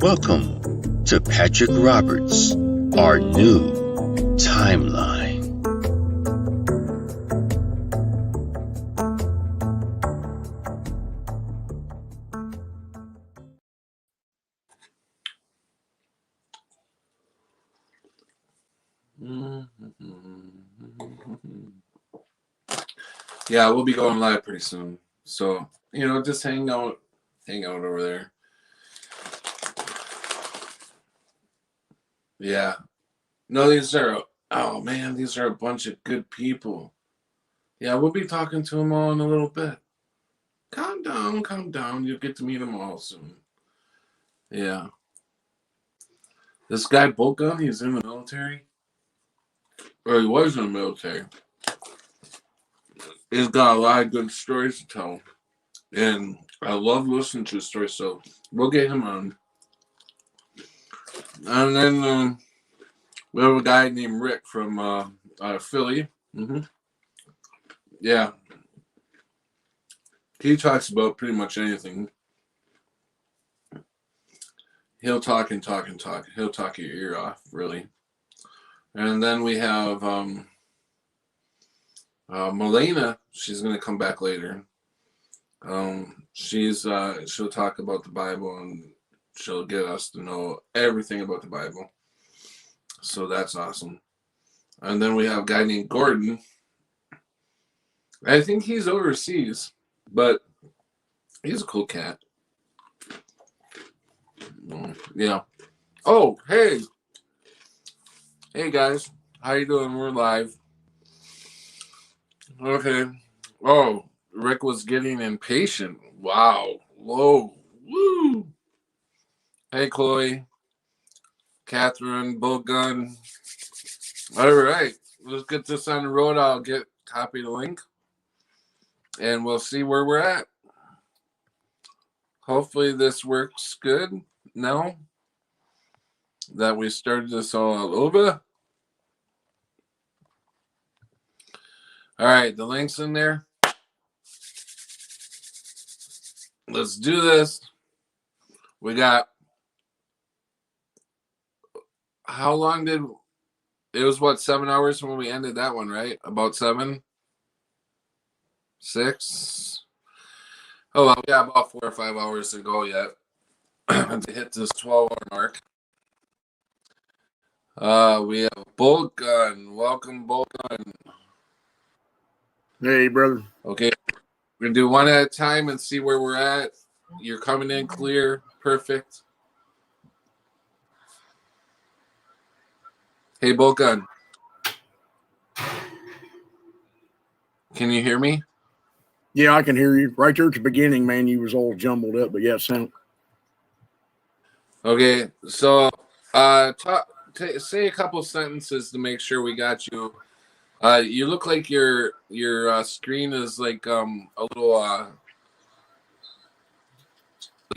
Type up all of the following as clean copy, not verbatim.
Welcome to Patrick Roberts, our new timeline. Yeah, we'll be going live pretty soon. So, just hang out over there. Yeah. No, these are a bunch of good people. Yeah, we'll be talking to them all in a little bit. Calm down. You'll get to meet them all soon. Yeah. This guy, Boltgun, he's in the military. Or he was in the military. He's got a lot of good stories to tell. And I love listening to his stories, so we'll get him on. And then we have a guy named Rick from Philly. Mm-hmm. Yeah. He talks about pretty much anything. He'll talk and talk and talk. He'll talk your ear off, really. And then we have Milena. She's going to come back later. She'll talk about the Bible and she'll get us to know everything about the Bible. So that's awesome. And then we have a guy named Gordon. I think he's overseas, but he's a cool cat. Yeah. Oh, hey. Hey, guys. How you doing? We're live. Okay. Oh, Rick was getting impatient. Wow. Whoa. Woo. Hey, Chloe. Catherine. Boltgun. All right. Let's get this on the road. I'll copy the link. And we'll see where we're at. Hopefully this works good now that we started this all over. All right, the link's in there. Let's do this. We got, how long did, it was what, 7 hours when we ended that one, right? About 7? 6? Oh, well, yeah, about 4 or 5 hours to go yet to hit this 12-hour mark. We have Boltgun. Welcome, Boltgun. Hey, brother. Okay, we're going to do one at a time and see where we're at. You're coming in clear. Perfect. Hey, Boltgun. Can you hear me? Yeah, I can hear you. Right there at the beginning, man, you was all jumbled up, but yeah, sound. Okay, so say a couple sentences to make sure we got you. You look like your screen is like a little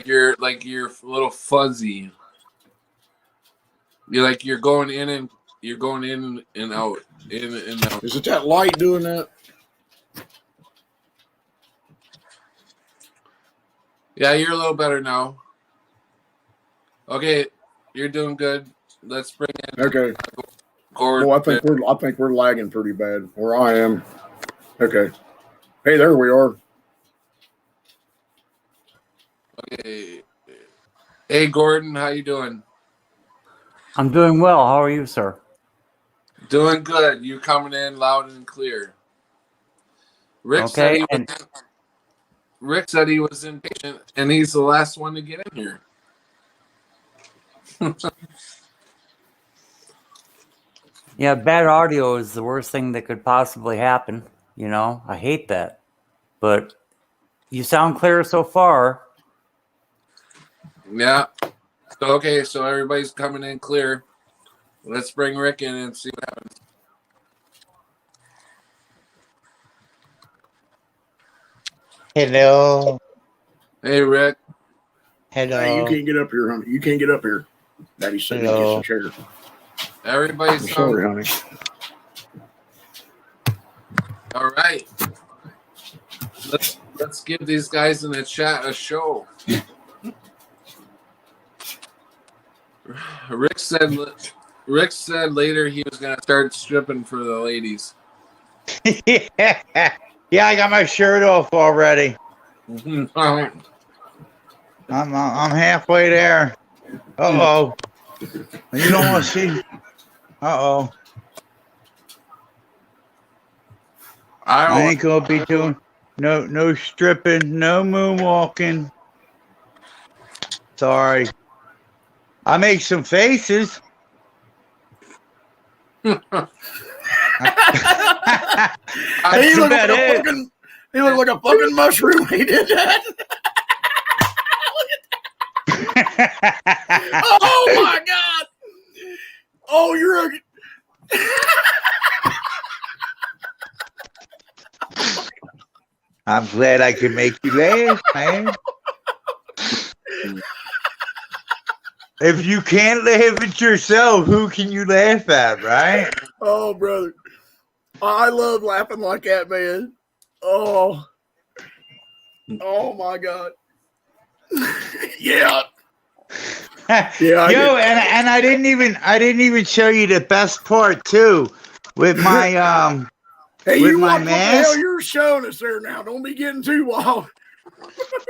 you're a little fuzzy. You're going in and out, in and out. Is it that light doing that? Yeah, you're a little better now. Okay, you're doing good. Let's bring in. Okay. Gordon. Well, I think we're lagging pretty bad where I am. Okay. Hey, there we are. Okay. Hey, Gordon, how you doing? I'm doing well. How are you, sir? Doing good. You coming in loud and clear. Rick said he was impatient, and he's the last one to get in here. Yeah, bad audio is the worst thing that could possibly happen. I hate that. But you sound clear so far. Yeah. So everybody's coming in clear. Let's bring Rick in and see what happens. Hello. Hey, Rick. Hello. Hey, you can't get up here, honey. You can't get up here. Daddy's sitting against the chair. Everybody's sorry, honey. All right. Let's give these guys in the chat a show. Rick said later he was gonna start stripping for the ladies. Yeah, I got my shirt off already. I'm halfway there. Uh-oh. You don't want to see. Uh-oh. I ain't gonna be doing no stripping, no moonwalking. Sorry. I make some faces. He That's looked about it. he looked like a fucking mushroom when he did that. Oh my god! Oh, you're a... I'm glad I can make you laugh, man. If you can't laugh at yourself, who can you laugh at, right? Oh, brother. I love laughing like that, man. Oh. Oh my god. Yeah. Yeah. Yo, and I didn't even show you the best part too, with my Hey, with you my watch what the hell mask. you're showing us there now. Don't be getting too wild.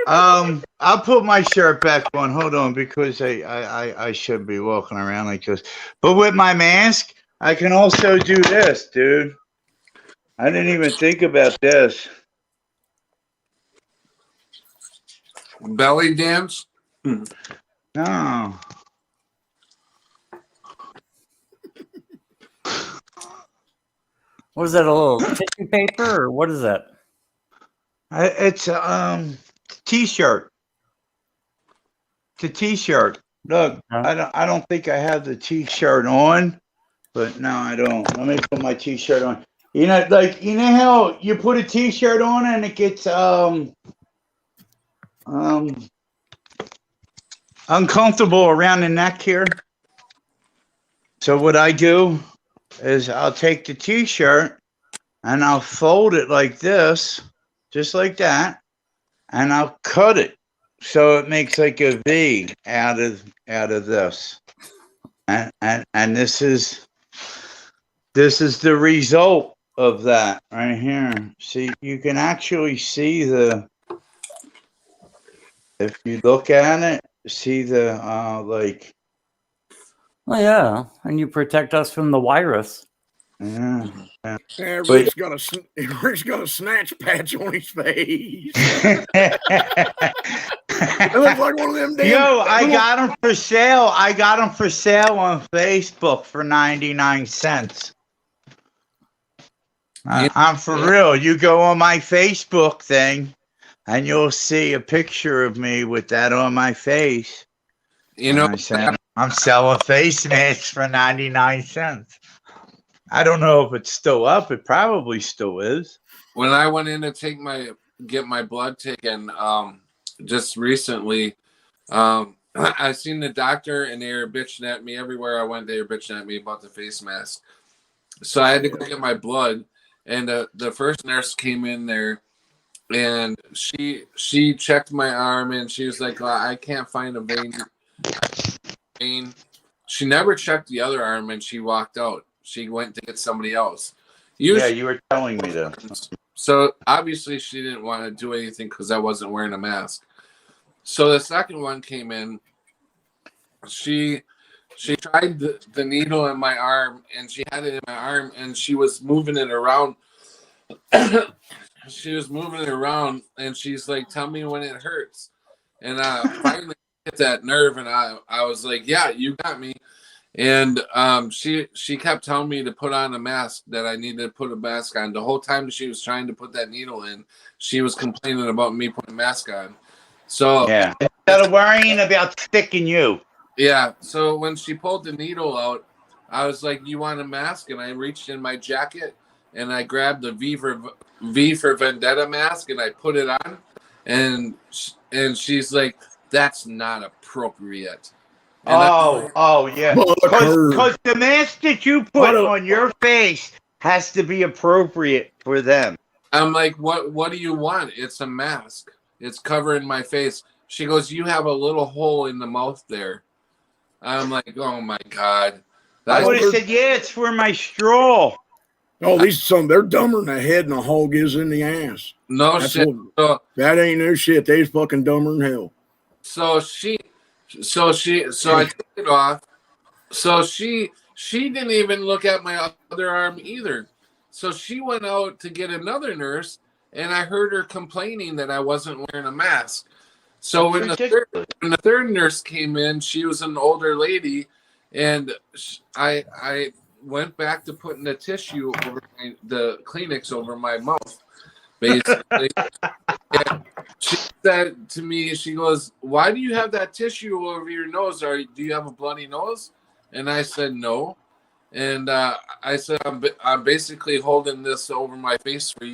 I'll put my shirt back on. Hold on, because I should be walking around like this. But with my mask, I can also do this, dude. I didn't even think about this. Belly dance. No. What is that? A little tissue paper, or what is that? It's a t-shirt. It's a t-shirt. Look, Huh? I don't think I have the t-shirt on, but no, I don't. Let me put my t-shirt on. You know, like, you know how you put a t-shirt on and it gets uncomfortable around the neck here. So what I do is I'll take the t-shirt and I'll fold it like this, just like that, and I'll cut it so it makes like a V out of this. And this is the result of that right here. See, you can actually see if you look at it, see the like. Oh yeah, and you protect us from the virus. Yeah. Yeah, Rick's got a snatch patch on his face. It looks like one of them damn. Yo, I got them for sale. I got them for sale on Facebook for 99 cents. I'm for real. You go on my Facebook thing, and you'll see a picture of me with that on my face. You know, I'm selling face masks for 99 cents. I don't know if it's still up. It probably still is. when I went in to get my blood taken, just recently, I seen the doctor and they were bitching at me everywhere I went. They were bitching at me about the face mask. So I had to go get my blood, and the first nurse came in there, and she checked my arm, and she was like, I can't find a vein. She never checked the other arm, and she walked out. She went to get somebody else. Yeah, you were telling me that. So obviously she didn't want to do anything because I wasn't wearing a mask. So the second one came in. She tried the needle in my arm, and she had it in my arm, and she was moving it around. She was moving it around, and she's like, "Tell me when it hurts." And finally hit that nerve, and I was like, "Yeah, you got me." And she kept telling me to put on a mask, that I needed to put a mask on. The whole time she was trying to put that needle in, she was complaining about me putting a mask on. So yeah, instead of worrying about sticking you. Yeah. So when she pulled the needle out, I was like, "You want a mask?" And I reached in my jacket and I grabbed the V for Vendetta mask and I put it on. And she's like, "That's not appropriate." And Yeah. Because the mask that you put on your face has to be appropriate for them. I'm like, what do you want? It's a mask. It's covering my face. She goes, "You have a little hole in the mouth there." I'm like, oh my God. I That's would have said, yeah, it's for my straw. Oh, they're dumber in the head than a hog is in the ass. no That's shit. what, that ain't no shit. They's fucking dumber than hell. So I took it off. So she didn't even look at my other arm either. So she went out to get another nurse, and I heard her complaining that I wasn't wearing a mask. So when the third nurse came in, she was an older lady, and I went back to putting the tissue over the Kleenex over my mouth, basically. And she said to me, she goes, "Why do you have that tissue over your nose? Do you have a bloody nose?" And I said, "No." And I said, I'm basically holding this over my face for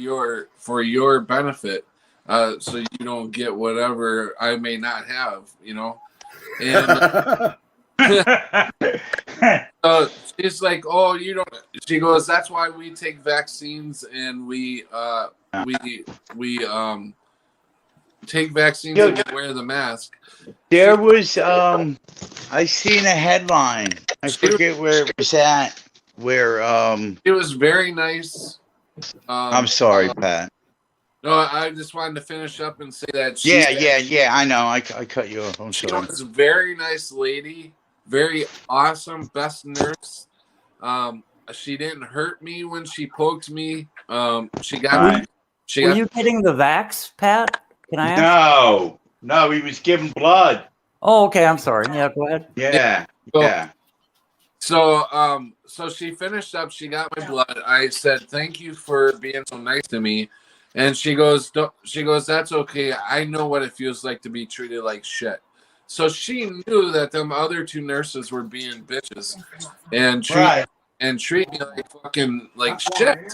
your benefit, so you don't get whatever I may not have, you know. And so she's like, "Oh, you don't." She goes, "That's why we take vaccines, and we take vaccines and we wear the mask." There was I seen a headline. I forget where it was at. Where it was very nice. I'm sorry, Pat. No, I just wanted to finish up and say that. Yeah. I know. I cut you off. I'm She sorry. was a very nice lady, very awesome, best nurse. She didn't hurt me when she poked me. She got Right. me. Were you getting the vax, Pat? Can I ask? No, he was giving blood. Oh, okay. I'm sorry. Yeah, go ahead. Yeah. So she finished up. She got my blood. I said, "Thank you for being so nice to me," and she goes, "That's okay. I know what it feels like to be treated like shit." So she knew that them other two nurses were being bitches and treat me like fucking like shit.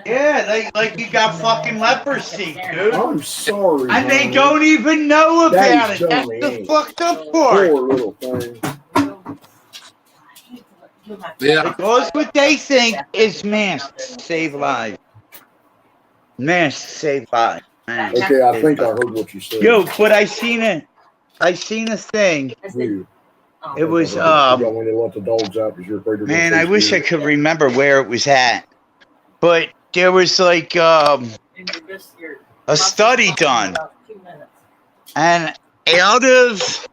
Yeah, like you got fucking leprosy, dude. I'm sorry. And they don't even know about it. That's dummy, the ain't fucked up part. Poor little thing. Yeah. Because what they think is masks save lives. Masks save lives. Man. Okay, I think I heard what you said. Yo, but I seen a thing. It was You don't want to let the dogs out because you're afraid they're man, gonna I chase wish you. I could remember where it was at. But there was like a study done. And out of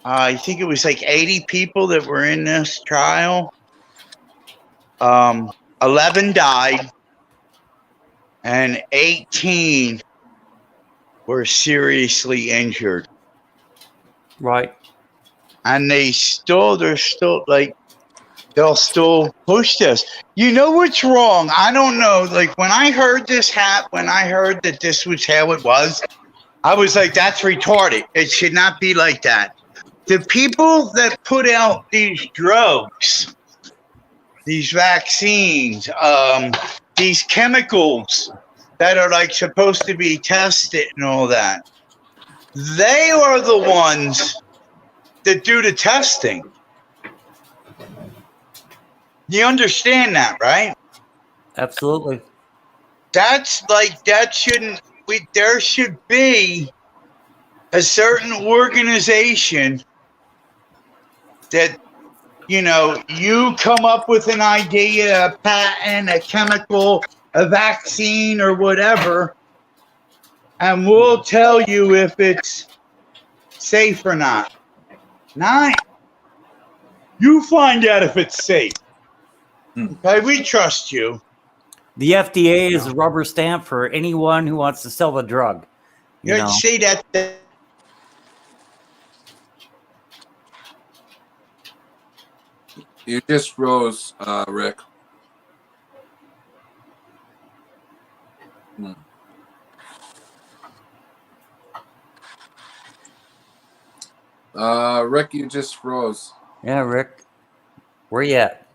I think it was like 80 people that were in this trial. 11 died, and 18 were seriously injured. Right. And they'll still push this. You know what's wrong? I don't know. Like when I heard that this was how it was, I was like, that's retarded. It should not be like that. The people that put out these drugs, these vaccines, these chemicals that are like supposed to be tested and all that, they are the ones that do the testing. You understand that, right? Absolutely. There should be a certain organization that, you come up with an idea, a patent, a chemical, a vaccine, or whatever, and we'll tell you if it's safe or not. You find out if it's safe. Okay, we trust you. The FDA is a rubber stamp for anyone who wants to sell the drug. You know? See that? You just froze, Rick. Rick, you just froze. Yeah, Rick. Where you at?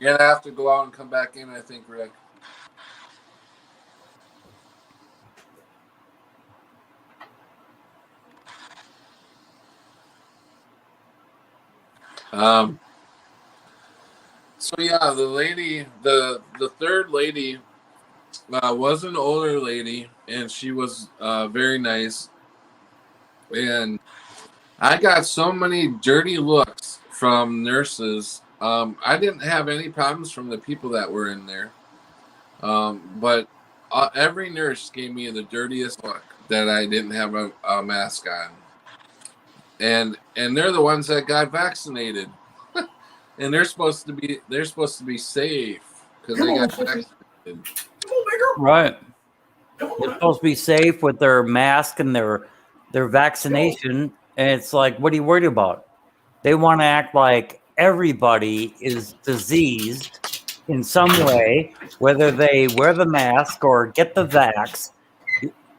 You're gonna have to go out and come back in, I think, Rick. So yeah, the lady, the third lady, was an older lady, and she was very nice. and I got so many dirty looks from nurses. I didn't have any problems from the people that were in there, but every nurse gave me the dirtiest look that I didn't have a mask on, and they're the ones that got vaccinated, and they're supposed to be safe because they got vaccinated. Right. They're supposed to be safe with their mask and their vaccination, and it's like, what are you worried about? They want to act like everybody is diseased in some way, whether they wear the mask or get the vax.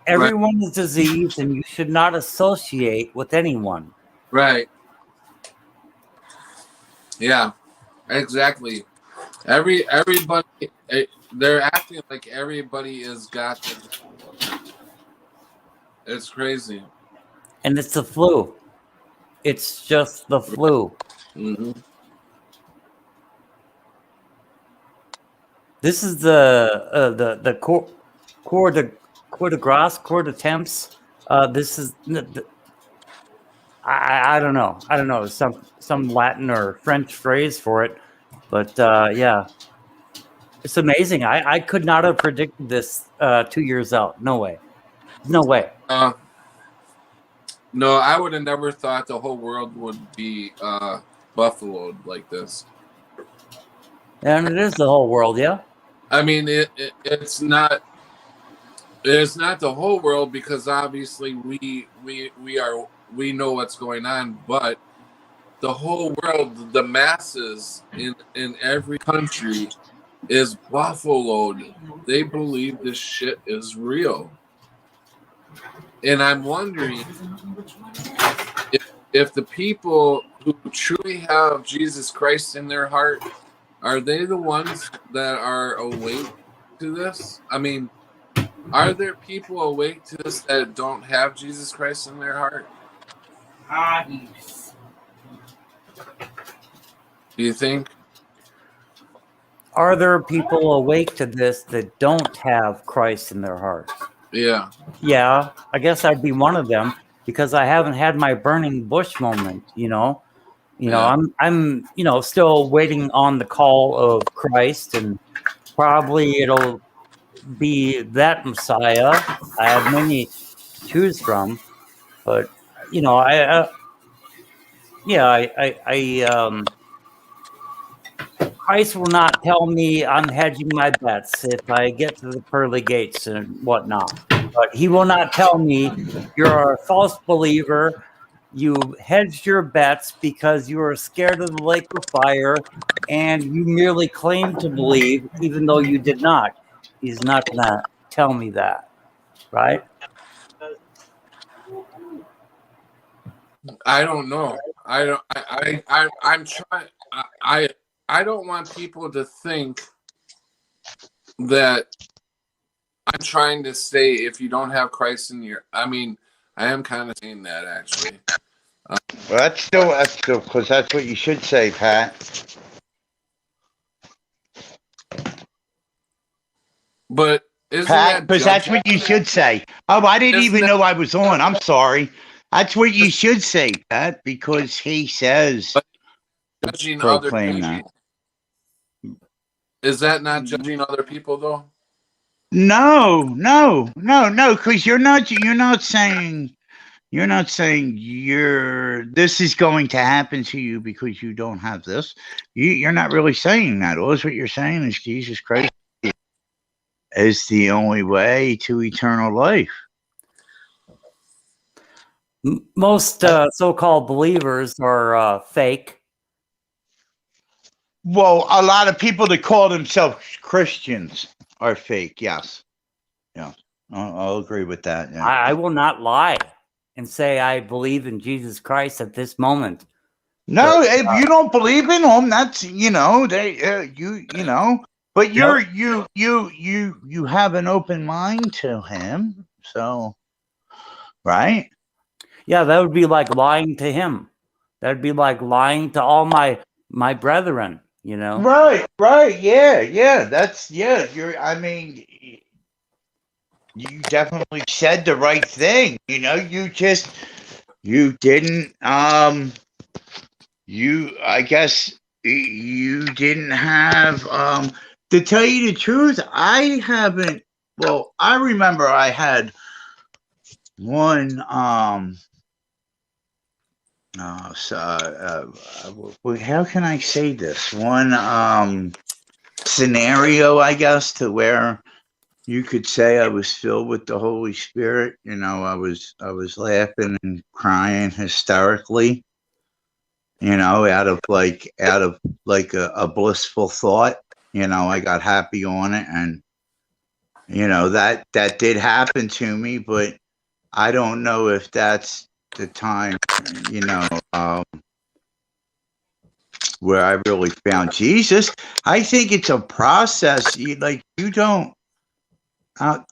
Everyone is diseased, and you should not associate with anyone. Right. Yeah, exactly. Everybody, they're acting like everybody is got this. It's crazy. And it's the flu. It's just the flu. Mm-hmm. This is the Cour de Grace, Cour de Temps. This is I don't know. I don't know some Latin or French phrase for it, but yeah, it's amazing. I could not have predicted this 2 years out. No way. No way. No, I would have never thought the whole world would be buffaloed like this. And it is the whole world, yeah. I mean, it's not the whole world because obviously we know what's going on, but the whole world, the masses in every country is buffaloed. They believe this shit is real. And I'm wondering if the people who truly have Jesus Christ in their heart, are they the ones that are awake to this? I mean, are there people awake to this that don't have Jesus Christ in their heart? Do you think? Are there people awake to this that don't have Christ in their heart? Yeah. Yeah, I guess I'd be one of them because I haven't had my burning bush moment, you know. Yeah. I'm still waiting on the call of Christ, and probably it'll be that Messiah. I have many to choose from, but Christ will not tell me I'm hedging my bets if I get to the pearly gates and whatnot. But he will not tell me you're a false believer. You hedged your bets because you were scared of the lake of fire, and you merely claimed to believe even though you did not. He's not going to tell me that, right? I don't know. I'm trying. I don't want people to think that I'm trying to say if you don't have Christ in your. I mean, I am kind of saying that actually. Well, that's still because that's what you should say, Pat. But isn't Pat, because that's judging? what you should say. Oh, I didn't Isn't even that- know I was on. I'm sorry. That's what you should say, Pat, because he says Judging other proclaim people. that. Is that not judging other people though? No, because you're not saying this is going to happen to you because you don't have this. You're not really saying that. All what you're saying is Jesus Christ is the only way to eternal life. Most so-called believers are fake. Well, a lot of people that call themselves Christians are fake. Yes. Yeah. I'll agree with that. Yeah. I will not lie and say I believe in Jesus Christ at this moment. No, if you don't believe in them, that's but you have an open mind to him. So, right? Yeah, that would be like lying to him. That'd be like lying to all my brethren, you know. Right. Yeah. That's you definitely said the right thing. You just You didn't. I guess you didn't have. To tell you the truth, I haven't. Well, I remember I had one. How can I say this? One scenario, I guess, to where you could say I was filled with the Holy Spirit. You know, I was laughing and crying hysterically. You know, out of like a blissful thought. You know, I got happy on it, and you know that did happen to me, but I don't know if that's the time. You know, where I really found Jesus. I think it's a process. You don't.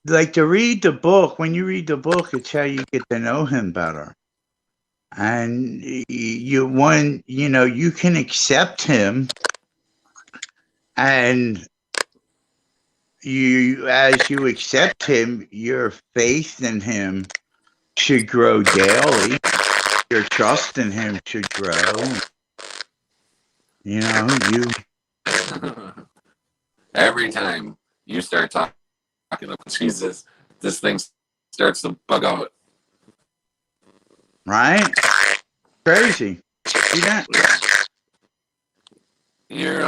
Like to read the book. When you read the book, it's how you get to know him better. And you can accept him, and as you accept him, your faith in him should grow daily. Your trust in him should grow. You know, Every time you start talking about Jesus, this thing starts to bug out. Right? Crazy. See that? You're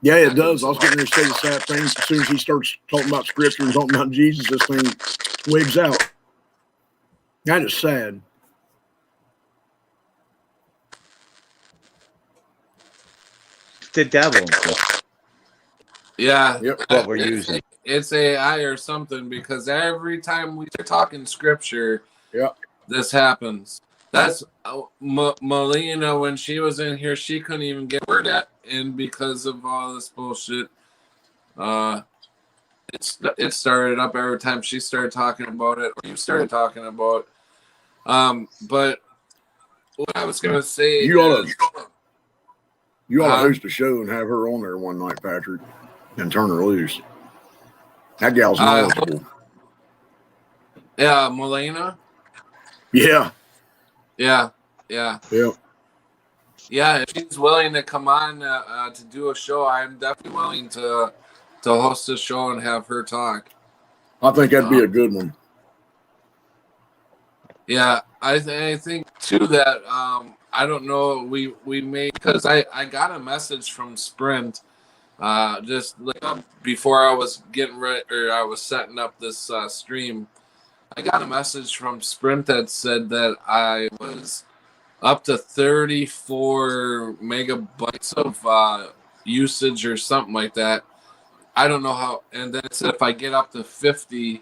Yeah, it does. I was getting ready to say the same thing. As soon as he starts talking about scripture and talking about Jesus, this thing wigs out. That is sad. The devil. Yeah, Yep. What we're using. it's AI or something, because every time we are talking scripture, Yep. this happens. That's Melina, when she was in here, she couldn't even get a word in because of all this bullshit. It started up every time she started talking about it, or you started talking about. But what I was gonna say, You ought is, to host a show and have her on there one night, Patrick, and turn her loose. That gal's knowledgeable. yeah, Melina. Yeah. Yeah. Yeah. If she's willing to come on to do a show, I'm definitely willing to host a show and have her talk. I think that'd be a good one. Yeah, I think too that I don't know, we may, because I got a message from Sprint just like, before I was getting ready, or I was setting up this stream. I got a message from Sprint that said that I was up to 34 megabytes of usage or something like that. I don't know how. And then it said if I get up to 50,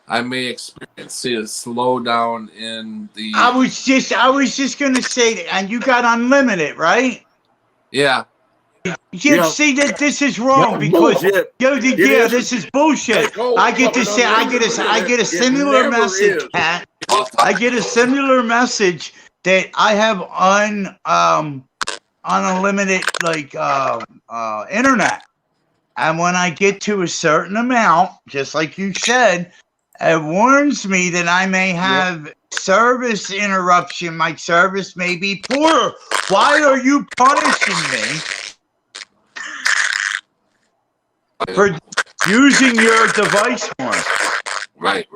I may experience a slowdown in the. I was just gonna say that, and you got unlimited, right? Yeah. Yeah. See that this is wrong because this is bullshit. I get to say I get a similar message, Pat. I get a similar message that I have unlimited internet, and when I get to a certain amount, just like you said, it warns me that I may have service interruption. My service may be poor. Why are you punishing me for using your device more? right.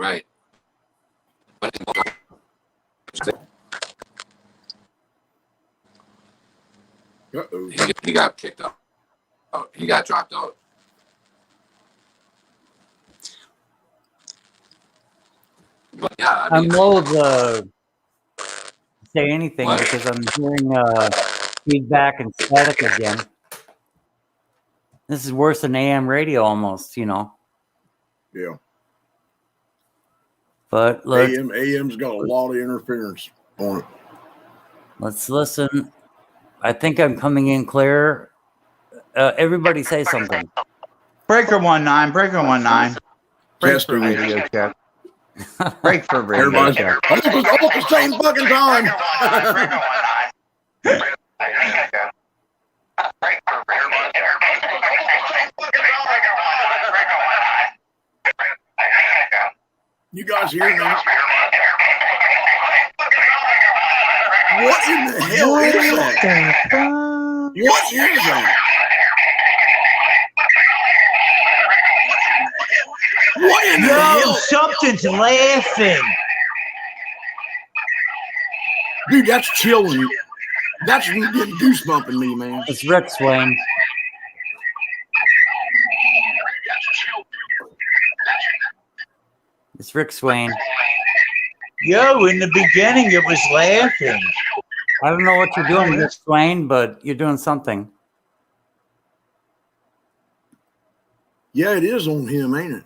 Uh-oh. He got kicked out. Oh, he got dropped out. But yeah, I I'm mean, loath to say anything What? because I'm hearing feedback and static again. This is worse than AM radio almost, you know. Yeah. But let's AM's got a lot of interference on it. listen. I think I'm coming in clear. Everybody say something. Breaker 19, breaker 19. Break for Testing. radio check. Break for radio Everybody's check. almost the same fucking time. You guys hear me? What in the hell is that? What is that? What in the Yo, hell? something's laughing. Dude, that's chilling. That's getting goosebump in me, man. It's Rick Swain. It's Rick Swain. Yo, in the beginning, it was laughing. I don't know what you're doing, Rick Swain, but you're doing something. Yeah, it is on him, ain't it?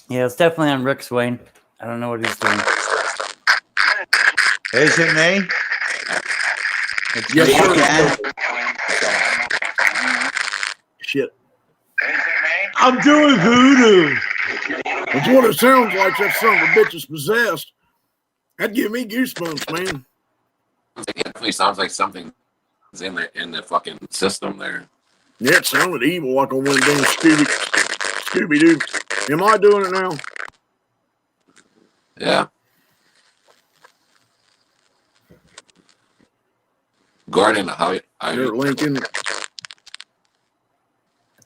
Yeah, it's definitely on Rick Swain. I don't know what he's doing. Is it me? It's Yes, me sir. again. Shit. I'm doing voodoo. That's what it sounds like. That son of a bitch is possessed. That'd give me goosebumps, man. It definitely sounds like something's in the fucking system there. Yeah, it sounded evil, like I went down Scooby-Doo. Am I doing it now? Yeah. Gordon, how There, Lincoln.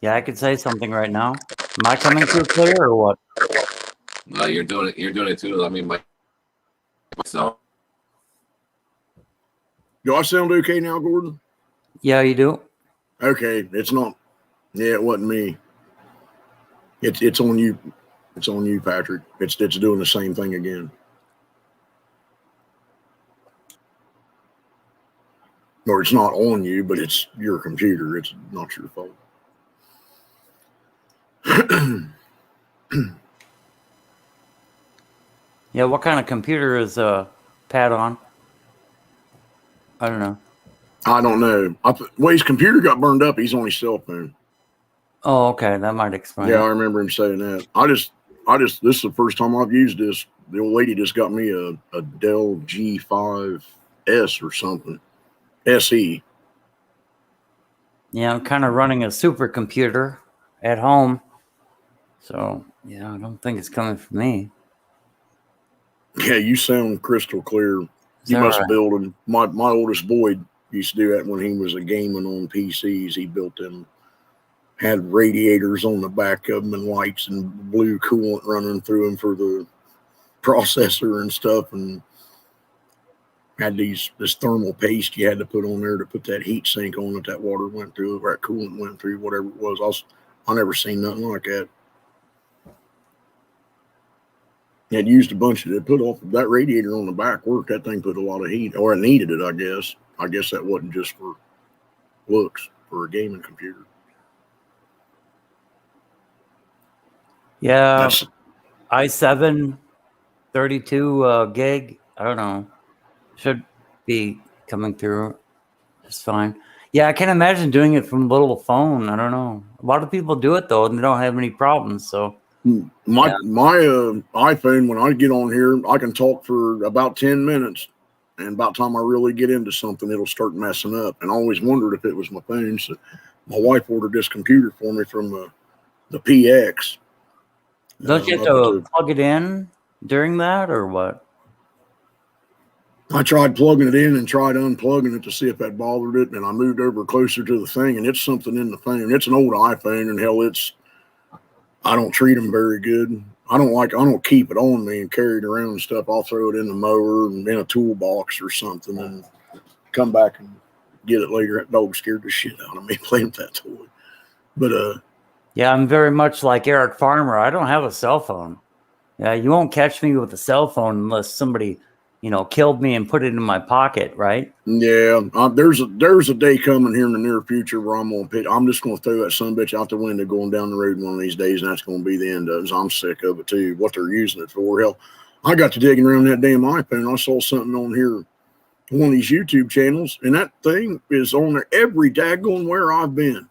Yeah, I could say something right now. Am I coming through clear or what? no, you're doing it. You're doing it too. I mean, myself. Do I sound okay now, Gordon? Yeah, you do. Okay, it's not. Yeah, it wasn't me. It's on you. It's on you, Patrick. It's doing the same thing again. Or it's not on you, but it's your computer. It's not your fault. Yeah, what kind of computer is Pat on? I don't know. I don't know. Well, his computer got burned up. He's on his cell phone. Oh, okay, that might explain. Yeah, I it. remember him saying that. I just. This is the first time I've used this. The old lady just got me a Dell G5S or something. SE. Yeah, I'm kind of running a supercomputer at home, so yeah, I don't think it's coming from me. Yeah, you sound crystal clear. Is You that must right? build them. My oldest boy used to do that when he was a gaming on PCs. He built them, had radiators on the back of them and lights and blue coolant running through them for the processor and stuff, and had this thermal paste you had to put on there to put that heat sink on it. That water went through, or that coolant went through, whatever it was. I never seen nothing like that. Had used a bunch of it. Put off that radiator on the back work. That thing put a lot of heat, or it needed it, I guess. I guess that wasn't just for looks for a gaming computer. Yeah, That's i7 32 gig. I don't know. Should be coming through just fine. Yeah, I can't imagine doing it from a little phone. I don't know. A lot of people do it though, and they don't have any problems. So my Yeah. my iPhone. When I get on here, I can talk for about 10 minutes, and about the time I really get into something, it'll start messing up. And I always wondered if it was my phone. So my wife ordered this computer for me from the PX. don't you have up at to plug it in during that or what? I tried plugging it in and tried unplugging it to see if that bothered it, and I moved over closer to the thing, and it's something in the phone. It's an old iPhone, and hell, I don't treat them very good. I don't keep it on me and carry it around and stuff. I'll throw it in the mower and in a toolbox or something and come back and get it later. That dog scared the shit out of me playing with that toy. But Yeah, I'm very much like Eric Farmer. I don't have a cell phone. Yeah, you won't catch me with a cell phone unless somebody, killed me and put it in my pocket, right? yeah, there's a day coming here in the near future where I'm just gonna throw that son bitch out the window going down the road one of these days, and that's gonna be the end of it. So I'm sick of it too. What they're using it for. Hell, I got to digging around that damn iPhone. I saw something on here, one of these YouTube channels, and that thing is on there every daggone where I've been.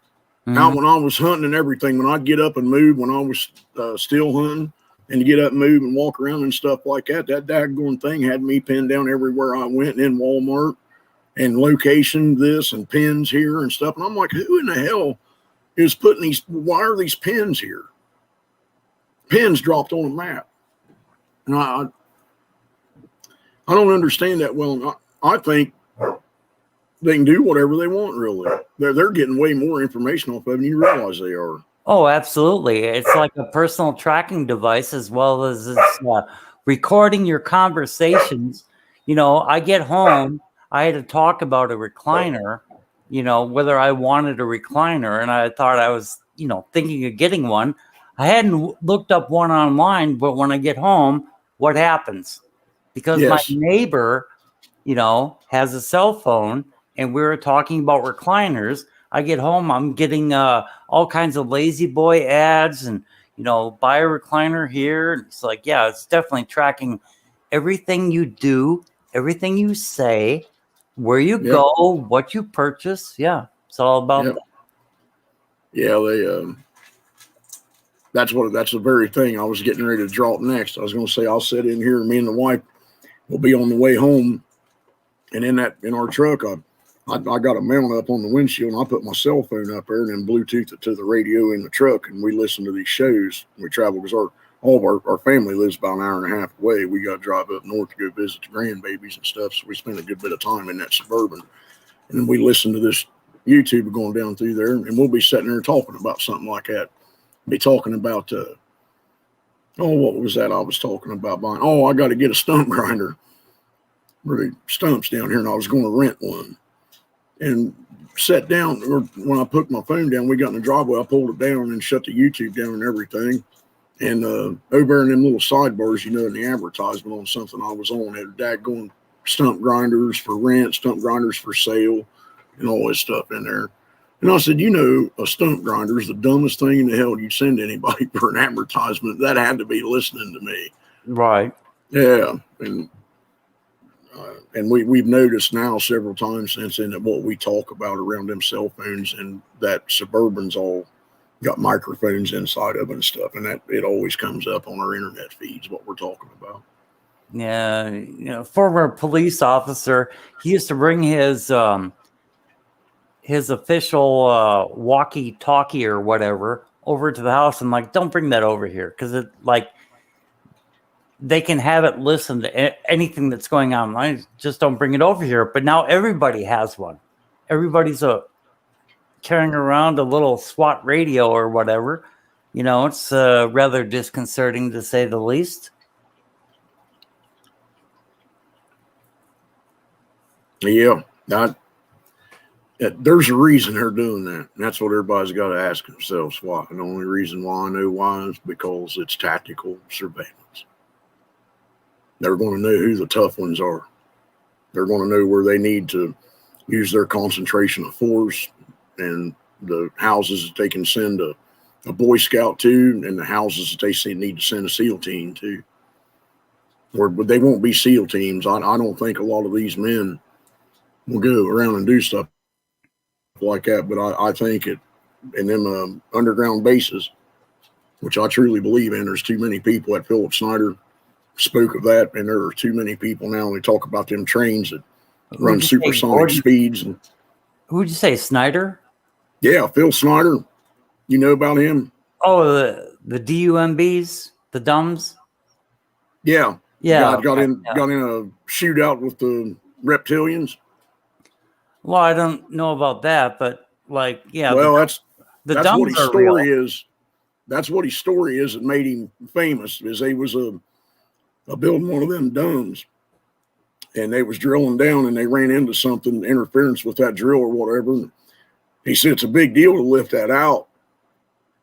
Mhm. Out when I was hunting and everything, when I'd get up and move, when I was still hunting, and to get up and move and walk around and stuff like that, that daggone thing had me pinned down everywhere I went, in Walmart and location this and pins here and stuff. And I'm like, who in the hell is putting why are these pins here? Pins dropped on a map. And I don't understand that well. I think they can do whatever they want. Really, they're getting way more information off of it than you realize they are. Oh, absolutely. It's like a personal tracking device as well as it's recording your conversations. You know, I get home, I had to talk about a recliner, you know, whether I wanted a recliner, and I thought I was, you know, thinking of getting one. I hadn't looked up one online, but when I get home, what happens? Because my Yes. neighbor, you know, has a cell phone and we were talking about recliners. I get home, I'm getting all kinds of lazy boy ads and, you know, buy a recliner here. It's like, yeah, it's definitely tracking everything you do, everything you say, where you Yep. go, what you purchase. Yeah, it's all about Yep. that. Yeah, they. That's the very thing I was getting ready to drop next. I was going to say I'll sit in here, and me and the wife will be on the way home, and in our truck, I got a mount up on the windshield, and I put my cell phone up there, and then Bluetooth it to the radio in the truck, and we listen to these shows. We travel because all of our family lives about an hour and a half away. We got to drive up north to go visit the grandbabies and stuff, so we spend a good bit of time in that Suburban, and then we listen to this YouTube going down through there, and we'll be sitting there talking about something like that. Be talking about what was that I was talking about buying? Oh, I got to get a stump grinder for the stumps down here, and I was going to rent one. And sat down, or when I put my phone down, we got in the driveway, I pulled it down and shut the YouTube down and everything. And over in them little sidebars, you know, in the advertisement on something I was on, had daggone stump grinders for rent, stump grinders for sale, and all this stuff in there. And I said, you know, a stump grinder is the dumbest thing in the hell you'd send anybody for an advertisement. That had to be listening to me. Right. Yeah. And we've noticed now several times since then that what we talk about around them cell phones and that Suburban's all got microphones inside of it and stuff. And that it always comes up on our internet feeds, what we're talking about. Yeah. You know, former police officer, he used to bring his official walkie-talkie or whatever over to the house and like, don't bring that over here because it like they can have it listen to anything that's going on. I just don't bring it over here. But now everybody has one. Everybody's carrying around a little SWAT radio or whatever. You know, it's rather disconcerting to say the least. Yeah, there's a reason they're doing that. And that's what everybody's got to ask themselves why. And the only reason why I know why is because it's tactical surveillance. They're going to know who the tough ones are. They're going to know where they need to use their concentration of force and the houses that they can send a Boy Scout to and the houses that they need to send a SEAL team to. But they won't be SEAL teams. I don't think a lot of these men will go around and do stuff like that. But I think in them underground bases, which I truly believe in, there's too many people. At Philip Snyder spoke of that, and there are too many people now. They talk about them trains that run supersonic speeds. And who'd you say, Snyder? Yeah, Phil Snyder. You know about him? Oh, the DUMBs, the dumbs. Yeah, yeah. Got in a shootout with the reptilians. Well, I don't know about that, but like, yeah. Well, that's what his story real. is. That's what his story is that made him famous. Is they was a building one of them domes, and they was drilling down, and they ran into something, interference with that drill or whatever. He said it's a big deal to lift that out.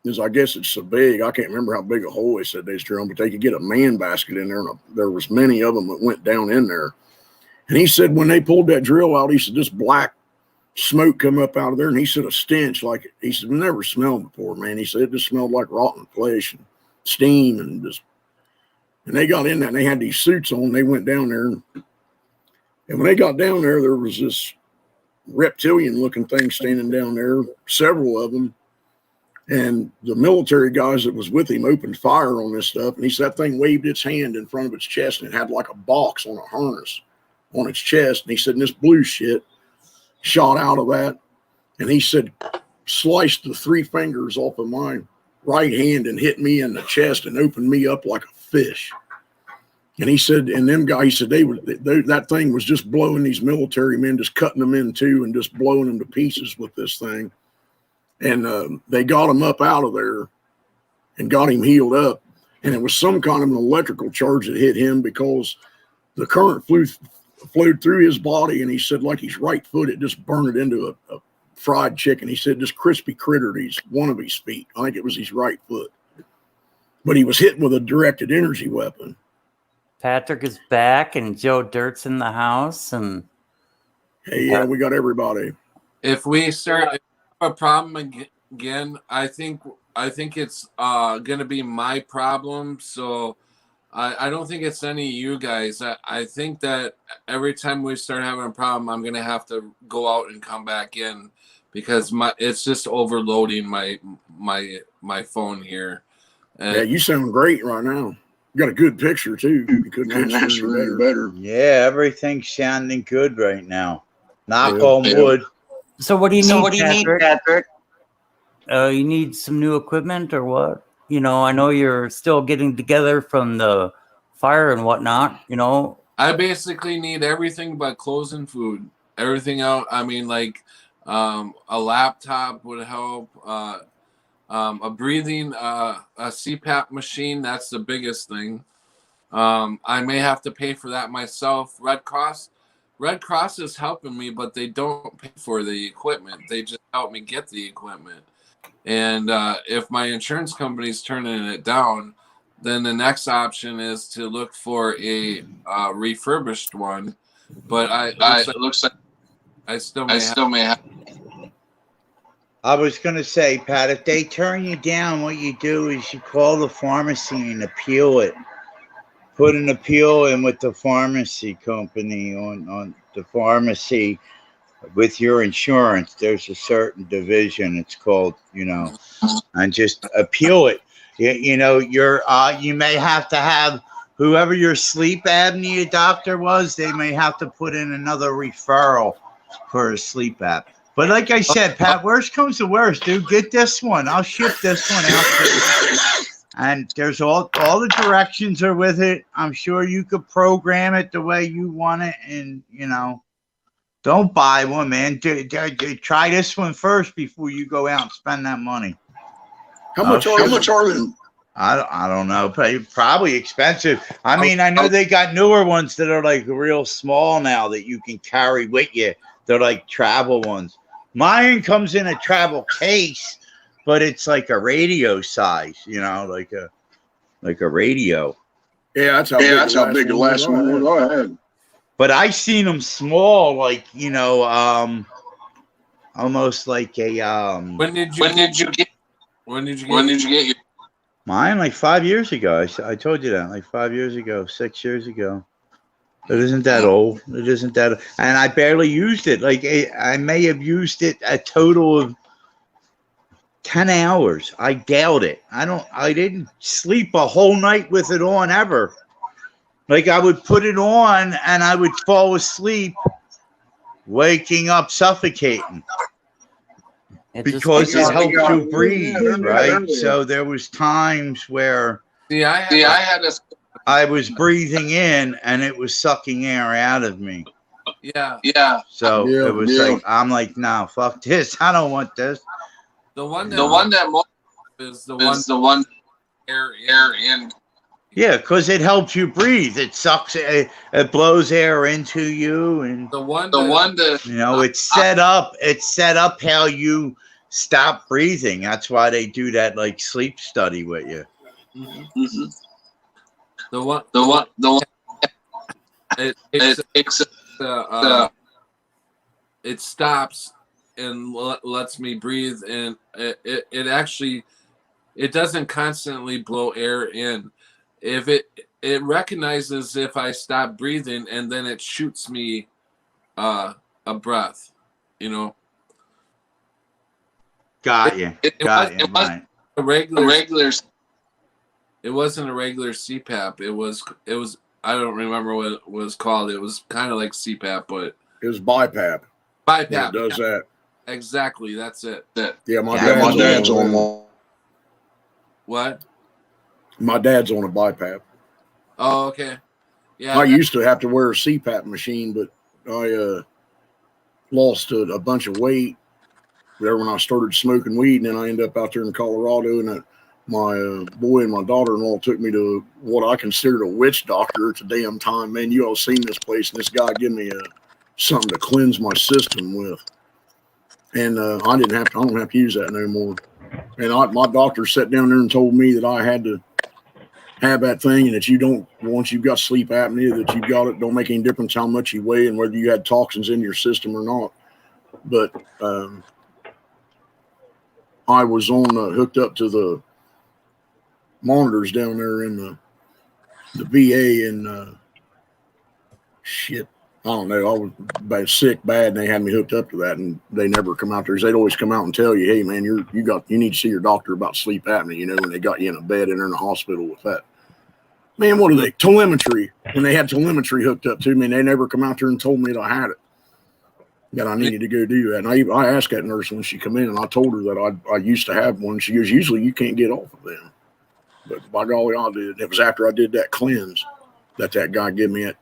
Because I guess it's so big. I can't remember how big a hole they said they was drilling, but they could get a man basket in there, and there was many of them that went down in there. And he said when they pulled that drill out, he said this black smoke come up out of there, and he said a stench like he said never smelled before, man. He said it just smelled like rotten flesh and steam and just. And they got in there, and they had these suits on. They went down there, and when they got down there, there was this reptilian-looking thing standing down there, several of them. And the military guys that was with him opened fire on this stuff. And he said that thing waved its hand in front of its chest, and it had like a box on a harness on its chest. And he said, and this blue shit shot out of that. And he said, sliced the 3 fingers off of my right hand and hit me in the chest and opened me up like a fish. And he said, and them guys, he said that thing was just blowing these military men, just cutting them in two and just blowing them to pieces with this thing. And they got him up out of there and got him healed up. And it was some kind of an electrical charge that hit him because the current flowed through his body. And he said, like his right foot, it just burned it into a fried chicken. He said, just crispy crittered one of his feet. I think it was his right foot. But he was hit with a directed energy weapon. Patrick is back, and Joe Dirt's in the house, and Hey, yeah, we got everybody. If we start a problem again, I think it's gonna be my problem. So I don't think it's any of you guys. I think that every time we start having a problem, I'm gonna have to go out and come back in because it's just overloading my phone here. And Yeah, you sound great right now. You got a good picture too. You couldn't ask for any better. Yeah, everything's sounding good right now. Knock Yeah. on wood. so what do you need, Patrick? You need some new equipment or what? You know, I know you're still getting together from the fire and whatnot, you know. I basically need everything but clothes and food. Everything out. I mean, like a laptop would help. A breathing, a CPAP machine. That's the biggest thing. I may have to pay for that myself. Red Cross is helping me, but they don't pay for the equipment. They just help me get the equipment. And if my insurance company's turning it down, then the next option is to look for a refurbished one. But it looks like I still may have. I was going to say, Pat, if they turn you down, what you do is you call the pharmacy and appeal it. Put an appeal in with the pharmacy company on the pharmacy with your insurance. There's a certain division. It's called, and just appeal it. You may have to have whoever your sleep apnea doctor was. They may have to put in another referral for a sleep app. But like I said, Pat, worst comes to worst, dude. Get this one. I'll ship this one out to you. And there's all the directions are with it. I'm sure you could program it the way you want it. And, don't buy one, man. Try this one first before you go out and spend that money. How much are they? I don't know. Probably expensive. I mean, I know they got newer ones that are like real small now that you can carry with you. They're like travel ones. Mine comes in a travel case, but it's like a radio size, like a radio. Yeah, that's how big the last one was I had. But I seen them small, like almost like a When did you get your mine? Like 5 years ago. I told you that, like 5 years ago, 6 years ago. It isn't that old. It isn't that, and I barely used it. Like I may have used it a total of 10 hours. I doubt it. I didn't sleep a whole night with it on ever. Like I would put it on and I would fall asleep, waking up suffocating. Because it helps you breathe, right? So there was times where I was breathing in and it was sucking air out of me. Yeah. So it was like, I'm like, no, fuck this. I don't want this. The one that is the one air in. Yeah, because it helps you breathe. It sucks. It blows air into you, and it's set up. It's set up how you stop breathing. That's why they do that like sleep study with you. Mm-hmm. The one. It stops and lets me breathe, and it actually doesn't constantly blow air in. If it recognizes if I stop breathing, and then it shoots me a breath, Got you. It wasn't a regular. It wasn't a regular CPAP. It was. I don't remember what it was called. It was kind of like CPAP, but it was BiPAP. BiPAP Yeah, it does that. Exactly. That's it. Yeah, my dad's on one. What? My dad's on a BiPAP. Oh, okay. Yeah, I used to have to wear a CPAP machine, but I lost a bunch of weight there when I started smoking weed, and then I ended up out there in Colorado, and my boy and my daughter-in-law took me to what I considered a witch doctor at the damn time. Man, you all seen this place, and this guy gave me something to cleanse my system with, and I don't have to use that no more. And my doctor sat down there and told me that I had to have that thing, and that you don't, once you've got sleep apnea, that you've got it, don't make any difference how much you weigh and whether you had toxins in your system or not. But I was hooked up to the monitors down there in the VA, and shit, I don't know, I was sick bad, and they had me hooked up to that, and they never come out there. They'd always come out and tell you, hey man, you need to see your doctor about sleep apnea, you know, when they got you in a bed in there in the hospital with that. Man, what are they? Telemetry. And they had telemetry hooked up to me, and they never come out there and told me that I had it, that I needed to go do that. And I asked that nurse when she come in, and I told her that I used to have one. She goes, usually you can't get off of them. But by golly, I did. It was after I did that cleanse that guy gave me it.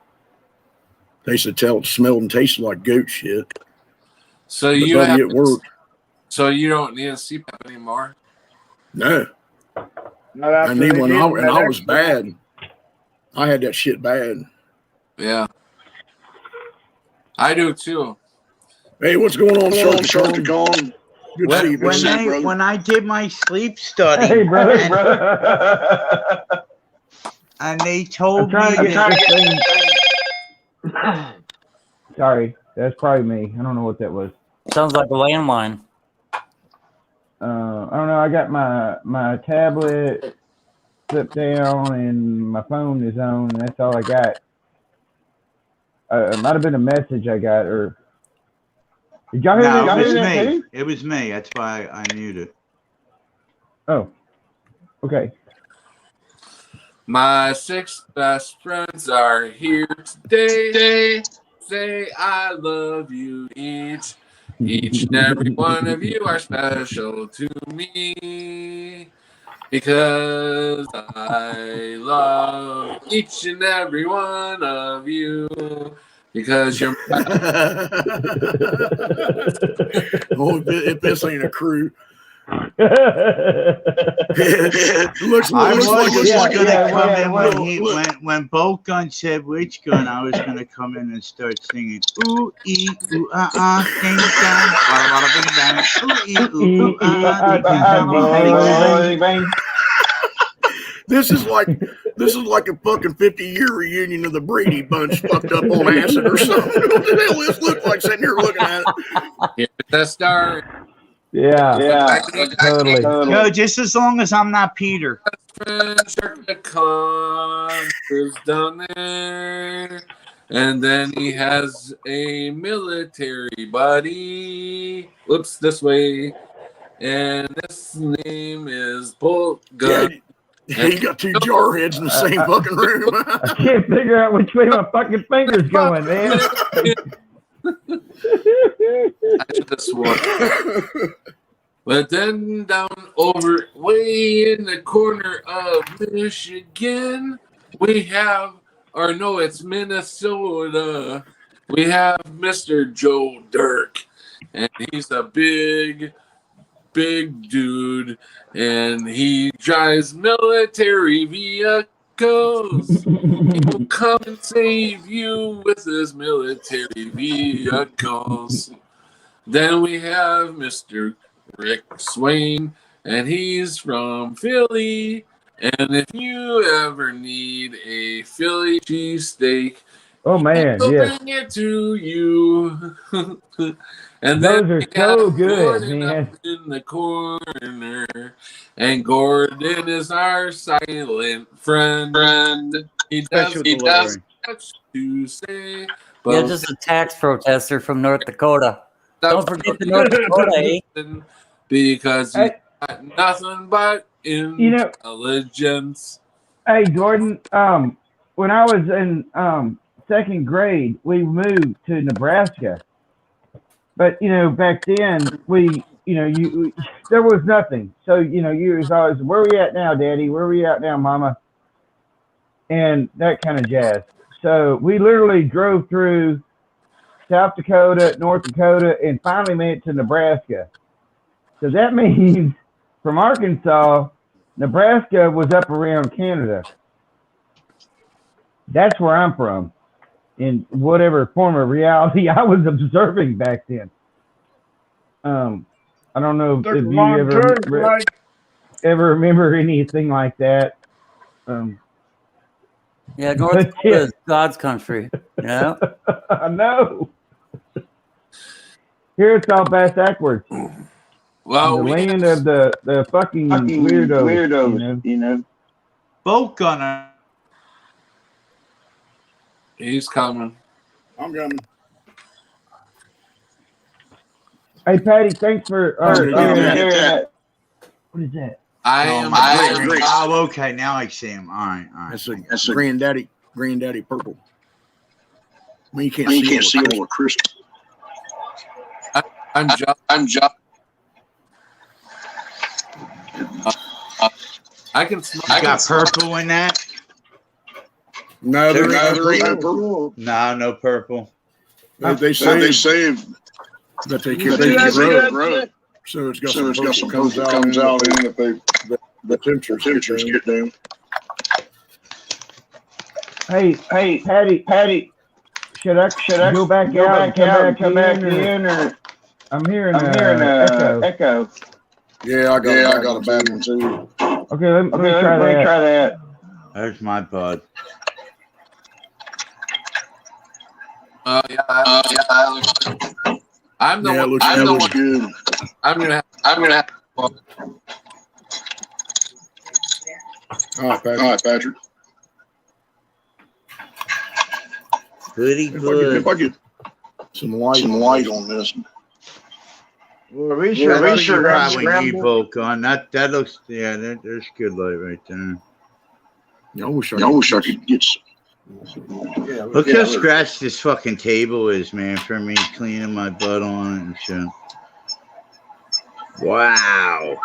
They said it smelled and tasted like goat shit. So But you buddy, have, it worked. so you don't need a CPAP anymore. No. Not after I need they one. did And I that was extra- bad. I had that shit bad. Yeah, I do too. Hey, what's going on, Shark the Con? Good to see you, brother. When I did my sleep study, Hey, brother, and, brother. and they told I'm me trying to that, get this thing. Sorry, that's probably me. I don't know what that was. Sounds like a landline. I don't know. I got my tablet flipped down and my phone is on, and that's all I got. It might have been a message I got, or did y'all hear no, that? it was that me. too? It was me. That's why I muted. Oh, okay. My 6 best friends are here today. Say I love you each. Each and every one of you are special to me. Because I love each and every one of you. Because you're my Oh, if this ain't a crew. Looks I looks was like just a gonna come in well, when Bolt Gun said which gun, I was gonna come in and start singing ooh ee ooh ding dong, wada wada bing bang, ooh ee ooh ding ding dong. This is like a fucking 50-year reunion of the Brady Bunch fucked up on acid or something. What the hell this look like sitting here looking at it? the star. Yeah, totally. No, just as long as I'm not Peter. Friend Shark the Con is down there. And then he has a military buddy. Whoops, this way. And this name is Bolt Gun. Yeah, you got two jarheads in the same fucking room. I can't figure out which way my fucking finger's going, man. I should have sworn. But then down over way in the corner of Michigan, we have, or no, it's Minnesota. We have Mr. Joe Dirk. And he's a big dude. And he drives military vehicles. He will come and save you with his military vehicles. Then we have Mr. Rick Swain, and he's from Philly. And if you ever need a Philly cheesesteak, Oh man, he'll yes. bring it to you. And Those then are we so have good, Gordon man. up in the corner, and Gordon is our silent friend. He does Special delivery. much to say, Yeah, but just a tax protester from North Dakota. Don't forget the North Dakota, eh? because he's Hey. got nothing but You know- intelligence. Hey, Gordon. When I was in second grade, we moved to Nebraska. But back then there was nothing. So you was always, where we at now, Daddy? Where we at now, Mama? And that kind of jazz. So we literally drove through South Dakota, North Dakota, and finally made it to Nebraska. So that means from Arkansas, Nebraska was up around Canada. That's where I'm from, in whatever form of reality I was observing back then. I don't know if you ever remember anything like that. Yeah, North Dakota is God's country. You know? I know. Here it's all backwards. Well, The we land of the fucking weirdos, you know? Bolt gunner. he's coming. I'm coming. Hey, Patty, thanks for Sure, sharing that. What is that? I Oh, am. my a God. Oh, okay. Now I see him. All right. That's a granddaddy purple. I mean, you can't see all the crystal. I'm just. I can smell. You got purple in that? No, There there is ain't purple. No purple. They say that they can grow. So it's got some purple comes out in it if the temperatures get down. Hey, Patty, should I go back out and come back in, or I'm hearing echo. Yeah, I got a bad one too. Okay, let me try that. There's my bud. Yeah. I'm the one. I'm the one. Good. I'm gonna have. All right, Patrick. Pretty If I get some light on this. Well, we should probably need bolt gun. That looks, there's good light right there. I wish I could get some. Look how scratched this fucking table is, man, for me cleaning my butt on it and shit. Wow.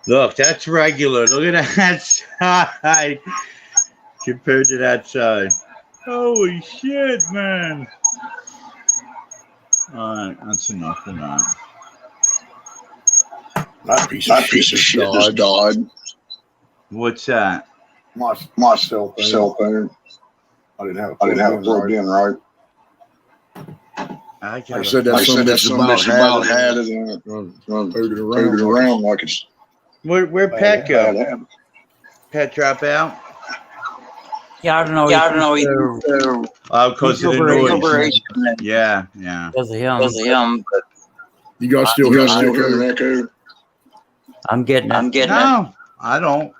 Look, that's regular. Look at that side compared to that side. Holy shit, man. Alright, that's enough for that. That piece of shit just died. What's that? My cell phone. I didn't have it plugged in right. I said that's something that's about had it and throwed it around like it's. Where'd Pat go? Pat drop out? Yeah, I don't know. Oh, because of the noise. Yeah. Because of him. You guys still hear an echo? I'm getting it. No, I don't.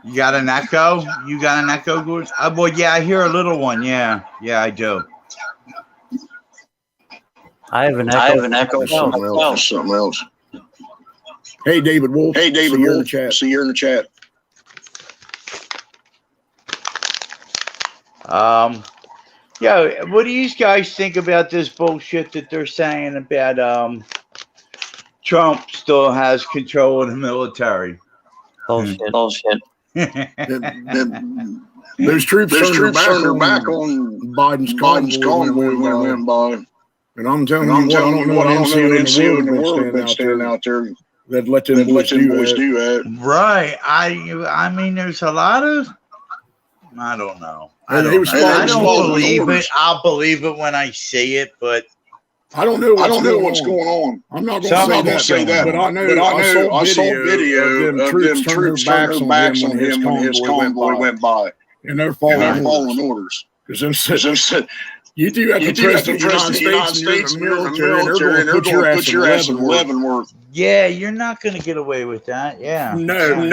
You got an echo? You got an echo, Gordon? Well, yeah, I hear a little one. Yeah, I do. I have an echo. Something else. Hey, David Wolf. See you in the chat. See you in the chat. Yeah, what do you guys think about this bullshit that they're saying about Trump still has control of the military? Bullshit. There's troops turning their back on Biden's convoy when it went by. And I'm telling you what, I don't know what NCO in the world been standing out there that let them boys do that. Right. I mean, there's a lot of, I don't know. I don't believe it. I'll believe it when I see it, but I don't know what's going on. I'm not going to say that, but I saw video of them troops turning their backs on him when his convoy went by. And they're following orders. Because you do have to trust the United States and you're in the military, and they're going to put your ass in Leavenworth. Yeah, you're not going to get away with that. Yeah. No.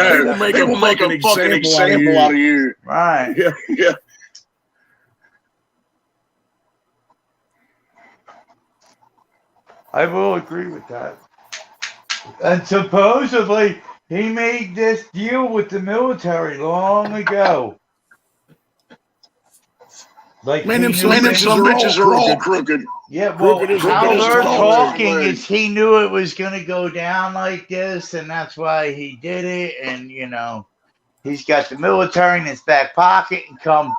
They will make a fucking example out of you. Right. Yeah. I will agree with that. And supposedly, he made this deal with the military long ago. Like, man, them bitches are all crooked. Yeah, well, how they're talking is he knew it was going to go down like this, and that's why he did it, and, He's got the military in his back pocket, and come,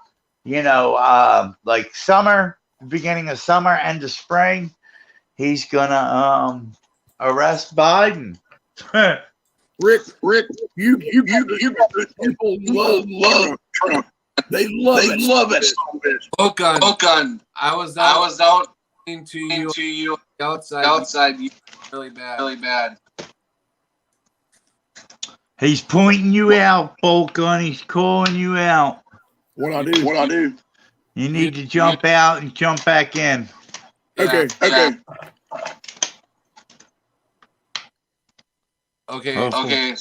like summer, beginning of summer, end of spring, he's gonna arrest Biden. Rick, you people love Trump. They love it. Hook on. I was out to you outside. Really bad. He's pointing you out, Bolt Gun. He's calling you out. What I do? You need to jump out and jump back in. Okay. Okay.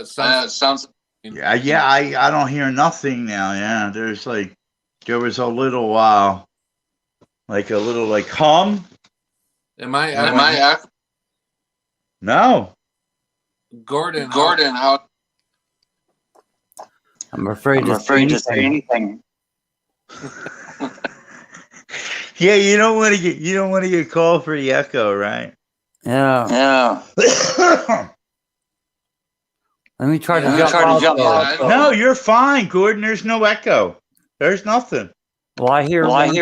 Sounds. Yeah. I don't hear nothing now. Yeah, there was a little like hum. Am I? No. Gordon, how? I'm afraid to say anything. Yeah, you don't want to get called for the echo, right? Yeah. Let me try to jump out. No, you're fine, Gordon. There's no echo. There's nothing. Well, I hear one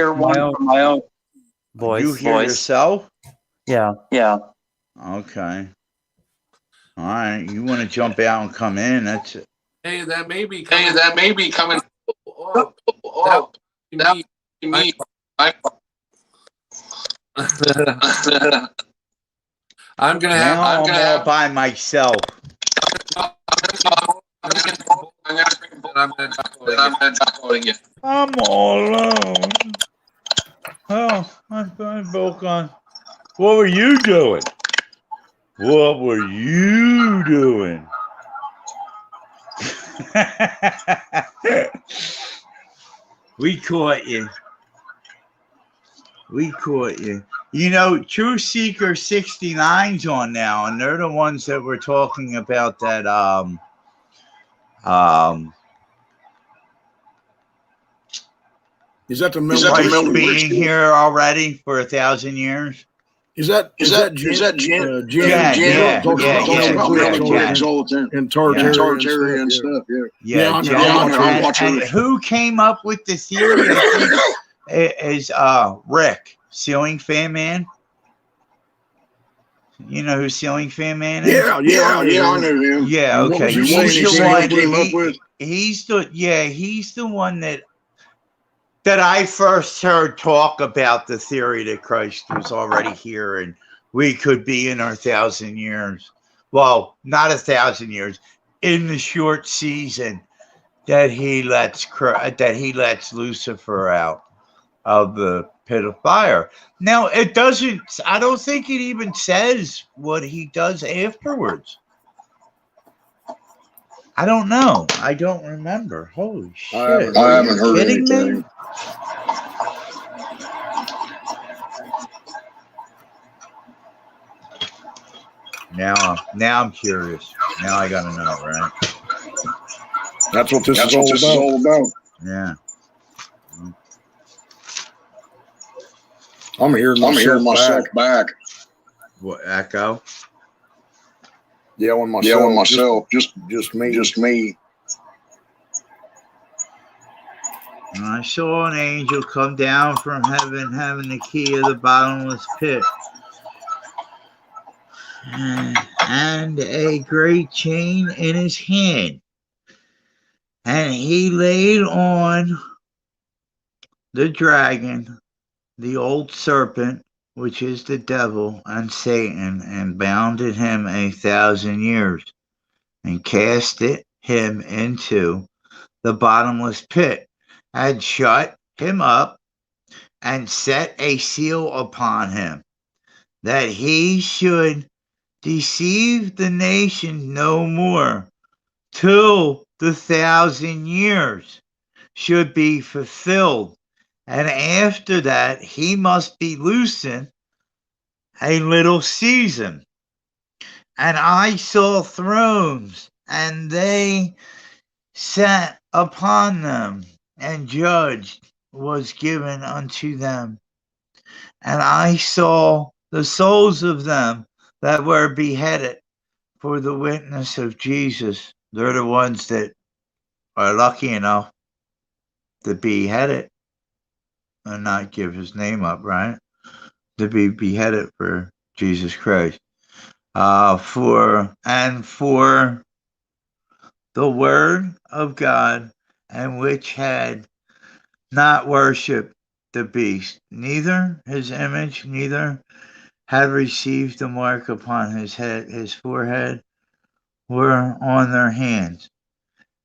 from my own voice. You hear yourself? Yeah. Okay. All right. You want to jump out and come in? That's it. Hey, that may be coming. That me. I'm gonna all by myself. I'm gonna I'm all alone. Oh, I'm both gone. What were you doing? We caught you. True Seeker 69's on now, and they're the ones that were talking about that Is that the Christ being here already for 1,000 years? Is that Jen? Yeah. And Tartaria and stuff. Yeah. And who came up with the theory? Is Rick, Ceiling Fan Man? You know who Ceiling Fan Man is? Yeah, I know him. Yeah, okay. He's the one that I first heard talk about the theory that Christ was already here and we could be in our 1,000 years. Well, not 1,000 years, in the short season that he lets Lucifer out of the pit of fire. Now, I don't think it even says what he does afterwards. I don't know. I don't remember. Holy shit. I haven't heard anything. Me? Now I'm curious. Now I gotta know, right? That's what this is all about. Yeah. I'm hearing myself back. What, echo? Yelling myself. Just me. And I saw an angel come down from heaven having the key of the bottomless pit and a great chain in his hand. And he laid on the dragon, the old serpent, which is the devil and Satan, and bounded him 1,000 years, and casted him into the bottomless pit, and shut him up, and set a seal upon him, that he should deceive the nation no more, till the 1,000 years should be fulfilled. And after that, he must be loosened a little season. And I saw thrones, and they sat upon them, and judged was given unto them. And I saw the souls of them that were beheaded for the witness of Jesus, they're the ones that are lucky enough to be beheaded and not give his name up, right? To be beheaded for Jesus Christ. For the word of God, and which had not worshipped the beast, neither his image, neither had received the mark upon his head, his forehead, were on their hands.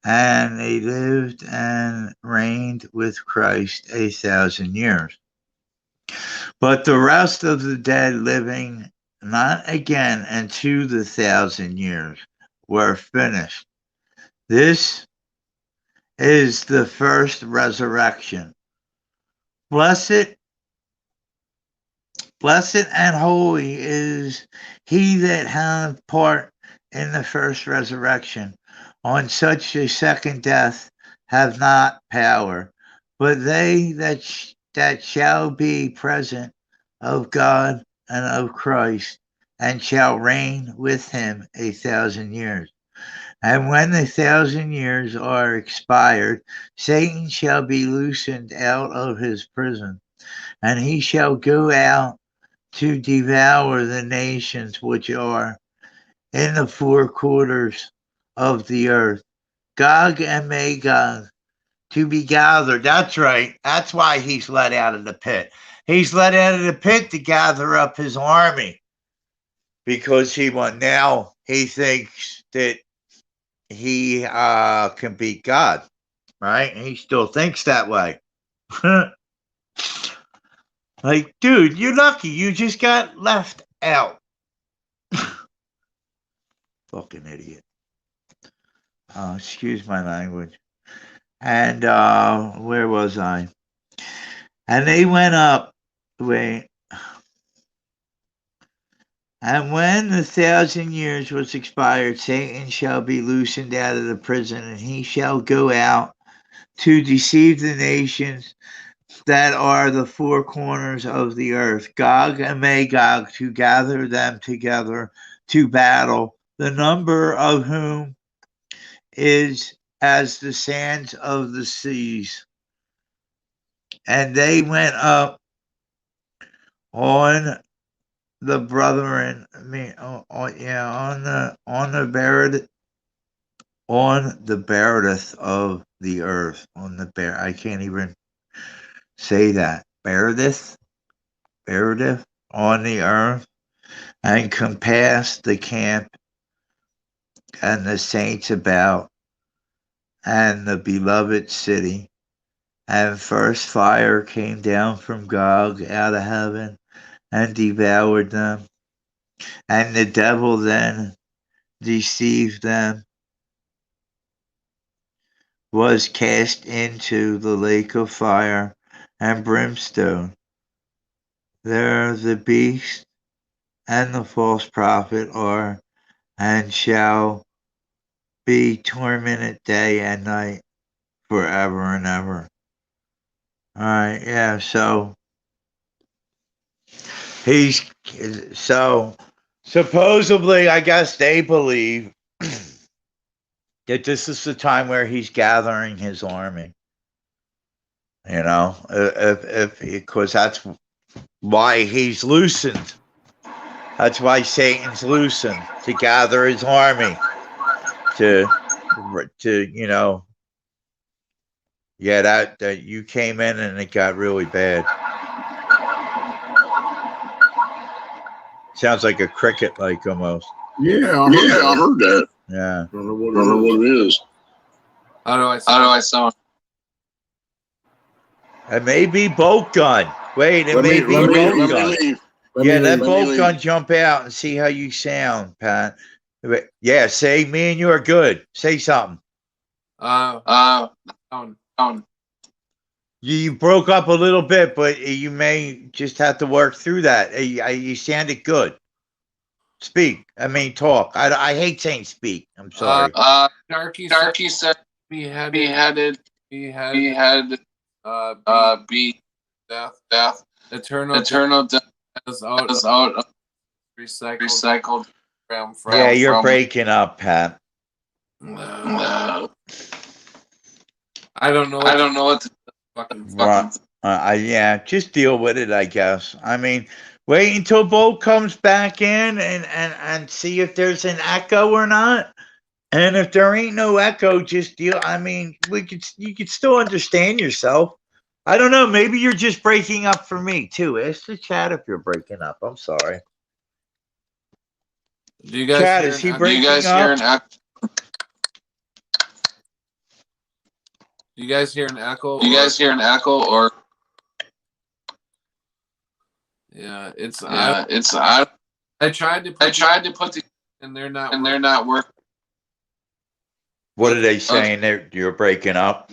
And they lived and reigned with Christ 1,000 years. But the rest of the dead living not again into the 1,000 years were finished. This is the first resurrection. Blessed and holy is he that hath part in the first resurrection. On such a second death have not power, but they that shall be present of God and of Christ, and shall reign with him 1,000 years. And when the 1,000 years are expired, Satan shall be loosened out of his prison, and he shall go out to devour the nations which are in the four quarters of the earth, Gog and Magog, to be gathered. That's right. That's why he's let out of the pit. He's let out of the pit to gather up his army, because now he thinks that he can beat God, right? He still thinks that way. Like, dude, you're lucky. You just got left out. Fucking idiot. Excuse my language. And where was I? And they went up. Wait. And when the 1,000 years was expired, Satan shall be loosened out of the prison, and he shall go out to deceive the nations that are the four corners of the earth, Gog and Magog, to gather them together to battle, the number of whom is as the sands of the seas. And they went up on the brethren, on the Beredith of the earth, I can't even say that. Beredith on the earth, and compassed the camp and the saints about, and the beloved city. And first fire came down from Gog out of heaven and devoured them. And the devil then deceived them, was cast into the lake of fire and brimstone. There the beast and the false prophet are, and shall be tormented day and night forever and ever. All right, yeah, so supposedly, I guess they believe that this is the time where he's gathering his army. You know, because that's why he's loosened. That's why Satan's loosened, to gather his army, to that you came in and it got really bad. Sounds like a cricket, like almost. Yeah, I heard that. Yeah. Don't know what it is. How do I sound? It may be bolt gun. Wait, it may be bolt gun. Let bolt gun jump out and see how you sound, Pat. Yeah, say me and you are good. Say something. You broke up a little bit, but you may just have to work through that. You sounded good. Speak. I mean, talk. I hate saying speak. I'm sorry. Darky said beheaded. Death. Eternal death is out of recycled. Yeah, you're breaking up, Pat. No. I don't know. I don't know what to fucking. Right. Yeah, just deal with it, I guess. I mean, wait until Bo comes back in and see if there's an echo or not. And if there ain't no echo, just deal. I mean, you could still understand yourself. I don't know. Maybe you're just breaking up for me too. Ask the chat if you're breaking up. I'm sorry. Do you guys Chat, hear is an he echo? breaking Do you guys up? hear an echo? Do you guys hear an echo? Do you guys hear an echo or? Yeah, it's. Yeah, I tried to. Put the and they're not. and they're not working. What are they saying? You're breaking up.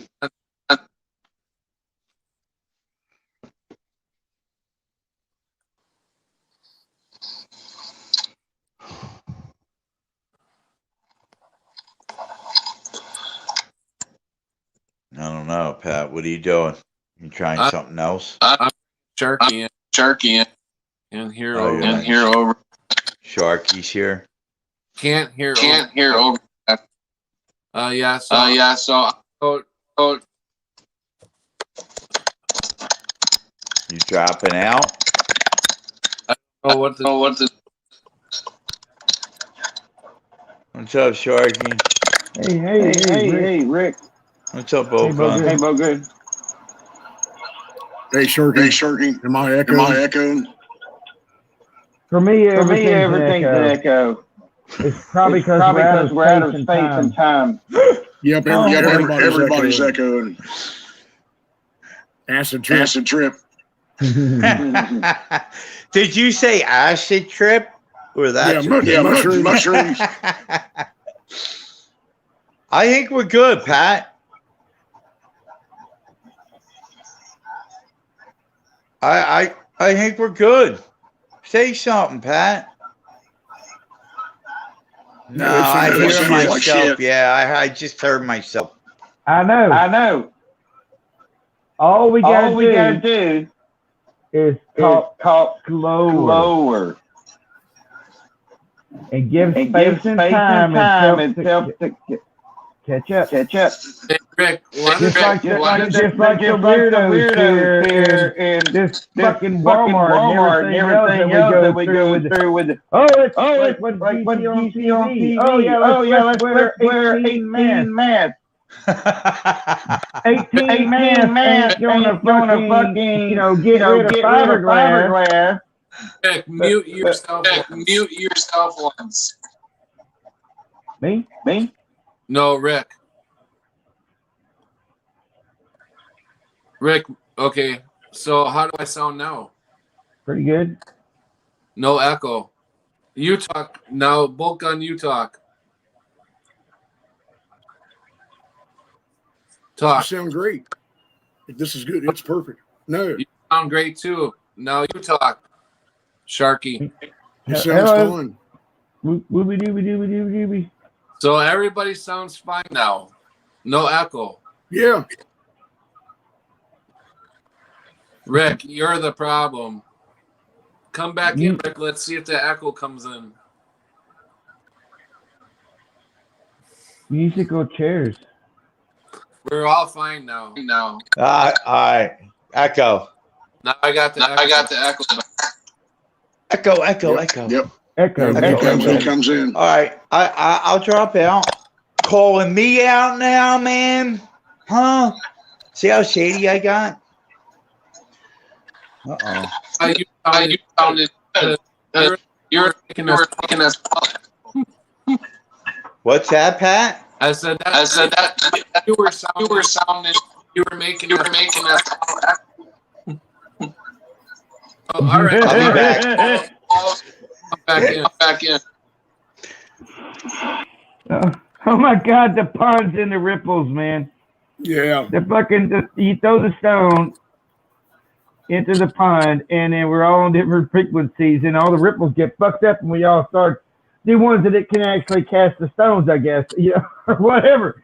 I don't know, Pat. What are you doing? You trying something else? Sharky and here Oh, over. yeah. And hear over. Sharky's here. Can't hear over. Yeah. So Yeah. So. oh, You dropping out? what the. What the? What's up, Sharky? Hey, Rick. What's up, Bo? Hey, Bo, good. Hey, Sharky. Am I echoing? For me, everything's an echo. It's probably because we're out of space and time. Yep, everybody's echoing. Acid trip. Did you say acid trip? Or that? Mushrooms. I think we're good, Pat. I think we're good. Say something, Pat. No, I hear myself. Yeah, I just heard myself. I know. All we gotta do is talk slower. And give space and time itself to catch up. Hey, Rick, Just like the weirdos here in this fucking Walmart and everything else that we go through with it. It's what you see on TV. Oh yeah, let's wear 18 masks. 18 masks ain't gonna fucking get rid of fiberglass. Rick, mute yourself. Mute yourself once. Me? No, Rick. Okay. So how do I sound now? Pretty good. No echo. You talk now. Bolkan, you talk. You Talk. sound great. This is good. It's perfect. No, You sound great too. Now you talk. Sharky. it sounds fun. Wooby. So everybody sounds fine now. No echo. Yeah. Rick, you're the problem. Come back in, Rick. Let's see if the echo comes in. Musical chairs. We're all fine now. No. All right. Echo. Now I got the echo. Echo. Yep. Echo. It comes in. All right. I'll drop out. Calling me out now, man. Huh? See how shady I got? Uh-oh. You sounded. You're making us. What's that, Pat? I said that. You were sounding. You were making us. Oh, all right. I'll be back. Come back in. Oh my God, the ponds and the ripples, man. Yeah. You throw the stone into the pond, and then we're all on different frequencies, and all the ripples get fucked up, and we all start the ones that it can actually cast the stones, I guess, or whatever.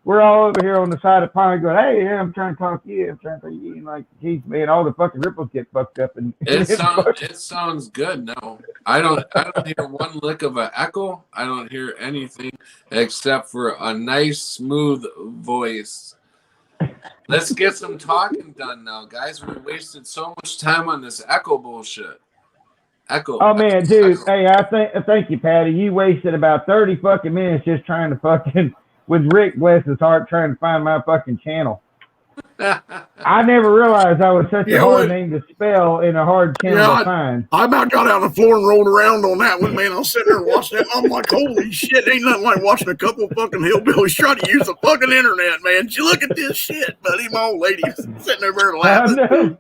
we're all over here on the side of the pond going, hey, yeah, I'm trying to talk to you. I'm trying to talk to you. And like, geez, man, all the fucking ripples get fucked up. And It sounds good now. I don't hear one lick of an echo. I don't hear anything except for a nice smooth voice. Let's get some talking done now, guys. We wasted so much time on this echo bullshit. Echo. Oh man, dude. Echo. Hey, thank you, Patty. You wasted about 30 fucking minutes just trying to fucking with Rick, bless his heart, trying to find my fucking channel. I never realized I was such a hard name to spell and a hard channel to find. I about got out on the floor and rolled around on that one, man. I was sitting there watching that. I'm like, holy shit, ain't nothing like watching a couple of fucking hillbillies trying to use the fucking internet, man. You look at this shit, buddy. My old lady's sitting over there laughing.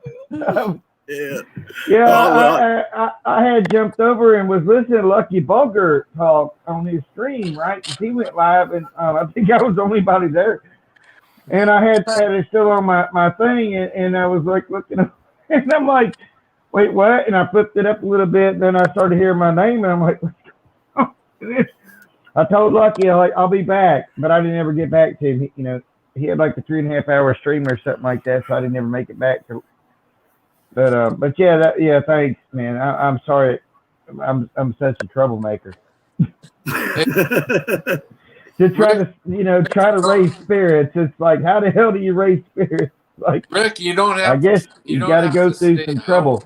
I had jumped over and was listening to Lucky Bulger talk on his stream, right? Because he went live, and I think I was the only body there. And I had it still on my thing, and I was like looking up, and I'm like, wait, what? And I flipped it up a little bit, and then I started hearing my name, and I'm like, what's going on? I told Lucky, I'll be back, but I didn't ever get back to him. He had like the 3.5 hour stream or something like that, so I didn't ever make it back. But yeah, thanks, man. I'm sorry, I'm such a troublemaker. To try to raise spirits, it's like, how the hell do you raise spirits? Like, Rick, you don't have. I guess you got to go through some trouble.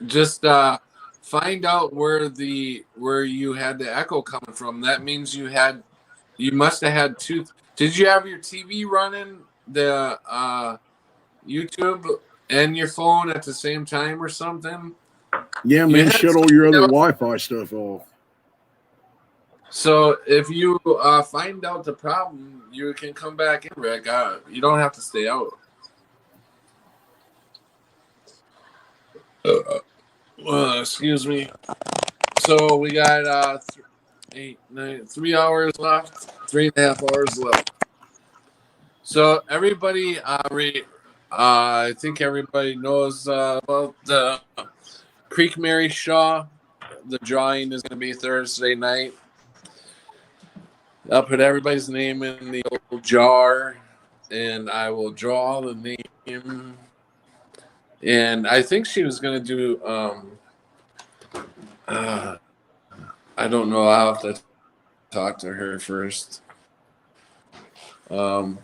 Just find out where you had the echo coming from. That means you must have had two. Did you have your TV running, the YouTube and your phone at the same time or something? Yeah, man, shut all your other Wi-Fi stuff off. So if you find out the problem, you can come back in, Rick. You don't have to stay out. Excuse me. So we got 3 hours left, 3.5 hours left. So everybody, I think everybody knows about the Creek Mary Shaw. The drawing is going to be Thursday night. I'll put everybody's name in the old jar, and I will draw the name. And I think she was going to do, I don't know. I'll have to talk to her first. Oh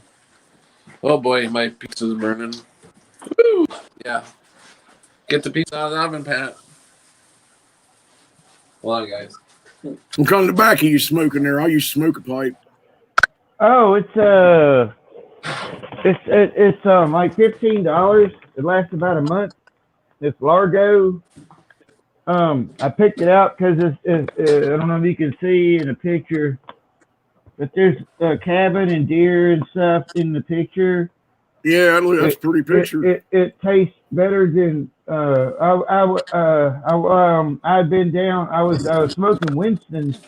boy, my pizza's burning. Woo! Yeah. Get the pizza out of the oven, Pat. Hold on, guys. What kind of tobacco you smoking there? I used to smoke a pipe. Oh, it's like $15. It lasts about a month. It's Largo. I picked it out because it's I don't know if you can see in the picture, but there's a cabin and deer and stuff in the picture. Yeah, that's a pretty picture. It tastes better than I'd been down. I was smoking Winston's,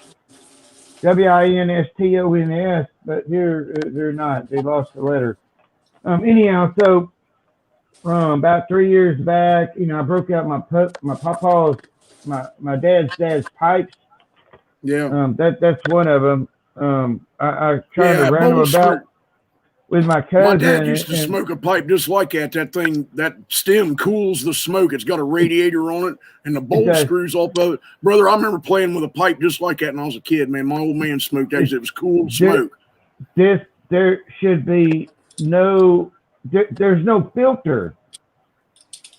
Winstons, but here they're not. They lost the letter. Anyhow, so about 3 years back, I broke out my dad's pipes. Yeah. That's one of them. I tried to run them about with my cousin. My dad used to smoke a pipe just like that. That thing, that stem cools the smoke. It's got a radiator on it, and the bolt screws off of it. Brother, I remember playing with a pipe just like that when I was a kid, man. My old man smoked that. It was cool smoke. There should be there's no filter.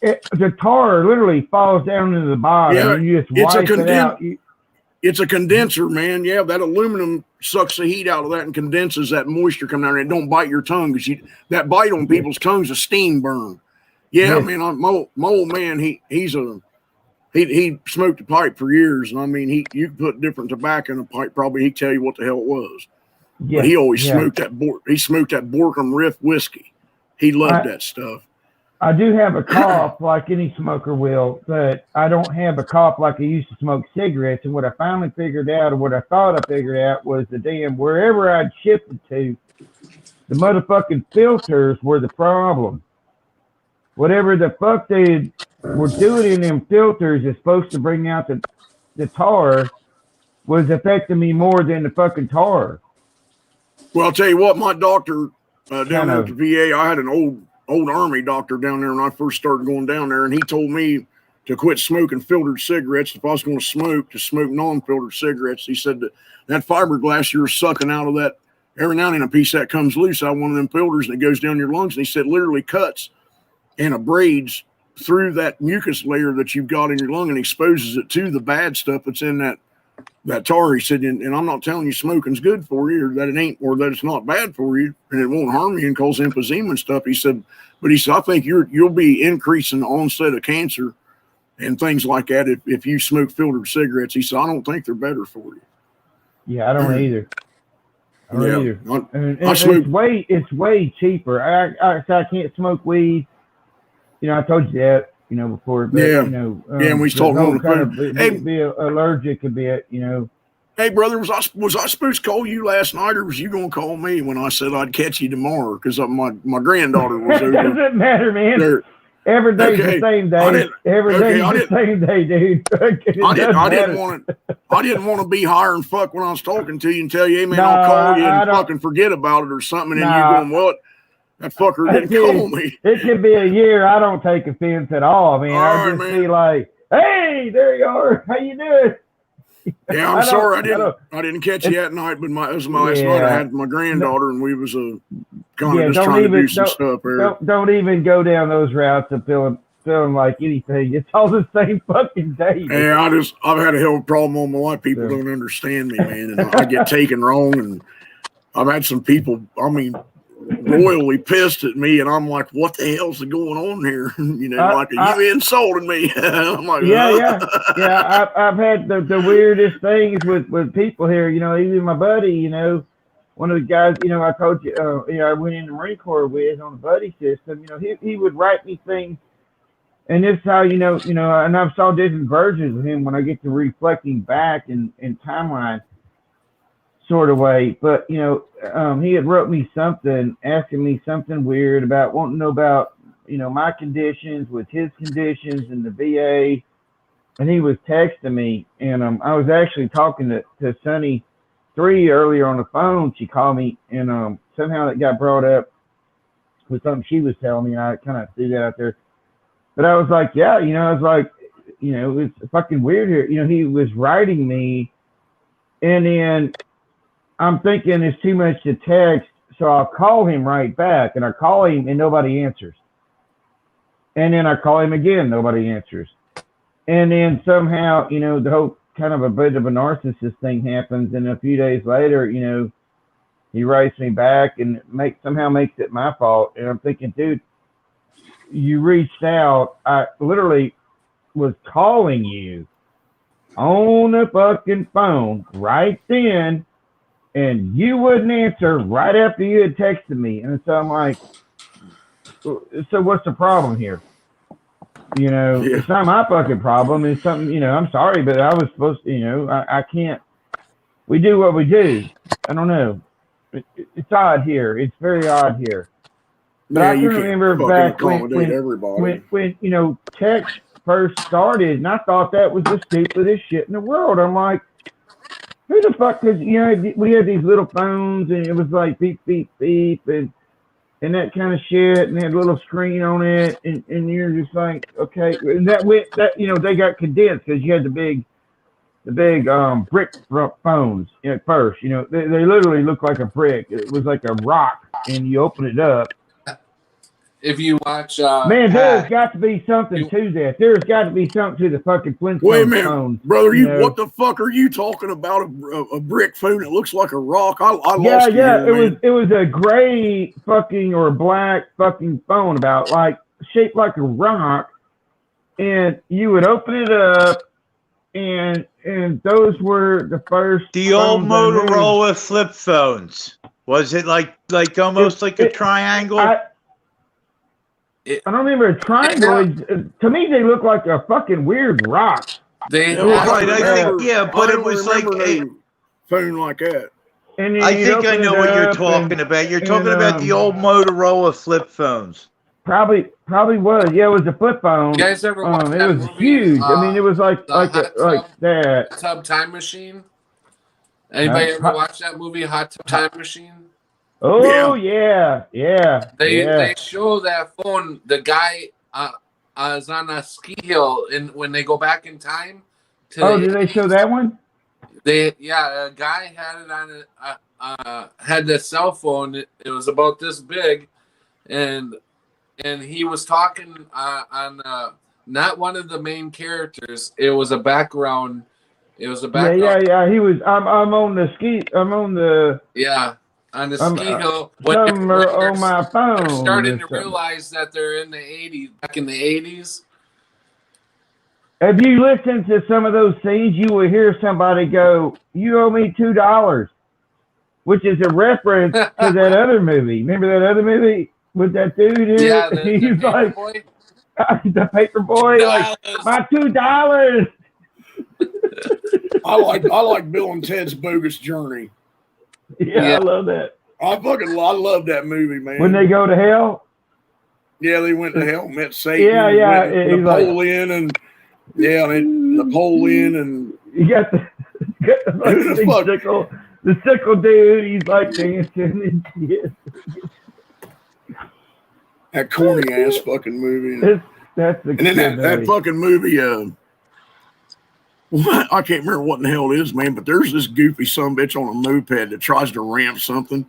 The tar literally falls down into the bottom, and you just wipe it out. It's a condenser, man. Yeah, that aluminum sucks the heat out of that and condenses that moisture coming out, and it don't bite your tongue because that bite on people's tongues is steam burn. Yeah, man. My old man, he smoked a pipe for years, and I mean, you put different tobacco in a pipe, probably he'd tell you what the hell it was. Yeah, but he always smoked that. He smoked that Borkum Riff whiskey. He loved that stuff. I do have a cough like any smoker will, but I don't have a cough like I used to smoke cigarettes. And what I finally figured out, or what I thought I figured out, was the damn wherever I'd shifted to, the motherfucking filters were the problem. Whatever the fuck they were doing in them filters is supposed to bring out the tar was affecting me more than the fucking tar. Well, I'll tell you what, my doctor down Kind there of. at the VA, I had an old Army doctor down there when I first started going down there, and he told me to quit smoking filtered cigarettes. If I was going to smoke non-filtered cigarettes. He said that fiberglass you're sucking out of that, every now and then a piece that comes loose out of one of them filters and it goes down your lungs. And he said literally cuts and abrades through that mucus layer that you've got in your lung and exposes it to the bad stuff that's in that tar. He said, and I'm not telling you smoking's good for you or that it ain't, or that it's not bad for you and it won't harm you and cause emphysema and stuff. He said, I think you'll be increasing the onset of cancer and things like that if you smoke filtered cigarettes. He said, I don't think they're better for you. Yeah, I don't either. I don't either. And it's way cheaper. I can't smoke weed. You know, I told you that, you know, before. But, Yeah. You know, And we talked on the phone. Be allergic a bit, you know. Hey, brother, was I supposed to call you last night, or was you going to call me when I said I'd catch you tomorrow? Because my granddaughter was It over doesn't matter, man. there. Every day's Okay. the same day. Every day's I the didn't- same day, dude. I didn't want to be higher and fuck when I was talking to you and tell you, hey man, No, I'll call you I and don't- fucking forget about it or something, and then Nah. you going, what? That fucker didn't Dude, call me. It could be a year. I don't take offense at all, man. All I right, just man. be like, hey, there you are. How you doing? Yeah, I I'm sorry don't- I didn't catch you that night, but it was my last night. I had my granddaughter and we was kind of Yeah, just don't trying to do even- some stuff there. Don't even go down those routes of feeling like anything. It's all the same fucking day. dude. Yeah, I've had a hell of a problem all my life. People Yeah. don't understand me, man, and I get taken wrong. And I've had some people, royally pissed at me, and I'm like, "What the hell's going on here?" You know, you insulted me. I'm like, Yeah. I've had the weirdest things with people here. You know, even my buddy. You know, one of the guys. You know, I told you. I went in the Marine Corps with on the buddy system. You know, he would write me things, and this is how you know. And I've saw different versions of him when I get to reflecting back in timeline sort of way. But you know, he had wrote me something, asking me something weird about wanting to know about my conditions with his conditions in the VA. And he was texting me, and I was actually talking to Sunny 3 earlier on the phone. She called me, and somehow it got brought up with something she was telling me, and I kind of threw that out there. But I was like, yeah, I was like, it's fucking weird here. He was writing me, and then I'm thinking it's too much to text, so I'll call him right back, and I call him, and nobody answers. And then I call him again, nobody answers. And then somehow, the whole kind of a bit of a narcissist thing happens. And a few days later, he writes me back and somehow makes it my fault. And I'm thinking, dude, you reached out. I literally was calling you on the fucking phone right then, and you wouldn't answer right after you had texted me. And so I'm like, so what's the problem here? It's not my fucking problem. It's something, I'm sorry, but I was supposed to, I can't. We do what we do. I don't know. It's odd here. It's very odd here. But I can remember back when text first started, and I thought that was the stupidest shit in the world. I'm like, who the fuck? Because we had these little phones, and it was like beep beep beep, and that kind of shit, and had a little screen on it, and you're just like, okay, and they got condensed because you had the big brick phones at first. They literally look like a brick. It was like a rock, and you open it up. If you watch, man, there's got to be something to that. There's got to be something to the fucking Flintstone Wait a minute, phones, brother. What the fuck are you talking about? A brick phone that looks like a rock? I lost you here, it was a gray fucking or black fucking phone about like shaped like a rock, and you would open it up, and those were the first. The old Motorola flip phones. Was it like almost like a triangle? I don't remember a triangle. To me, they look like a fucking weird rock. But it was like a phone like that. And I think I know what you're talking about. You're talking about the old Motorola flip phones. Probably was. Yeah, it was a flip phone. You guys ever watch it that was movie, huge. I mean, it was like that. Tub Time Machine. Anybody Huh? ever watch that movie, Hot Tub Time Machine? Oh yeah. They show that phone. The guy is on a ski hill, and when they go back in time, Oh, did they show that one? a guy had it on had the cell phone. It was about this big, and he was talking on not one of the main characters. It was a background. It was a background. Yeah. He was. I'm on the ski. I'm on the. On the I'm, ski hill. Somewhere on my phone. They're starting or to something. realize that they're in the 80s, back in the 80s. If you listen to some of those scenes, you will hear somebody go, "You owe me $2," which is a reference to that other movie. Remember that other movie with that dude? Yeah, He's like boy. the paper boy, like my $2. I like Bill and Ted's Bogus Journey. Yeah, I love that. I love that movie, man. When they go to hell. Yeah, they went to hell, met Satan. Yeah. He's Napoleon and Napoleon and you got the sickle dude. He's like dancing and shit. that corny ass fucking movie. That's the And then that fucking movie. I can't remember what in the hell it is, man. But there's this goofy sumbitch on a moped that tries to ramp something.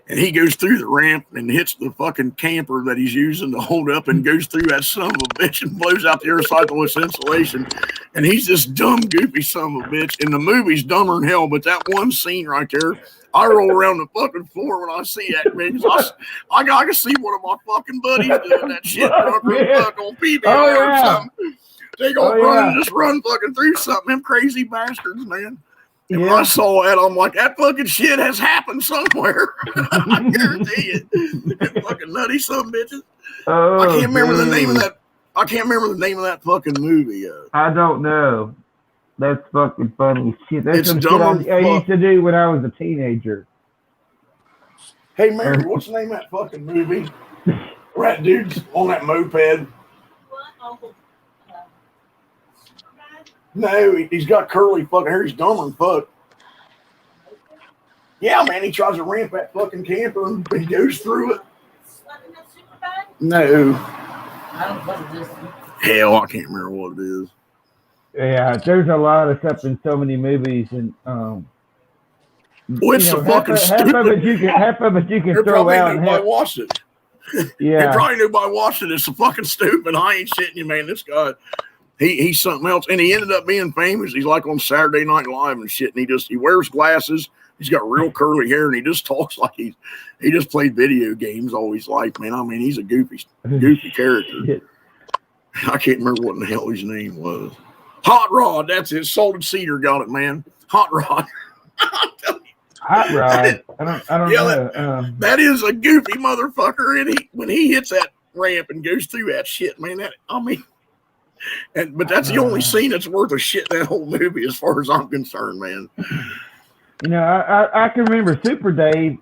And he goes through the ramp and hits the fucking camper that he's using to hold up and goes through that son of a bitch and blows out the other side of its insulation. And he's this dumb, goofy son of a bitch. And the movie's dumber than hell, but that one scene right there, I roll around the fucking floor when I see that, man. I can see one of my fucking buddies doing that shit fuck on PBR or something. They gonna just run fucking through something. Them crazy bastards, man. And when I saw that, I'm like, that fucking shit has happened somewhere. I guarantee it. That fucking nutty son of bitches. I can't remember the name of that. I can't remember the name of that fucking movie. I don't know. That's fucking funny shit. That's It's some dumb shit I used to do when I was a teenager. Hey, Mary, what's the name of that fucking movie? Where that dude's on that moped. No, he's got curly fucking hair. He's dumber than fuck. Yeah, man, he tries to ramp that fucking camper and he goes through it. No. Hell, I can't remember what it is. Yeah, there's a lot of stuff in so many movies, and Well, it's so fucking half stupid. of it you can There throw probably out. nobody watched it. Yeah, Probably nobody watched it. It's so fucking stupid. I ain't shitting you, man. This guy, he's something else, and he ended up being famous. He's like on Saturday Night Live and shit. And he wears glasses. He's got real curly hair, and he just talks like he just played video games all his life, man. I mean, he's a goofy character. I can't remember what in the hell his name was. Hot Rod, that's it. Salted Cedar got it, man. Hot Rod. Hot Rod. I don't know. That is a goofy motherfucker, and when he hits that ramp and goes through that shit, man. But that's the only scene that's worth a shit in that whole movie, as far as I'm concerned, man. You know, I can remember Super Dave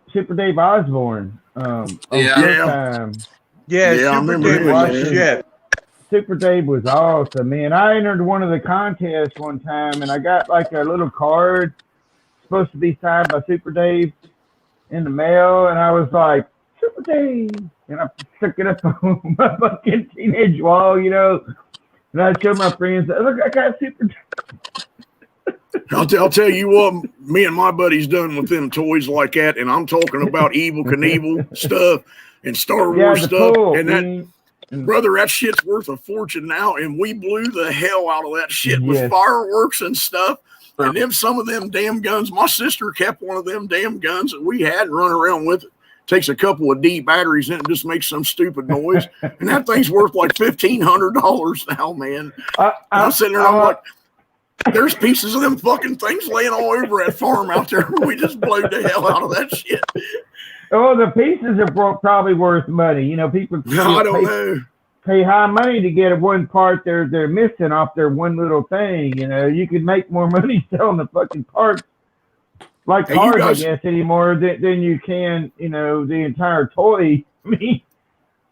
Osborne. Yeah, Yeah, I Super remember Dave him, was man. shit. Super Dave was awesome, man. I entered one of the contests one time, and I got like a little card supposed to be signed by Super Dave in the mail, and I was like, Super Dave, and I stuck it up on my fucking teenage wall, you know, and I showed my friends, look, I got Super Dave. I'll tell you what, me and my buddies done with them toys like that, and I'm talking about Evel Knievel stuff and Star Wars stuff, and that. Brother, that shit's worth a fortune now, and we blew the hell out of that shit with fireworks and stuff. And then some of them damn guns, my sister kept one of them damn guns that we had and run around with it. Takes a couple of D batteries in it and just makes some stupid noise. And that thing's worth like $1,500 now, man. I'm sitting there, I'm like, there's pieces of them fucking things laying all over that farm out there. We just blew the hell out of that shit. Oh, the pieces are probably worth money. You know, people I don't know. Pay high money to get one part they're missing off their one little thing. You know, you could make more money selling the fucking parts, like cars, I guess, anymore than you can, you know, the entire toy. I mean,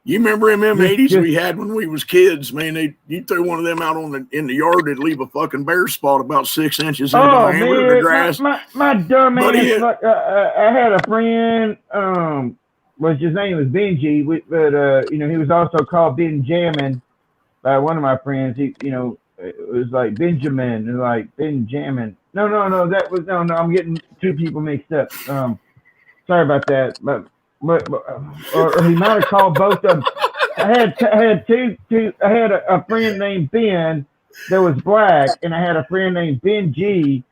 You remember them Just- M80s just- we had when we was kids, man? You threw one of them out in the yard, they'd leave a fucking bare spot about 6 inches in Oh diameter in the man, grass. my dumb Buddy, ass. I had a friend. Was his name was Benji, but he was also called Benjamin by one of my friends. He, it was like Benjamin and like Benjamin. No, that was no. I'm getting two people mixed up. Sorry about that, but or he might have called both of them. I had two. I had a friend named Ben that was black, and I had a friend named Benji,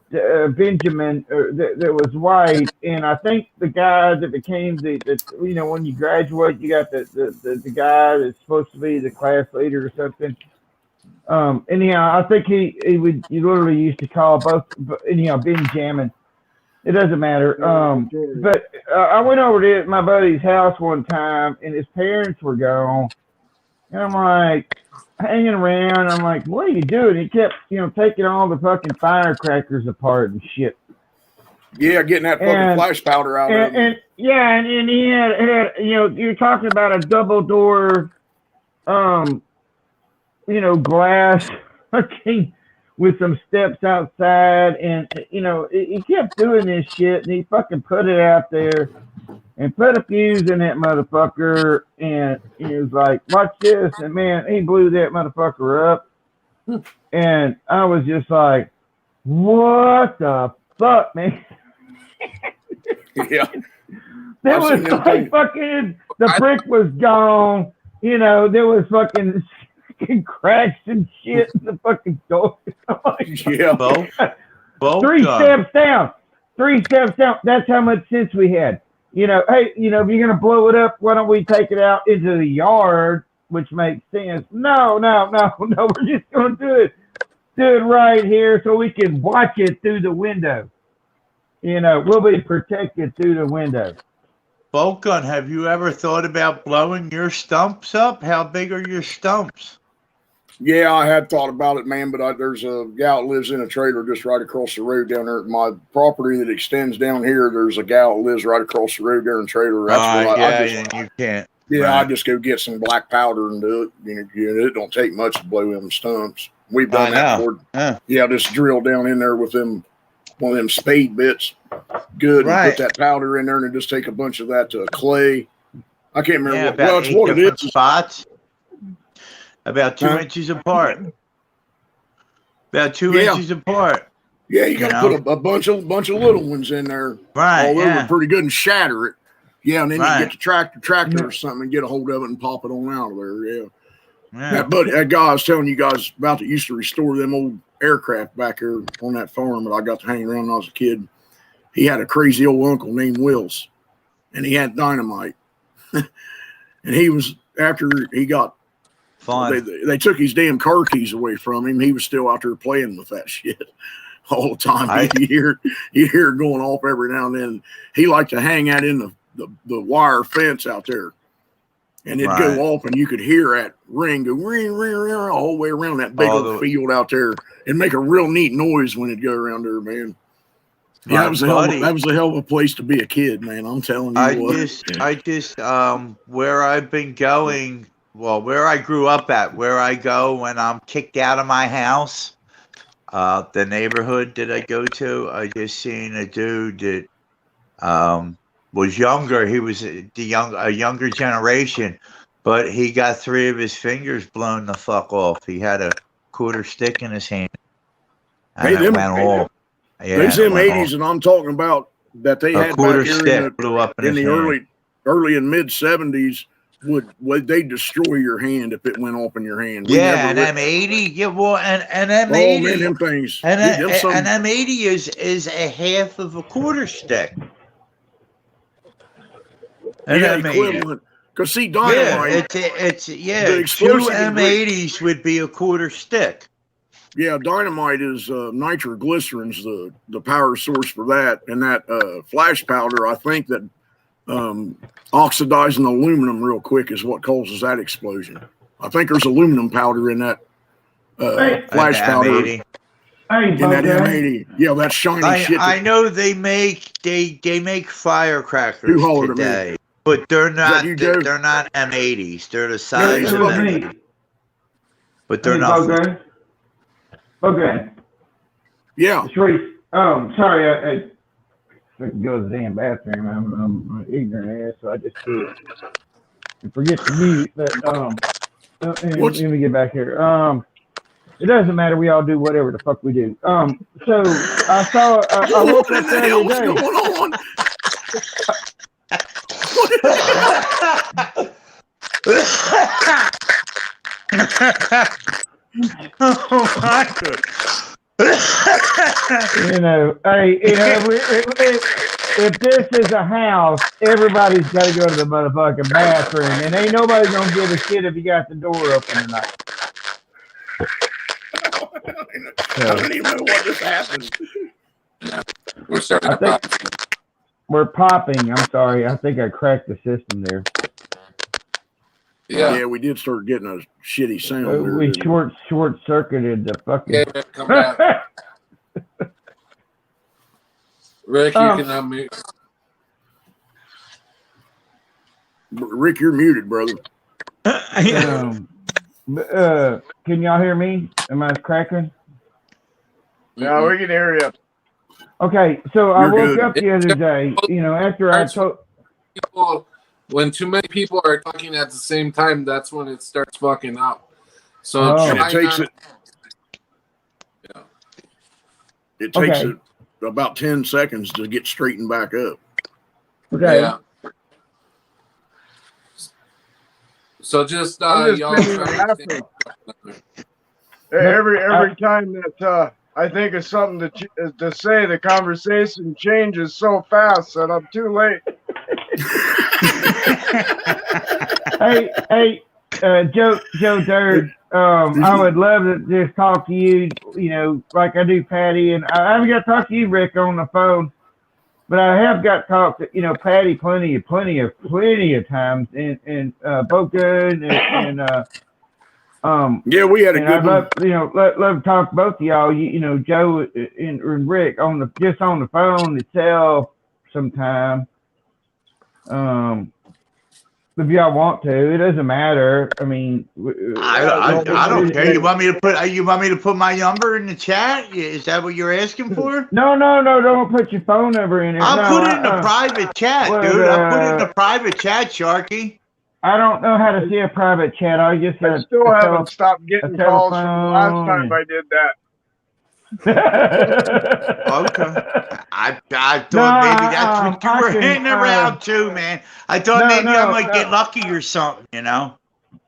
Benjamin that was white. And I think the guy that became the when you graduate, you got the guy that's supposed to be the class leader or something. Anyhow, I think he literally used to call both. Anyhow, Benjamin. It doesn't matter. But I went over to my buddy's house one time, and his parents were gone. And I'm like, hanging around. I'm like, what are you doing? He kept, taking all the fucking firecrackers apart and shit. Yeah, getting that fucking flash powder out of it. And he had you're talking about a double door, glass fucking with some steps outside, and he kept doing this shit, and he fucking put it out there and put a fuse in that motherfucker, and he was like, watch this, and man, he blew that motherfucker up, and I was just like, what the fuck, man? Yeah. There I've was seen them like things. fucking, the brick was gone, there was fucking cracks and shit in the fucking door. Yeah. Both Three done. steps down. That's how much sense we had. Hey, if you're gonna blow it up, why don't we take it out into the yard, which makes sense. No, we're just gonna do it right here so we can watch it through the window. We'll be protected through the window. Bolt gun, have you ever thought about blowing your stumps up? How big are your stumps? Yeah, I had thought about it, man, but there's a gal that lives in a trailer just right across the road down there. My property that extends down here, there's a gal that lives right across the road there in a trailer. That's you can't. Yeah, Right. I just go get some black powder and do it. It don't take much to blow them stumps. We've done that before. Yeah, just drill down in there with one of them spade bits. Good. Right. And put that powder in there and just take a bunch of that clay. I can't remember Yeah, what. Well, it's what it different is. spots. About 2 inches apart. About 2 inches apart. Yeah, you got to put a bunch of little ones in there, Right. all Yeah. over pretty good, and shatter it. Yeah, and then Right. you get the tractor or something, and get a hold of it and pop it on out of there. Yeah. Yeah. That guy I was telling you guys about that used to restore them old aircraft back here on that farm that I got to hang around when I was a kid. He had a crazy old uncle named Wills, and he had dynamite. And he was, after he got, Fun. they took his damn car keys away from him. He was still out there playing with that shit all the time. You hear it going off every now and then. He liked to hang out in the wire fence out there. And it'd go off, and you could hear that ring go ring, ring, ring, all the way around that big old field out there, and make a real neat noise when it'd go around there, man. Yeah, that was a hell of a place to be a kid, man. I'm telling you I just where I've been going, where I grew up at, where I go when I'm kicked out of my house, the neighborhood that I go to, I just seen a dude that was younger. He was a younger generation, but he got 3 of his fingers blown the fuck off. He had a quarter stick in his hand, and it went off. Yeah, there's them 80s, and I'm talking about that they had quarter back here stick blew up in the early and mid 70s. Would they destroy your hand if it went off in your hand? Yeah, an M80. Yeah, well, and M80. Oh man, them things. And an M80 is a half of a quarter stick. Equivalent. Because see, dynamite. It's the 2 explosive M80s would be a quarter stick. Yeah, dynamite is nitroglycerin's the power source for that, and that flash powder. I think that oxidizing aluminum real quick is what causes that explosion. I think there's aluminum powder in that flash powder. M80. In that M80. Yeah, that shiny shit. I know they make firecrackers Who hollered at me? today. But they're not. you, Joe? They're not M80s. They're the size it's of about M80s. me. But they're Hey, not. Bogdan. Bogdan. Yeah. It's Reese. Sorry, I go to the damn bathroom. I'm an ignorant ass, so I just do it. And forget to mute, but let me get back here. It doesn't matter. We all do whatever the fuck we do. So I saw. I woke up the other day. What's going on? Oh my God. If this is a house, everybody's got to go to the motherfucking bathroom, and ain't nobody gonna give a shit if you got the door open or not. I don't even know what just happened. We're starting to pop. We're popping. I'm sorry. I think I cracked the system there. Yeah. Yeah, we did start getting a shitty sound. there, We didn't we? short circuited the fucking. Okay, Rick, come back. Rick, you can unmute. Rick, you're muted, brother. Can y'all hear me? Am I cracking? Yeah, we can hear you. Okay, so I You're woke good. up the other day, after I told. People, when too many people are talking at the same time, that's when it starts fucking up. So And try it takes not- it takes Okay. it about 10 seconds to get straightened back up. Okay. Yeah. So just I'm just y'all sitting try here to stay- Every time that I think of something to say, the conversation changes so fast that I'm too late. Hey, Joe Dirt. I would love to just talk to you, like I do Patty, and I haven't got to talk to you, Rick, on the phone, but I have got to talk to, Patty plenty of times, and Boca and Yeah, we had a and good I'd one. love to talk to both of y'all, Joe and Rick on the phone itself sometime. If y'all want to, it doesn't matter. I mean, I don't care. You want me to put my number in the chat? Is that what you're asking for? No, don't put your phone number in there. I'll No, put it in the private chat, well, dude. I'll put it in the private chat, Sharky. I don't know how to see a private chat. I just I still haven't stopped getting calls from the last time I did that. Okay. I thought maybe that's what you were hitting around too, man. I thought maybe I might get lucky or something,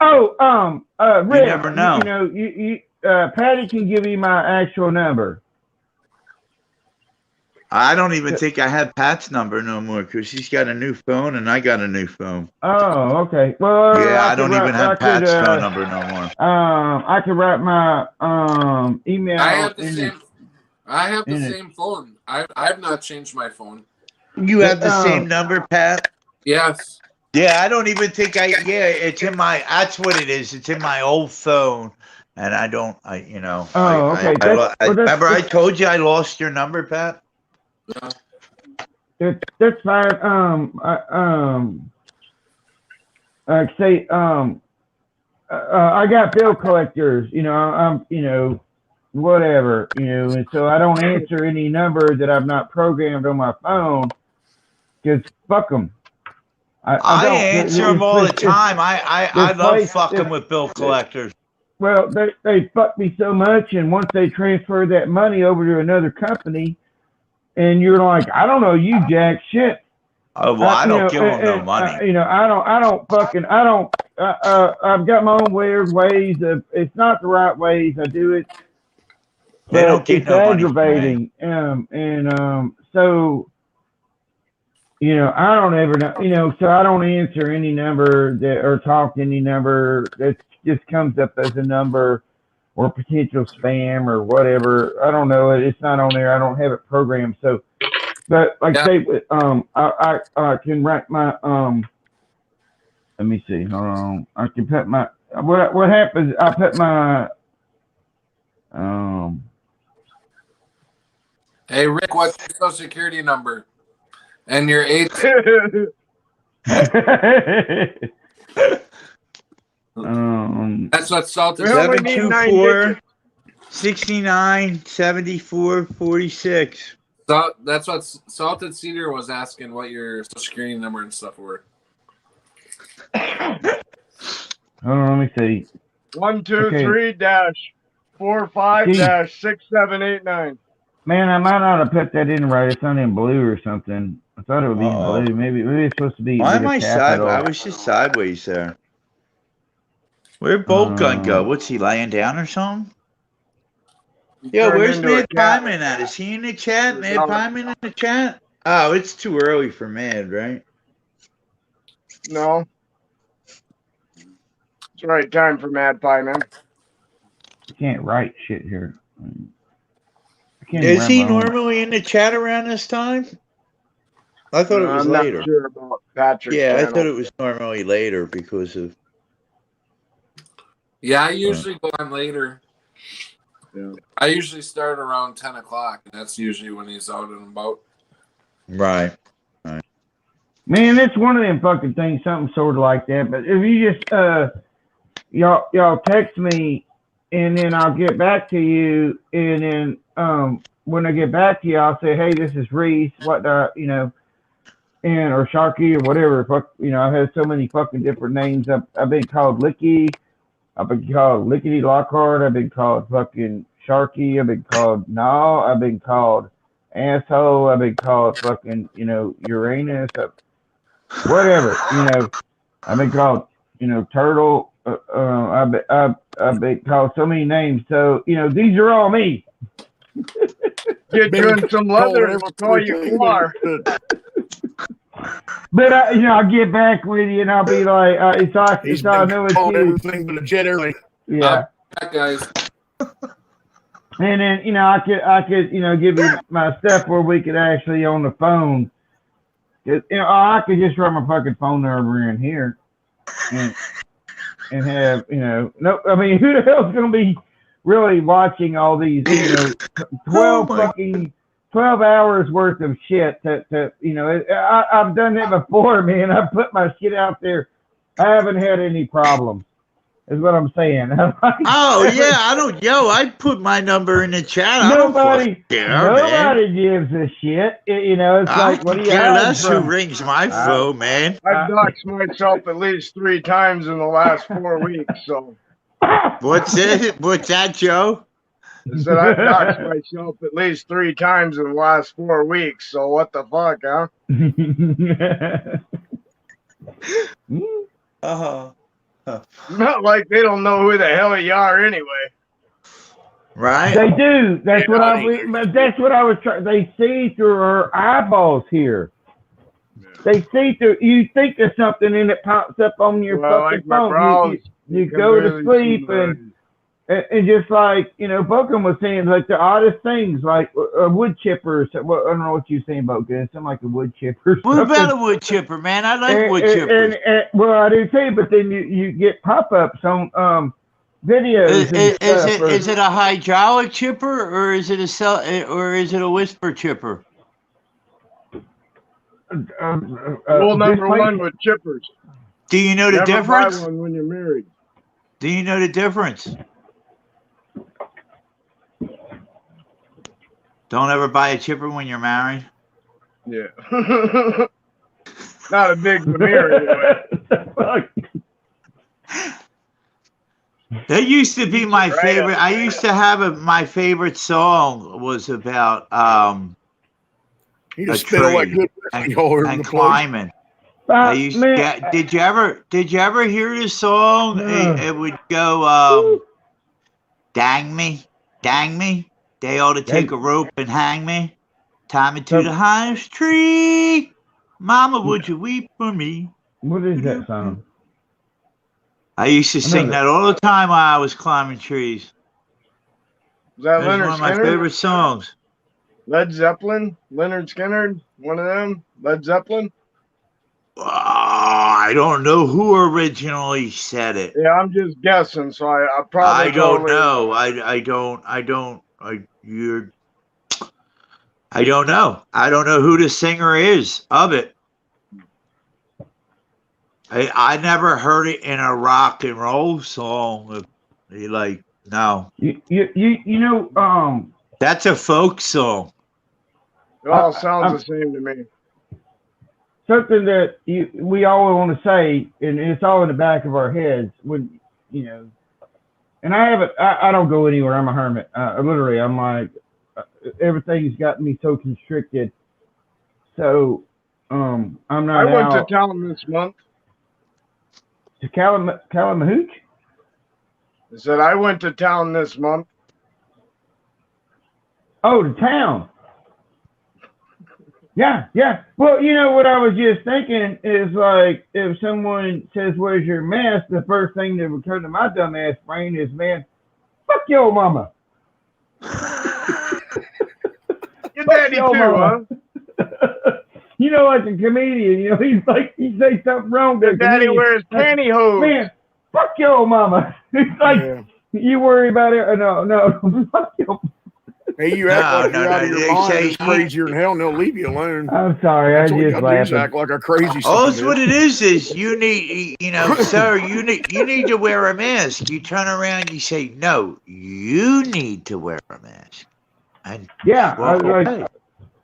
Oh, Rick, You never know. You Patty can give you my actual number. I don't even think I have Pat's number no more because she's got a new phone and I got a new phone. Oh, okay. Well, Yeah, I don't even have Pat's phone number no more. I could write my email. I have the same phone. I've not changed my phone. You have the same number, Pat? Yes. Yeah, I don't even think it's in my, that's what it is. It's in my old phone. And I don't, okay. Remember I told you I lost your number, Pat? That's fine. I got bill collectors, I'm, whatever, and so I don't answer any number that I've not programmed on my phone because fuck them. I answer them all the time. I love fucking with bill collectors. Well, they fuck me so much, and once they transfer that money over to another company, and you're like, I don't know you jack shit. Oh, well, I don't give them no money. I've got my own weird ways of, it's not the right ways I do it. They don't get it's no money. aggravating. So, I don't ever know, so I don't answer any number or talk to any number that just comes up as a number or potential spam or whatever. I don't know it. It's not on there. I don't have it programmed. So, but like say, I can write my, let me see. Hold on. I can put my, what happens, I put my, Hey, Rick, what's your social security number? And your age? That's what Salted We only need 724 9 69 74 46. That's what Salted Cedar was asking what your social security number and stuff were. Hold on, let me see. 123-45-6789. Man, I might not have put that in right. It's not in blue or something. I thought it would be in Uh-oh. blue. Maybe it's supposed to be. Why with am a I capital. sideways? I was just sideways there. Where'd Bolt Gun go? What's he laying down or something? Yo, Turned where's into a Mad cat. Pyman at? Is he in the chat? He's Mad not. Pyman in the chat? Oh, it's too early for Mad, right? No. It's the right time for Mad Pie, man. I can't write shit here. I can't Is write he my own- normally in the chat around this time? I thought it was I'm later. not sure about Patrick's Yeah, I channel. thought it was normally later because of. Yeah, I usually go on later. Yeah. I usually start around 10 o'clock, and that's usually when he's out and about. Right. Man, it's one of them fucking things, something sort of like that. But if you just y'all text me, and then I'll get back to you, and then when I get back to you, I'll say, hey, this is Reese. What or Sharky or whatever. Fuck, I've had so many fucking different names. I've been called Licky. I've been called Lickety Lockhart. I've been called fucking Sharky. I've been called No. I've been called asshole. I've been called fucking Uranus. Whatever. I've been called turtle. I've been called so many names. So these are all me. Get you in some leather and we'll call you Clar. But I'll get back with you and I'll be like, it's all I know it's called you. everything but a jet airlane. Yeah. Back, guys. And then, I could, give you my stuff where we could actually on the phone. I could just run my fucking phone number in here and have, no, I mean, who the hell's going to be really watching all these, 12 hours worth of shit I've done that before, man. I've put my shit out there. I haven't had any problems. Is what I'm saying. Oh yeah, I put my number in the chat. Nobody man. gives a shit. It's I like, what do you care have less who from? rings my phone, man. I've doxed myself at least 3 times in the last 4 weeks, so. What's it? What's that, Joe? I said I've doxed myself at least 3 times in the last 4 weeks, so what the fuck, huh? Not like they don't know who the hell you are anyway. Right? They do. That's what I was trying. They see through her eyeballs here. They see through. You think there's something and it pops up on your fucking phone. You go to sleep and just like Bogan was saying, like the oddest things, like a wood chipper. Well, I don't know what you're saying, Bogan. Something like a wood chipper. What about a wood chipper, man? I like wood chippers. Well, I do too. But then you get pop-ups on videos. Is it a hydraulic chipper or is it a whisper chipper? Rule number 1 with chippers. Do you know the Never difference? buy one when you're married. Do you know the difference? Don't ever buy a chipper when you're married. Yeah. Not a big veneer anyway. That used to be my favorite. I used to have my favorite song was about You just spit all that good all over and the place. climbing. Did you ever hear this song? It would go dang me, they ought to take a rope and hang me, tie me to the highest tree. Mama, would you weep for me? What is that song? I used to sing that all the time while I was climbing trees. Is that It was Leonard one of my Skinner? favorite songs. Led Zeppelin? Leonard Skinner? One of them? Led Zeppelin? I don't know who originally said it. Yeah, I'm just guessing, so I probably I don't totally- know. I don't know. I don't know who the singer is of it. I never heard it in a rock and roll song. Like, no, You know, that's a folk song. It all sounds the same to me. something that we all want to say, and it's all in the back of our heads when, you know, and I don't go anywhere. I'm a hermit. Literally, I'm like, everything's got me so constricted. So, I'm not I went out to town this month. to Kalamahooch. I said I went to town this month. Oh, the town. Yeah. Well, you know what I was just thinking is like, if someone says, "Where's your mask?" the first thing that would come to my dumb ass brain is, "Man, fuck your mama." Your daddy too, Fuck your huh? mama. You know, like a comedian, you know, he's like, he say something wrong. Your daddy wears pantyhose. Man, fuck your mama. It's like, Yeah. you worry about it. No, fuck your. Hey, you act like No, you're out of they your mind. say It's crazier than hell, and they'll leave you alone. I'm sorry, That's I all you just gotta do is laughing. act like a crazy Oh, son it's of a what bitch. it is you need, you know, sir, you need to wear a mask. You turn around, you say, "No, you need to wear a mask." And Yeah, I walk was away. like,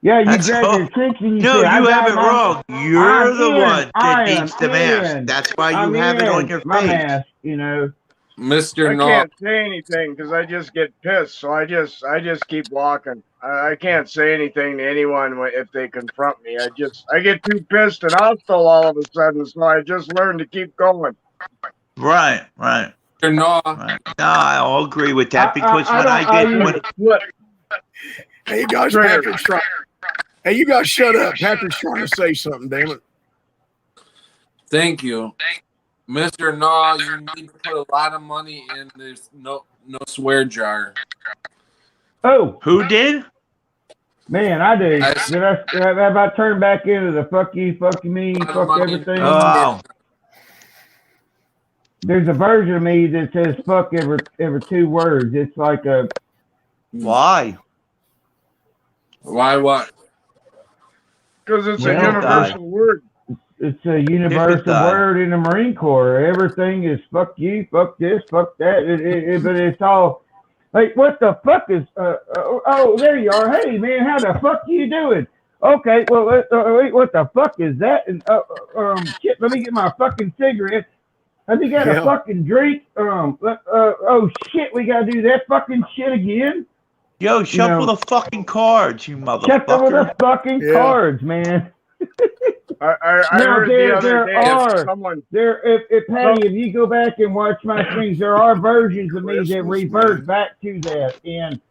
yeah, you That's grab all. your attention. You No, say, you I have got it my, wrong. You're I'm the in, one I that am needs the mask. in. That's why you I'm have it on in your my face. mask, you know. Mr. I Knoll. can't say anything because I just get pissed. So I just keep walking. I can't say anything to anyone if they confront me. I get too pissed and hostile all of a sudden. So I just learn to keep going. Right. Mr. Knoll. No, I'll agree with that because I when don't- I I get use- when, What? Hey, you guys, Trigger. Patrick's trying. Hey, you guys, shut up. Patrick's trying to say something. Damn it. Thank you. Mr. Knoll, you need to put a lot of money in this no swear jar. Oh, who did? man, I do. I- Have I turned back into the fuck you, fuck me, lot of fuck money. everything? Oh, There's a version of me that says fuck every 2 words. It's like a, why? Why what? Because it's Well, a universal word. it's a universal die. word in the Marine Corps. Everything is fuck you, fuck this, fuck that. But it's all like, what the fuck is? Oh, there you are. Hey, man, how the fuck you doing? Okay, well, wait, what the fuck is that? And shit, let me get my fucking cigarette. Have you got Yeah. a fucking drink? Oh shit, we gotta do that fucking shit again. Yo, shuffle know, the fucking cards, you Check them with motherfucker. the fucking Yeah. cards, man. I Now, heard there the other day are- someone. If Patty, if you go back and watch my things, there are versions of me that Christmas, revert man. back to that. And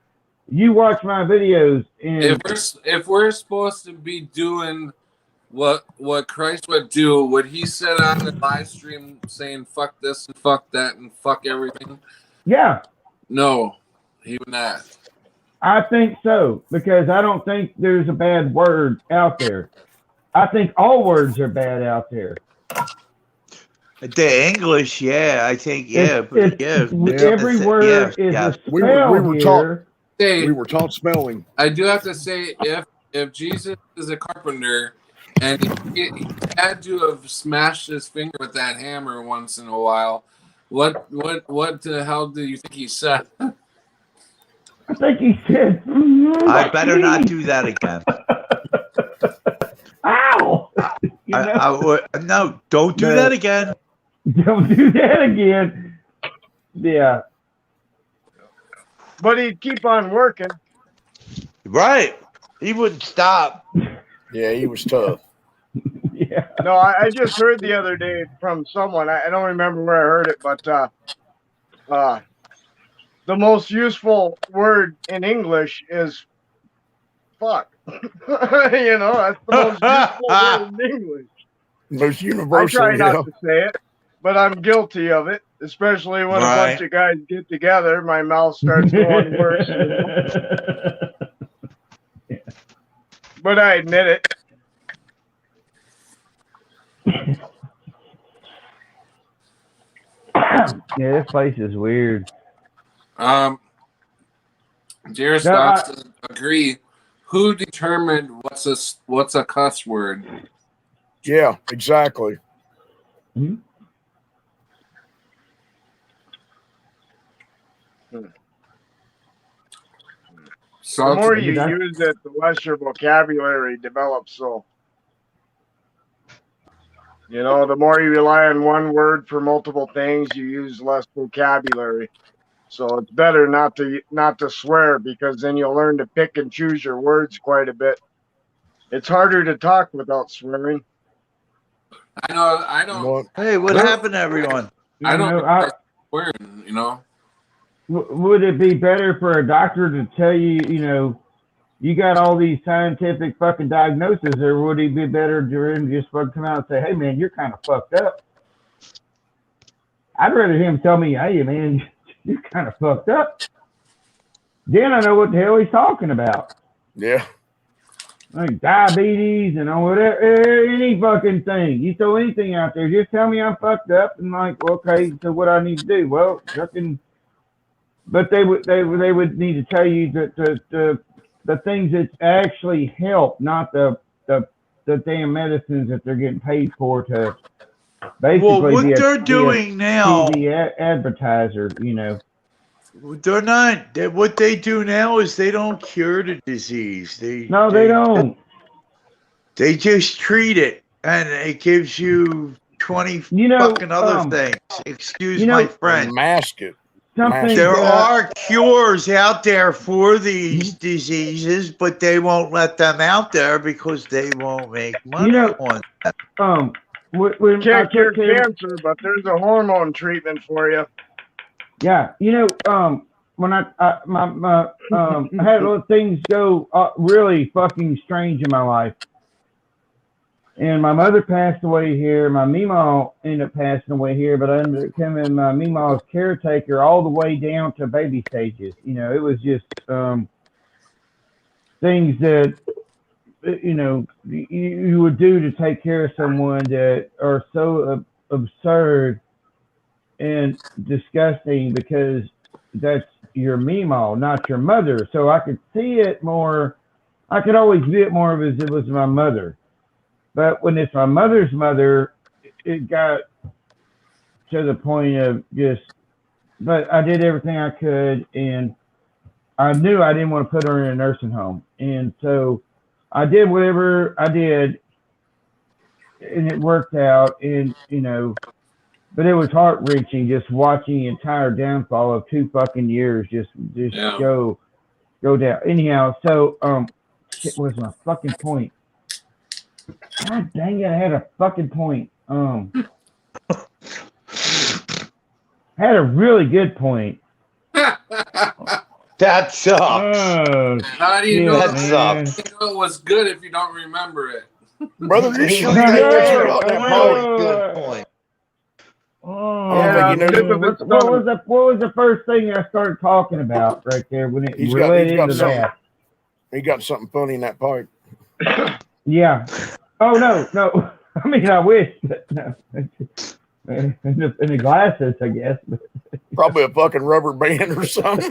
you watch my videos, and If we're supposed to be doing what Christ would do, would he sit on the live stream saying fuck this and fuck that and fuck everything? yeah, No, he would not. I think so, because I don't think there's a bad word out there. I think all words are bad out there. The English, yeah, I think, yeah, It's- but it's- yeah. every Yeah, word is yeah. a We spell were taught- here. Hey, We were taught spelling. I do have to say, if Jesus is a carpenter and he had to have smashed his finger with that hammer once in a while, what the hell do you think he said? I think he said, I better not do that again. Ow! You know? No, don't do No. that again. Don't do that again. Yeah. But he'd keep on working. Right. He wouldn't stop. Yeah, he was tough. Yeah. No, I just heard the other day from someone. I don't remember where I heard it, but the most useful word in English is fuck. You know, that's the most useful word in English. Most I universal. try Yeah. not to say it, but I'm guilty of it, especially when a Right. bunch of guys get together. My mouth starts going worse. But I admit it. Yeah, this place is weird. Dear No, I- Stocks agree. Who determined what's a cuss word? Yeah, exactly. Mhm. The Salt. more Maybe you that's- use it, the less your vocabulary develops. So, you know, the more you rely on one word for multiple things, you use less vocabulary. So it's better not to swear, because then you'll learn to pick and choose your words quite a bit. It's harder to talk without swearing. I don't. What? Hey, what Well, happened, everyone? I don't. You know, Like swearing, you know. would it be better for a doctor to tell you, you know, you got all these scientific fucking diagnoses, or would it be better to just fucking come out and say, hey, man, you're kind of fucked up? I'd rather him tell me, hey, man, you're kind of fucked up. Then I know what the hell he's talking about. Yeah. Like diabetes and all whatever, any fucking thing. You throw anything out there, just tell me I'm fucked up, and like, okay, so what I need to do? Well, fucking. But they would need to tell you the things that actually help, not the damn medicines that they're getting paid for to basically Well, what be a they're doing now, TV advertiser, you know. they're not. What they do now is they don't cure the disease. No, they don't. They just treat it, and it gives you 20 You know, fucking other things. Excuse you know- my friend. Mask it. Something There that- are cures out there for these diseases, but they won't let them out there because they won't make money know- on them. when Can't I cure took care- cancer, but there's a hormone treatment for you. Yeah, you know, when I had little things go really fucking strange in my life, and my mother passed away here. My Meemaw ended up passing away here, but I ended up becoming my Meemaw's caretaker all the way down to baby stages. You know, it was just things that you know you would do to take care of someone that are so absurd and disgusting, because that's your Meemaw, not your mother. So I could see it more. I could always view it more as it was my mother. But when it's my mother's mother, it got to the point of just. But I did everything I could, and I knew I didn't want to put her in a nursing home, and so I did whatever I did, and it worked out. And you know. But it was heart-wrenching just watching the entire downfall of 2 fucking years just Yeah. go down. Anyhow, so shit, was my fucking point? God dang it, I had a fucking point. Had a really good point. That sucks. How do you know That that sucks. you know it was good if you don't remember it? Brother, you sure you Yeah, know what you're yeah, about that yeah. point? Good point. Oh, Yeah, you know- what was the first thing I started talking about right there when it He's related got into something. that? He got something funny in that pipe. Yeah. Oh no. I mean, I wish, but no. In the glasses, I guess. Probably a fucking rubber band or something.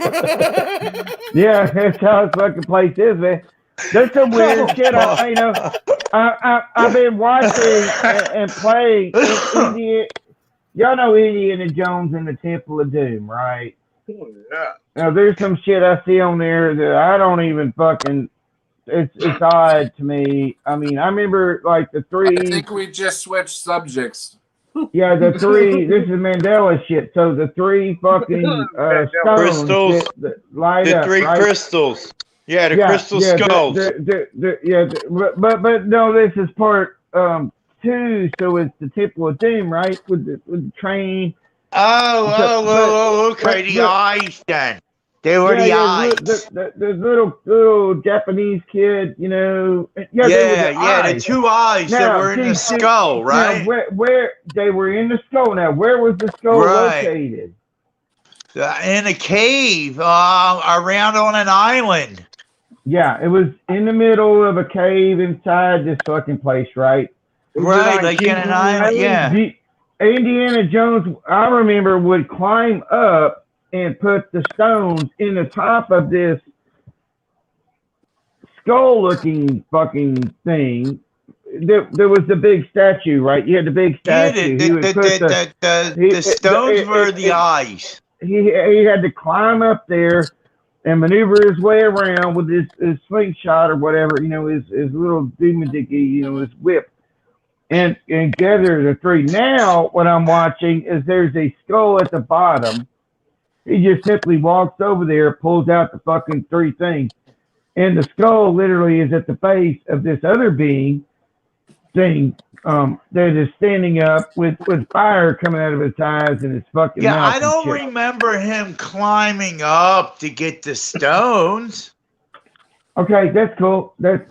Yeah, that's how this fucking place is, man. There's some weird shit. I've been watching and playing Indiana. Y'all know Indiana Jones and the Temple of Doom, right? Oh, yeah. Now, there's some shit I see on there that I don't even fucking. It's odd to me. I mean, I remember like the I 3. think we just switched subjects. Yeah, the 3. This is Mandela shit. So the 3 fucking stones Crystals. that light The up, 3 right? crystals. Yeah, the crystal skulls. But no, this is part 2. So it's the Temple of Doom, right? With the train. Okay. but- The eyes then. They were the eyes. The little Japanese kid, you know. Yeah, they were the The eyes. 2 eyes that Now, were in the see, skull, Now, right? where they were in the skull. Now, where was the skull Right. located? In a cave, around on an island. Yeah, it was in the middle of a cave inside this fucking place, right? Right, like in an island, yeah. Indiana Jones, I remember, would climb up and put the stones in the top of this skull-looking fucking thing. there was the big statue, right? You had the big Yeah, statue. He would put the stones were the eyes. he had to climb up there and maneuver his way around with his slingshot or whatever, his little doomadicky, his whip, and gather the three. Now what I'm watching is there's a skull at the bottom. He just simply walks over there, pulls out the fucking three things, and the skull literally is at the base of this other thing that is standing up with fire coming out of his eyes and his fucking mouth. Yeah, I don't remember him climbing up to get the stones. Okay, that's cool. That's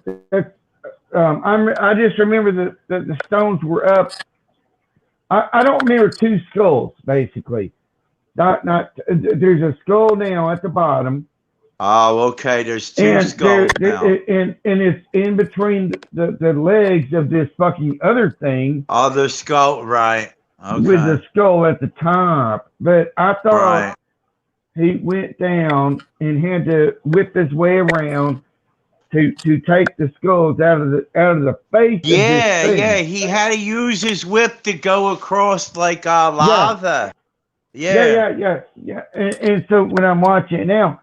I just remember that the stones were up. I don't remember two skulls basically. Not there's a skull now at the bottom. Oh, okay. There's two skulls now. And it's in between the legs of this fucking other thing. Oh, the skull, right. Okay. With the skull at the top. But I thought he went down and had to whip his way around to take the skulls out of the face of this thing. Yeah. He had to use his whip to go across like lava. Yeah. And so when I'm watching it now,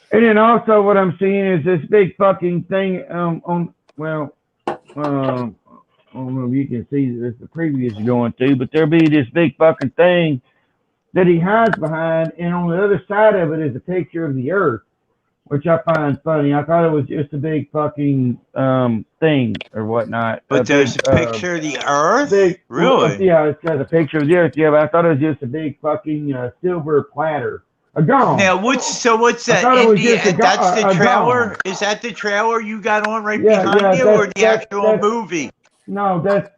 and then also what I'm seeing is this big fucking thing I don't know if you can see this, the preview is going to, but there'll be this big fucking thing that he hides behind, and on the other side of it is a picture of the earth, which I find funny. I thought it was just a big fucking thing or whatnot. But there's a picture of the earth? Really? Yeah, it's got a picture of the earth. Yeah, but I thought it was just a big fucking silver platter. A gong. Now, what's that? That's the trailer? Gong. Is that the trailer you got on behind you, or the actual movie? No, that's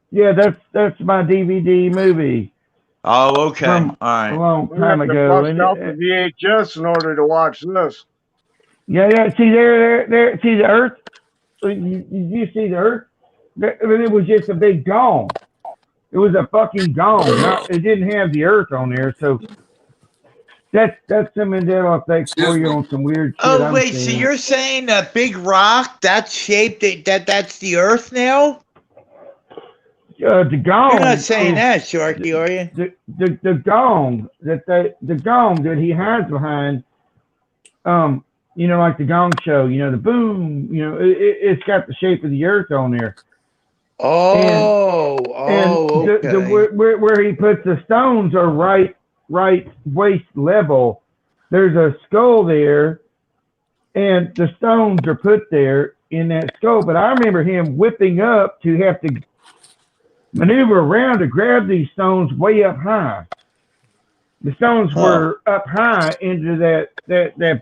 my DVD movie. Oh, okay. All right. A long time ago. Bust out the VHS in order to watch this. Yeah. See there. See the earth? You see the earth? It was just a big gong. It was a fucking gong. It didn't have the earth on there, so. That's some Mandela effect for you on some weird shit. Oh, wait, so you're saying a big rock that's shaped that's the earth now? The gong. You're not saying that, Sharky, are you? The gong the gong that he hides behind, like the Gong Show, the boom, it's got the shape of the earth on there. Okay. Where he puts the stones are right waist level. There's a skull there, and the stones are put there in that skull. But I remember him whipping up to have to maneuver around to grab these stones way up high. The stones were up high into that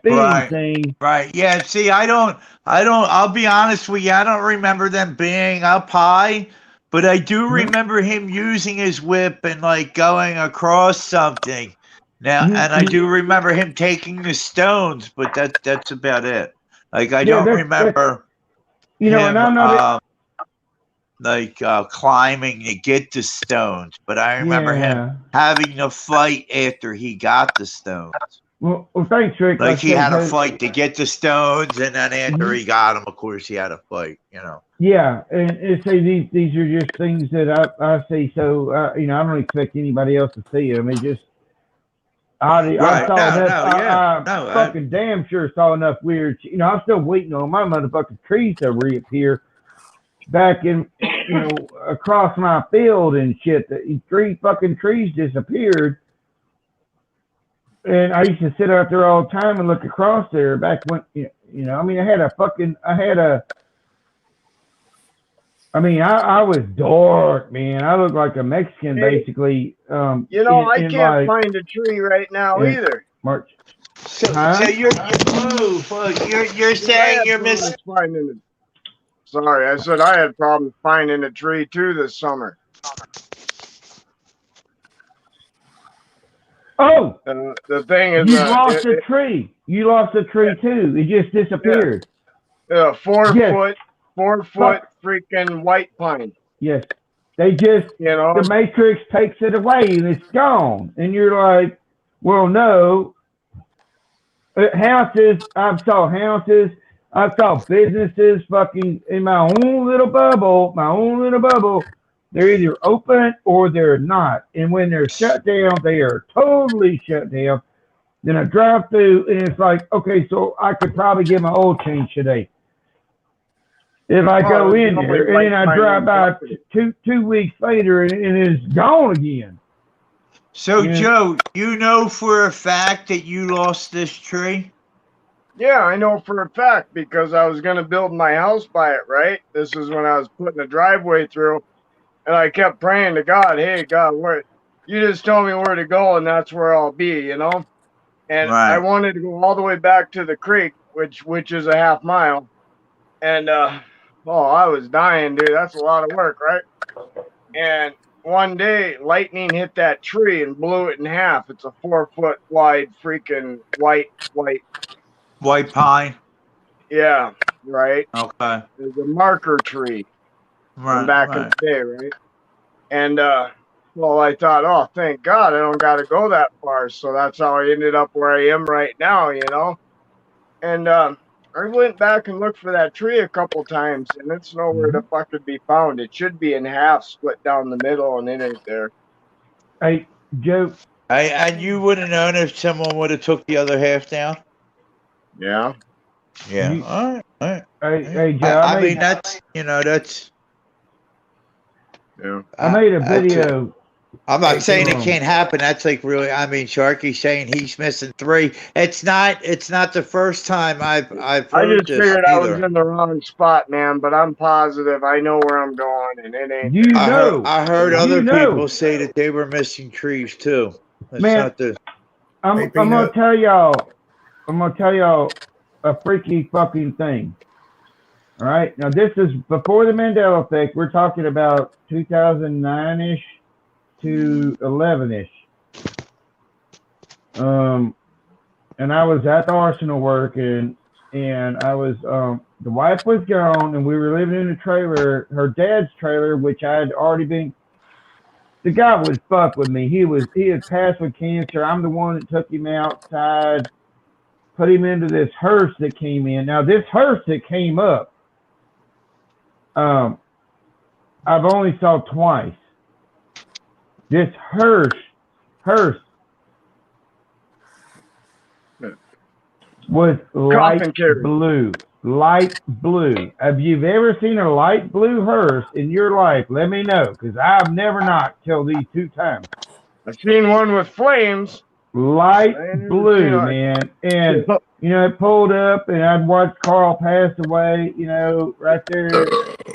beam thing. Right. Yeah. See, I'll be honest with you. I don't remember them being up high. But I do remember him using his whip and like going across something. Now, and I do remember him taking the stones, but that's about it. Like I don't remember him, and I'm not climbing to get the stones. But I remember him having a fight after he got the stones. Well, thanks, Rick. Like he had a fight to get the stones, and then after he got them, of course, he had a fight. Yeah, and say these are just things that I see. So I don't expect anybody else to see them. It just I fucking damn sure saw enough weird. I'm still waiting on my motherfucking trees to reappear back in across my field and shit. The three fucking trees disappeared. And I used to sit out there all the time and look across there back when, I was dark, man. I looked like a Mexican, basically. I can't find a tree right now either. March. So you're saying you're missing. Sorry, I said I had problems finding a tree too this summer. Oh, the thing is, you lost a tree. You lost a tree too. It just disappeared. Yeah, 4 foot freaking white pine. Yes, they just the Matrix takes it away and it's gone, and you're like, well, no. Houses. I saw houses. I saw businesses fucking in my own little bubble, they're either open or they're not. And when they're shut down, they are totally shut down. Then I drive through and it's like, okay, so I could probably get my oil change today. If I go in there and then I drive by 2 weeks later and it's gone again. So, Joe, you know for a fact that you lost this tree? Yeah, I know for a fact because I was going to build my house by it, right? This is when I was putting the driveway through, and I kept praying to God, hey, God, where you just tell me where to go, and that's where I'll be, you know? And Right. I wanted to go all the way back to the creek, which is a half mile. And, I was dying, dude. That's a lot of work, right? And one day, lightning hit that tree and blew it in half. It's a 4-foot wide freaking white. White pine. Yeah, right. Okay. There's a marker tree from back in the day, right? And I thought, oh, thank God, I don't got to go that far. So that's how I ended up where I am right now, you know. And I went back and looked for that tree a couple times, and it's nowhere to fucking be found. It should be in half, split down the middle, and it ain't there. Hey, Joe. And you would have known if someone would have took the other half down? Yeah. Yeah. All right. Hey, Joe. I mean, that's. Yeah. I made a video. I'm not saying it can't happen. That's like really. I mean, Sharky's saying he's missing 3. It's not the first time I've heard I just this figured either. I was in the wrong spot, man. But I'm positive I know where I'm going, and it ain't. I heard other people say that they were missing trees too. It's Man, not the. I'm gonna tell y'all a freaky fucking thing. All right, now this is before the Mandela effect. We're talking about 2009-ish to 11-ish. And I was at the arsenal working, and I was the wife was gone, and we were living in a trailer, her dad's trailer, which I had already been. The guy would fuck with me. He had passed with cancer. I'm the one that took him outside, put him into this hearse that came in. Now this hearse that came up, I've only saw twice. This hearse was light blue. Light blue. If you've ever seen a light blue hearse in your life, let me know, because I've never knocked till these 2 times. I've seen one with flames. Light blue, man. And, it pulled up, and I'd watched Carl pass away, right there,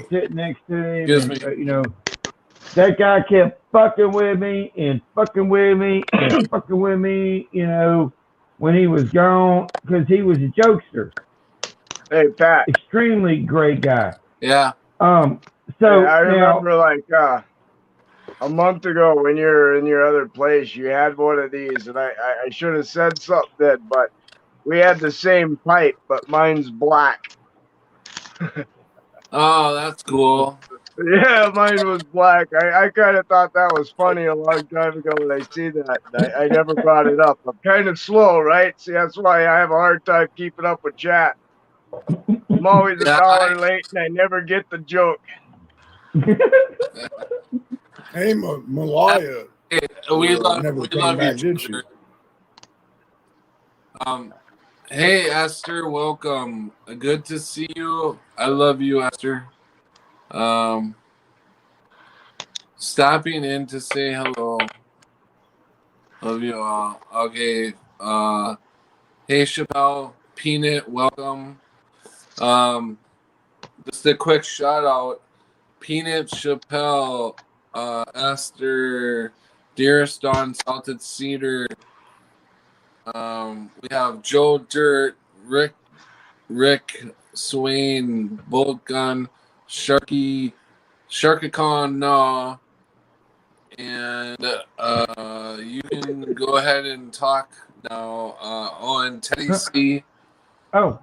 sitting next to him. And, that guy kept fucking with me and fucking with me and fucking with me, when he was gone, because he was a jokester. Hey, Pat. Extremely great guy. Yeah. I remember like a month ago when you're in your other place, you had one of these, and I should have said something, but we had the same pipe, but mine's black. Oh, that's cool. Yeah, mine was black. I kind of thought that was funny a long time ago when I see that. I never brought it up. I'm kind of slow, right? See, that's why I have a hard time keeping up with chat. I'm always a dollar late, and I never get the joke. Hey, Malaya. We love never you. came back, did she? Hey, Esther, welcome. Good to see you. I love you, Esther. Stopping in to say hello. Love you all. Okay. Hey, Chappelle, Peanut, welcome. Just a quick shout out. Peanut, Chappelle, Esther, Dearest Dawn, Salted Cedar. We have Joe Dirt, Rick Swain, Bolt Gun, Sharkicon, Nah, and you can go ahead and talk now. And Teddy C. Oh,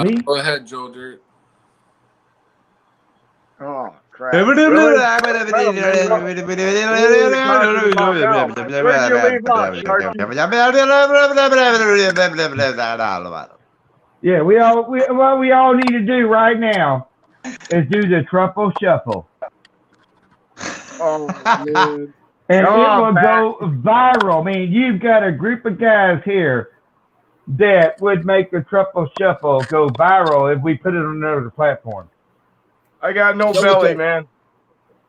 me? Go ahead, Joe Dirt. Oh, crap. Really? Where'd you leave off, Sharky? Yeah, what we all need to do right now is do the truffle shuffle. Oh man. And Come it on, will Pat. go viral. I mean, you've got a group of guys here that would make the truffle shuffle go viral if we put it on another platform. I got no Is that belly, what man.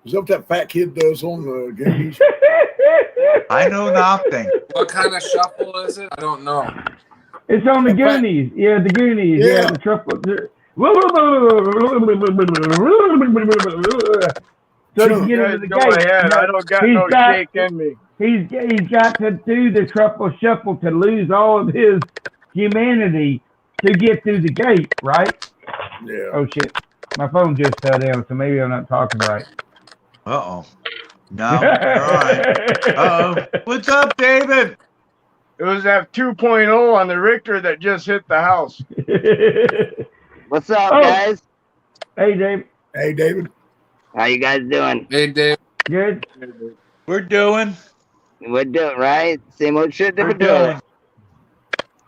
Is that what that fat kid does on the games? I know nothing. What kind of shuffle is it? I don't know. It's on the The fat- Goonies. Yeah, the Goonies. Yeah, Yeah. the truffle. So you Sure. get Guys, into the go gate. ahead. I don't got no shake in me. He's got to do the truffle shuffle to lose all of his humanity to get through the gate, right? Yeah. Oh shit, my phone just fell down, so maybe I'm not talking right. Uh-oh. No, you're all right. Uh-oh. What's up, David? It was that 2.0 on the Richter that just hit the house. What's up, Oh. guys? Hey, Dave. Hey, David. How you guys doing? Hey, Dave. Good. We're doing. We're doing right. Same old shit, We're different doing. doing.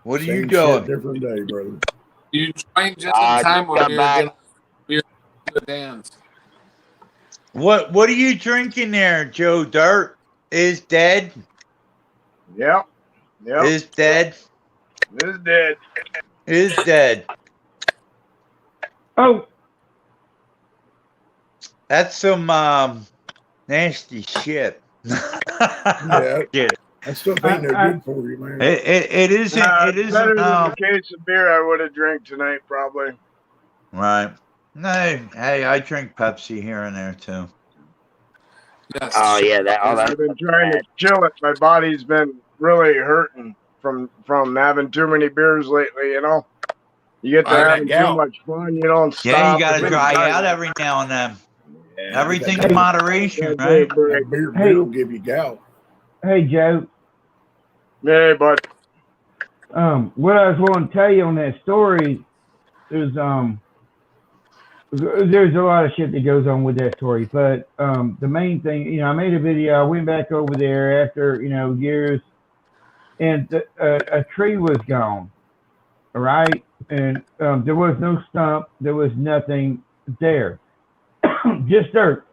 What are Same you shit, doing? different day, brother. You joined just in time just when got we were back. getting the dance. What are you drinking there, Joe Dirt? Is dead? Yep. Yep. Is dead? This is dead. Is dead. Oh, That's some nasty shit. Yeah. Shit. That stuff ain't no good for you, man. It isn't. It Better isn't. than the case of beer I would have drank tonight, probably. Right. No, hey, I drink Pepsi here and there too. Yes. Oh yeah, that. Oh, that's I've been trying to chill it. My body's been really hurting from having too many beers lately. You know, you get to That having too gout. much fun. You don't stop. Yeah, you gotta It's dry been out every now and then. Yeah, Everything that- in moderation, that right? break. That beer Hey. will give you gout. hey, Joe. Hey, but What I was wanting to tell you on that story is there's a lot of shit that goes on with that story, but the main thing, I made a video. I went back over there after years, and a tree was gone. All right, and there was no stump. There was nothing there. Just dirt.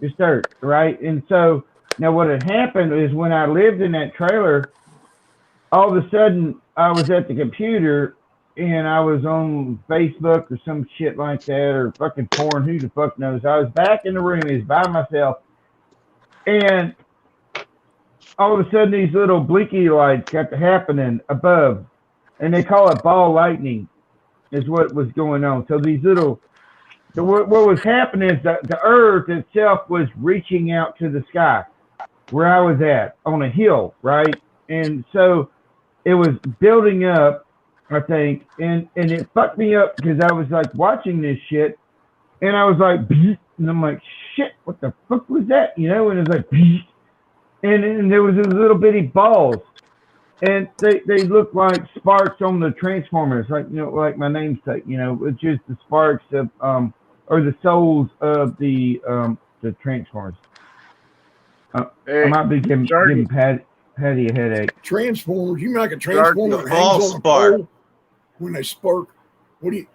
Just dirt, right? And so now what had happened is when I lived in that trailer, all of a sudden I was at the computer and I was on Facebook or some shit like that, or fucking porn, who the fuck knows. I was back in the room, I was by myself, and all of a sudden these little blinky lights got to happening above, and they call it ball lightning is what was going on. So these little, what was happening is that the earth itself was reaching out to the sky where I was at on a hill, right? And so it was building up, I think, and it fucked me up because I was like watching this shit, and I was like, and I'm like, shit, what the fuck was that? And it was like, and there was these little bitty balls, and they looked like sparks on the Transformers, like like my namesake, it's just the sparks of or the souls of the Transformers. hey, I might be giving Jordan. Patty a headache. Transformers. You mean like a transformer that hangs Ball on a spark. pole when they spark? What do you?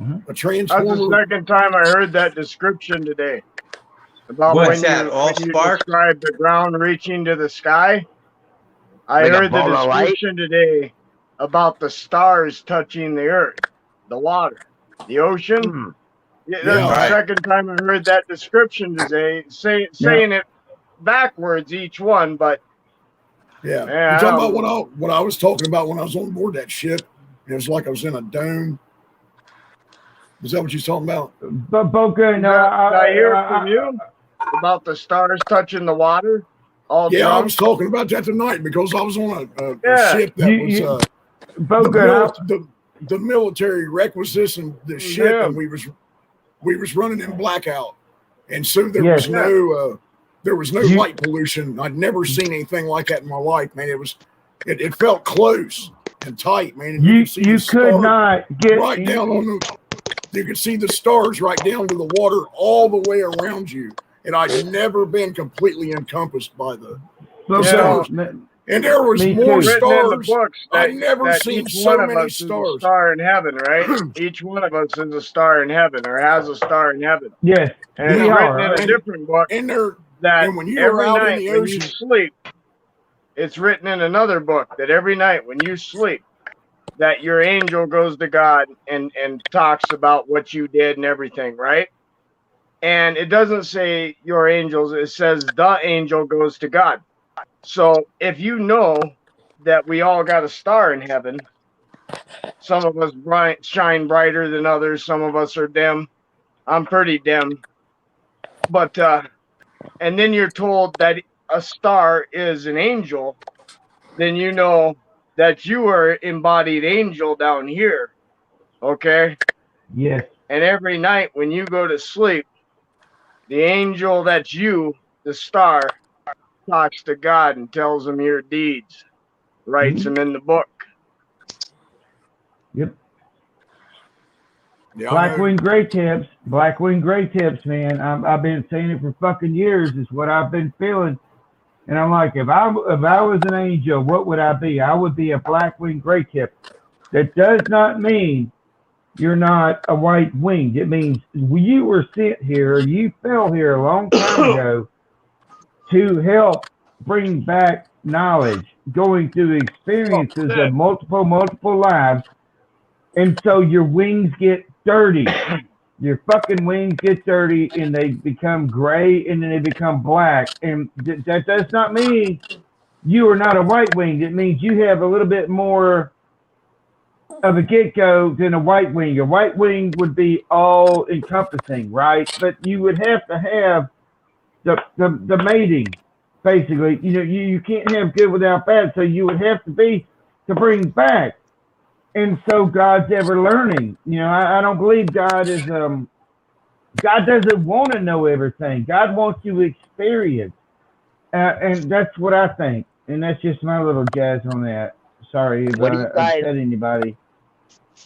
Mhm. A that's transformer. the second time I heard that description today. About What's when that, you, all when you spark? describe the ground reaching to the sky. I Like a heard the ball of light? description today about the stars touching the earth, the water, the ocean. Hmm. Yeah, that's Yeah. the Right. second time I heard that description today, saying it backwards each one, but Yeah. Yeah, You're talking I about don't- what I was talking about when I was on board that ship. It was like I was in a dome. Is that what you're talking about? But Boca, did I hear from you about the stars touching the water? All Yeah, I drunk? was talking about that tonight because I was on a Yeah. ship that You- was Boca, the military requisitioned the ship, Yeah. and we was running in blackout, and so there Yes. was no You- light pollution. I'd never seen anything like that in my life, man. It felt close and tight, man. And you could see the could stars not get right down on the. You could see the stars right down to the water all the way around you, and I'd never been completely encompassed by the. Boca, Yeah. And there was Me more too. Written in the stars. books I that, never that seen each so one of many us is a stars. star in heaven, right? Each one of us is a star in heaven or has a star in heaven. Yes, And we it's are. written in a Right? different book And there, that and when you were every out in night the when you ocean, sleep, it's written in another book that every night when you sleep, that your angel goes to God and talks about what you did and everything, right? And it doesn't say your angels, it says the angel goes to God. So if you know that we all got a star in heaven, some of us shine brighter than others, some of us are dim. I'm pretty dim. But and then you're told that a star is an angel, then you know that you are embodied angel down here. Okay? Yes. And every night when you go to sleep, the angel that's you, the star, talks to God and tells him your deeds, writes them in the book. Yep. yeah, I know. Blackwing Gray Tips. Blackwing Gray Tips, man. I've been saying it for fucking years. Is what I've been feeling. And I'm like, if I was an angel, what would I be? I would be a Blackwing Gray Tip. That does not mean you're not a white winged. It means you were sent here, you fell here a long time ago to help bring back knowledge, going through experiences of multiple lives. And so your wings get dirty. Your fucking wings get dirty and they become gray and then they become black. And that does not mean you are not a white wing. It means you have a little bit more of a get-go than a white wing. A white wing would be all encompassing, right? But you would have to have the mating, basically. You know, you can't have good without bad, so you would have to be to bring back. And so God's ever learning. You know, I don't believe God is God doesn't want to know everything. God wants you to experience. And that's what I think. And that's just my little jazz on that. Sorry if What do you I guys upset anybody.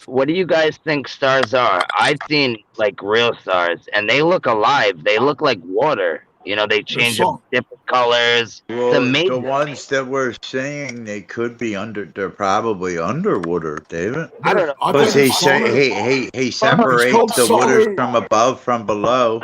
What do you guys think stars are? I've seen like real stars, and they look alive. They look like water. You know, they change some- different colors. It's Well, the amazing. ones that we're seeing, they could be they're probably underwater, David. I don't know. I Because think he it's called- he separates called the waters solid. from above from below.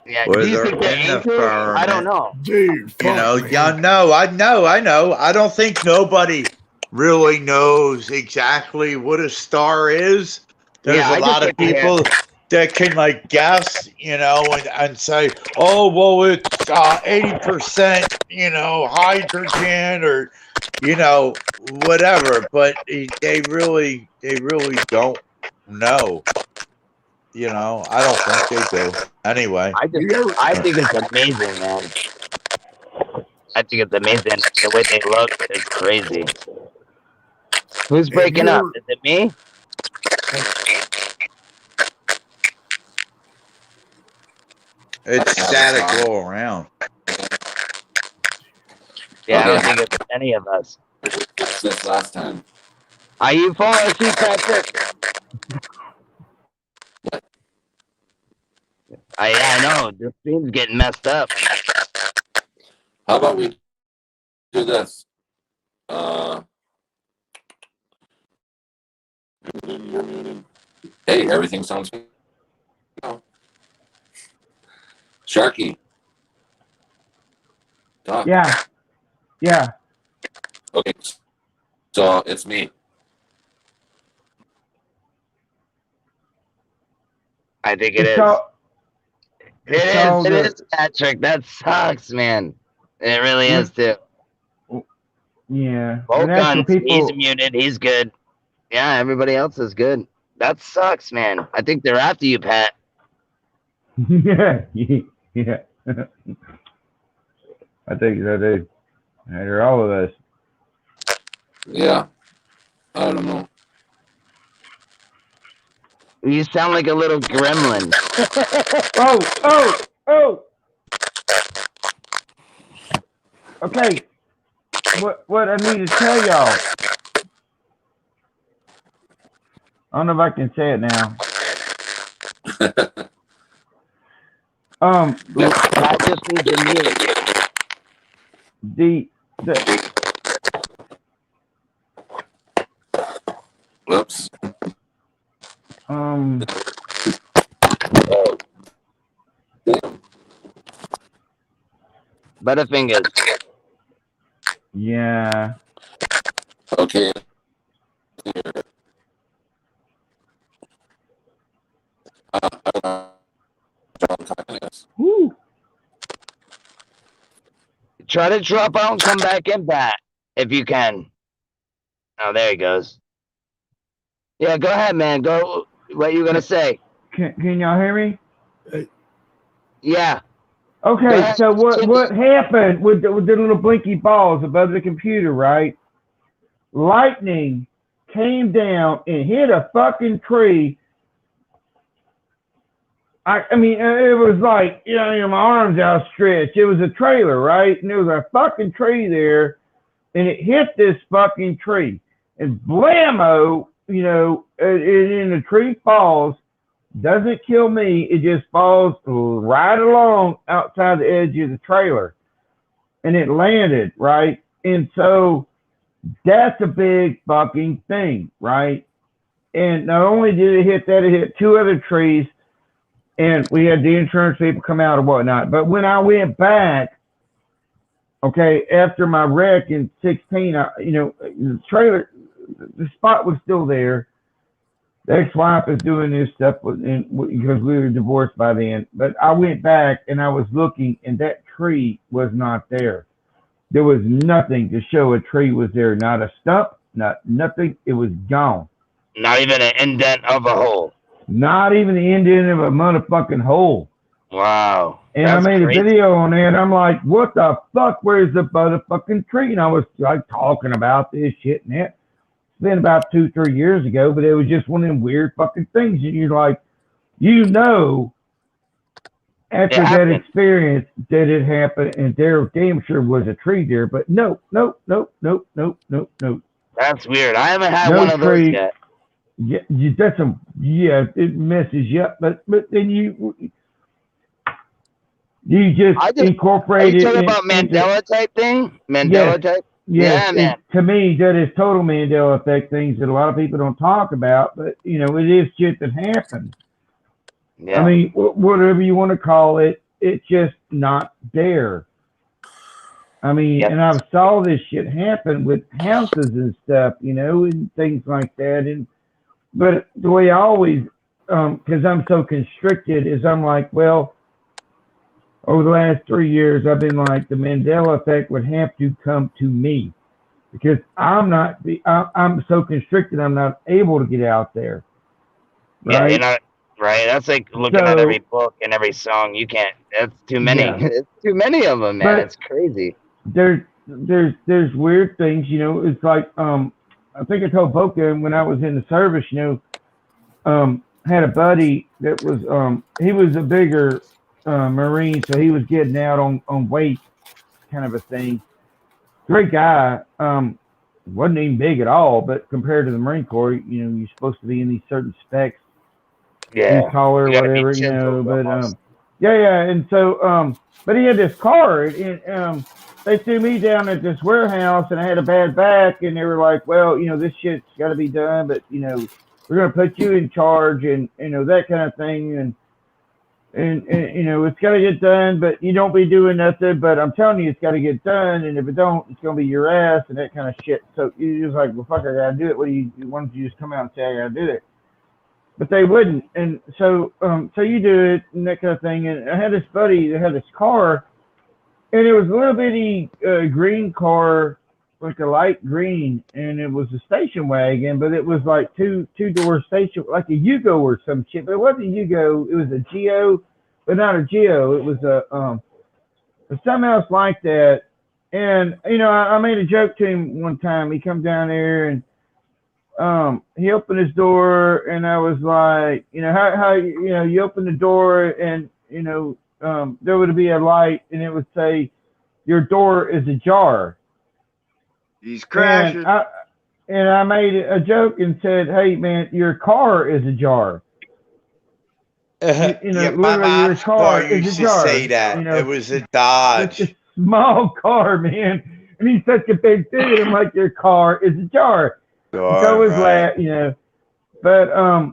Yeah, Where do you they're think they're in the angels? I don't firmament. know. Dude, You know, fuck, yeah, man. no, I know. I don't think nobody really knows exactly what a star is. There's Yeah, I a just lot of like to hear- people that can like guess, you know, and say, oh, well, it's 80%, you know, hydrogen or, you know, whatever. But they really don't know. You know, I don't think they do. Anyway, I think it's amazing, man. I think it's amazing. The way they look is crazy. Who's breaking up? Is it me? it's static all around. Yeah, I don't Okay. think it's any of us. It's this last time. Are you falling asleep, Patrick? I know. The stream's getting messed up. How about we do this? Hey, everything sounds good. Sharky. Talk. Yeah. Yeah. Okay. So it's me. I think it is. It is, Patrick. That sucks, man. It really is, too. Yeah. And that's Volkan, what people. he's muted. He's good. Yeah, everybody else is good. That sucks, man. I think they're after you, Pat. Yeah. Yeah. I think so too. They're all of us. Yeah. I don't know. You sound like a little gremlin. Oh. Okay. What I need to tell y'all. I don't know if I can say it now. I just need to mute. Butterfingers. Yeah. Okay. Woo. Try to drop out and come back in, Pat, if you can. Oh, there he goes. Yeah, go ahead, man. Go. What you gonna say? Can y'all hear me? Yeah. Okay, so what happened with the little blinky balls above the computer, right? Lightning came down and hit a fucking tree. I mean, it was like, you know, my arms outstretched. It was a trailer, right? And there was a fucking tree there, and it hit this fucking tree. And blammo, you know, and the tree falls, doesn't kill me. It just falls right along outside the edge of the trailer. And it landed, right? And so that's a big fucking thing, right? And not only did it hit that, it hit two other trees. And we had the insurance people come out and whatnot. But when I went back, okay, after my wreck in 16, you know, the trailer, the spot was still there. The ex-wife is doing this stuff because we were divorced by then. But I went back and I was looking, and that tree was not there. There was nothing to show a tree was there. Not a stump, nothing. It was gone. Not even an indent of a hole. Not even the indent of a motherfucking hole. Wow. And I made a video on that. And I'm like, what the fuck? Where's the motherfucking tree? And I was like talking about this shit and that. It's been about 2-3 years ago, but it was just one of them weird fucking things. And you're like, you know, after that experience that it happened, and there damn sure was a tree there, but no. That's weird. I haven't had one of those yet. Yeah, that's it messes you up, but then you just incorporate it. Are you talking about Mandela type thing? Mandela type? Yeah, man. To me, that is total Mandela effect things that a lot of people don't talk about, but you know, it is shit that happens. Yeah. I mean, whatever you want to call it, it's just not there. I mean, and I've saw this shit happen with houses and stuff, you know, and things like that. But the way I always, because I'm so constricted, is I'm like, well, over the last 3 years, I've been like, the Mandela effect would have to come to me because I'm so constricted, I'm not able to get out there. Right? Yeah, you're not, right. That's like looking at every book and every song. You can't, that's too many. Yeah. It's too many of them, man. But it's crazy. There's weird things, you know, it's like, I think I told Boca when I was in the service, you know, had a buddy that was, he was a bigger Marine, so he was getting out on weight kind of a thing. Great guy. Wasn't even big at all, but compared to the Marine Corps, you know, you're supposed to be in these certain specs. Yeah. He's taller, whatever, you know, but, yeah. And so, but he had this car and, they threw me down at this warehouse and I had a bad back and they were like, well, you know, this shit's got to be done, but, you know, we're going to put you in charge and, you know, that kind of thing. And you know, it's got to get done, but you don't be doing nothing, but I'm telling you, it's got to get done. And if it don't, it's going to be your ass and that kind of shit. So you're just like, well, fuck, I got to do it. Why don't you just come out and say, I got to do that? But they wouldn't. And so you do it and that kind of thing. And I had this buddy that had this car. And it was a little bitty green car, like a light green, and it was a station wagon, but it was like two-door station, like a Yugo or some shit. But it wasn't a Yugo; it was a Geo, but not a Geo. It was something else like that. And you know, I made a joke to him one time. He come down there and he opened his door, and I was like, you know, how you know, you open the door and you know. There would be a light and it would say, your door is ajar. He's crashing. And I made a joke and said, hey, man, your car is ajar. You know, yeah, literally your car is ajar. Say that. You know, it was a Dodge. It's a small car, man. And he's such a big dude. I'm like, your car is ajar. So I was laughing, you know.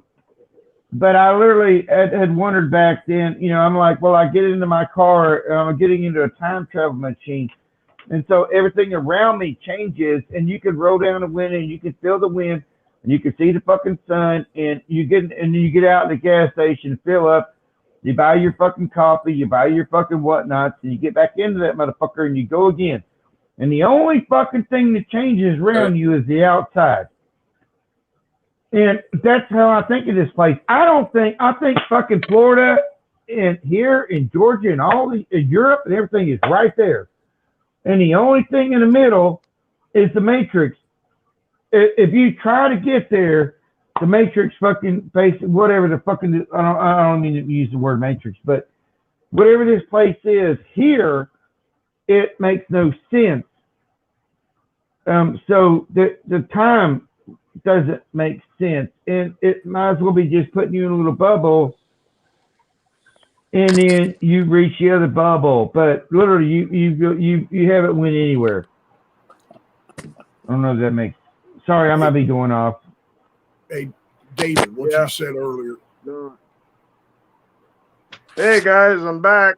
But I literally had wondered back then, you know, I'm like, well, I get into my car, I'm getting into a time travel machine. And so everything around me changes, and you can roll down the wind, and you can feel the wind, and you can see the fucking sun, and you get out at the gas station, fill up, you buy your fucking coffee, you buy your fucking whatnots, and you get back into that motherfucker, and you go again. And the only fucking thing that changes around you is the outside. And that's how I think of this place. I think fucking Florida and here in Georgia and all the in Europe and everything is right there. And the only thing in the middle is the Matrix. If you try to get there, the Matrix fucking face, whatever the fucking, I don't mean to use the word Matrix, but whatever this place is here, it makes no sense. So the time doesn't make sense, and it might as well be just putting you in a little bubble, and then you reach the other bubble. But literally, you haven't went anywhere. I don't know if that makes. Sorry, I might be going off. Hey, David, what you said earlier. Hey guys, I'm back.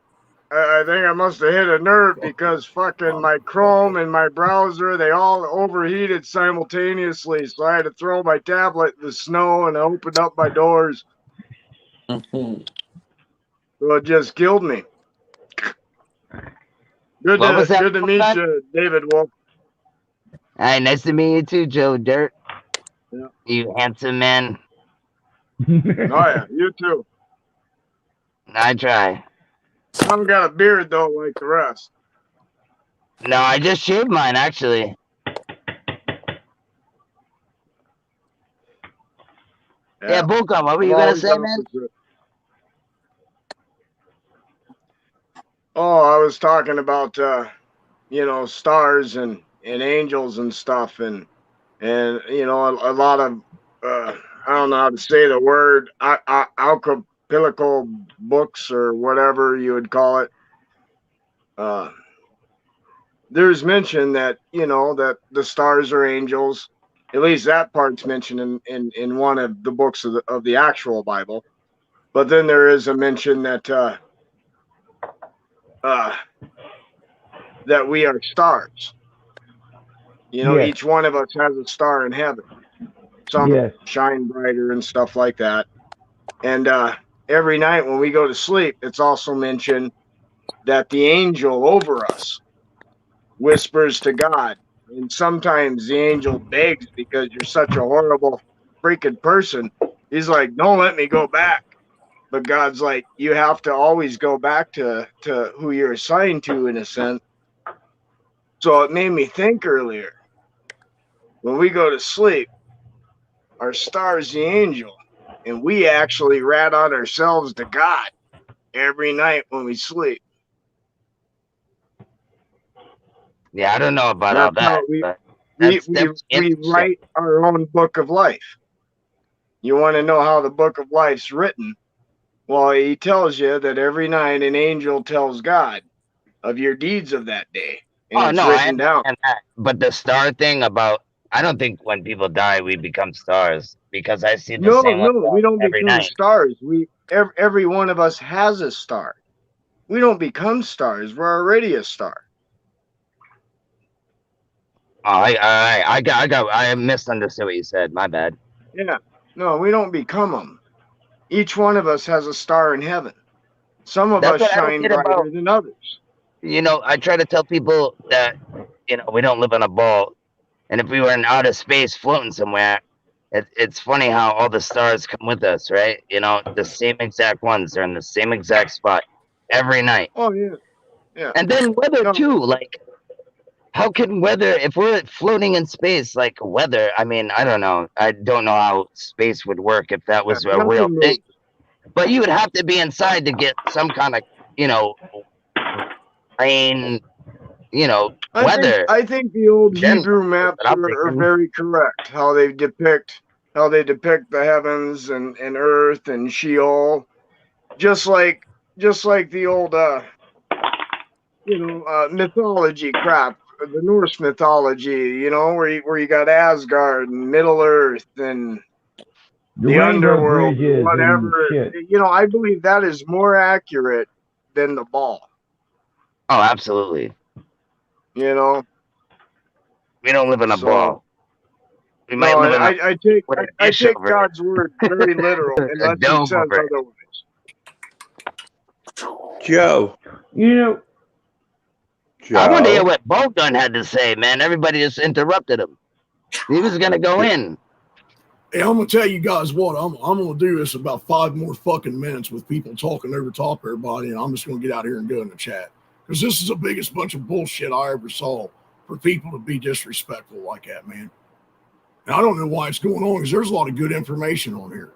I think I must have hit a nerve because fucking my Chrome and my browser, they all overheated simultaneously. So I had to throw my tablet in the snow and I opened up my doors. So it just killed me. Good to meet you, David Wolf. Hi, nice to meet you too, Joe Dirt. Yeah. You handsome man. Oh yeah, you too. I try. I haven't got a beard though like the rest. No, I just shaved mine actually. Yeah, Bullcom, what were you gonna say, man? Oh, I was talking about you know, stars and angels and stuff, and you know, a lot of I don't know how to say the word, alchemical books or whatever you would call it. There's mention that, you know, that the stars are angels. At least that part's mentioned in one of the books of the actual Bible. But then there is a mention that that we are stars. You know, Yes. each one of us has a star in heaven. Some shine brighter and stuff like that. And every night when we go to sleep, it's also mentioned that the angel over us whispers to God. And sometimes the angel begs because you're such a horrible freaking person. He's like, don't let me go back. But God's like, you have to always go back to who you're assigned to, in a sense. So it made me think earlier, when we go to sleep, our star is the angel, and we actually rat on ourselves to God every night when we sleep. Yeah, I don't know about all that. We write our own book of life. You want to know how the book of life's written? Well, he tells you that every night an angel tells God of your deeds of that day. And it's written down. That. But the star thing about, I don't think when people die we become stars, because I see the same. No, we don't become stars. Every one of us has a star. We don't become stars. We're already a star. Oh, I misunderstood what you said. My bad. Yeah, no, we don't become them. Each one of us has a star in heaven. Some of us shine brighter than others. You know, I try to tell people that, you know, we don't live on a ball, and if we were in outer space floating somewhere, it's funny how all the stars come with us, right? You know, the same exact ones. They're in the same exact spot every night. Oh yeah, yeah. And then weather too. Like, how can weather, if we're floating in space, like weather? I mean, I don't know. I don't know how space would work if that was a real thing. But you would have to be inside to get some kind of, you know, rain, you know, weather. I think the old Hebrew maps are very correct. How they depict the heavens and earth and Sheol, just like the old mythology crap, the Norse mythology. You know, where you got Asgard and Middle Earth and The the rainbow underworld, bridges and whatever. shit. You know, I believe that is more accurate than the ball. Oh, absolutely. You know, We don't live in a so ball. We might no, live and in a I take with a I dish take over it. God's word very literal A unless dome it says over it. otherwise. Joe. You know, I want to hear Joe. what Bogun had to say, man. Everybody just interrupted him. He was gonna go in. Hey, I'm gonna tell you guys what. I'm gonna do this about 5 more fucking minutes with people talking over top of everybody, and I'm just gonna get out here and go in the chat because this is the biggest bunch of bullshit I ever saw for people to be disrespectful like that, man. And I don't know why it's going on because there's a lot of good information on here,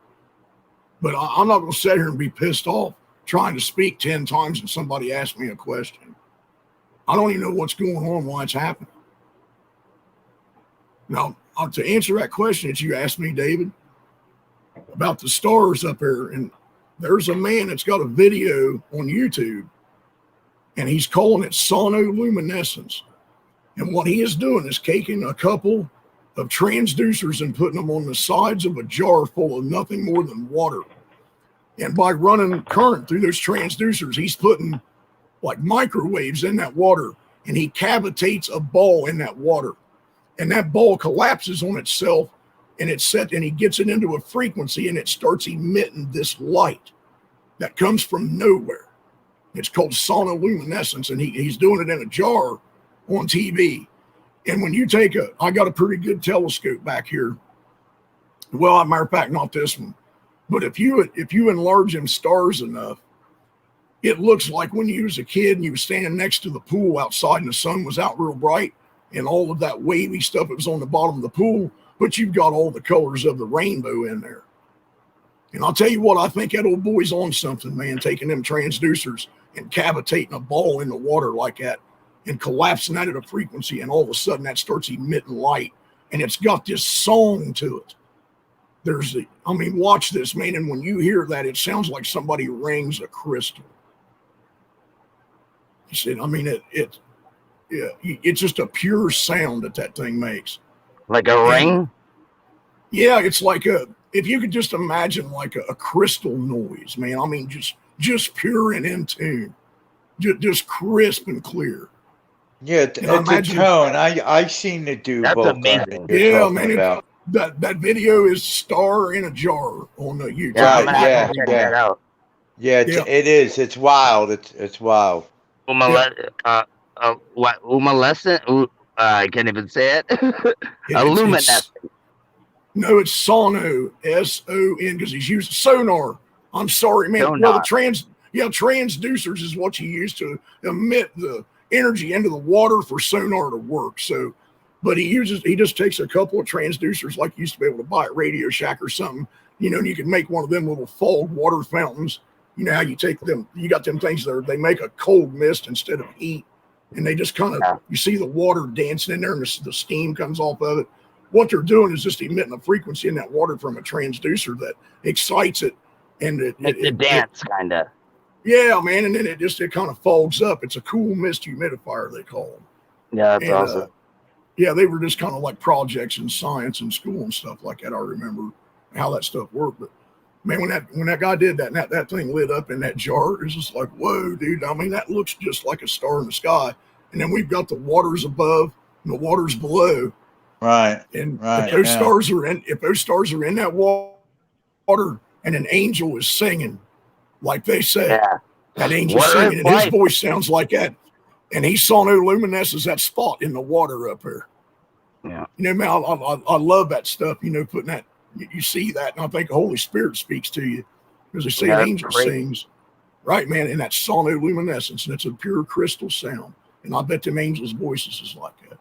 but I'm not gonna sit here and be pissed off trying to speak 10 times and somebody asks me a question. I don't even know what's going on, why it's happening. Now, to answer that question that you asked me, David, about the stars up there, and there's a man that's got a video on YouTube, and he's calling it sonoluminescence. And what he is doing is taking a couple of transducers and putting them on the sides of a jar full of nothing more than water. And by running current through those transducers, he's putting like microwaves in that water, and he cavitates a ball in that water. And that ball collapses on itself, and it's set, and he gets it into a frequency, and it starts emitting this light that comes from nowhere. It's called sonoluminescence, and he's doing it in a jar on TV. And when you take I got a pretty good telescope back here. Well, as a matter of fact, not this one, but if you enlarge them stars enough, it looks like when you was a kid and you were standing next to the pool outside and the sun was out real bright, and all of that wavy stuff that was on the bottom of the pool, but you've got all the colors of the rainbow in there. And I'll tell you what, I think that old boy's on something, man, taking them transducers and cavitating a ball in the water like that and collapsing that at a frequency, and all of a sudden that starts emitting light, and it's got this song to it. Watch this, man, and when you hear that, it sounds like somebody rings a crystal. He said, it's just a pure sound that thing makes. Like a ring? Yeah, it's like if you could just imagine like a crystal noise, man. Just pure and in tune, just crisp and clear. Yeah, it's a tone. I seen the dude. That's both amazing. Yeah, man. That video is Star in a Jar on the YouTube. Yeah, check that out. Yeah, it is. It's wild. It's wild. Umalescent? I can't even say it. Illuminescent. No, it's Sono, S-O-N, because he's using sonar. I'm sorry, man. Sonar. Well, transducers is what you use to emit the energy into the water for sonar to work. So, but he just takes a couple of transducers like you used to be able to buy at Radio Shack or something, and you can make one of them little fog water fountains. You know how you take them, you got them things they make a cold mist instead of heat, and they just kind of, you see the water dancing in there and the steam comes off of it. What they're doing is just emitting a frequency in that water from a transducer that excites it, and it dance kind of. Yeah, man, and then it kind of fogs up. It's a cool mist humidifier, they call them. Yeah, that's awesome. Yeah, they were just kind of like projects in science and school and stuff like that. I remember how that stuff worked. But man, when that guy did that, and that thing lit up in that jar, it's just like, whoa, dude. That looks just like a star in the sky. And then we've got the waters above and the waters below. Right. And right, if those stars are in that water, and an angel is singing, like they say, that angel singing, and his voice sounds like that. And he sonoluminesces that spot in the water up there. Yeah. Man, I love that stuff, putting that, you see that, and I think the Holy Spirit speaks to you because they say an angel sings. Right, man, and that's sonoluminescence, and it's a pure crystal sound. And I bet them angels' voices is like that.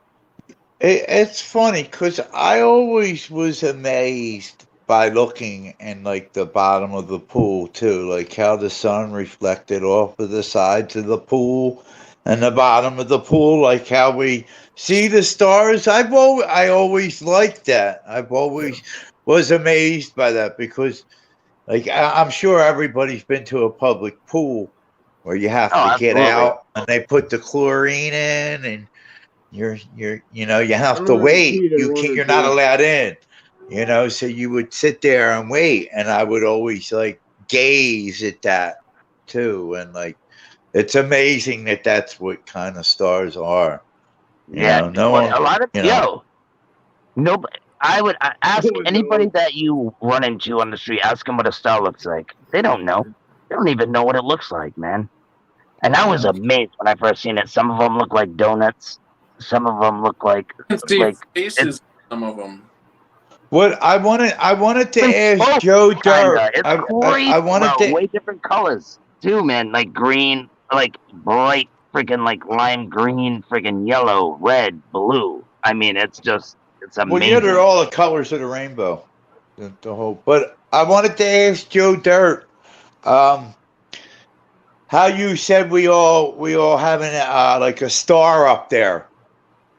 It's funny because I always was amazed by looking in like the bottom of the pool too, like how the sun reflected off of the sides of the pool and the bottom of the pool, like how we see the stars. I always liked that. I've always was amazed by that because, like, I'm sure everybody's been to a public pool where you have to get out and they put the chlorine in and you have to wait. You're not allowed in. You know, so you would sit there and wait, and I would always like gaze at that too, and like it's amazing that that's what kind of stars are. You Yeah, know, no but one, a lot of you know, nobody. I would ask anybody that you run into on the street. Ask them what a star looks like. They don't know. They don't even know what it looks like, man. And I was amazed when I first seen it. Some of them look like donuts. Some of them look like You can see faces. Some of them. what I wanted to ask both, Joe Dirt. It's crazy. I wanted to. Way different colors too, man. Like green, like bright, freaking like lime green, freaking yellow, red, blue. I mean, it's amazing. Well, yeah, they're all the colors of the rainbow. The whole. But I wanted to ask Joe Dirt, how you said we all having like a star up there,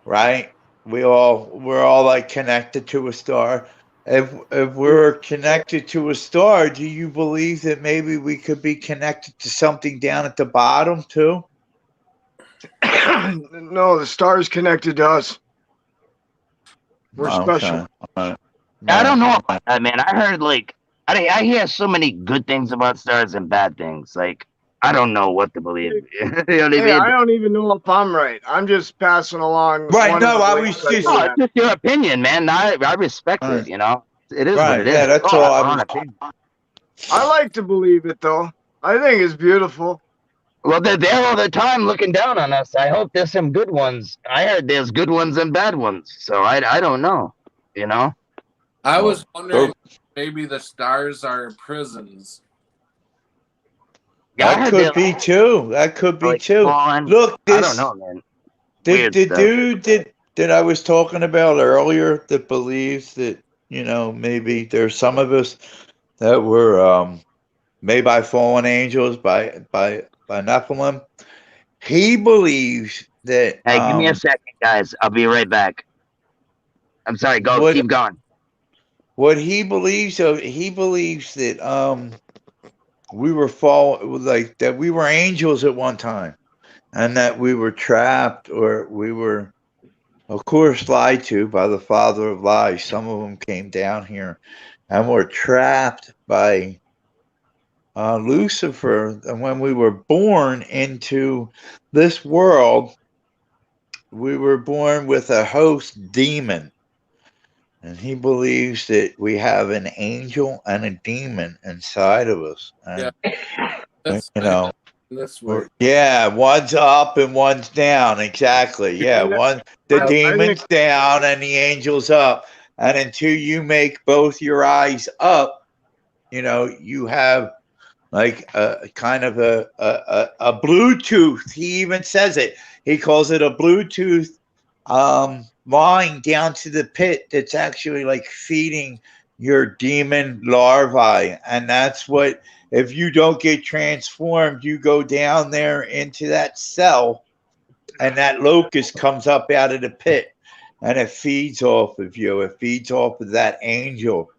right? We're all like connected to a star. If we're connected to a star, do you believe that maybe we could be connected to something down at the bottom too? No, the star's connected to us. We're special. I don't know about that, man. I heard like I hear so many good things about stars and bad things. Like I don't know what to believe. You know what I mean? I don't even know if I'm right. I'm just passing along. Right? No, I was just. No, it's just your opinion, man. I respect it. You know, it is what it is. Yeah, that's all I was. I like to believe it though. I think it's beautiful. Well, they're there all the time looking down on us. I hope there's some good ones. I heard there's good ones and bad ones. So I don't know. You know? I was wondering if maybe the stars are prisons. That could be too. That could be too. Look, this. I don't know, man. The dude that I was talking about earlier that believes that, you know, maybe there's some of us that were made by fallen angels, by Nephilim. He believes that. Hey, give me a second, guys. I'll be right back. I'm sorry. Keep going. What he believes that we were that we were angels at one time, and that we were trapped, or we were, of course, lied to by the father of lies. Some of them came down here and were trapped by Lucifer. And when we were born into this world, we were born with a host demon. And he believes that we have an angel and a demon inside of us. And, you know, yeah, one's up and one's down. Exactly. Yeah, the demon's down and the angel's up. And until you make both your eyes up, you know, you have like a kind of a Bluetooth. He even says it. He calls it a Bluetooth line down to the pit that's actually like feeding your demon larvae. And that's what, if you don't get transformed, you go down there into that cell and that locust comes up out of the pit and it feeds off of you. It feeds off of that angel.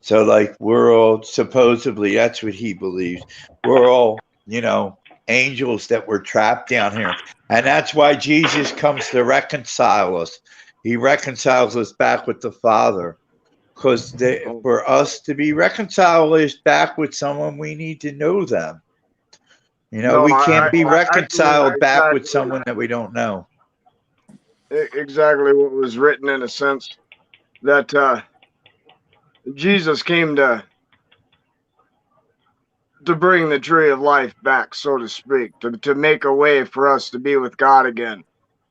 So like we're all, supposedly, that's what he believes. We're all, you know, angels that were trapped down here. And that's why Jesus comes to reconcile us. He reconciles us back with the Father. Because for us to be reconciled is back with someone, we need to know them. You know, we can't be reconciled back with someone that we don't know. Exactly what was written, in a sense, that Jesus came to bring the tree of life back, so to speak, to make a way for us to be with God again.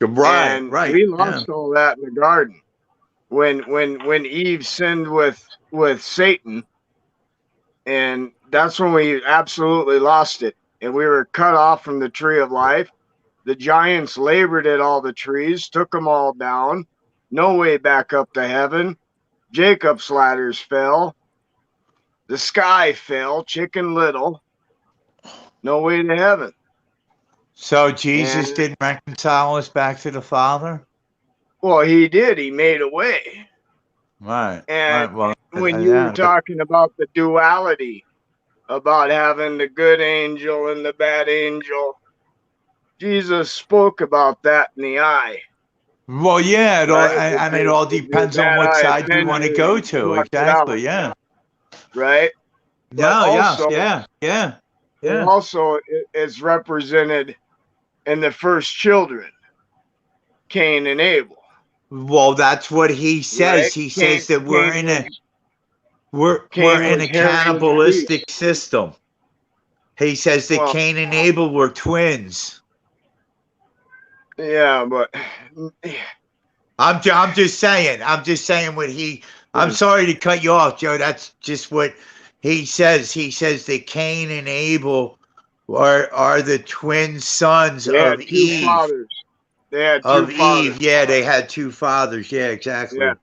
Right. We lost all that in the garden when Eve sinned with Satan, and that's when we absolutely lost it, and we were cut off from the tree of life. The giants labored at all the trees, took them all down. No way back up to heaven. Jacob's ladders fell. The sky fell, Chicken Little. No way to heaven. So Jesus didn't reconcile us back to the Father? Well, he did. He made a way. Right. And when you were talking about the duality, about having the good angel and the bad angel, Jesus spoke about that in the eye. Well, yeah, Right? and it all depends on what side you want to go to. Exactly. Yeah. Right. But No. also, Yeah. also it's represented in the first children, Cain and Abel. Well, that's what he says. Right? He says that we're in a Cain in was a Herod's cannibalistic priest. system. He says that Well, Cain and Abel were twins. yeah, but I'm just saying. I'm just saying what he. I'm sorry to cut you off, Joe. That's just what he says. He says that Cain and Abel are the twin sons they had of two Eve. fathers. They had two Of fathers. Eve, yeah, they had two fathers. Yeah, exactly. Yeah.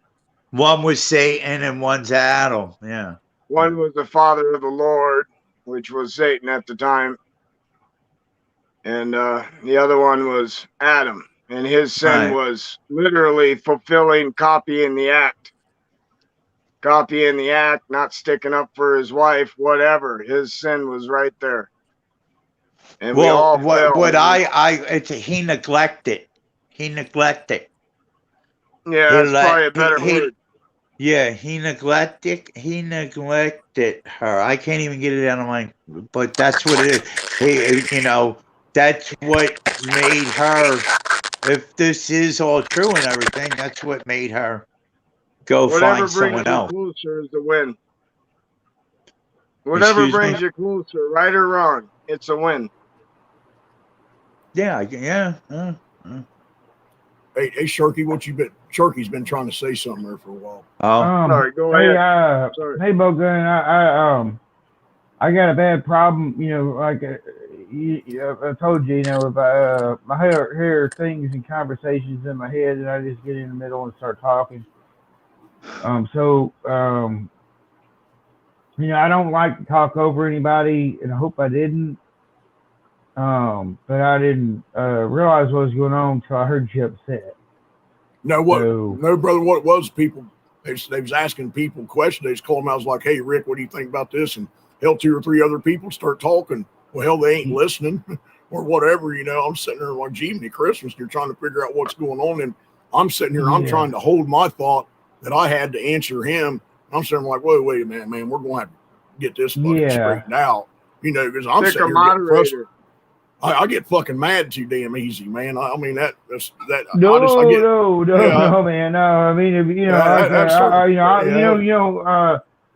One was Satan and one's Adam. Yeah. One was the father of the Lord, which was Satan at the time. And the other one was Adam. And his sin Right. was literally copying the act. Copying the act, not sticking up for his wife, whatever. His sin was right there. And we all what fell. he neglected. He neglected. Yeah, that's probably a better word. Yeah, he neglected her. I can't even get it out of my, but that's what it is. He, that's what made her, if this is all true and everything, that's what made her go Whatever find brings someone you else. closer is the win. Whatever Excuse brings me? you closer, right or wrong, it's a win. Yeah. Hey, Sharky, what you been? Sharky's been trying to say something there for a while. Oh, Sorry, go Hey, ahead. Sorry. hey, Bogun, I got a bad problem. Like I told you, if I hear things and conversations in my head, and I just get in the middle and start talking. I don't like to talk over anybody, and I hope I didn't. But I didn't realize what was going on until I heard you upset. No, what? So- No, brother. What it was? People. They was asking people questions. They just called them. I was like, "Hey, Rick, what do you think about this?" And hell, 2 or 3 other people start talking. Well, hell, they ain't listening, or whatever. I'm sitting there like, "Jiminy Christmas!" You're trying to figure out what's going on, and I'm sitting here. I'm Yeah. trying to hold my thought that I had to answer him. I'm sitting there like, wait a minute, man. We're going to have to get this fucking Yeah. straightened out. Because I'm Pick sitting a here getting moderator. frustrated. I get fucking mad too damn easy, man. I mean that's that. No, I get, no, man. No, I mean, if,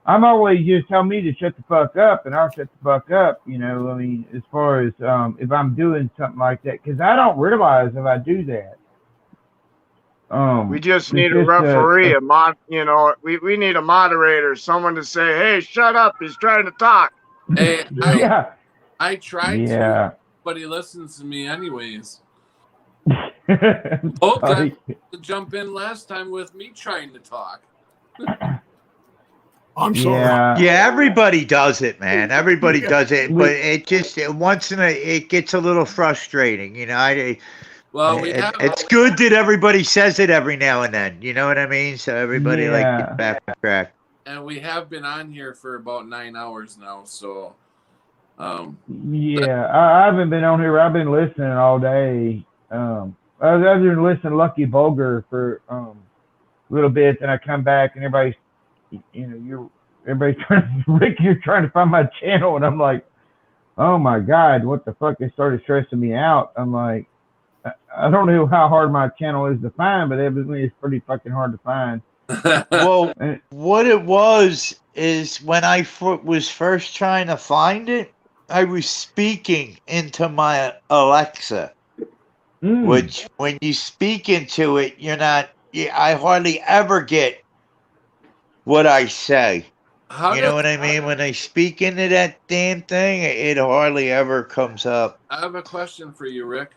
I'm always just tell me to shut the fuck up, and I'll shut the fuck up. I mean, as far as if I'm doing something like that, because I don't realize if I do that. We just need it's a just referee, we need a moderator, someone to say, "Hey, shut up! He's trying to talk." Hey, Yeah. I tried Yeah. to, but he listens to me anyways. Sorry. Okay, to jump in last time with me trying to talk. I'm sorry. Yeah, everybody does it, man. Everybody Yeah. does it, but it just it gets a little frustrating, Well, we have It's good that everybody says it every now and then. You know what I mean? So everybody gets back on track. and we have been on here for about 9 hours now, so Yeah, I haven't been on here. I've been listening all day. I've been listening to Lucky Bulger for a little bit, and I come back and everybody's, everybody's Rick, you're trying to find my channel, and I'm like, oh my God, what the fuck? They started stressing me out. I'm like, I don't know how hard my channel is to find, but evidently it's pretty fucking hard to find. Well, what it was is when I was first trying to find it, I was speaking into my Alexa, which when you speak into it, I hardly ever get what I say. You know what I mean? When I speak into that damn thing, it hardly ever comes up. I have a question for you, Rick.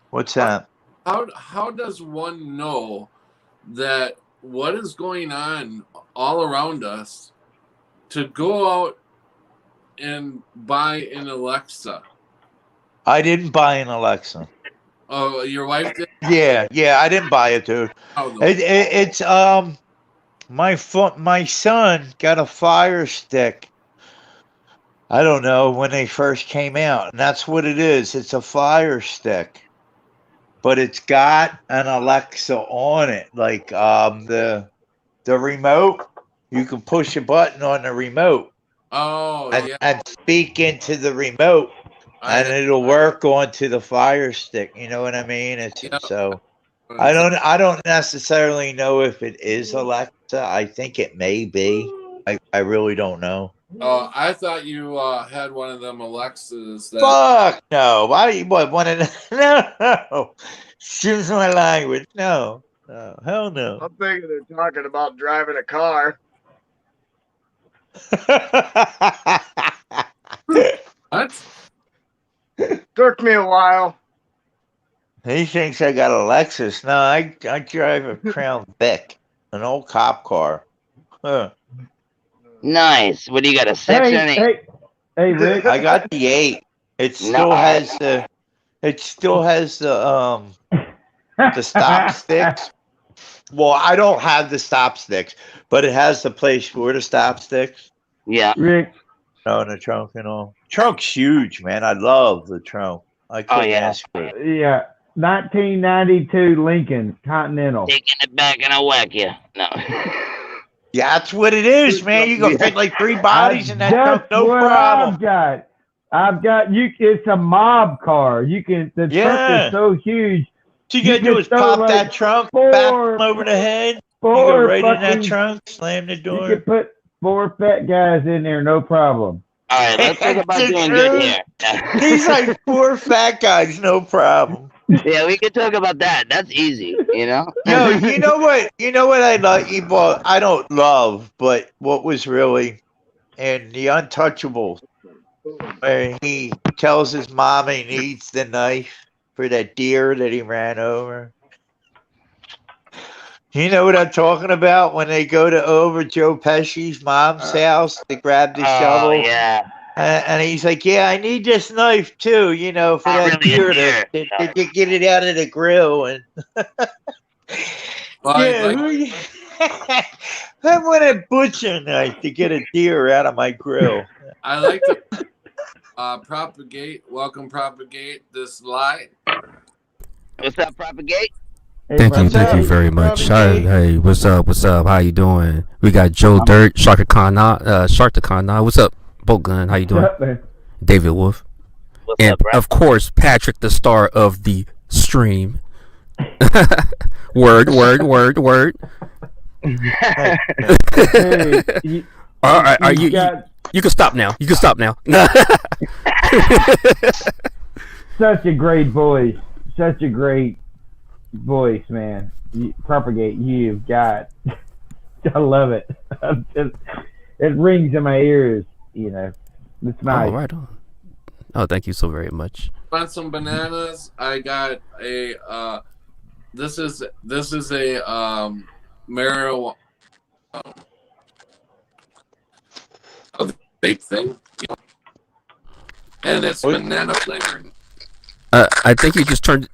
What's that? How does one know that what is going on all around us to go out and buy an Alexa? I didn't buy an Alexa. Oh, your wife did? Yeah, I didn't buy it, dude. It's my son got a Fire Stick. I don't know when they first came out, and that's what it is. It's a Fire Stick. but it's got an Alexa on it. Like the remote, you can push a button on the remote Oh, yeah. and speak into the remote, and it'll work onto the Fire Stick. You know what I mean? So I don't necessarily know if it is Alexa. I think it may be. I really don't know. Oh, I thought you had one of them Alexas. That... Fuck no! Why? What? One of the, no. Excuse my language. No. Hell no. I'm thinking they're talking about driving a car. What? Took me a while. He thinks I got a Lexus. No, I drive a Crown Vic, an old cop car. Huh. Nice. What do you got? A 6 and an 8? Hey, Rick. I got the 8. It still has the. It still has the stop sticks. Well, I don't have the stop sticks, but it has the place for the stop sticks. Yeah. Rick. No, in the trunk and all. Trunk's huge, man. I love the trunk. I couldn't ask for it. Yeah. 1992 Lincoln Continental. Taking it back and I'll whack you. No. Yeah, that's what it is, man. You can fit like 3 bodies in that truck, no problem. I've got you. It's a mob car. The truck is so huge. So you gotta do is pop that trunk, bap them over the head, you go right in that trunk, slam the door. You can put 4 fat guys in there, no problem. All right, let's talk about doing good here. He's like 4 fat guys, no problem. Yeah, we can talk about that. That's easy, you know? No, you know what? You know what I like? Well, I don't love, but what was really in The Untouchables, where he tells his mom he needs the knife for that deer that he ran over. You know what I'm talking about? When they go over Joe Pesci's mom's house to grab the shovel. Yeah. And he's like, yeah, I need this knife too, you know, for that deer to get it out of the grill. And I want a butcher knife to get a deer out of my grill. I like to propagate this lie. What's up, propagate? Thank you very much. Hey, what's up? How you doing? We got Joe Dirt, Shark the Khan. What's up? Boatgun, how you doing? David Wolf. And of course, Patrick, the star of the stream. word. Hey, All right, you can stop now. Such a great voice. Such a great voice, man. Propagate, you've got. I love it. It rings in my ears. You know, it's nice. Oh, right on. Oh, thank you so very much. Want some bananas? I got a. This is a marijuana vape thing, and it's banana flavored. I think you just turned.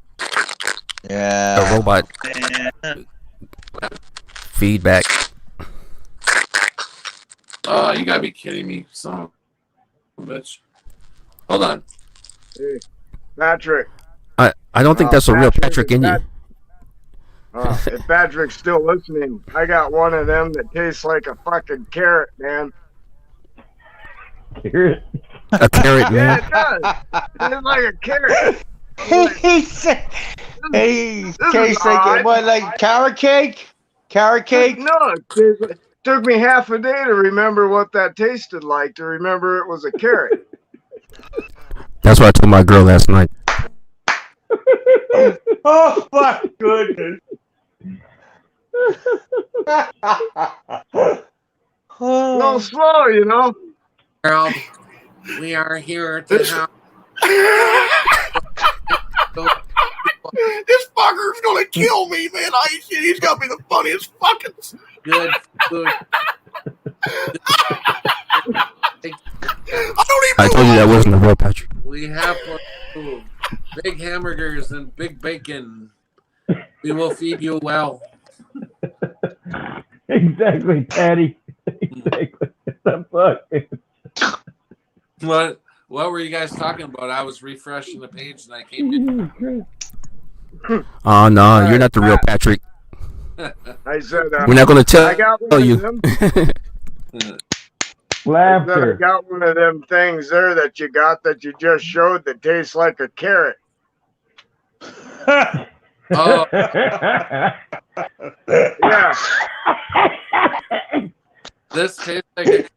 Yeah. A robot. Feedback. Oh, you gotta be kidding me, son of a bitch. Hold on. Hey, Patrick. I don't think that's a real Patrick in you. If Patrick's still listening, I got one of them that tastes like a fucking carrot, man. Carrot? A carrot, man? Yeah, it does. It's like a carrot. He tastes like what, like carrot cake? Carrot cake? No, it took me half a day to remember what that tasted like, to remember it was a carrot. That's what I told my girl last night. Oh my goodness. Go slow, you know. Harold, we are here to help. This fucker's gonna kill me, man. I ain't shit. He's gonna be the funniest fucking. Good. I told you that wasn't a real Patrick. We have food, big hamburgers and big bacon. We will feed you well. Exactly, Patty. Exactly. The fuck? What were you guys talking about? I was refreshing the page and I came in. Oh no, you're not the real Patrick. I said, We're not gonna I got tell one you. of them. I said, I Laughter. got one of them things there that you got that you just showed that tastes like a carrot. Oh, Yeah. this tastes like a,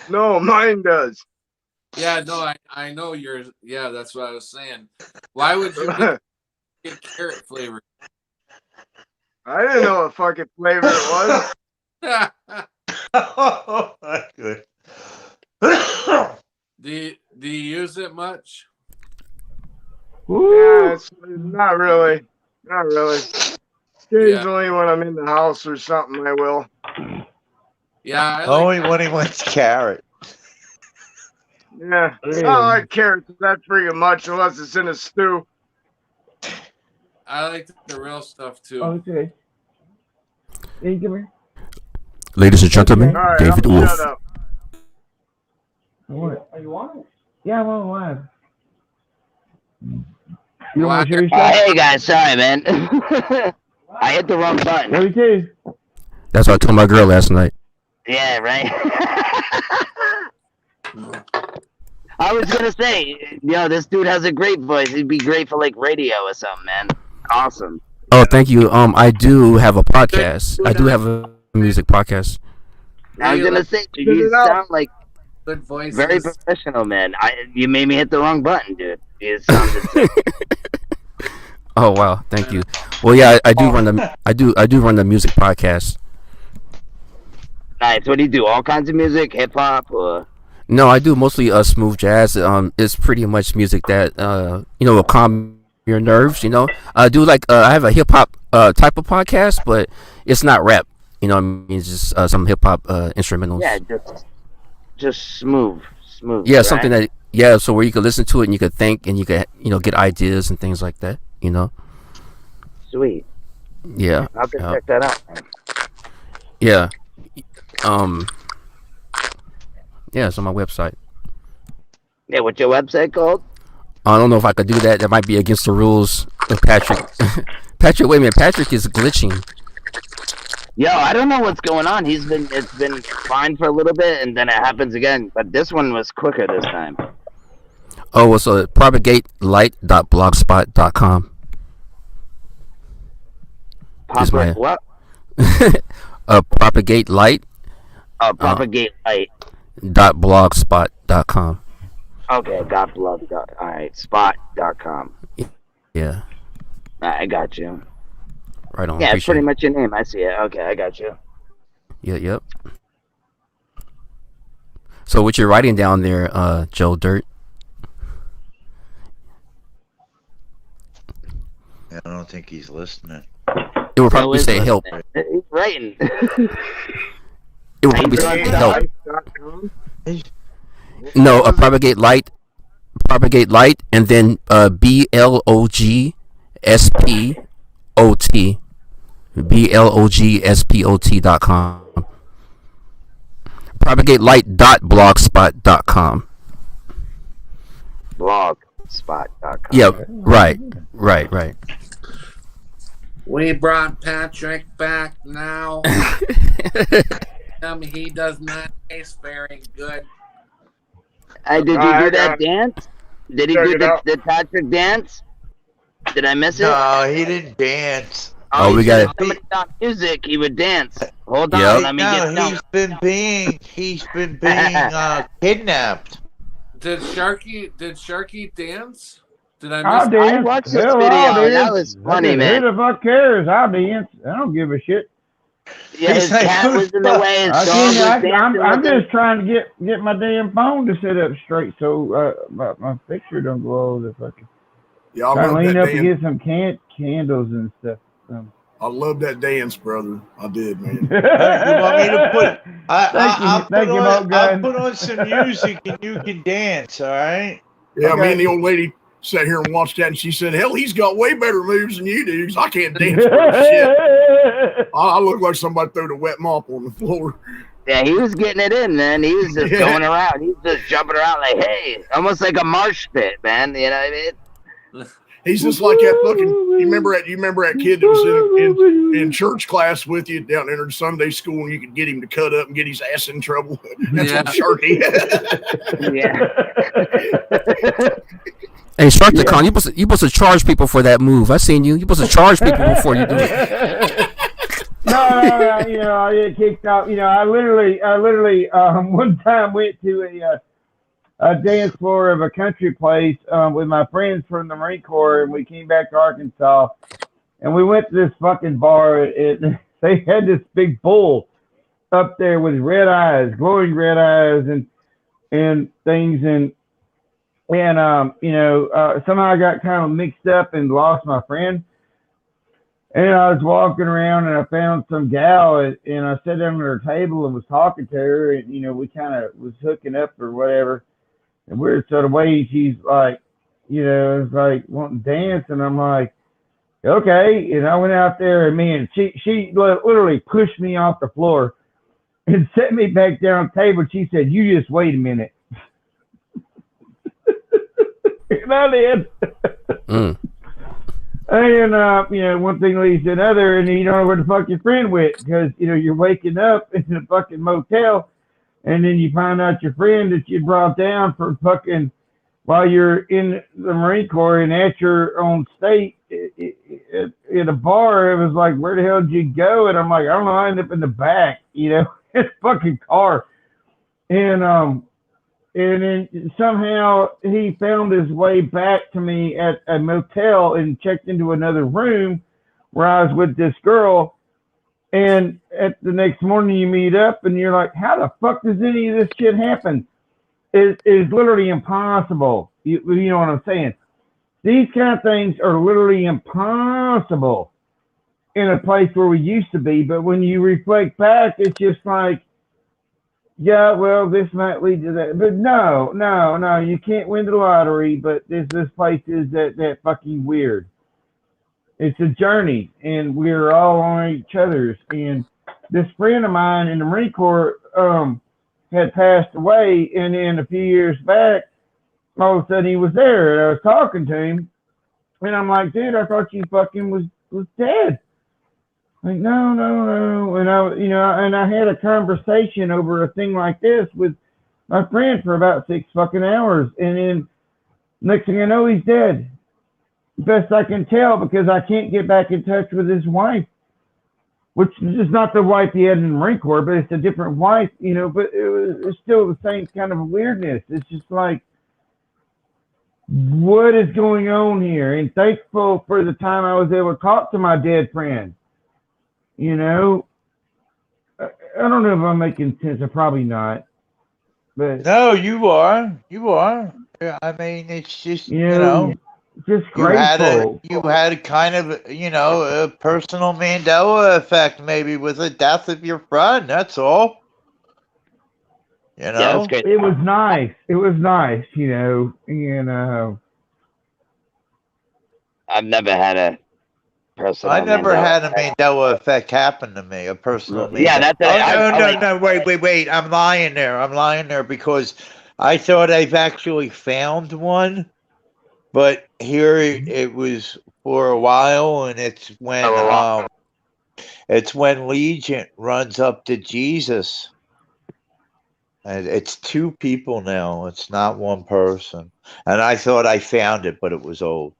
No, mine does. yeah, no, I know yours. Yeah, that's what I was saying. Why would you get carrot flavor? I didn't know what fucking flavor it was. Oh, that's good. do you use it much? Yeah, it's not really. Not really. Occasionally when I'm in the house or something, I will. Yeah, I like, Only when he wants carrot. Yeah. I don't like carrots that freaking much unless it's in a stew. I like the real stuff too. Okay. Hey, come here. Ladies and gentlemen, All right, David I'll Wolf. shut up. What? Are you on it? Yeah, I'm on live. You You want to show your Hey guys, sorry man. I hit the wrong button. Let me tell you. That's what I told my girl last night. Yeah, right. I was gonna say, this dude has a great voice. He'd be great for like radio or something, man. Awesome. Oh, thank you. I do have a podcast. I do have a music podcast. I was gonna say, dude, you sound like Good voices. very professional, man. You made me hit the wrong button, dude. You sounded sick. Oh wow, thank you. Well, yeah, I do run the music podcast. Nice. What do you do? All kinds of music, hip hop, or? No, I do mostly smooth jazz. It's pretty much music that will calm your nerves. I do like I have a hip hop type of podcast, but it's not rap. You know what I mean? It's just some hip hop instrumentals. Yeah, just smooth. Yeah, right? something that so where you could listen to it and you could think and you could get ideas and things like that. Sweet. Yeah. I'll have to check that out, man. Yeah. Yeah, it's on my website. Yeah, what's your website called? I don't know if I could do that. That might be against the rules of Patrick. Patrick, wait a minute. Patrick is glitching. Yo, I don't know what's going on. It's been fine for a little bit, and then it happens again. But this one was quicker this time. Oh, well, so propagatelight.blogspot.com. What? Propagate light. Propagate light. .blogspot.com. Okay, got blog. All right, spot.com. Yeah. I got you. Right on. Yeah, it's Appreciate pretty it. much your name. I see it. Okay, I got you. Yeah, yep. So what you're writing down there, Joe Dirt? I don't think he's listening. It would probably say help. He's writing. It would probably say help. No, propagate light, and then BLOGSPOT, BLOGSPOT.com. Propagatelight.blogspot.com. Blogspot.com. Yeah, right. We brought Patrick back now. He does not taste very good. Did you do that dance? Did he do the Patrick dance? Did I miss it? No, he didn't dance. Oh, we got it. Somebody got music. He would dance. Hold on, Yep. let me get down. He's been being kidnapped. Did Sharky dance? Did I I'll miss? I dance. watched this Hell, video. I'll That dance. was funny, Who man. the fuck cares? I'll dance. I don't give a shit. Yeah, his He's like, cat who was the in the fuck? way. His I dog can't, was dancing I'm with him. just trying to get my damn phone to sit up straight so my picture don't go all over the fucking. Yeah, I Trying to love lean that up and dance. get some candles and stuff. I love that dance, brother. I did, man. You want me to put? I'll Thank you, I'll Bogan. put on some music and you can dance. All right. Yeah, Okay. me and the old lady sat here and watched that, and she said, "Hell, he's got way better moves than you do. 'Cause I can't dance for shit. I look like somebody threw the wet mop on the floor." Yeah, he was getting it in, man. He was just Yeah. going around. He was just jumping around like, hey, almost like a marsh pit, man. You know what I mean? He's just like that fucking. You remember that kid that was in church class with you down there in Sunday school, and you could get him to cut up and get his ass in trouble. That's Yeah. Sharky. Yeah. Hey, Shark the Con, you supposed to charge people for that move. I seen you. You supposed to charge people before you do it. No, you know, I get kicked out. You know, I literally, one time went to a dance floor of a country place with my friends from the Marine Corps, and we came back to Arkansas, and we went to this fucking bar. They had this big bull up there with red eyes, glowing red eyes, and things, and you know, somehow I got kind of mixed up and lost my friend. And I was walking around and I found some gal and I sat down at her table and was talking to her, and you know, we kind of was hooking up or whatever. And weird sort of way, she's like, you know, it's like wanting to dance, and I'm like, okay. And I went out there, and man, she literally pushed me off the floor and set me back down at the table. She said, "You just wait a minute." And I did. And, you know, one thing leads to another, and you don't know where the fuck your friend went, because, you know, you're waking up in a fucking motel, and then you find out your friend that you brought down for fucking, while you're in the Marine Corps and at your own state, in a bar. It was like, where the hell did you go? And I'm like, I don't know, I ended up in the back, you know, in a fucking car. And then somehow he found his way back to me at a motel and checked into another room where I was with this girl. And at the next morning you meet up and you're like, how the fuck does any of this shit happen? It is literally impossible. You know what I'm saying? These kind of things are literally impossible in a place where we used to be. But when you reflect back, it's just like, yeah, well, this might lead to that. But no, you can't win the lottery, but this place is that fucking weird. It's a journey, and we're all on each other's. And this friend of mine in the Marine Corps had passed away, and then a few years back, all of a sudden he was there, and I was talking to him, and I'm like, dude, I thought you fucking was dead. Like, no. And I had a conversation over a thing like this with my friend for about 6 fucking hours. And then next thing I know, he's dead. Best I can tell, because I can't get back in touch with his wife, which is not the wife he had in the Marine Corps, but it's a different wife, you know, but it's still the same kind of weirdness. It's just like, what is going on here? And thankful for the time I was able to talk to my dead friend. You know, I don't know if I'm making sense. I'm probably not. But no, you are. Yeah, I mean, it's just, you know, just grateful. You had a kind of, you know, a personal Mandela effect, maybe, with the death of your friend. That's all. You know, yeah, it was nice. It was nice, you know. And I've never had a personal. I never had a Mandela effect happen to me. A personal. Yeah, Mandela. that's No. Wait. I'm lying there because I thought I've actually found one, but here it was for a while, and it's when Legion runs up to Jesus. And it's 2 people now. It's not one person. And I thought I found it, but it was old.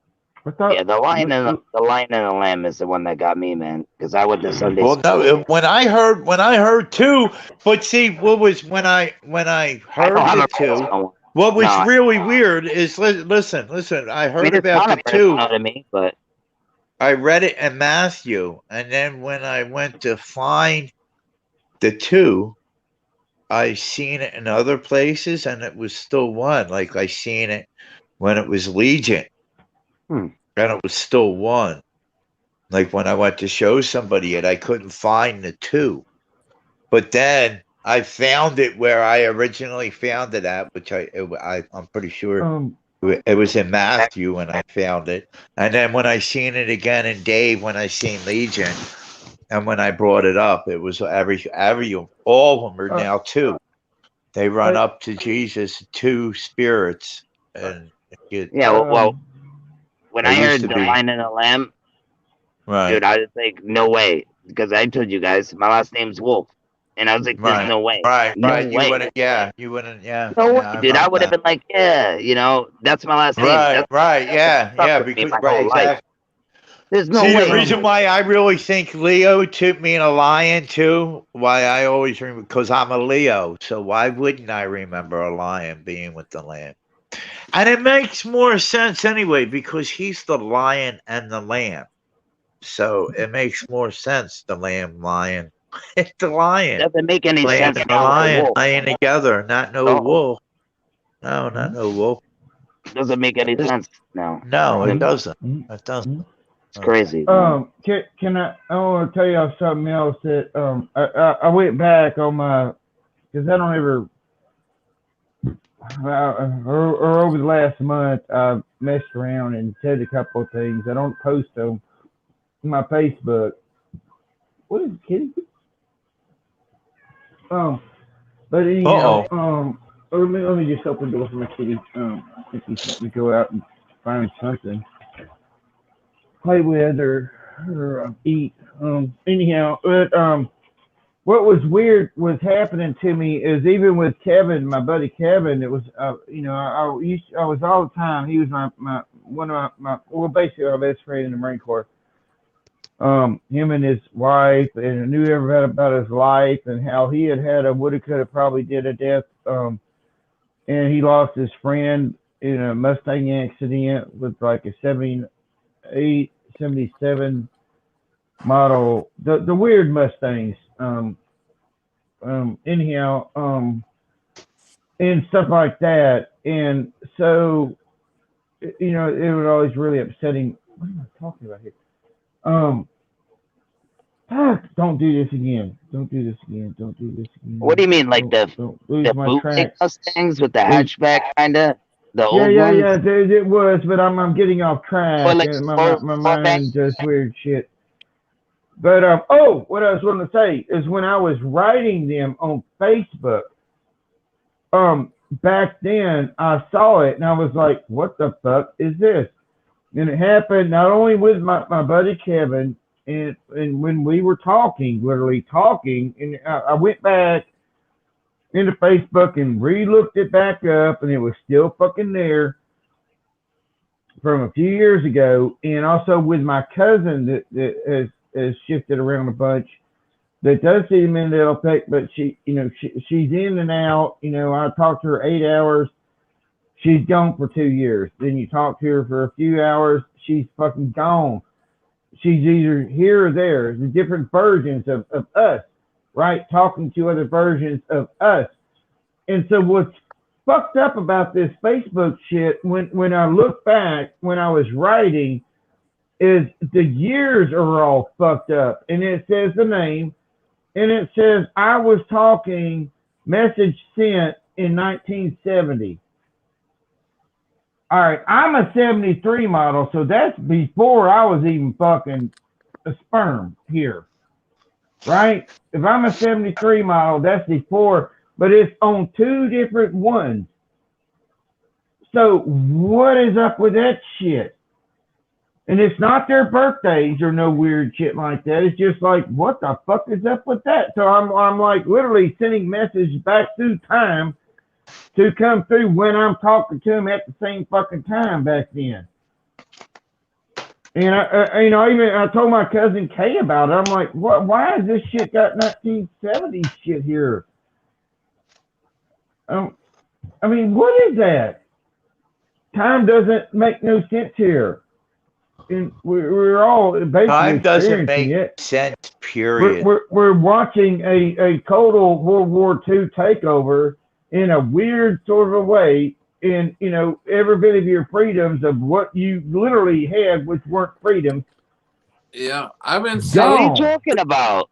Yeah, the Lion and the Lamb is the one that got me, man. Because I went to Sunday school. No, when I heard 2, but see, what was when I heard the 2? What was really weird is listen. I heard about the 2. To me, but I read it in Matthew, and then when I went to find the 2, I seen it in other places, and it was still one. Like I seen it when it was Legion. And it was still one. Like when I went to show somebody it, I couldn't find the 2. But then I found it where I originally found it at, which I'm pretty sure it was in Matthew when I found it. And then when I seen it again in Dave, when I seen Legion, and when I brought it up, it was all of them are now 2. They run up to Jesus, 2 spirits, and well. when It I used heard to the be. Lion and the Lamb, Right. dude, I was like, no way, because I told you guys my last name's Wolf, and I was like, there's Right. no way, Right. no Right. You way, wouldn't. Yeah. You wouldn't. Yeah. no Yeah. way, I dude. I remember would have that. been like, yeah, you know, that's my last name. Right. That's Right. Yeah. stuck Yeah. with me Because my right. whole life. Exactly. There's no See, way. the reason why I really think Leo took me in a lion too, why I always remember, because I'm a Leo. So why wouldn't I remember a lion being with the lamb? And it makes more sense anyway, because he's the lion and the lamb. So it makes more sense, the lamb, lion. It's the lion. Doesn't make any Lamb sense. and the Now with the lion wolf. lying together, not no No. wolf. No, not no wolf. Doesn't make any sense now. No, it doesn't. Mhm. It doesn't. It's crazy. man. Can I want to tell y'all something else that I went back on my, because I don't ever or over the last month I messed around and said a couple of things. I don't post them on my Facebook. What is it, kitty? But anyhow, let me just open the door for my kitty. I think we go out and find something, play with or eat. Anyhow, but what was weird was happening to me is even with Kevin, my buddy Kevin, it was you know, I was all the time. He was my one of my well, basically our best friend in the Marine Corps. Him and his wife, and I knew everything about his life and how he had a woulda coulda probably did a death, and he lost his friend in a Mustang accident with like a 78, 77 model, the weird Mustangs. Anyhow, and stuff like that. And so, you know, it was always really upsetting. What am I talking about here? Don't do this again. Don't do this again. Don't do this again. What do you mean, like don't lose the my bootleg track. Mustangs with the hatchback, kinda? The old Yeah, ones? it was, but I'm getting off track. Or like And slow- my slow mind back? does weird shit. But what I was going to say is when I was writing them on Facebook, back then I saw it and I was like, what the fuck is this? And it happened not only with my buddy Kevin, and when we were literally talking, and I went back into Facebook and re-looked it back up, and it was still fucking there from a few years ago. And also with my cousin that has shifted around a bunch, that does see the Mandela effect, but she's in and out. You know, I talked to her 8 hours. She's gone for 2 years. Then you talk to her for a few hours. She's fucking gone. She's either here or there. The different versions of us, right? Talking to other versions of us. And so what's fucked up about this Facebook shit, when I look back, when I was writing, is the years are all fucked up. And it says the name, and it says I was talking, message sent in 1970. All right, I'm a 73 model, so that's before I was even fucking a sperm here, right? If I'm a 73 model, that's before, but it's on two different ones. So what is up with that shit? And it's not their birthdays or no weird shit like that. It's just like, what the fuck is up with that? So I'm like literally sending messages back through time to come through when I'm talking to him at the same fucking time back then. And I told my cousin Kay about it. I'm like, what? Why is this shit got 1970s shit here? I mean, what is that? Time doesn't make no sense here. And we're all basically Time doesn't make it. sense, period. We're watching a total World War II takeover in a weird sort of a way, and every bit of your freedoms of what you literally had, which weren't freedoms. Yeah, I've been What saying. are you talking about?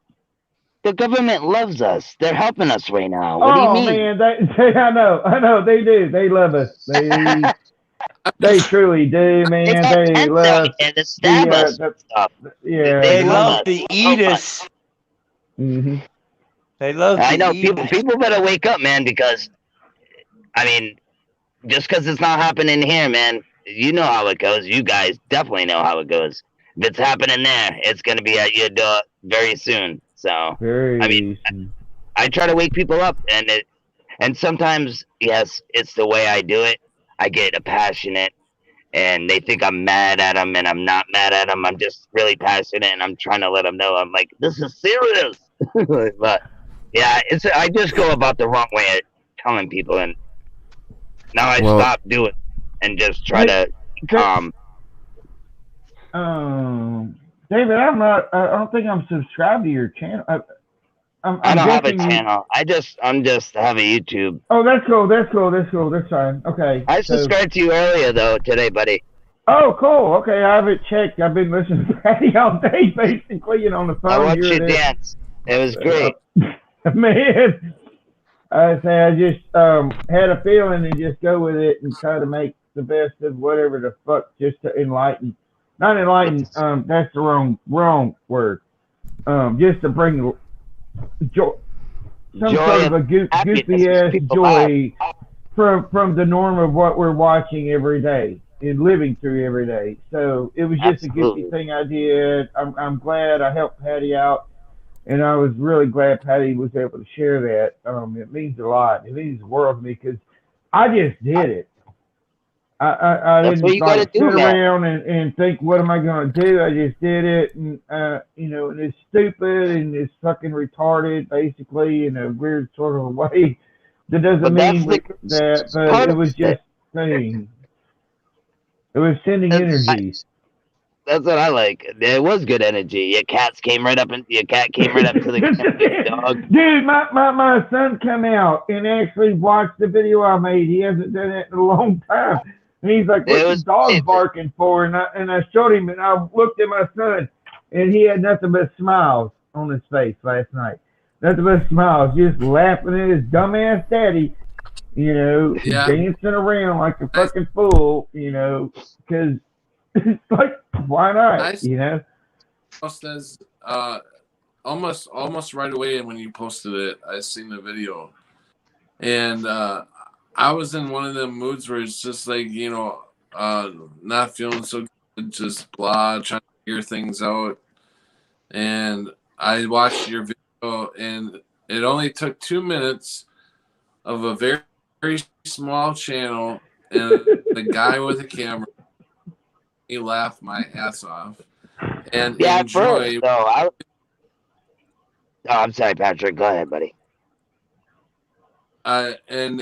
The government loves us. They're helping us right now. What do you mean? Man, I know, they do. They love us. They truly do, man. They love to stab us. Yeah, They love to eat us. Mm-hmm. They love to I know eat us. people better wake up, man, because I mean, just because it's not happening here, man, you know how it goes. You guys definitely know how it goes. If it's happening there, it's gonna be at your door very soon. So Very. I try to wake people up, and sometimes, yes, it's the way I do it. I get passionate, and they think I'm mad at them, and I'm not mad at them. I'm just really passionate, and I'm trying to let them know I'm like, this is serious. But yeah, I just go about the wrong way of telling people, and now I stop doing and just try to calm. David, I don't think I'm subscribed to your channel. I don't have a channel. I'm just have a YouTube. Oh, that's cool. That's fine. Okay. I subscribed to you earlier though today, buddy. Oh, cool. Okay, I haven't checked. I've been listening to Patty all day, basically, and on the phone. I watched you dance. It was great. Man, I just had a feeling and just go with it and try to make the best of whatever the fuck, just to enlighten. Not enlighten. That's the wrong word. Just to bring joy, some sort of a goofy ass joy from the norm of what we're watching every day and living through every day. So it was just a goofy thing I did. I'm glad I helped Patty out, and I was really glad Patty was able to share that. It means a lot. It means the world to me because I just did it. I didn't sit around and think, what am I going to do? I just did it, and and it's stupid and it's fucking retarded, basically, in a weird sort of a way. That doesn't mean that, but it was just saying. It was sending energies. That's what I like. It was good energy. Your cat came right up to the dog. Dude, my son come out and actually watched the video I made. He hasn't done that in a long time. And he's like, what's the dog barking for? And I showed him, and I looked at my son, and he had nothing but smiles on his face last night. Nothing but smiles, just laughing at his dumbass daddy, dancing around like a fucking fool, because it's like, why not, Says, almost right away when you posted it, I seen the video. And I was in one of them moods where it's just like, not feeling so good, just blah, trying to figure things out. And I watched your video, and it only took 2 minutes of a very, very small channel and the guy with a camera. He laughed my ass off. And enjoy. I'm sorry, Patrick. Go ahead, buddy. And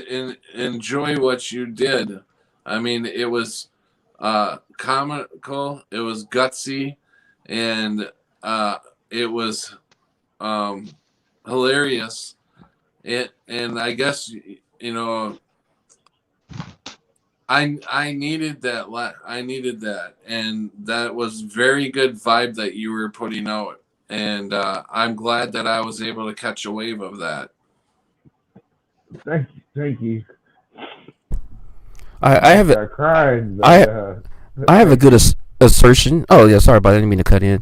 enjoy what you did. I mean, it was comical, it was gutsy, and it was hilarious. And I guess I needed that. I needed that, and that was very good vibe that you were putting out. And I'm glad that I was able to catch a wave of that. Thank you. I have a good assertion. Oh yeah, sorry about that. I didn't mean to cut in.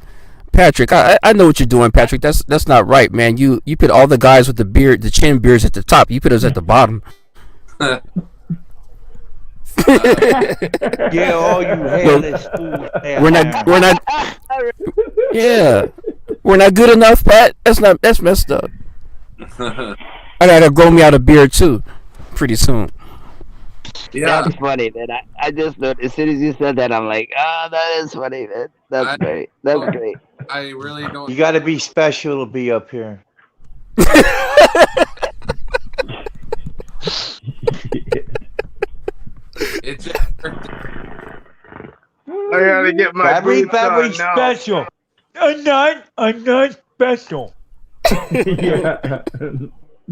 Patrick, I know what you're doing, Patrick. That's not right, man. You put all the guys with the beard, the chin beards at the top. You put us at the bottom. Yeah, all you hairless fools. We're not. Yeah, we're not good enough, Pat. That's messed up. I gotta grow me out a beard too, pretty soon. Yeah, that's funny, man. I just thought as soon as you said that, I'm like, that is funny, man. That's great. That's great. I really don't. You got to be special to be up here. It just I gotta get my boots on now. Special. I'm not special. Yeah.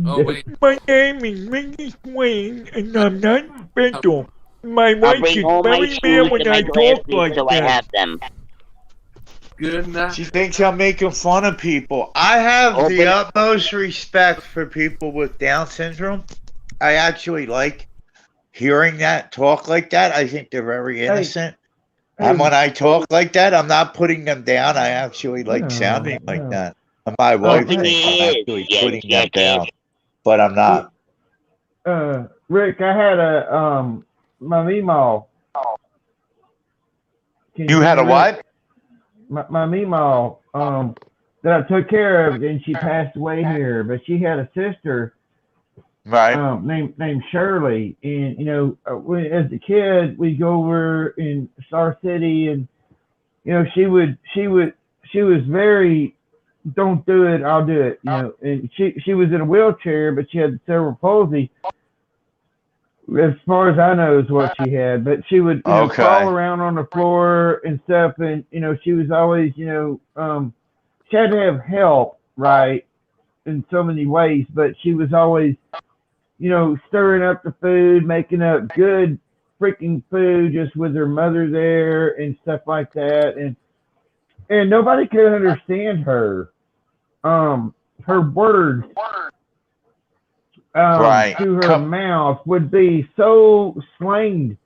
Oh wait. My name is Ricky Swain, and I'm not special. My wife is very mad when I talk like that. I have them. Good enough. She thinks I'm making fun of people. I have the utmost respect for people with Down syndrome. I actually like hearing that talk like that. I think they're very innocent. And when I talk like that, I'm not putting them down. I actually like sounding like that. And my wife thinks I'm actually putting them down, but I'm not. Rick, I had a my Meemaw You had a what? My Meemaw, that I took care of, and she passed away here. But she had a sister, Right. named Shirley, and as a kid, we'd go over in Star City, and she was very, don't do it, I'll do it, and she was in a wheelchair, but she had cerebral palsy. As far as I know, is what she had, but she would crawl around on the floor and stuff, and she was always, she had to have help, right, in so many ways, but she was always, stirring up the food, making up good freaking food, just with her mother there and stuff like that, and nobody could understand her, her words. To her mouth would be so slanged.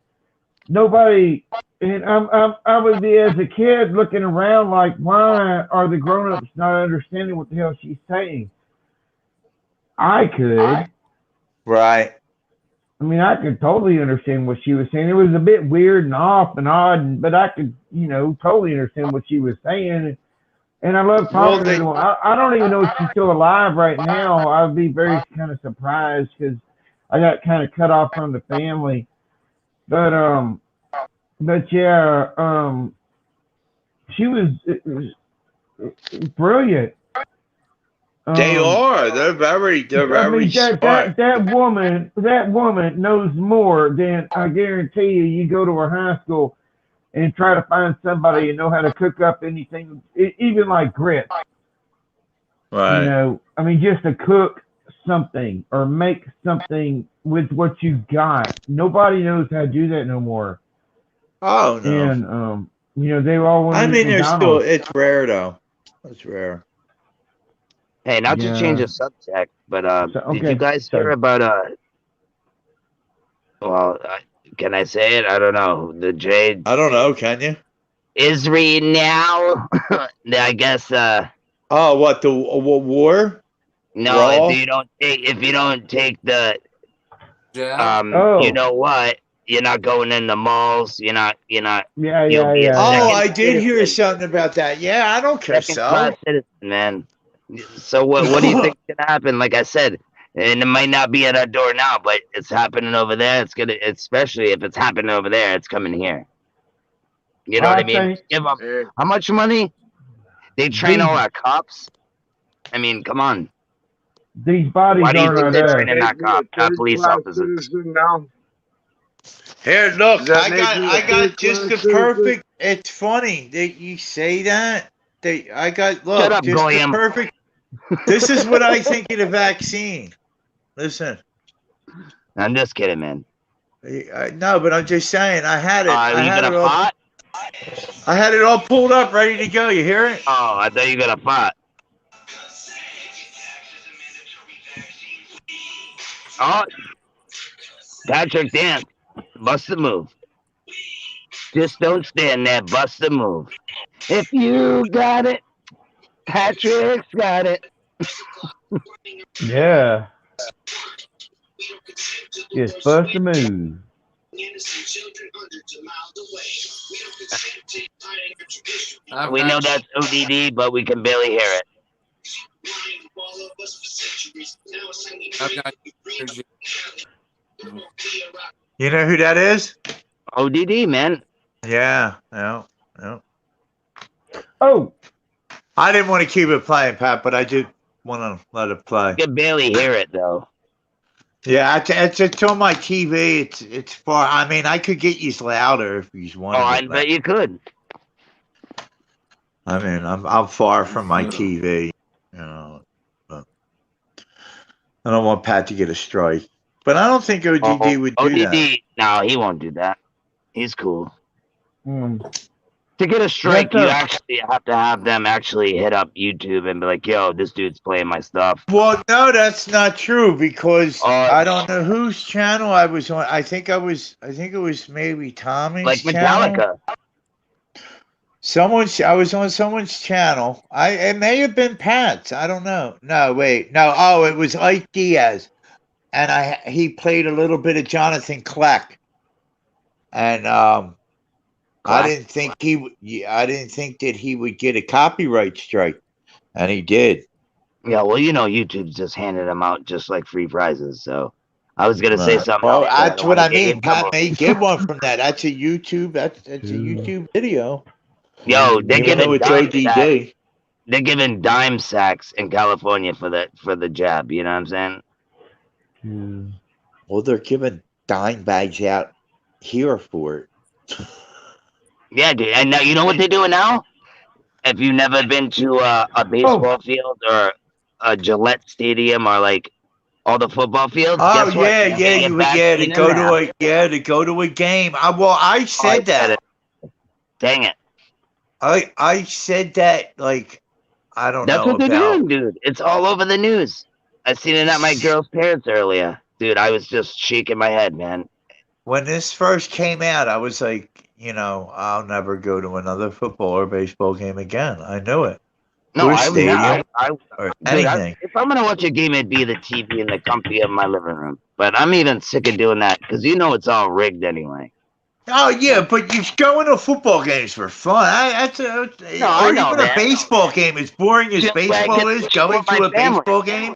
Nobody, and I would be as a kid looking around like, why are the grown-ups not understanding what the hell she's saying? I could. Right. I mean, I could totally understand what she was saying. It was a bit weird and off and odd, but I could, totally understand what she was saying. And I love talking to her. I don't even know if she's still alive right now. I'd be very kind of surprised because I got kind of cut off from the family. But yeah, she was brilliant. They are. They're very smart. That woman knows more than, I guarantee you. You go to her high school and try to find somebody and know how to cook up anything, even like grits. Right. I mean, just to cook something or make something with what you got. Nobody knows how to do that no more. Oh no. And they all want. I mean, there's still. It's rare though. It's rare. Hey, not to change the subject, but did you guys hear about can I say it? I don't know. The Jade. I don't know. Can you? Isri now. I guess. Oh, what the war? No, Raw? if you don't take the. Yeah. You know what? You're not going in the malls. You're not. Yeah. Oh, I did hear something about that. Yeah, I don't care. Second-class citizen, man. So what do you think is gonna happen? Like I said, and it might not be at our door now, but it's happening over there. It's gonna, especially if it's happening over there, it's coming here. You know what I mean? Give them how much money? They train all our cops. I mean, come on. These bodies Why do you think are they're there. training our police officers? Here, look, I got just the perfect. It's funny that you say that. I got look, Shut up, just Goyam. the perfect. This is what I think of the vaccine. Listen, I'm just kidding, man. No, but I'm just saying. I had it. I you had got it a all. pot? I had it all pulled up, ready to go. You hear it? Oh, I thought you got a pot. Oh, Patrick dance. Bust the move. Just don't stand there. Bust the move. If you got it, Patrick's got it. Yeah. Just bust the move. We know that's ODD, but we can barely hear it. I've got You know who that is? ODD, man. Yeah. No. Oh. I didn't want to keep it playing, Pat, but I did want to let it play. You can barely hear it, though. Yeah, it's on my TV. It's far. I mean, I could get you louder if you wanted. Oh, I bet you could. I mean, I'm far from my TV. But I don't want Pat to get a strike. But I don't think ODD would do that. ODD, no, he won't do that. He's cool. To get a strike, you actually have to have them actually hit up YouTube and be like, "Yo, this dude's playing my stuff." Well, no, that's not true because I don't know whose channel I was on. I think it was maybe Tommy's like Metallica. Channel. I was on someone's channel. It may have been Pat's. I don't know. No, wait, no. Oh, it was Ike Diaz, and he played a little bit of Jonathan Kleck, and I didn't think I didn't think that he would get a copyright strike, and he did. Yeah, well, YouTube's just handing them out just like free prizes. So I was gonna say something. Well, else, but that's don't what wanna I get you mean. in Pat trouble. may get one from that. That's a YouTube. That's a YouTube video. Yo, they're Even though giving it's dime sacks. ODD. They're giving dime sacks in California for the jab. You know what I'm saying? Well, they're giving dime bags out here for it. Yeah, dude. And now you know what they're doing now? If you've never been to a baseball field or a Gillette Stadium or like all the football fields, Oh guess what? yeah, They're getting to vaccine go in now. to go to a game. I said that. Dang it. I said that like I don't That's know what they're about. doing, dude. It's all over the news. I seen it at my girl's parents earlier. Dude, I was just shaking my head, man. When this first came out, I was like, I'll never go to another football or baseball game again. I knew it. No, Or I stadium or dude, anything. if I'm gonna watch a game, it'd be the TV in the comfy of my living room. But I'm even sick of doing that because it's all rigged anyway. Oh yeah, but you going to football games for fun. I know, even man. a baseball game, as boring as Just where I baseball get is, to going support to my a family. baseball game,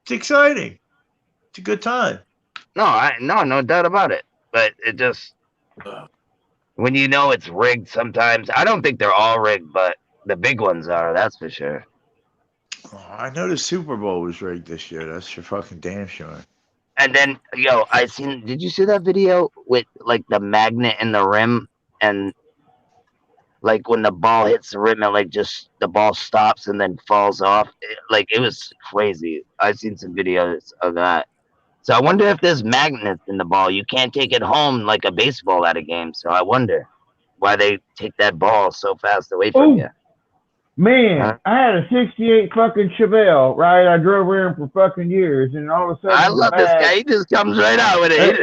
it's exciting. It's a good time. No doubt about it. But it just when it's rigged sometimes. I don't think they're all rigged, but the big ones are, that's for sure. I know the Super Bowl was rigged this year. That's for fucking damn sure. And then, did you see that video with like the magnet in the rim and like when the ball hits the rim and like just the ball stops and then falls off? It was crazy. I've seen some videos of that. So I wonder if there's magnets in the ball. You can't take it home like a baseball at a game. So I wonder why they take that ball so fast away from you. Man, I had a 68 fucking Chevelle, right? I drove around for fucking years, and all of a sudden, I love this guy. He just comes right out with it.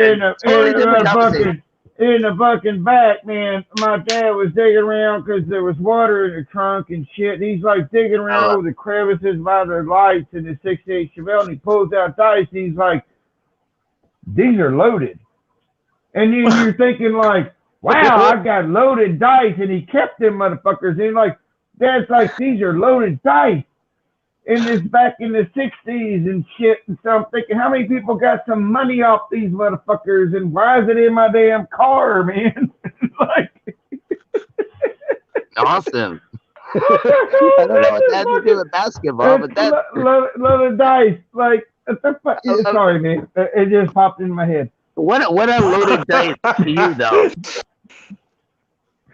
In the fucking back, man, my dad was digging around because there was water in the trunk and shit. He's like digging around over the crevices by the lights in the 68 Chevelle, and he pulls out dice, and he's like, "These are loaded." And then you're thinking like, "Wow, I got loaded dice," and he kept them motherfuckers. And like, Dad's like, "These are loaded dice." And this back in the 60s and shit. And so I'm thinking, how many people got some money off these motherfuckers? And why is it in my damn car, man? Awesome. I don't know what that has to do with basketball, but that loaded dice. Like, sorry, man. It just popped in my head. What are loaded dice to you, though?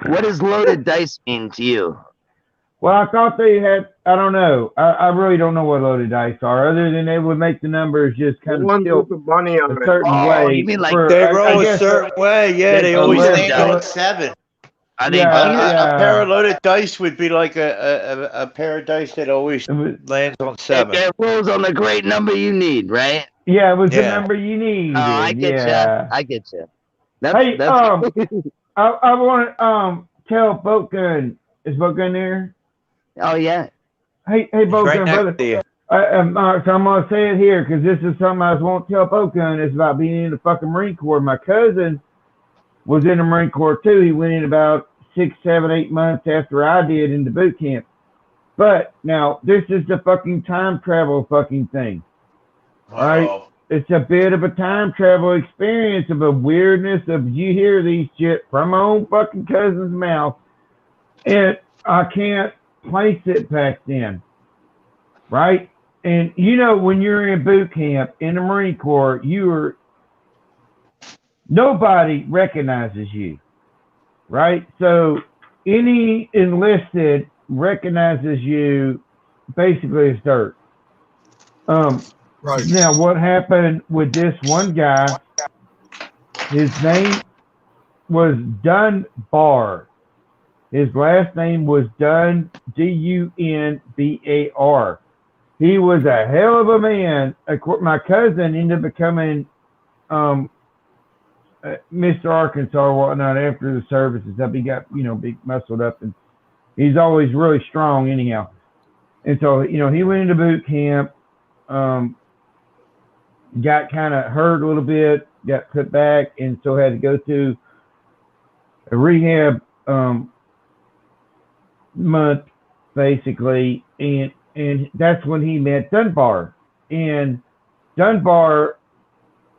What does loaded dice mean to you? Well, I thought they had, I don't know. I really don't know what loaded dice are, other than they would make the numbers just kind of tilt the bunny on a certain way. You mean like they roll a certain way? Yeah, they always land on 7. I think a pair of loaded dice would be like a pair of dice that always lands on 7. It rolls on the great number you need, right? Yeah, it was the number you need. Oh, I get you. I get you. Hey, I want to tell Boat Gun. Is Boat Gun there? Oh yeah. Hey, Boat Gun, brother. So I'm gonna say it here because this is something I won't tell Boat Gun. It's about being in the fucking Marine Corps. My cousin was in the Marine Corps too. He went in about 6, 7, 8 months after I did into boot camp. But now this is the fucking time travel fucking thing. All right? It's a bit of a time travel experience of a weirdness of you hear these shit from my own fucking cousin's mouth, and I can't place it back then, right? And when you're in boot camp in the Marine Corps, nobody recognizes you, right? So any enlisted recognizes you basically as dirt. Right. Now, what happened with this one guy, his name was Dunbar. His last name was Dunbar. He was a hell of a man. My cousin ended up becoming Mr. Arkansas or whatnot after the service and stuff. He got, big muscled up, and he's always really strong anyhow. And so, he went into boot camp, got kind of hurt a little bit, got put back, and so had to go to a rehab month, basically, and that's when he met Dunbar, and Dunbar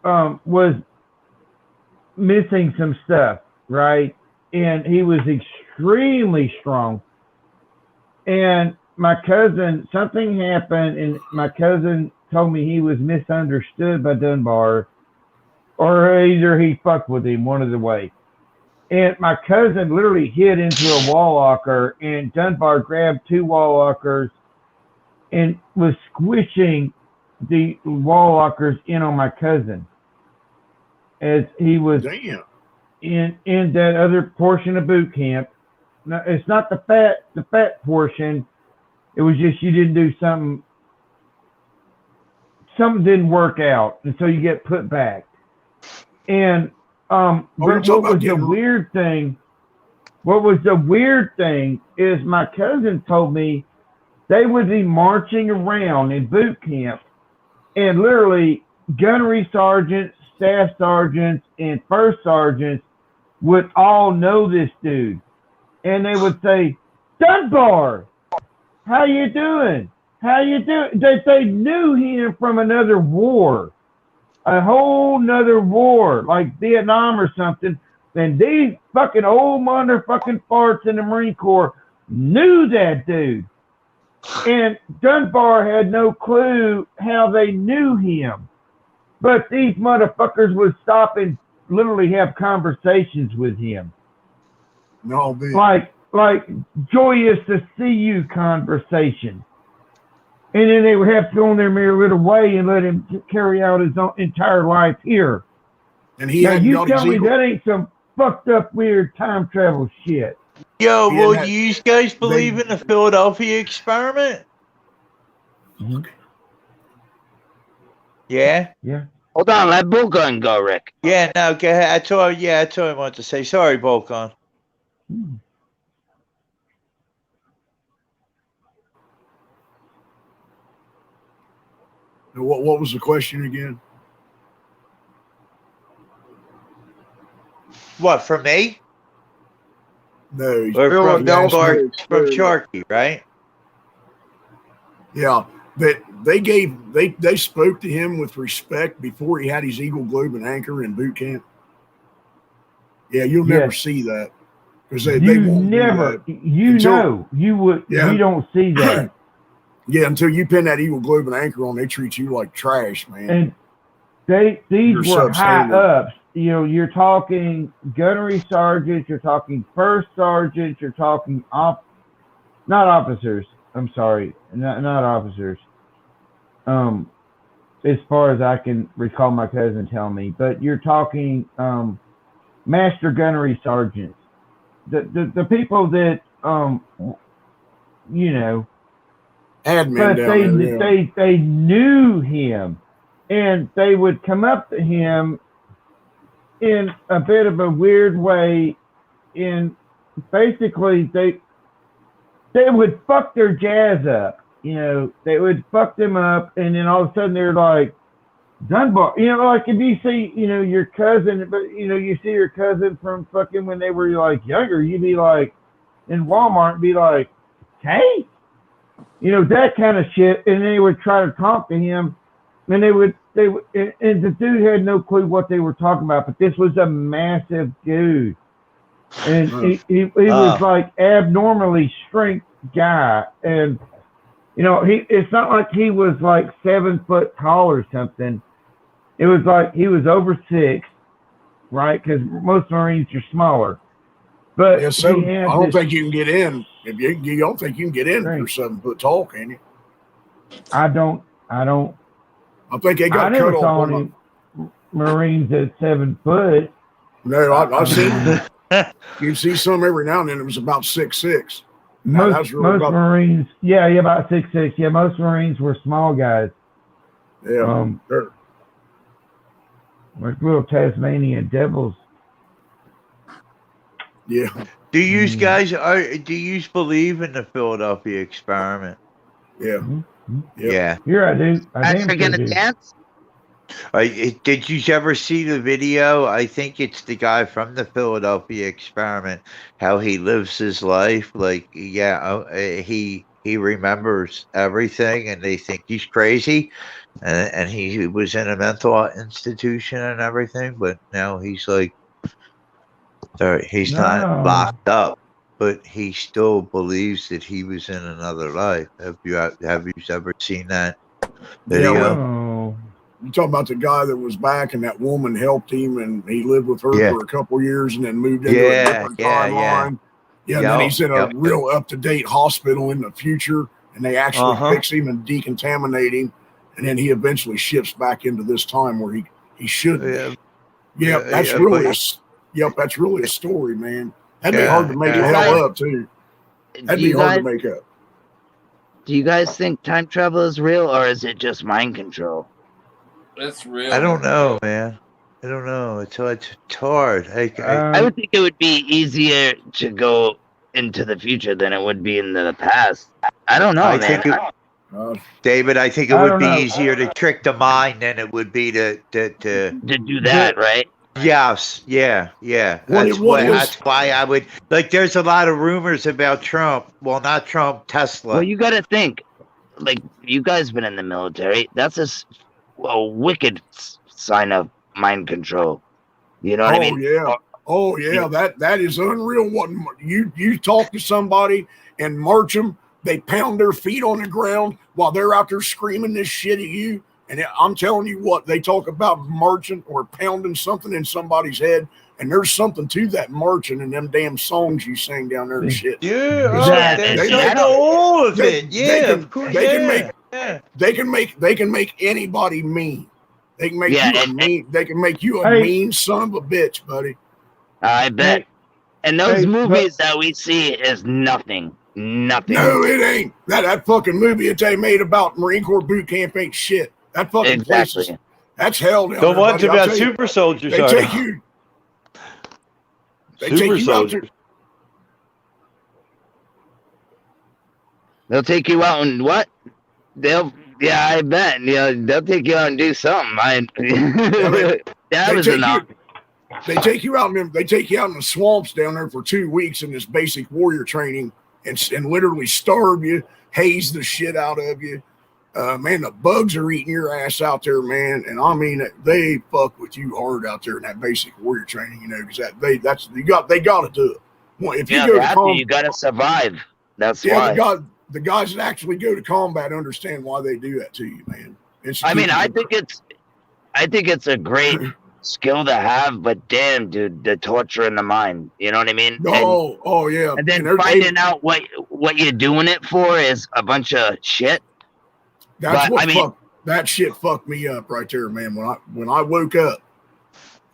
was missing some stuff, right? And he was extremely strong. And my cousin, something happened, and my cousin told me he was misunderstood by Dunbar, or either he fucked with him, one of the way. And my cousin literally hid into a wall locker, and Dunbar grabbed 2 wall lockers and was squishing the wall lockers in on my cousin as he was in that other portion of boot camp. No, it's not the fat portion. It was just you didn't do something didn't work out, and so you get put back. And but what was the weird thing? What was the weird thing is my cousin told me they would be marching around in boot camp, and literally gunnery sergeants, staff sergeants, and first sergeants would all know this dude. And they would say, Dunbar, how you doing? How you doing? They knew him from another war, a whole nother war, like Vietnam or something. And these fucking old motherfucking farts in the Marine Corps knew that dude. And Dunbar had no clue how they knew him. But these motherfuckers would stop and literally have conversations with him. No, man. Like joyous to see you conversation. And then they would have to go in their mirror little way and let him carry out his own entire life here. And he now had you tell me that ain't some fucked up weird time travel shit. Yo, well, do you guys believe in the Philadelphia experiment? Mm-hmm. Yeah? Yeah. Hold on, let Bullgun go, Rick. Yeah, no, go ahead. I told him what to say. Sorry, Bullgun. What was the question again? What, from me? No, Or from Dunbar, from Sharky, right? Yeah, that they spoke to him with respect before he had his Eagle Globe and Anchor in boot camp. Yeah, you'll never see that because they won't never. Do that you would. Yeah. You don't see that. Yeah, until you pin that Eagle Globe and Anchor on, they treat you like trash, man. And these were high ups. You know, you're talking gunnery sergeants, you're talking first sergeants, you're talking not officers. I'm sorry, not officers. As far as I can recall, my cousin telling me, but you're talking master gunnery sergeants, the people that you know, admin down there, they knew him, and they would come up to him in a bit of a weird way, and basically they would fuck their jazz up. You know, they would fuck them up, and then all of a sudden they're like, Dunbar. You know, like if you see, you know, your cousin, but you know, you see your cousin from fucking when they were like younger, you'd be like, in Walmart, be like, hey, you know, that kind of shit, and they would try to talk to him, and they would, and the dude had no clue what they were talking about, but this was a massive dude, and he was like abnormally strength guy, and you know, it's not like he was like 7 foot tall or something. It was like he was over 6, right? Because most Marines are smaller. But yeah, so I don't think you can get in. If you don't think you can get in if you're 7 foot tall, can you? I don't. I think they got cut off on Marines at 7 foot. No, I've seen. You see some every now and then. It was about 6'6". Most Marines, yeah, about 6'6". Yeah, most Marines were small guys. Yeah, like little Tasmanian devils. Yeah. Do you guys do you believe in the Philadelphia experiment? Yeah. Mm-hmm. Yeah. Here I do. Guys are gonna dance. Did you ever see the video? I think it's the guy from the Philadelphia Experiment, how he lives his life. Like, yeah, he remembers everything, and they think he's crazy, and he was in a mental institution and everything, but now he's like, sorry, he's not locked up, but he still believes that he was in another life. Have you ever seen that video? Yeah, well, you talking about the guy that was back and that woman helped him and he lived with her for a couple years and then moved into a different timeline. Yeah, and then he's in a real up-to-date hospital in the future and they actually fix him and decontaminate him, and then he eventually shifts back into this time where he shouldn't. Yeah, that's really a story, man. That'd be hard to make the hell up too. That'd be hard to make up. Do you guys think time travel is real or is it just mind control? It's real. I don't know, man. I don't know. It's hard. I would think it would be easier to go into the future than it would be in the past. I don't know, man. David, I think it would be easier to trick the mind than it would be to do that, right? Yes, yeah. That's why I would like. There's a lot of rumors about Trump. Well, not Trump, Tesla. Well, you got to think, like you guys been in the military. That's a wicked sign of mind control. You know what I mean? Oh yeah. That is unreal. What you talk to somebody and march them, they pound their feet on the ground while they're out there screaming this shit at you. And I'm telling you what, they talk about marching or pounding something in somebody's head, and there's something to that marching and them damn songs you sing down there and shit. Yeah, they know all of it. They can make anybody mean. They can make you a mean. They can make you a mean son of a bitch, buddy. I bet. And those movies that we see is nothing. Nothing. No, it ain't. That fucking movie that they made about Marine Corps boot camp ain't shit. That fucking place is, that's hell down there. The ones about super soldiers. They take you. They take you out there. They'll take you out and what? I bet. They'll take you out and do something. That was enough. They take you out in the swamps down there for 2 weeks in this basic warrior training and literally starve you, haze the shit out of you. Man, the bugs are eating your ass out there, man. And I mean, they fuck with you hard out there in that basic warrior training, because they got to do it. Well, if you go you got to survive. That's why. The guys that actually go to combat understand why they do that to you, man. I think it's a great skill to have, but damn, dude, the torture in the mind. You know what I mean? Oh yeah. And then finding out what you're doing it for is a bunch of shit. That shit fucked me up right there, man. When I woke up,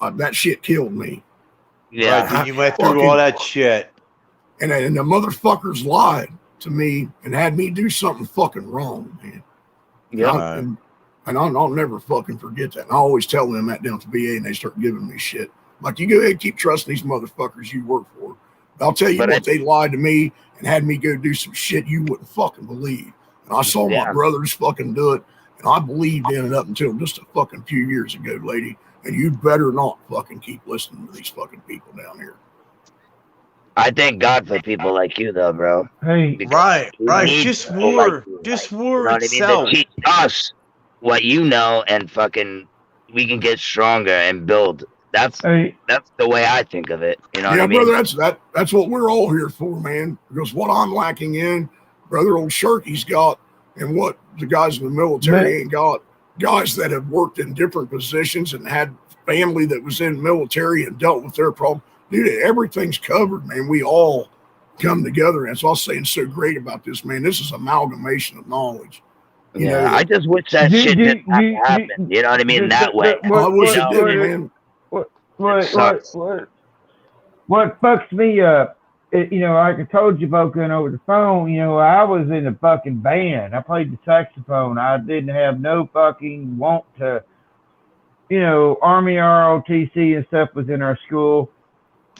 that shit killed me. Yeah, right, you went through all that shit, and the motherfuckers lied to me and had me do something fucking wrong, man. Yeah, and I'll never fucking forget that. And I always tell them that down to VA, and they start giving me shit. Like, you go ahead and keep trusting these motherfuckers you work for. I'll tell you what, they lied to me and had me go do some shit you wouldn't fucking believe. And I saw my brothers fucking do it, and I believed in it up until just a fucking few years ago, lady. And you better not fucking keep listening to these fucking people down here. I thank God for people like you, though, bro. Hey, right. Just war itself. To teach us what you know, and fucking we can get stronger and build. That's the way I think of it. You know what I mean? Brother, that's what we're all here for, man. Because what I'm lacking in, brother, old Sharky's got, and what the guys in the military ain't got. Guys that have worked in different positions and had family that was in military and dealt with their problem. Dude, everything's covered, man. We all come together. And that's what I was saying so great about this, man. This is amalgamation of knowledge. You know, I just wish that shit didn't happen. You know what I mean? That way. I wish it did, man. What fucks me up, like I told you, Boken, over the phone, I was in a fucking band. I played the saxophone. I didn't have no fucking want to, Army ROTC and stuff was in our school.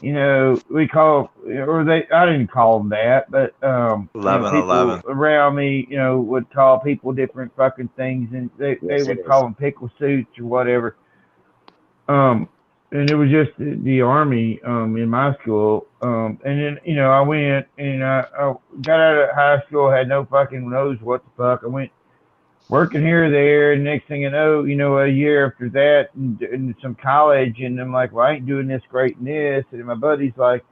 you know, we call, or I didn't call them that, but, 11-11. people around me, you know, would call people different fucking things, and they Yes, would it call is. them pickle suits or whatever. And it was just the Army, in my school. And then, you know, I went and I got out of high school, had no fucking knows what the fuck. I went working here or there, and next thing you know, a year after that, in some college, and I'm like, well, I ain't doing this great in this. And my buddy's like,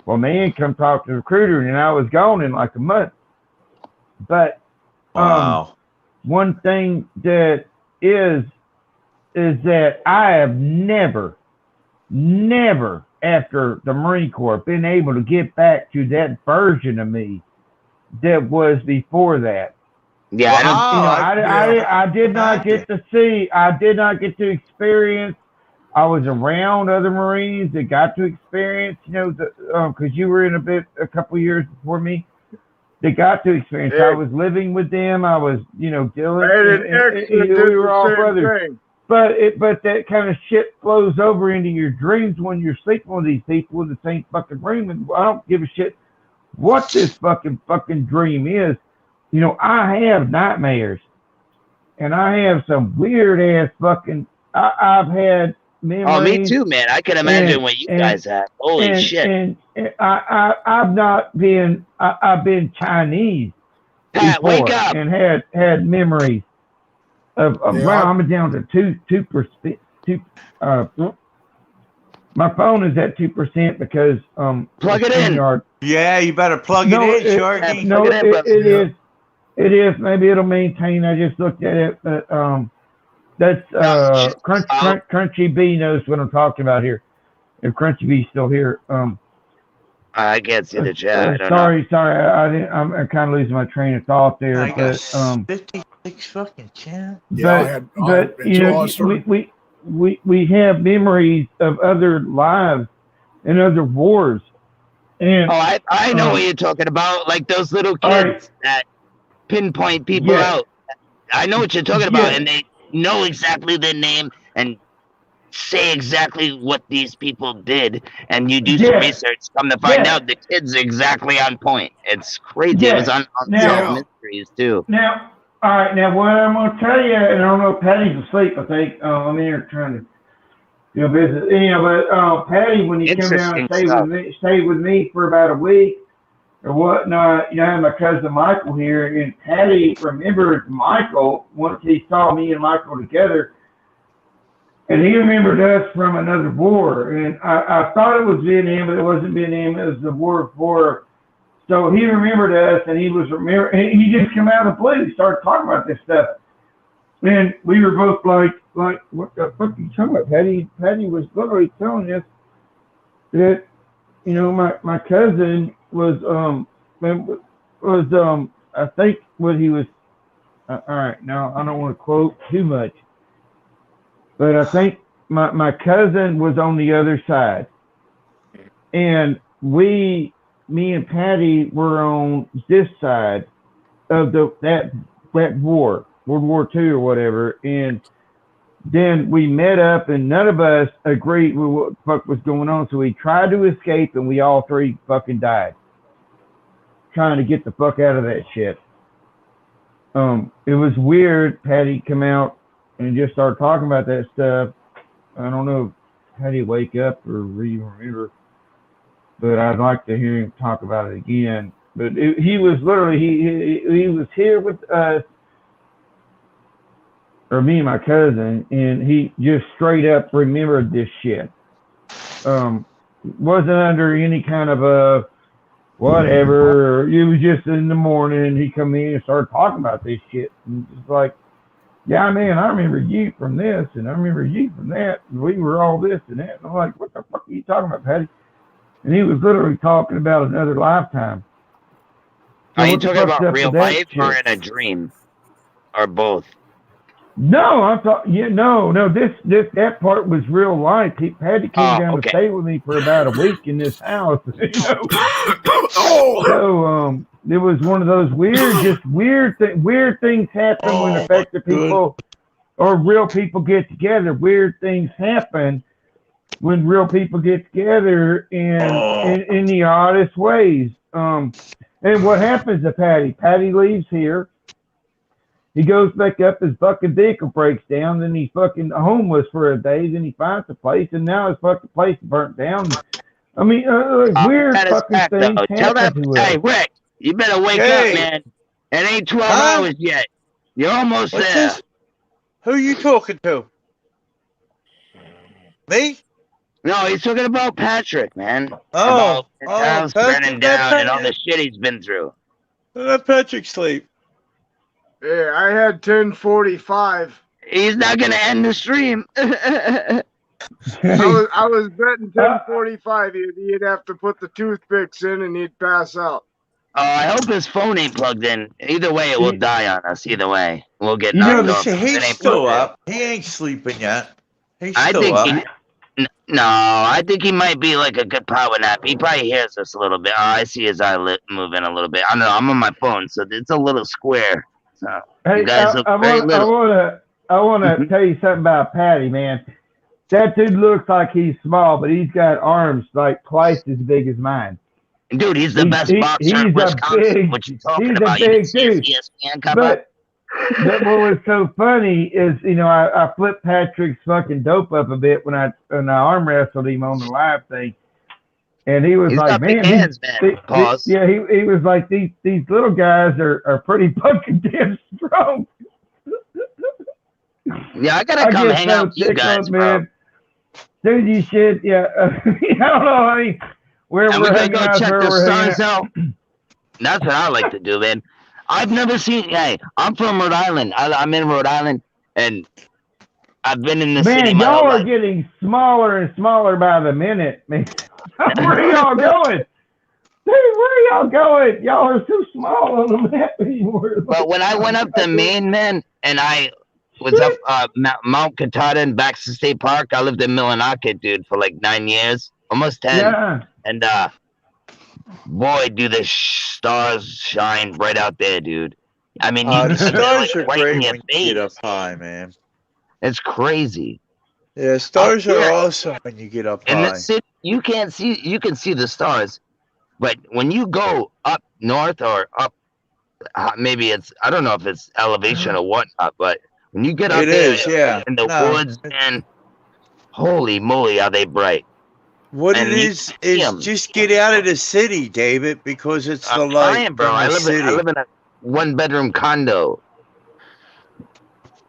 well, man, come talk to the recruiter. And I was gone in like a month. But Wow. one thing that is that I have never after the Marine Corps been able to get back to that version of me that was before that. Yeah, I don't. I did not get to see. I did not get to experience. I was around other Marines that got to experience. You know, because you were in a couple years before me. They got to experience. I was living with them. I was, you know, dealing. We were all brothers. But that kind of shit flows over into your dreams when you're sleeping with these people in the same fucking room. And I don't give a shit what this fucking dream is. You know, I have nightmares, and I have some weird ass fucking. I've had memories. Oh, me too, man. I can imagine what you guys have. Holy shit! And I've not been. I've been Chinese Pat, before, wake up! and had memories of wow. I'm down to 2%. My phone is at 2% because plug it in. Yeah, you better plug it in, Shorty. No, it is. It is. Maybe it'll maintain. I just looked at it, but that's Crunchy B knows what I'm talking about here. If Crunchy B's still here, I can't see the chat. I don't sorry. I didn't. I'm kind of losing my train of thought there. I got 56 fucking chat. Yeah, but you know, we have memories of other lives and other wars. And I know what you're talking about. Like those little kids that pinpoint people out. I know what you're talking about, and they know exactly their name and say exactly what these people did. And you do some research, come to find out the kid's exactly on point. It's crazy. It was on Solved Mysteries too. Now, all right. Now, what I'm going to tell you, and I don't know if Patty's asleep. I think I'm here trying to. You know, business. But Patty, when you come down and stay with me for about a week or whatnot, you know, I have my cousin Michael here, and Patty remembered Michael once he saw me and Michael together, and he remembered us from another war. And I thought it was Vietnam, but it wasn't Vietnam. It was the war before. So he remembered us, and he just came out of the blue. He started talking about this stuff. And we were both like, what the fuck are you talking about, Patty? Patty was literally telling us that, you know, my cousin was I think what he was, all right, now I don't want to quote too much, but I think my cousin was on the other side. And me and Patty were on this side of that war. World War II or whatever, and then we met up, and none of us agreed with what the fuck was going on, so we tried to escape, and we all three fucking died trying to get the fuck out of that shit. It was weird. Patty come out and just started talking about that stuff. I don't know if Patty wake up or remember, but I'd like to hear him talk about it again. But he was literally, he was here with us, or me and my cousin, and he just straight up remembered this shit. Wasn't under any kind of a whatever. It was just in the morning, he come in and started talking about this shit. And it's like, yeah, man, I remember you from this, and I remember you from that, and we were all this and that. And I'm like, what the fuck are you talking about, Patty? And he was literally talking about another lifetime. Are you talking about real life or in a dream? Or both? No, I thought, no. That part was real life. Patty came down to stay with me for about a week in this house. You know? So it was one of those weird things happen when affected people or real people get together. Weird things happen, when real people get together in the oddest ways. And what happens to Patty? Patty leaves here. He goes back up, his fucking vehicle breaks down, then he's fucking homeless for a day, then he finds a place, and now his fucking place burnt down. I mean, weird fucking things happen to us. Hey, Rick, you better wake up, man. It ain't 12 hours yet. You're almost there. This? Who you talking to? Me? No, he's talking about Patrick, man. Oh, about his house burning down and all the shit he's been through. Let Patrick sleep. Yeah, I had 10:45. He's not gonna end the stream. I was betting 10:45. He'd have to put the toothpicks in and he'd pass out. Oh, I hope his phone ain't plugged in. Either way, it will die on us. Either way, we'll get You know, knocked off. he's still up. He ain't sleeping yet. He's still up. No, I think he might be like a good power nap. He probably hears us a little bit. Oh, I see his eyelid moving a little bit. I don't know. I'm on my phone, so it's a little square. So Hey, you guys look I very little. want to tell you something about Patty, man. That dude looks like he's small, but he's got arms like twice as big as mine. Dude, he's the best boxer in Wisconsin. What you talking about? He's a big dude. ESPN cover? But what was so funny is, you know, I flipped Patrick's fucking dope up a bit when I arm wrestled him on the live thing, and he was He's like, got big "Man, hands, man." Pause. yeah, he was like, these little guys are pretty fucking damn strong." Yeah, I gotta come hang out with you guys, bro. Dude, you should. Yeah, I don't know. I mean, we're gonna go out, check the hanging stars out. That's what I like to do, man. I've never seen. Hey, I'm from Rhode Island. I'm in Rhode Island, and I've been in the city. Man, y'all are getting smaller and smaller by the minute, man. Where are y'all going? Dude, where are y'all going? Y'all are so small on the map anymore. But when I went up to Maine, man, and I was up Mount Katahdin in Baxter State Park, I lived in Millinocket, dude, for like 9 years, almost 10. Yeah. And boy, do the stars shine bright out there, dude. I mean, The see stars them, are like, right great in your when you face. get up high, man. It's crazy. Yeah, stars Up are here, awesome when you get up in high. the city, you can see the stars, but when you go up north or up, maybe it's, I don't know if it's elevation or whatnot, but when you get up there in the woods, man, holy moly, are they bright. What And it you is see 'em. just get out of the city, David, because it's the I'm light trying, bro. from I the live city. in a 1-bedroom condo.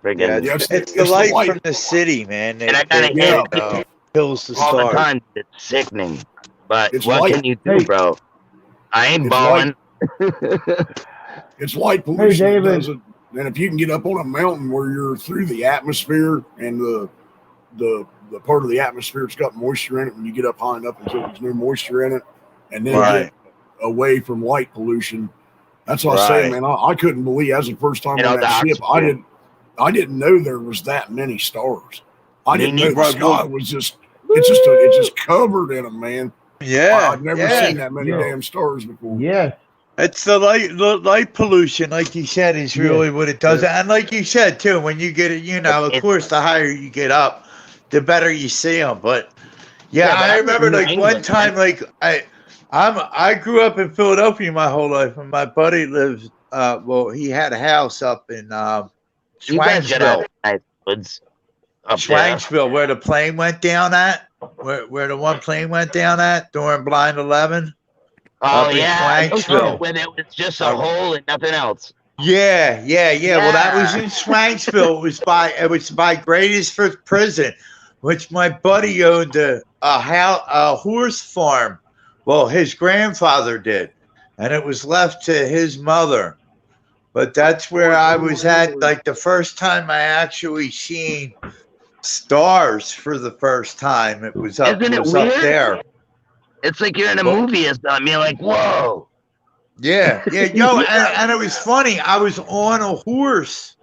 Friggin' Yeah, it's the light from the city, man. And I gotta hear it kills the all the stars. time. It's sickening. But It's what light. can you do, bro? I ain't It's balling. It's light pollution that David. does it. And if you can get up on a mountain where you're through the atmosphere and the part of the atmosphere that's got moisture in it, when you get up high enough until there's no moisture in it, and then get away from light pollution, that's what I say, man. I couldn't believe as the first time on that ship. I didn't know there was that many stars. I didn't know the sky was just it's just covered in them, man. Yeah, I've never seen that many damn stars before. Yes. It's the light pollution, like you said, is really what it does. And like you said too, when you get it, you know, of course, the higher you get up, the better you see them. But I remember like one time, like I grew up in Philadelphia my whole life, and my buddy lives. He had a house up in Schwanksville. Schwanksville, where the plane went down at, where the one plane went down at during Blind 11. Oh yeah, when it was just a hole and nothing else. Yeah. Well, that was in Schwanksville. It was by Gradisford Prison, which my buddy owned a horse farm. Well, his grandfather did, and it was left to his mother. But that's where I was at. Like the first time I actually seen stars for the first time. It was up. Isn't it was weird? up there. It's like you're in a movie or something. You're like, whoa. Yeah, and it was funny. I was on a horse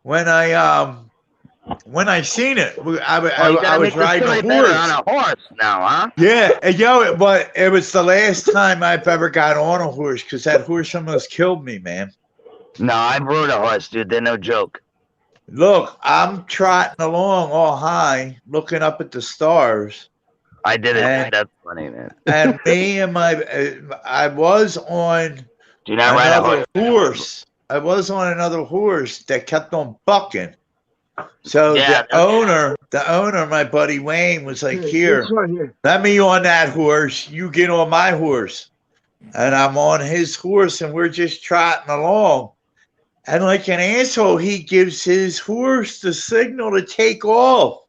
when I seen it. I was riding a horse. On a horse now, huh? Yeah, and it was the last time I've ever got on a horse because that horse almost killed me, man. No, I rode a horse, dude. They're no joke. Look, I'm trotting along all high, looking up at the stars. I did it. And- That's funny, man. And me and I was on Do not ride a another horse. horse. I was on another horse that kept on bucking. So Yeah, the owner, my buddy Wayne, was like, "Here, This one here. let me on that horse. You get on my horse." And I'm on his horse, and we're just trotting along. And like an asshole, he gives his horse the signal to take off.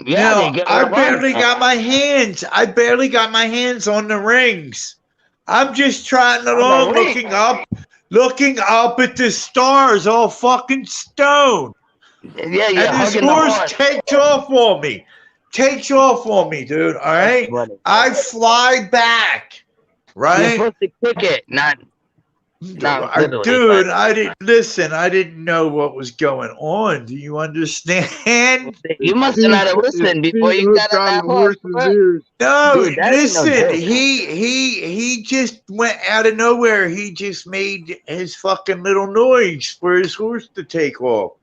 Yeah, Now, they get I one. barely got my hands. I barely got my hands on the rings. I'm just trotting along, the ring. looking up at the stars, all fucking stone. Yeah, And yeah. this hugging the horse takes off on me. Takes off on me, dude. All right. Funny. I fly back. You're Right. supposed to kick it, not literally, Dude, but- I didn't listen. I didn't know what was going on. Do you understand? You must have not have listened before you got on that horse. ears. No, Dude, that ain't no listen. joke. He just went out of nowhere. He just made his fucking little noise for his horse to take off.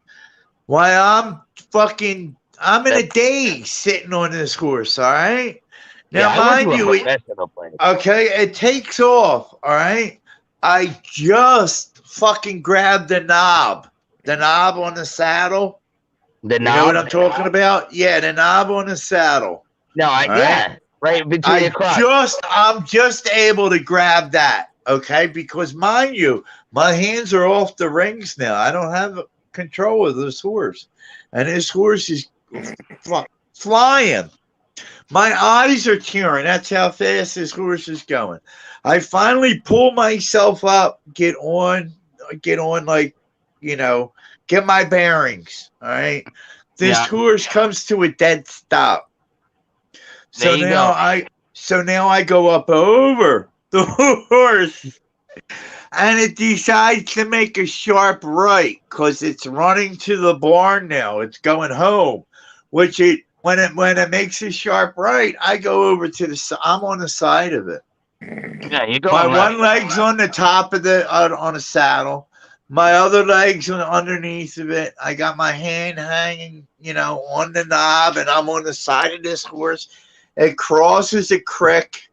Why I'm in a daze sitting on this horse. All right. Now, Yeah, I went mind to you, a professional place. okay, it takes off. All right. I just fucking grabbed the knob on the saddle. The You know what knob. I'm talking about? Yeah, the knob on the saddle. No, right. yeah, right between your crotch. I'm just able to grab that, okay? Because mind you, my hands are off the rings now. I don't have control of this horse, and this horse is flying. My eyes are tearing. That's how fast this horse is going. I finally pull myself up, get on, like, get my bearings. All right. This Yeah. horse comes to a dead stop. So There you now I go up over the horse, and it decides to make a sharp right because it's running to the barn now. It's going home, which when it makes a sharp right, I go over to I'm on the side of it. Yeah, you go. My one leg's on the top of on a saddle. My other leg's underneath of it. I got my hand hanging, on the knob, and I'm on the side of this horse. It crosses a creek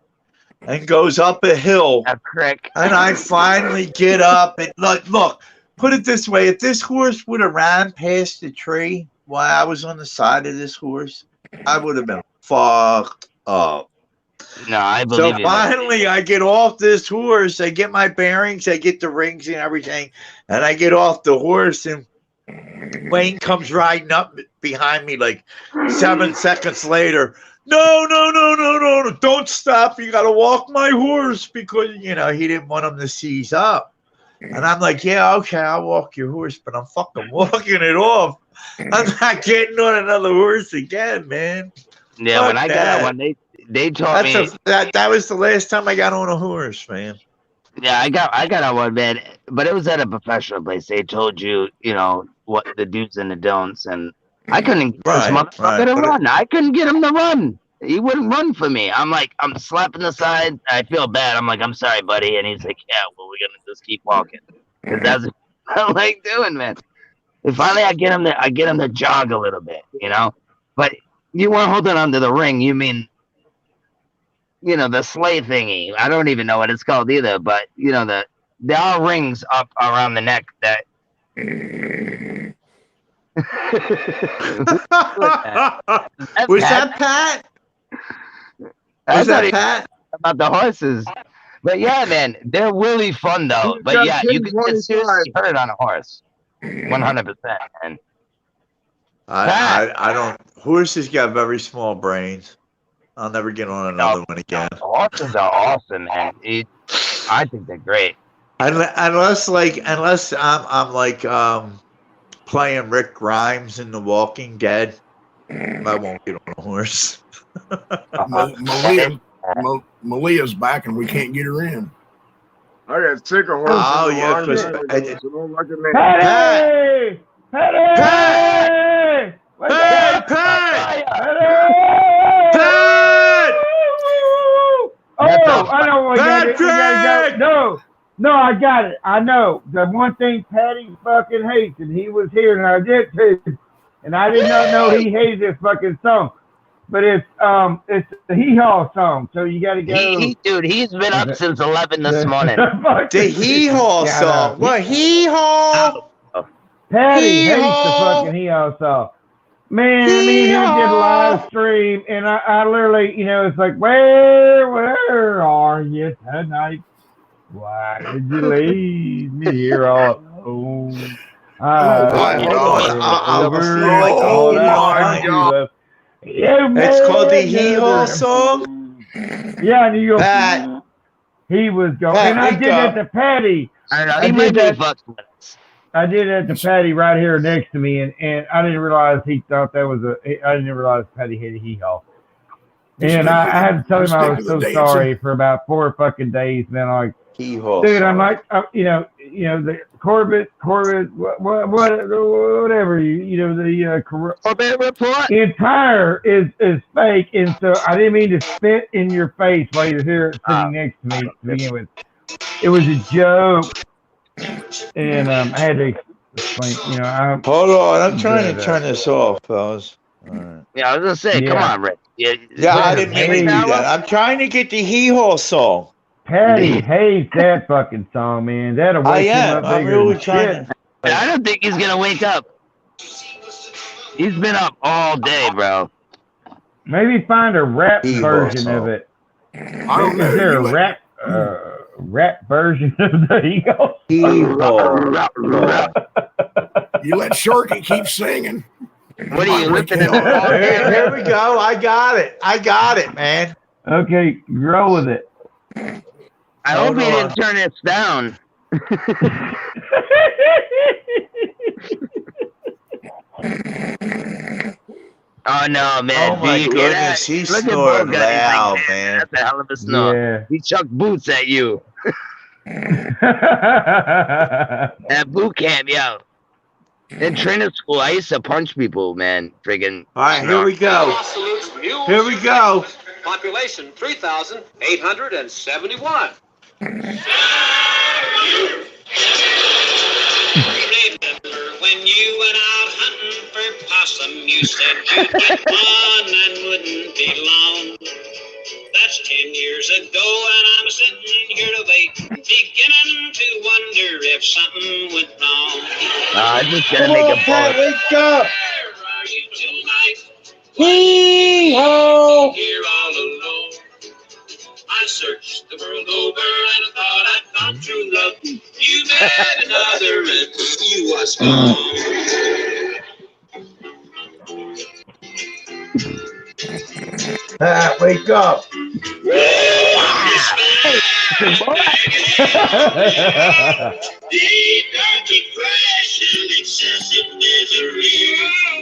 and goes up a hill. A crick. And I finally get up and look, put it this way. If this horse would have ran past the tree while I was on the side of this horse, I would have been fucked up. No, I So believe you. finally, I get off this horse. I get my bearings. I get the rings and everything. And I get off the horse. And Wayne comes riding up behind me like 7 seconds later. No. Don't stop. You got to walk my horse because, he didn't want him to seize up. And I'm like, yeah, okay, I'll walk your horse. But I'm fucking walking it off. I'm not getting on another horse again, man. Yeah, Fuck when I got that. on one, they taught me. That was the last time I got on a horse, man. Yeah, I got on one, man, but it was at a professional place. They told you, what the do's and the don'ts, and I couldn't get this motherfucker to run. I couldn't get him to run. He wouldn't run for me. I'm slapping the side. I feel bad. I'm like, I'm sorry, buddy, and he's like, yeah, well, we're gonna just keep walking. 'Cause that's what I like doing, man. And finally, I get him to jog a little bit, But you weren't holding onto the ring. You mean, the sleigh thingy. I don't even know what it's called either. But there are rings up around the neck that. Was that Pat? Was that Pat? About the horses. But yeah, man, they're really fun though. But yeah, you can get seriously hurt on a horse. 100%. And I don't. Horses got very small brains. I'll never get on another one again. Horses are awesome, man. I think they're great. Unless I'm playing Rick Grimes in The Walking Dead, I won't get on a horse. Malia's back and we can't get her in. I got sick of horses. Oh, yeah, Look at me. Patty! Patty! Pat! Hey, Pat! Oh, I know what we gotta do. No, No, I got it. I know. The one thing Patty fucking hates, and he was here, and I did too. And I did not know he hated this fucking song. But it's the Hee Haw song. So you got to go. Dude, he's been up since 11 this morning. The Hee Haw song. What Hee Haw? Patty hates the fucking Hee Haw song. Man, me and him did a live stream, and I literally, it's like, where are you tonight? Why did you leave me here all alone? It's called the Hee Haw song? Yeah, and you go, Pat. He was going, and I did that to Patty. I did that. I did it to Patty right here next to me, and I didn't realize he thought that was I didn't realize Patty hated Hee Haw. And I had to tell him I was so sorry for about 4 fucking days. Man, I'm like, Hee Haw. dude, I'm like, the Corbett, whatever the Corbett report entire is fake, and so I didn't mean to spit in your face while you're here sitting next to me to begin with. It was a joke. And I had to explain, Hold on, I'm trying to turn this off, fellas. All right. Yeah, I was gonna say, come on, Rick. Yeah, I didn't mean to do that. I'm trying to get the Hee Haw song. Patty hates that fucking song, man. That'll wake him up. I'm really trying. I don't think he's gonna wake up. He's been up all day, bro. Maybe find a rap version of it. I don't know. Is there a rap version of the Eagles? You let Sharky keep singing. What are you looking at? Here we go. I got it, man. Okay, grow with it. I hope he didn't turn this down. Oh no, man! Oh my goodness, he snored loud, man. That's a hell of a snore. Yeah. He chucked boots at you. At boot camp, yo. In training school, I used to punch people, man. Friggin'. All right, here we go. Here we go. Population 3,871. When you went out hunting for possum, you said you'd get one and wouldn't be long. That's 10 years ago, and I'm sitting here to wait, beginning to wonder if something went wrong. I just gotta make a point. Wake up! Where are you tonight? Hee-haw! Here all alone. I searched the world over and thought I'd found true love. You met another and you was gone. Wake up!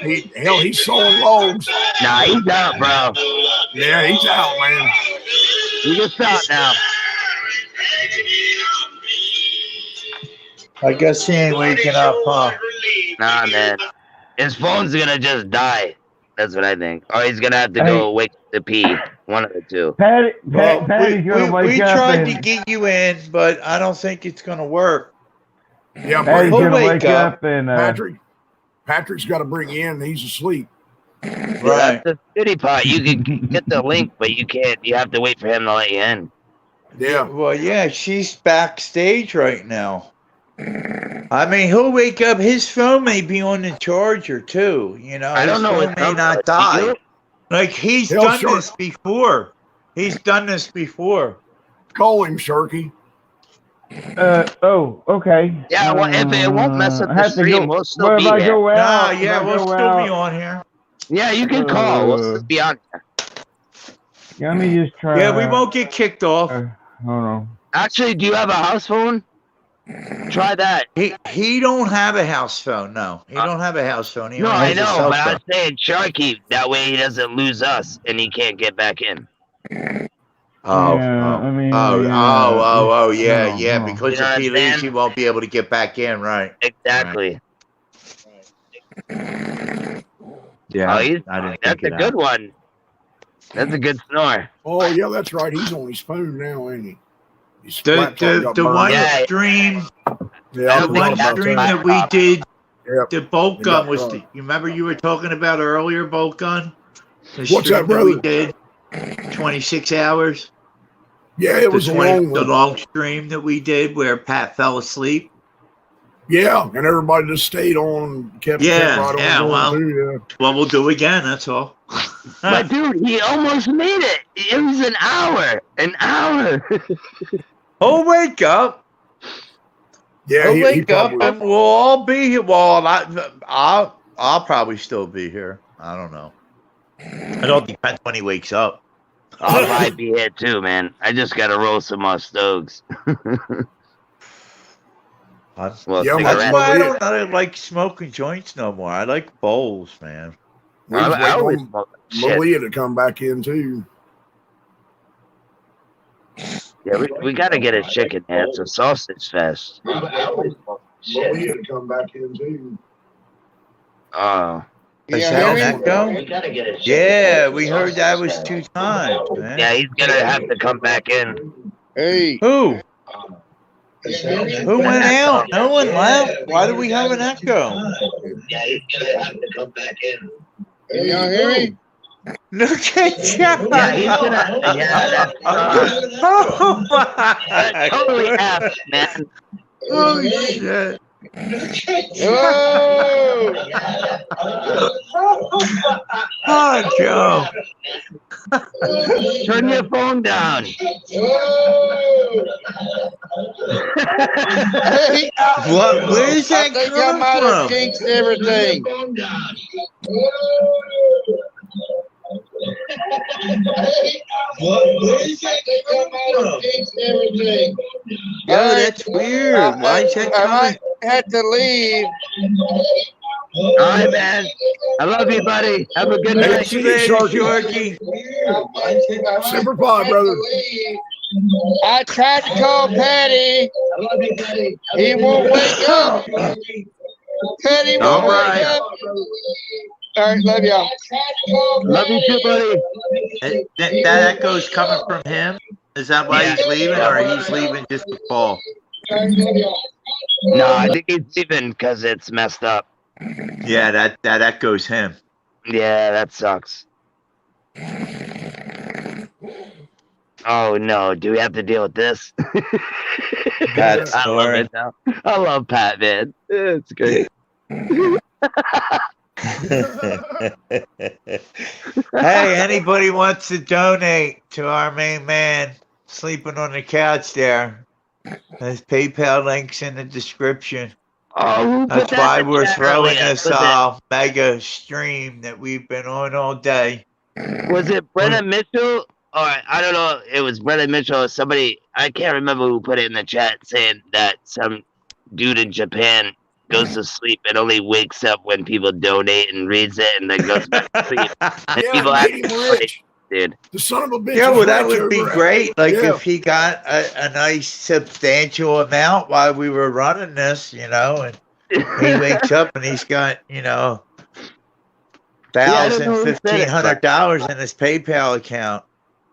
He's sawing logs. Nah, he's out, bro. Yeah, he's out, man. You can stop now. I guess he ain't waking up, huh? Nah, man. His phone's gonna just die. That's what I think. Or he's gonna have to go wake the pee. One of the two. Patty's We gonna wake up. tried to get you in, but I don't think it's gonna work. Yeah, Patty's Brady, gonna wake wake up. up and Patrick's got to bring you in. He's asleep. Right. That's the shitty part. You can get the link, but you can't. You have to wait for him to let you in. Yeah. Well, yeah, she's backstage right now. I mean, he'll wake up. His phone may be on the charger too. I don't know. His phone may not die. Like he's Hell, done sure. this before. He's done this before. Call him, Sharky. Oh, okay. Yeah, well, if it won't mess up I the have to stream, go- we'll still well, be if I here. go out, yeah, if I we'll go still be out- on here. Yeah, you can call. We'll still be on. Let me just try. Yeah, we won't get kicked off. Hold on. Actually, do you have a house phone? Try that. He don't have a house phone. No, he don't have a house phone. He No, only I has a know, cell but phone. I'm saying Sharky. That way he doesn't lose us and he can't get back in. Oh, Yeah, oh, I mean, oh, yeah. yeah, No, because You know if he what I'm leaves, saying? he won't be able to get back in, right? Exactly. Yeah, Oh, that's a good one. That's a good snore. Oh, yeah, that's right. He's on his phone now, ain't he? His The laptop the got the burned one up. Yeah. stream, Yeah, I the don't forgot one think about stream that. that we did, Yep, the bolt it gun got was burned. you remember you were talking about earlier, bolt gun? The What's that, stream that we brother? did, 26 hours. Yeah, it was a long The one. long stream that we did where Pat fell asleep. Yeah, and everybody just stayed on, kept Yeah, right on yeah. going Well, too. well, we'll do again. That's all. But dude, he almost made it. It was an hour. An hour. Oh, wake up! Yeah, Oh, he wake up, probably. and we'll all be here. Well, I'll probably still be here. I don't know. It all depends when he wakes up. I'll probably be here too, man. I just gotta roll some more stoves. Well, Yeah, That's cigarette. why I don't like smoking joints no more. I like bowls, man. We was I always waiting smoke on shit. Malia to come back in too. Yeah, we gotta get a chicken, man. It's a sausage fest. Malia to come back in too. Oh. Is Yeah, that an Harry? echo? We gotta get a chicken. Yeah, we heard that was 2 times, man. Yeah, he's gonna have to come back in. Hey. Who? Who went out? No one left. Why do we have an echo? Yeah, he's gonna have to come back in. Hey, y'all hear me? Look at you. Yeah, he's gonna. Yeah, that's Oh my! totally ass, man. Oh shit! Oh! Oh, Joe. Turn your phone down. Hey, What? Where's I that think I might have coming from? jinxed everything. Yo, that's weird. Why is that I coming? might have to leave. All right, man. I love you, buddy. Have a good Hey, night. see you, Sharky. Semper Fi, brother. I tried to call Patty. He won't wake up. Patty won't wake up. All right, love y'all. Love you too, buddy. That echo's coming from him? Is that why he's leaving, or he's leaving just to fall? No, I think he's leaving because it's messed up. Yeah, that echoes him. Yeah, that sucks. Oh no, do we have to deal with this? Pat's I love snoring. it now. I love Pat, man. It's great. Hey, anybody wants to donate to our main man sleeping on the couch there? His PayPal link's in the description. Oh, who put That's that why in the we're chat throwing earlier? this mega stream that we've been on all day. Was it Brenna Mitchell? Or I don't know. It was Brenna Mitchell or somebody. I can't remember who put it in the chat saying that some dude in Japan goes to sleep and only wakes up when people donate and reads it and then goes back to sleep. And Yeah, people it act made him like, rich. dude. The son of a bitch. Yeah, was well, that rich would be over at- great. Like Yeah. if he got a nice substantial amount while we were running this, and he wakes up and he's got, I don't know who said it, $1,500 in his PayPal account.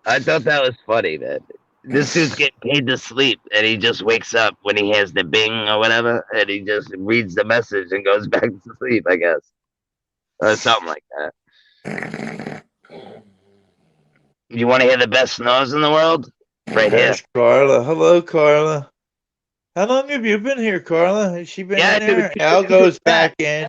I thought that was funny, man. This dude's getting paid to sleep, and he just wakes up when he hears the bing or whatever, and he just reads the message and goes back to sleep, I guess. Or something like that. You want to hear the best snores in the world? Right here. There's Carla. Hello, Carla. How long have you been here, Carla? Has she been in dude, here? she's Al been goes in back in.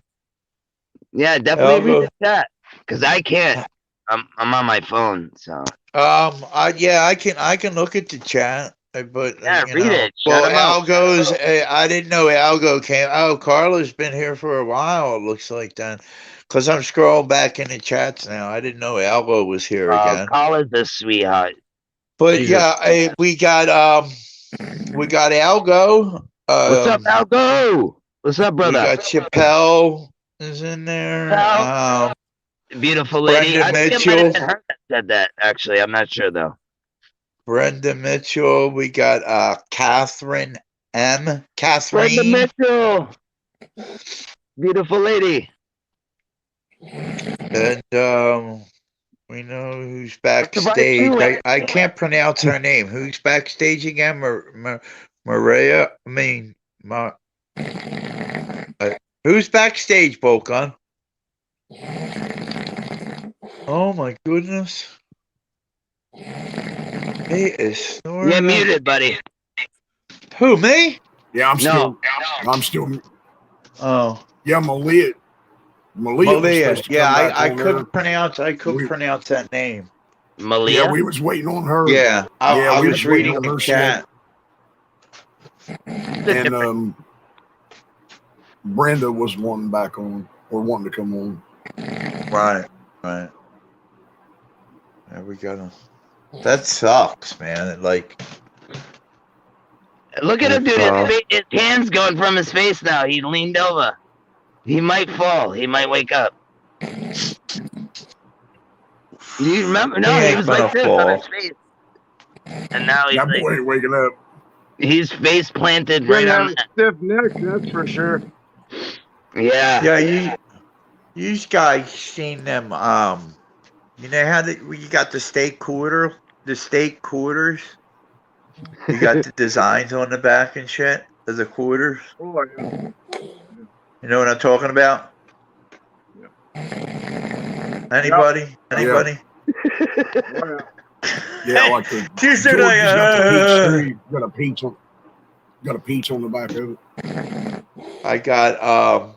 Yeah, definitely Elbow. read the chat. Because I can't. I'm on my phone, so. I can look at the chat, but Yeah, you read know. it. Shout Well, him out. Al goes. I didn't know Algo came. Oh, Carla's been here for a while. It looks like then, because I'm scrolling back in the chats now. I didn't know Algo was here again. Carla's a sweetheart. But Jesus. yeah, we got Algo. What's up, Algo? What's up, We brother? got Chappelle is in there. Beautiful lady. Brenda I think it might Mitchell. have been her that said that, actually. I'm not sure, though. Brenda Mitchell. We got Catherine M. Catherine. Brenda Mitchell. Beautiful lady. And We know who's Right, backstage. you- I can't pronounce her name. Who's backstage again? Maria. I mean, who's backstage, Bokan? Oh my goodness. He is snoring. You're muted, buddy. Who, me? Yeah, I'm still. Oh. Yeah, Malia. Malia. Yeah, I couldn't pronounce that name. Malia? Yeah, we was waiting on her. Yeah, I we was reading waiting on the her chat. And Brenda was wanting back on, or wanting to come on. Right. There we go. That sucks, man. Like, look at him, dude. His hand's going from his face now. He leaned over. He might fall. He might wake up. Do you remember? No, he was like this on his face. And now he's That boy ain't waking up. He's face planted right on that. Stiff neck, that's for sure. Yeah. Yeah, you guys seen them? You know how you got the state quarters. You got the designs on the back and shit of the quarters. Oh, yeah. You know what I'm talking about? Anybody? Anybody? Yeah, like the Just George like, got a peach on the back of it. I got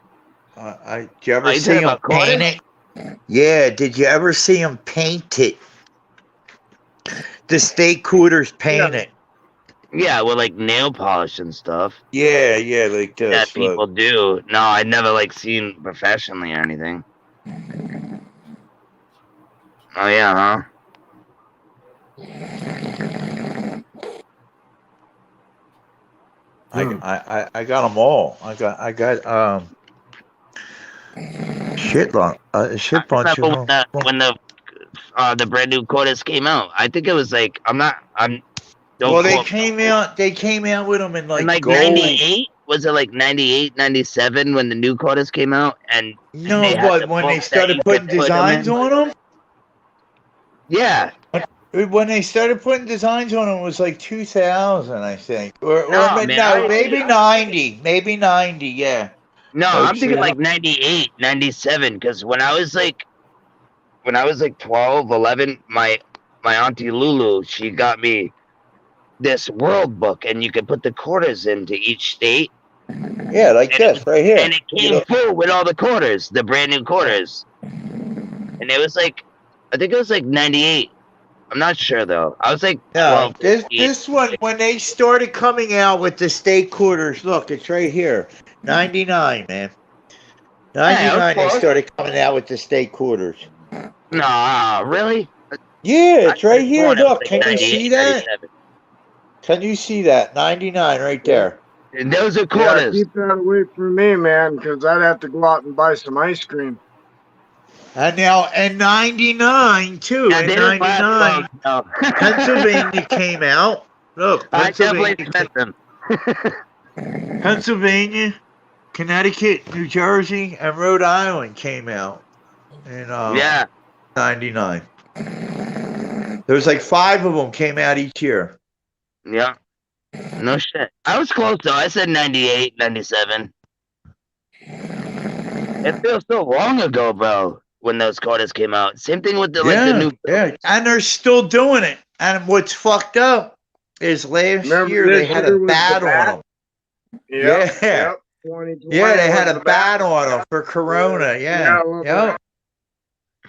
did you ever you see talking him about Carter? paint it? Yeah, did you ever see him paint it? The state quarters paint it. Yeah, with like nail polish and stuff. Yeah, like this. That people do. No, I never like seen professionally or anything. Oh yeah, huh? I got them all. I got shit bunch of them. When the brand new quarters came out. I think it was like Well, they came out with them in like gold. 98. Was it like 98, 97 when the new quarters came out? And No, they had but the when book they that started you putting could put 'em designs in? on them. Yeah. When they started putting designs on them, it was like 2000, I think, or No, man, maybe 90, yeah. No, Oh, I'm thinking shit. like 98, 97, because when I was like 12, 11, my auntie Lulu, she got me this world book, and you could put the quarters into each state. Yeah, like this right here. And it came full with all the quarters, the brand new quarters. And it was like, I think it was like 98. I'm not sure though. I was like 12. This one, when they started coming out with the state quarters, look, it's right here. 99, man. 99, they started coming out with the state quarters. No, really? Yeah, it's right here. born in, Look, like, can you 98, see that? 97. Can you see that? 99 right there. And those are Yeah, quarters. keep that away from me, man, because I'd have to go out and buy some ice cream. And now, and 99 too. Yeah, In they didn't last 99, long, no. Pennsylvania came out. Look, I definitely Pennsylvania, spent them. Pennsylvania, Connecticut, New Jersey, and Rhode Island came out in Yeah. 99. There was like 5 of them came out each year. Yeah. No shit. I was close though. I said 98, 97. It feels so long ago, bro, when those quarters came out. Same thing with the the new. Yeah, and they're still doing it. And what's fucked up is last year they had a bat on them. Yep, Yeah. yep. 2020 Yeah, they had was a the bat on them for Corona. Yeah. Yep.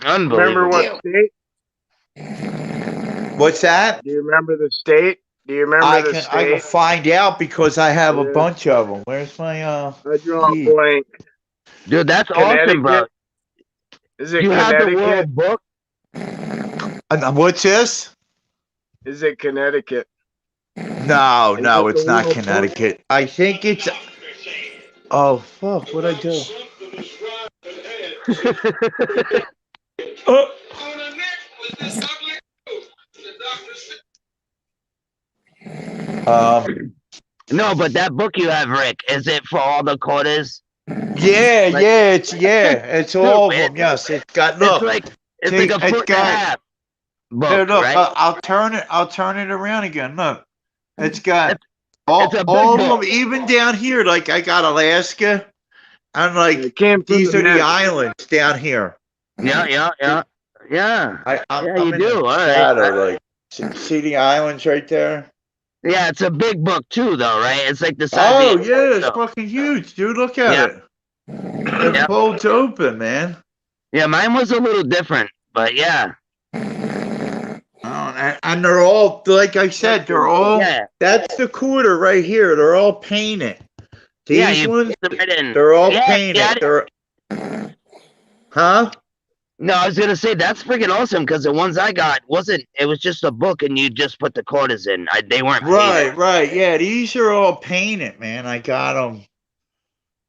Remember what state? What's that? Do you remember the state? Do you remember I the can state? find out because I have a Yeah. bunch of them. Where's my I draw a key? blank. Dude, that's awesome, bro. Is it You have the Connecticut? world book? What's this? Is it Connecticut? No, Is no, it it's the not World Book? Connecticut. I think it's. Oh fuck! What'd I do? Oh. No, but that book you have, Rick, is it for all the quarters? Yeah, Like- it's all of them. Yes, it's got. Look, It's See, like a it's foot and a got- half book, Here, look, right? I'll turn it around again. Look, it's got it's a big all of book. them, even down here. Like I got Alaska, and like It came from these the are the net. islands down here. Yeah. I'm You in do, the all right. shadow, like see the islands right there. Yeah, it's a big book too, though, right? It's like the size. Oh of yeah, it's so- fucking huge, dude. Look at Yeah. it. It folds open, man. Yeah, mine was a little different, but yeah. And they're all, like I said, they're all. Yeah. That's the quarter right here. They're all painted. These Yeah, you ones, put them right in. they're all Yeah, painted. yeah. They're, huh? No, I was gonna say that's freaking awesome because the ones I got wasn't. It was just a book, and you just put the quarters in. They weren't painted. Right. Yeah, these are all painted, man. I got them.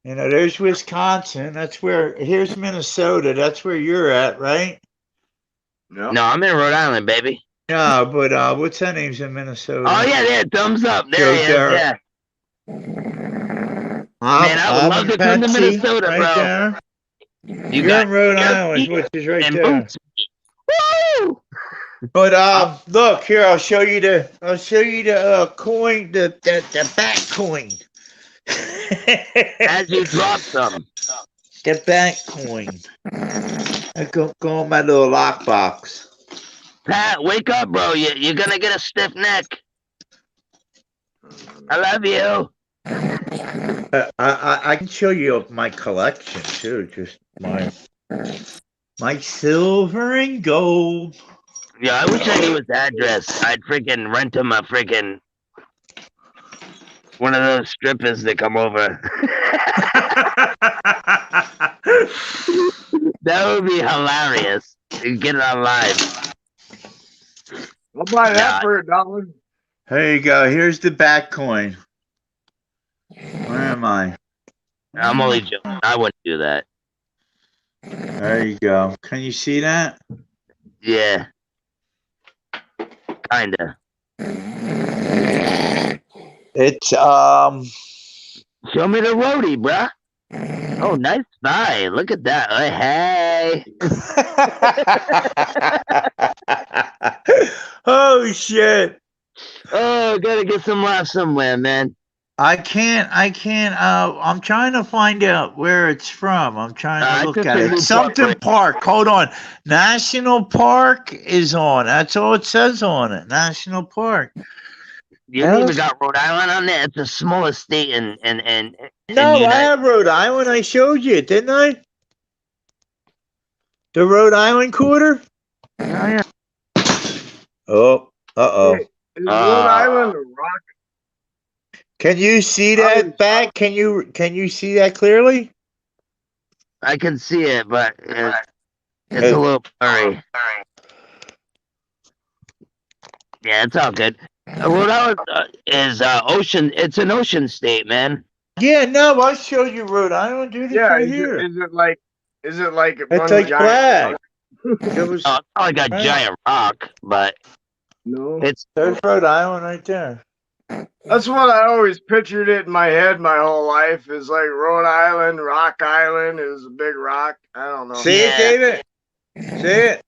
You know, there's Wisconsin. That's where. Here's Minnesota. That's where you're at, right? No. No, I'm in Rhode Island, baby. No, but what's that name's in Minnesota? Oh yeah, there, thumbs up. There Joe he is. Garrett. Yeah. Man, I would love to come to Betsy, Minnesota, right bro. there. You You're got in Rhode your Island, feet which is right and there. boots. Woo! But look here, I'll show you the coin, the back coin. As you drop some. The back coin. I go in my little lockbox. Pat, wake up, bro. You're gonna get a stiff neck. I love you. I can show you my collection too, just my silver and gold. Yeah, I wish I knew his address. I'd freaking rent him a freaking one of those strippers that come over. That would be hilarious. You get it on live. I'll buy that Yeah. for $1. There you go. Here's the back coin. Where am I? I'm only joking. I wouldn't do that. There you go. Can you see that? Yeah. Kinda. It's Show me the roadie, bruh. Oh, nice thigh. Look at that. Hey. Oh shit. Oh, gotta get some laughs somewhere, man. I can't I'm trying to find out where it's from. I'm trying to I look just at said it. New Something Park. Park. Hold on. National Park is on. That's all it says on it. National Park. You haven't even got Rhode Island on there. It's the smallest state in No, I have Rhode Island. I showed you, didn't I? The Rhode Island quarter? Oh, yeah. Oh, Is Rhode Island a rock? Can you see that back? Can you see that clearly? I can see it, but it's a little blurry. Yeah, it's all good. Rhode Island is ocean. It's an ocean state, man. Yeah, no, I'll show you Rhode Island, dude. It's Yeah, right is here. it like It's one like giant black. It was, Oh, it's not like a giant rock, but No. it's there's Rhode Island right there. That's what I always pictured it in my head my whole life is like Rhode Island, Rock Island is a big rock. I don't know. See it, David? See it?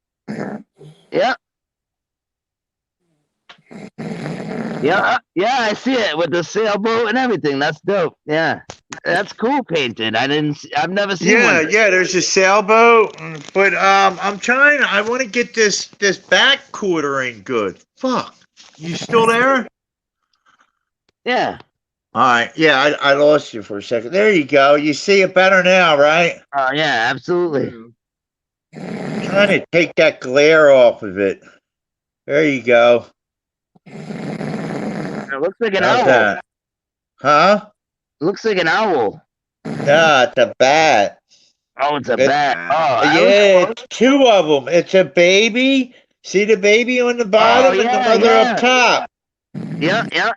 yeah. Yeah, I see it with the sailboat and everything. That's dope. Yeah, that's cool painted. I've never seen Yeah, one. yeah. There's a sailboat, but I'm trying. I want to get this back quartering good. Fuck, you still there? Yeah. All right. Yeah, I lost you for a second. There you go. You see it better now, right? Oh yeah, absolutely. Trying to take that glare off of it. There you go. It looks like an How's owl. that? Huh? Looks like an owl. Nah, it's a bat. Oh, it's a It's- bat. Oh, Yeah, it's two of them. It's a baby. See the baby on the bottom and yeah, the mother yeah. up top. Yeah.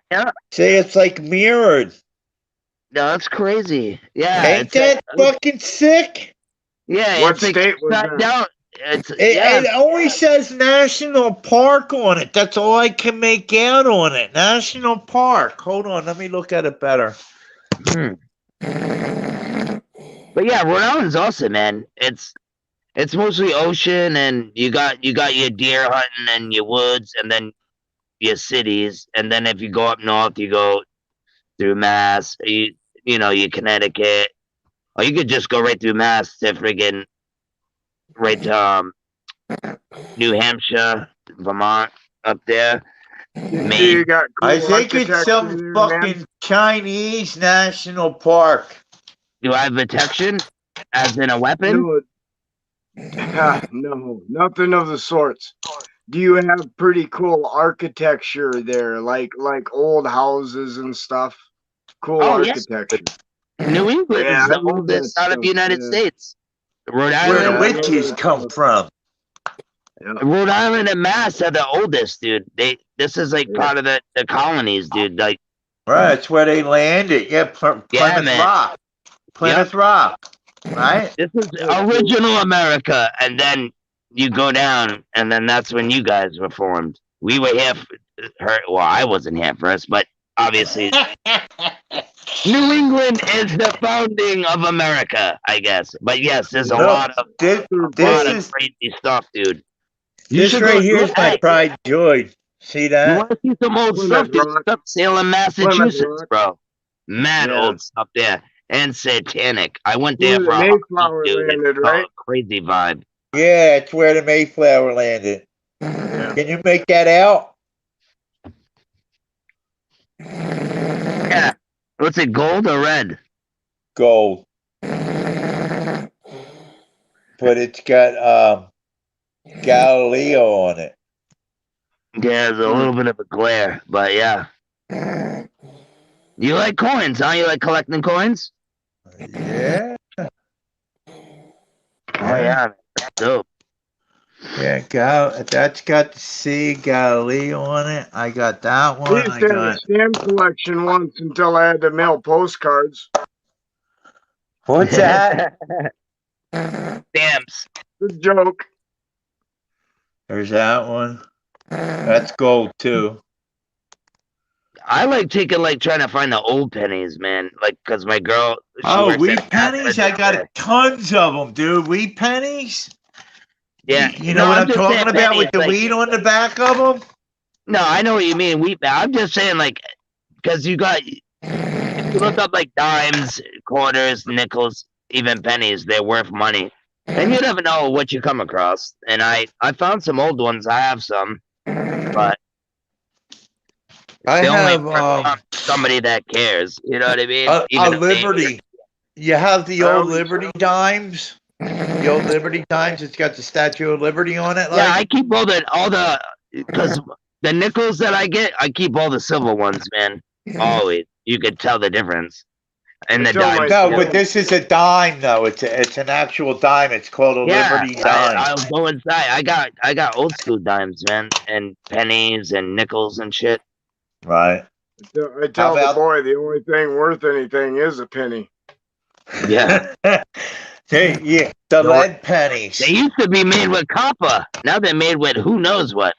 See, it's like mirrored. No, that's crazy. Yeah. Ain't it's that fucking sick? Yeah. What it's like state was upside that? down. It's It only says National Park on it. That's all I can make out on it. National Park. Hold on, let me look at it better. But yeah, Rhode Island's awesome, man. It's It's mostly ocean, and you got your deer hunting and your woods, and then your cities, and then if you go up north, you go through Mass, you your Connecticut, or you could just go right through Mass to friggin' right to New Hampshire, Vermont, up there. Maine. You got cool I think it's architecture some there, fucking man. Chinese national park. Do I have protection, as in a weapon? No, nothing of the sorts. Do you have pretty cool architecture there, like old houses and stuff? Cool architecture. New England Yeah, is the I love oldest that out of stuff, the United yeah. States. Rhode Where the Island, witches come from. Rhode Island and Mass are the oldest, dude. This is like part of the colonies, dude. Like, Right, that's where they landed. Yeah, Plymouth man. Rock. Plymouth Rock. Right? This is original America, and then you go down, and then that's when you guys were formed. We were here. Well, I wasn't here first, but obviously, New England is the founding of America, I guess. But yes, there's a lot of this is crazy stuff, dude. this should right go- here is my Hey, pride and joy. See You that? want to see some old stuff? Plymouth Dude, Rock. up Salem, Massachusetts, Rock. bro. Mad Yeah. old stuff there. And satanic. I went there Where for the a hot Mayflower week, dude. landed, It's right? a crazy vibe. Yeah, it's where the Mayflower landed. Can you make that out? Yeah. What's it, gold or red? Gold. But it's got Galileo on it. Yeah, there's a little bit of a glare, but yeah. You like coins, huh? You like collecting coins? Yeah. Oh yeah, that's dope. Yeah, that's got the C Galileo on it. I got that I one. used I to have a got stamp collection once until I had to mail postcards. what's that? Stamps. Good joke. There's that one. That's gold too. I like trying to find the old pennies, man. Like, cause my girl. she Oh, works wheat at pennies! I got tons of them, dude. Wheat pennies. Yeah, You know no, what I'm just talking saying about with pennies, the like- weed on the back of them? No, I know what you mean. I'm just saying, like, because you look up like dimes, quarters, nickels, even pennies. They're worth money, and you never know what you come across. And I found some old ones. I have some, but I they only have work on somebody that cares. You know what I mean? a Even if they- Liberty. You have the old Liberty dimes. The old Liberty dimes. It's got the Statue of Liberty on it. Yeah, I Like, keep all the because the nickels that I get, I keep all the silver ones, man. Always, you could tell the difference. And the It's all dimes. no, too. but this is a dime though. It's an actual dime. It's called a Liberty dime. I'll go inside. I got old school dimes, man, and pennies and nickels and shit. Right. I tell about- the boy the only thing worth anything is a penny. Yeah, Hey, yeah, the lead pennies. they used to be made with copper. Now they're made with who knows what.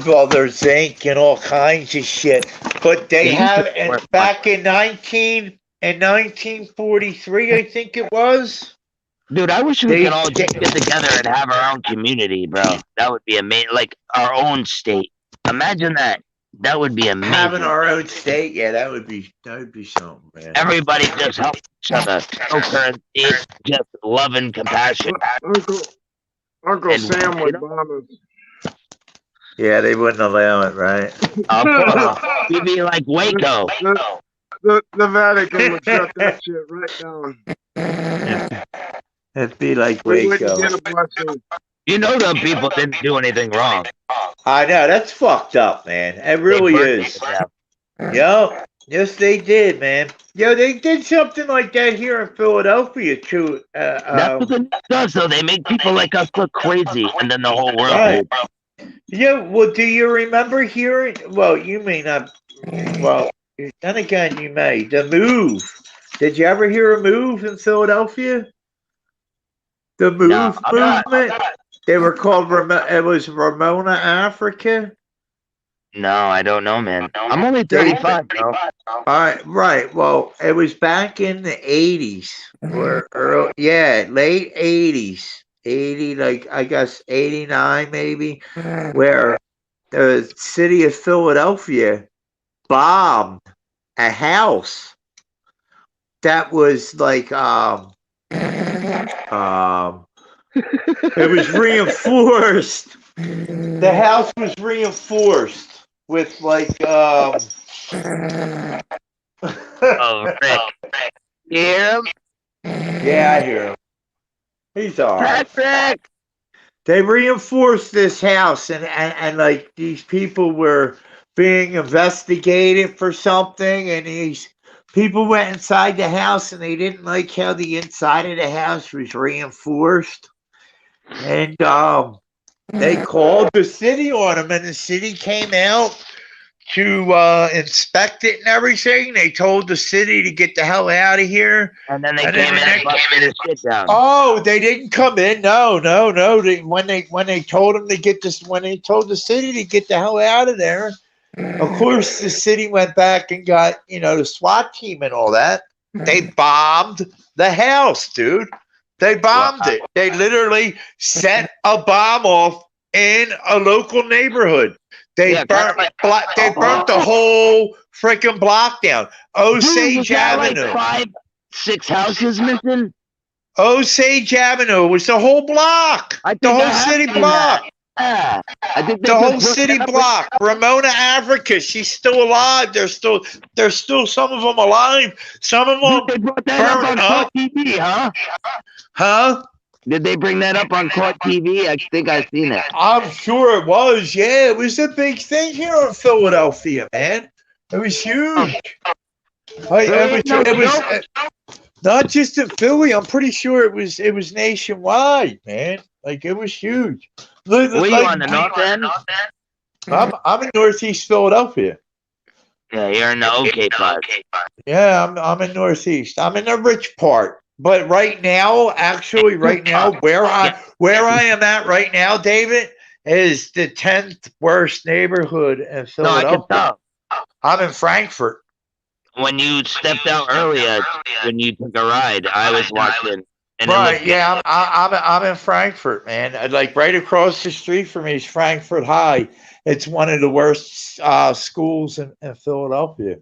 Well, there's zinc and all kinds of shit. But they They used have, to and work back in 1943, I think it was. Dude, I wish we They- could all just get together and have our own community, bro. That would be amazing. Like our own state. Imagine that. That would be amazing. Having our own state, yeah, that would be something, man. Everybody just help each other. No currency, just love and compassion. Uncle And, Sam you would know- bomb us. Yeah, they wouldn't allow it, right? You'd be like Waco. The Vatican would shut that shit right down. It'd be like We Waco. wouldn't get a blessing. You know them people didn't do anything wrong. I know, that's fucked up, man. It really They burned is. it down. Yo, yes, they did, man. Yo, they did something like that here in Philadelphia too. That's what the news does, though. They make people like us look crazy, and then the whole world. Right. Yeah, well, do you remember hearing? Well, you may not. Well, then again, you may. The Move. Did you ever hear a Move in Philadelphia? The Move No, I'm not. movement. They were called. It was Ramona Africa. No, I don't know, man. I'm only 35, bro. All right, right. Well, it was back in the 80s, or early, yeah, late 80s. 80, like I guess 89 maybe, where the city of Philadelphia bombed a house that was like it was reinforced. The house was reinforced with like Oh, Rick. You hear him? yeah, I hear him. He's all right. Patrick! They reinforced this house, and like these people were being investigated for something, and these people went inside the house and they didn't like how the inside of the house was reinforced. And they called the city on them, and the city came out to inspect it and everything. They told the city to get the hell out of here. And then they came in and busted his shit down. Oh, they didn't come in. No. When they told them to get this, when they told the city to get the hell out of there, of course the city went back and got, the SWAT team and all that. They bombed the house, dude. They bombed it. They literally set a bomb off in a local neighborhood. They burnt the whole freaking block down. Osage Avenue. Like 5-6 houses missing? Osage Avenue was the whole block. The whole city block. Yeah. I think the whole city block. Ramona Africa, she's still alive. There's still some of them alive. Some of them they brought that up on Court TV, huh? Huh? Did they bring that up on Court TV? I think I've seen it. I'm sure it was. Yeah, it was a big thing here in Philadelphia, man. It was huge. It was not just in Philly. I'm pretty sure it was nationwide, man. Like it was huge. Were you on the north end? I'm in Northeast Philadelphia. Yeah, you're in the OK part. Yeah, I'm in Northeast. I'm in the rich part. But right now, where I am at right now, David, is the 10th worst neighborhood in Philadelphia. No, I can tell. I'm in Frankfurt. When you stepped out earlier, when you took a ride, I was watching. Right, yeah, I'm in Frankfurt, man. Like right across the street from me is Frankfurt High. It's one of the worst schools in Philadelphia.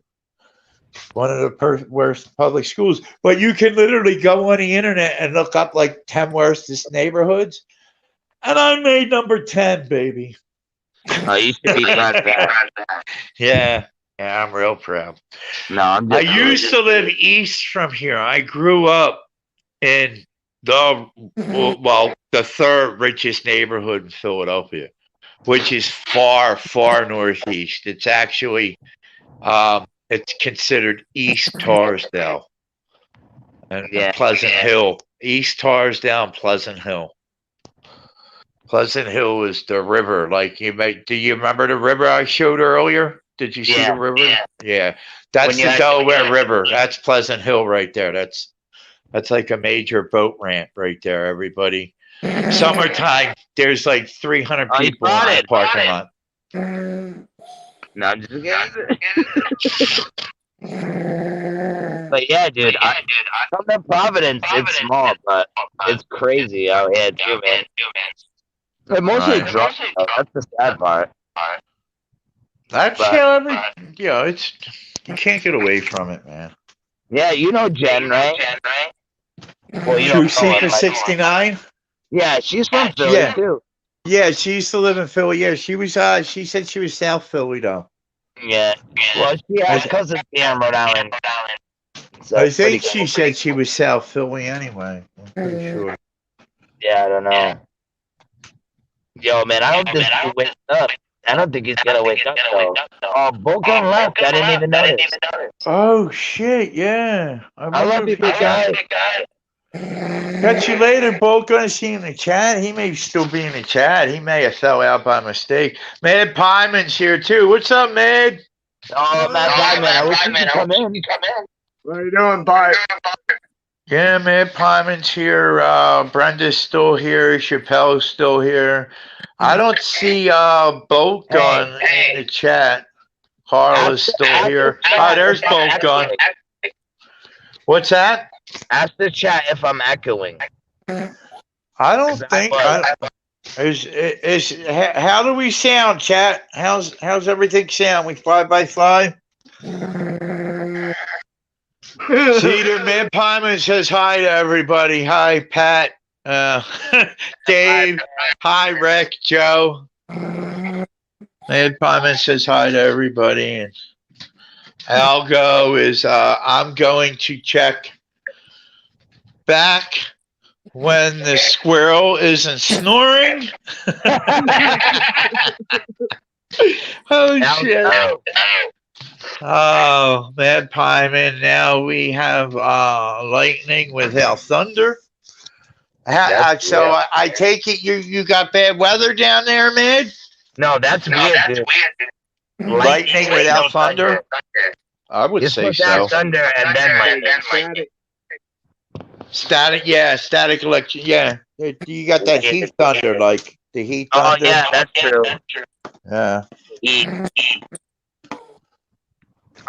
One of the worst public schools. But you can literally go on the internet and look up like 10 worstest neighborhoods. And I made number 10, baby. Oh, you should be proud of that. Yeah, I'm real proud. No, I used to live east from here. I grew up in the third richest neighborhood in Philadelphia, which is far, far northeast. It's actually it's considered East Tarsdale and Pleasant Hill. East Tarsdale and Pleasant Hill. Pleasant Hill is the river. Like do you remember the river I showed earlier? Did you see the river? Yeah. That's the Delaware River. That's Pleasant Hill right there. That's like a major boat ramp right there, everybody. Summertime, there's like 300 people in the parking lot. No, I'm just But yeah, dude, from the Providence, it's small, but it's crazy out here too, man. But mostly drunk. That's the sad part. That's it's you can't get away from it, man. Yeah, you know Jen, right? Well, you True Seeker 69. Yeah, she's from Philly too. Yeah, she used to live in Philly. Yeah, she was. She said she was South Philly though. Yeah. Well, she has cousins here in Rhode Island. So I think she said she was South Philly anyway. I'm pretty sure. Yeah, I don't know. Yo, man, I don't think he wakes up. I don't think he's gonna wake up though. Oh, Bogan left. I didn't even notice. Oh shit! Yeah. I love you, big guy. Catch you later, Bogan. See you in the chat. He may still be in the chat. He may have fell out by mistake. Mad Pyman's here too. What's up, Mad? Oh, Mad Pyman. I wish you could come in. What are you doing, Bart? Yeah, Mad Pyman's here. Brenda's still here. Chappelle's still here. I don't see Bogan in the chat. Carla's still here. Oh, there's Bogan. What's that? Ask the chat if I'm echoing. I don't think. How do we sound, chat? How's everything sound? We fly by fly. Cedar Mid Pyman says hi to everybody. Hi, Pat. Dave. Hi, Rick. Joe. Mid Pyman says hi to everybody. And Algo is. I'm going to check back when the squirrel isn't snoring. Oh shit. Oh, Mad Pyman. Now we have lightning without thunder. So I take it you got bad weather down there, Mad? No, that's weird, dude. Lightning without thunder? I would say so. Thunder and then lightning. Static, yeah, static electric, yeah. You got that heat thunder, like the heat thunder. Oh yeah, that's true. Yeah.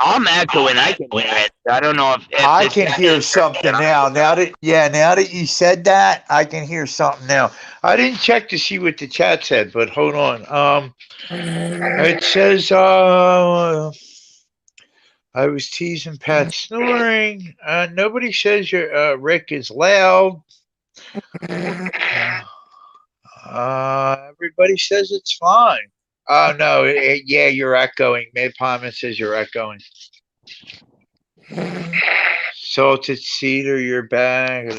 I'm echoing. I can hear it. I don't know if I can hear something now. Now that you said that, I can hear something now. I didn't check to see what the chat said, but hold on. It says I was teasing Pat snoring. Nobody says your Rick is loud. Everybody says it's fine. Oh no, yeah, you're echoing. Mid Pyman says you're echoing. Salted Cedar, you're back.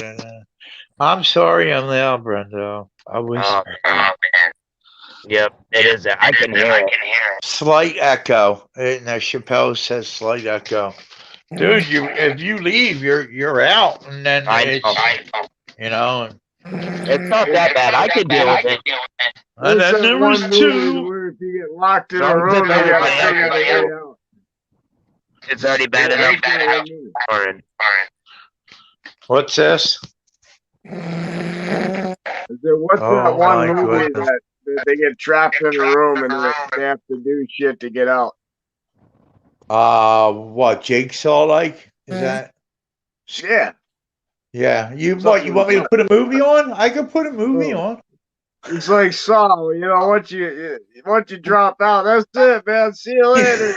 I'm sorry, I'm loud, Brendo. I was. Oh man. Yep, it is. I can hear it. Slight echo. Now Chappelle says slight echo. Dude, if you leave, you're out, and then you know. It's not that bad. I can deal with it. And then there was two. Where if you get locked in a room, you gotta figure the way out. It's already bad enough. What's this? What's that one movie that they get trapped in a room and they have to do shit to get out? What, Jigsaw like? Is that? Yeah. Yeah. You want me to put a movie on? I can put a movie on. It's like Saw, you know, once you drop out, that's it, man. See you later.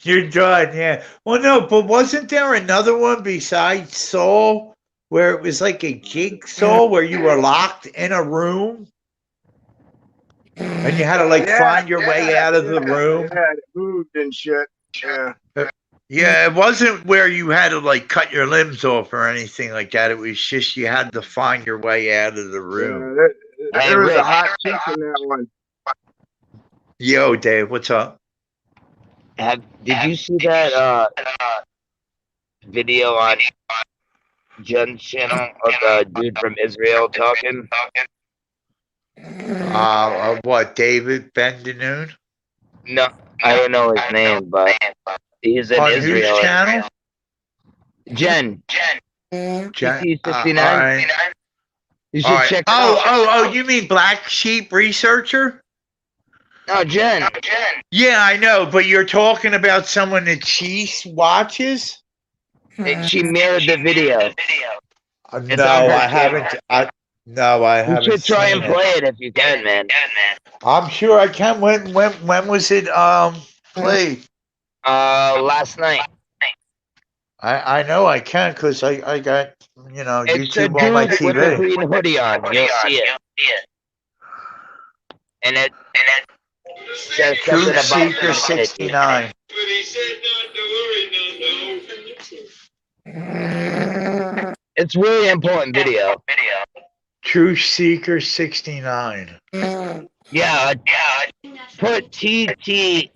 You're done, yeah. Well, no, but wasn't there another one besides Saw where it was like a jigsaw where you were locked in a room and you had to find your way out of the room? Yeah, it moved and shit. Yeah. Yeah, it wasn't where you had to cut your limbs off or anything like that. It was just you had to find your way out of the room. Yeah, there was a hot chick in that one. Yo, Dave, what's up? Did you see that video on Jen's channel of the dude from Israel talking? What, David Ben-Danoon? No, I don't know his name, but he's in on Israel. Whose channel? Jen. GT69. Right. You should check. Oh, you mean Black Sheep Researcher? No, Jen. Yeah, I know, but you're talking about someone that she watches? She mirrored the video. No, I haven't. No, I haven't. You should try and play it if you can, man. I'm sure I can. When was it played? Last night. I know I can because I got It's YouTube a on my dude TV. with a green hoodie on. You'll see it. And it says something Truth about Seeker 69. It's really important video. Truth Seeker 69. Yeah. Put TTS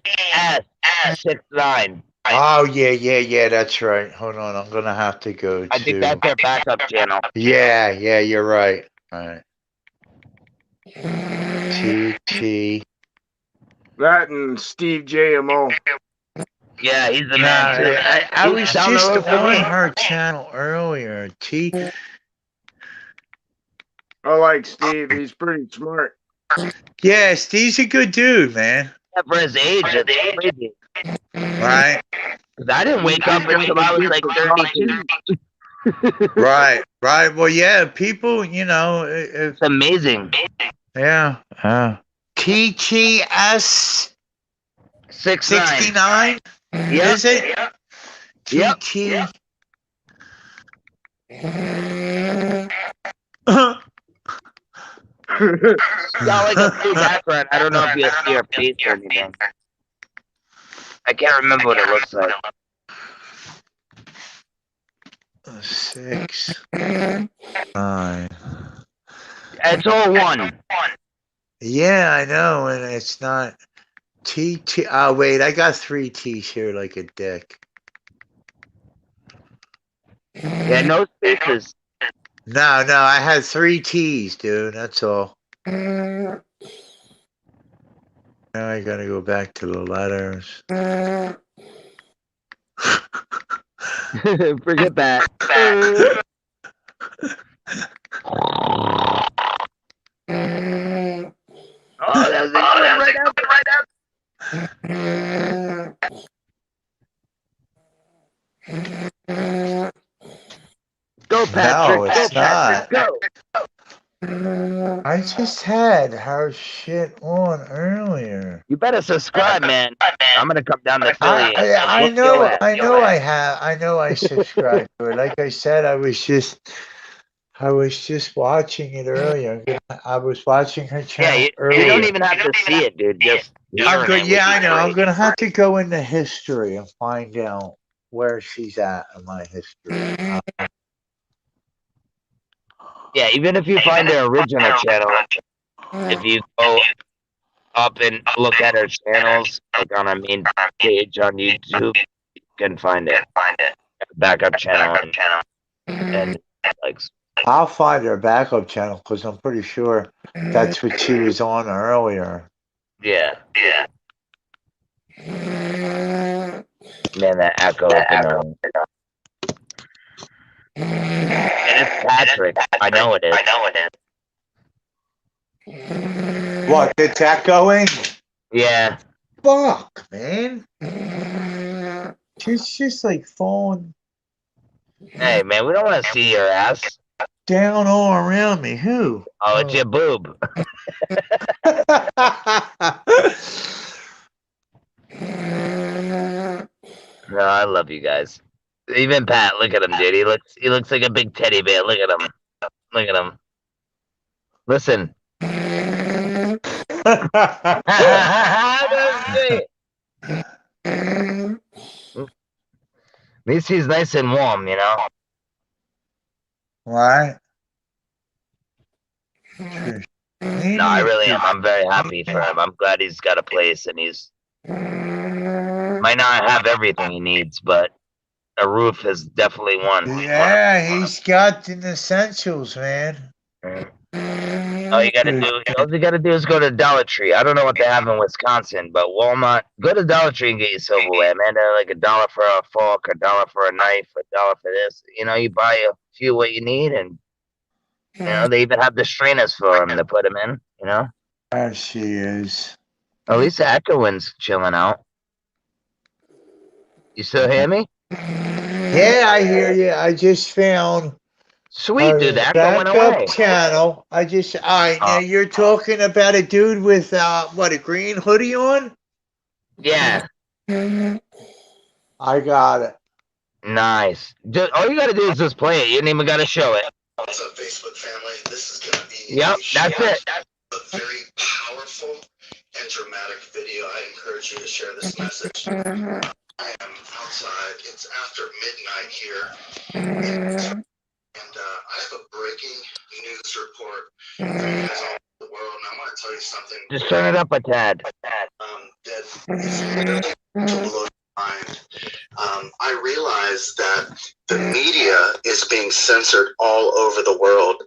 69. Oh yeah, that's right. Hold on, I'm gonna have to go to. I think that's their backup channel. Yeah, you're right. All right. TT. That and Steve JMO. Yeah, he's the man too. I was just on her channel earlier. I like Steve. He's pretty smart. Yeah, Steve's a good dude, man. For his age, it's crazy. Right. Because I didn't wake up until I was like 32. Right. Well, yeah, people, It's amazing. yeah. TTS 69? Is it? Yep. TT. Got like a blue background. I don't know if you see her face or anything. I can't remember what it looks like. 6, 9. It's all one. Yeah, I know, and it's not TT. Oh, wait, I got 3 T's here like a dick. Yeah, no spaces. No, I had 3 T's, dude. That's all. Now I gotta go back to the letters. Forget that. Oh, that's right now. Go, Patrick. No, it's Go, Patrick. not. Go. I just had her shit on earlier. You better subscribe, man. I'm gonna come down to Philly. I know I subscribed to her. Like I said, I was just watching it earlier. I was watching her channel earlier. You don't even have to see it, dude. Just I'm good. Yeah, I know. I'm gonna have to go into history and find out where she's at in my history. Yeah, even if you find her original channel, if you go up and look at her channels, like on a main page on YouTube, you can find it. Backup channel and like. I'll find her backup channel because I'm pretty sure that's what she was on earlier. Yeah. Man, that echo is annoying. And it's Patrick. I know it is. What, it's echoing? Yeah. Fuck, man. She's just like falling Hey, man, we don't want to see your ass. down all around me. Who? Oh, it's your boob. No, I love you guys. Even Pat, look at him, dude. He looks like a big teddy bear. Look at him. Look at him. Listen. At least he's nice and warm, you know? What? No, I really am. I'm very happy for him. I'm glad he's got a place and he's might not have everything he needs, but a roof is definitely one. Yeah, he's got the essentials, man. All you gotta do is go to Dollar Tree. I don't know what they have in Wisconsin, but Walmart. Go to Dollar Tree and get your silverware, man. They're like $1 for a fork, $1 for a knife, $1 for this. You know, you buy a few what you need, and you know they even have the strainers for them to put them in. You know. There she is. At least Echoing's chilling out. You still hear me? Yeah, I hear you. I just found. Sweet, dude. The echo went away. Backup channel. All right, now you're talking about a dude with a green hoodie on? Yeah. I got it. Nice. All you gotta do is just play it. You ain't even gotta show it. What's up, Facebook family? This is gonna be Yep, that's it. a very powerful and dramatic video. I encourage you to share this message. I am outside. It's after midnight here. And I have a breaking news report for you guys all over the world, and I want to tell you something. Just turn it up a tad. That is really to blow your mind. I realize that the media is being censored all over the world,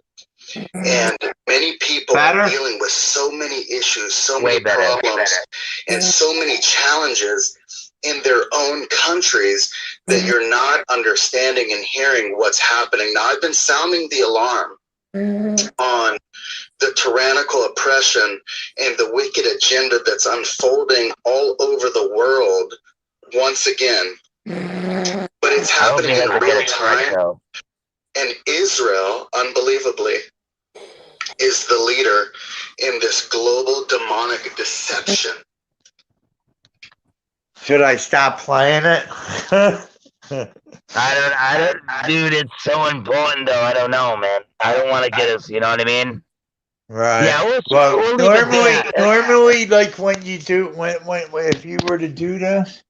and many people are dealing with so many issues, so many problems, and so many challenges in their own countries that you're not understanding and hearing what's happening. Now, I've been sounding the alarm on the tyrannical oppression and the wicked agenda that's unfolding all over the world once again. But it's happening in real time. And Israel, unbelievably, is the leader in this global demonic deception. Should I stop playing it? I don't, dude, it's so important though. I don't know, man. I don't want to get us, you know what I mean? Right. Yeah, Well, we'll leave it there. normally, like when you do, when if you were to do this,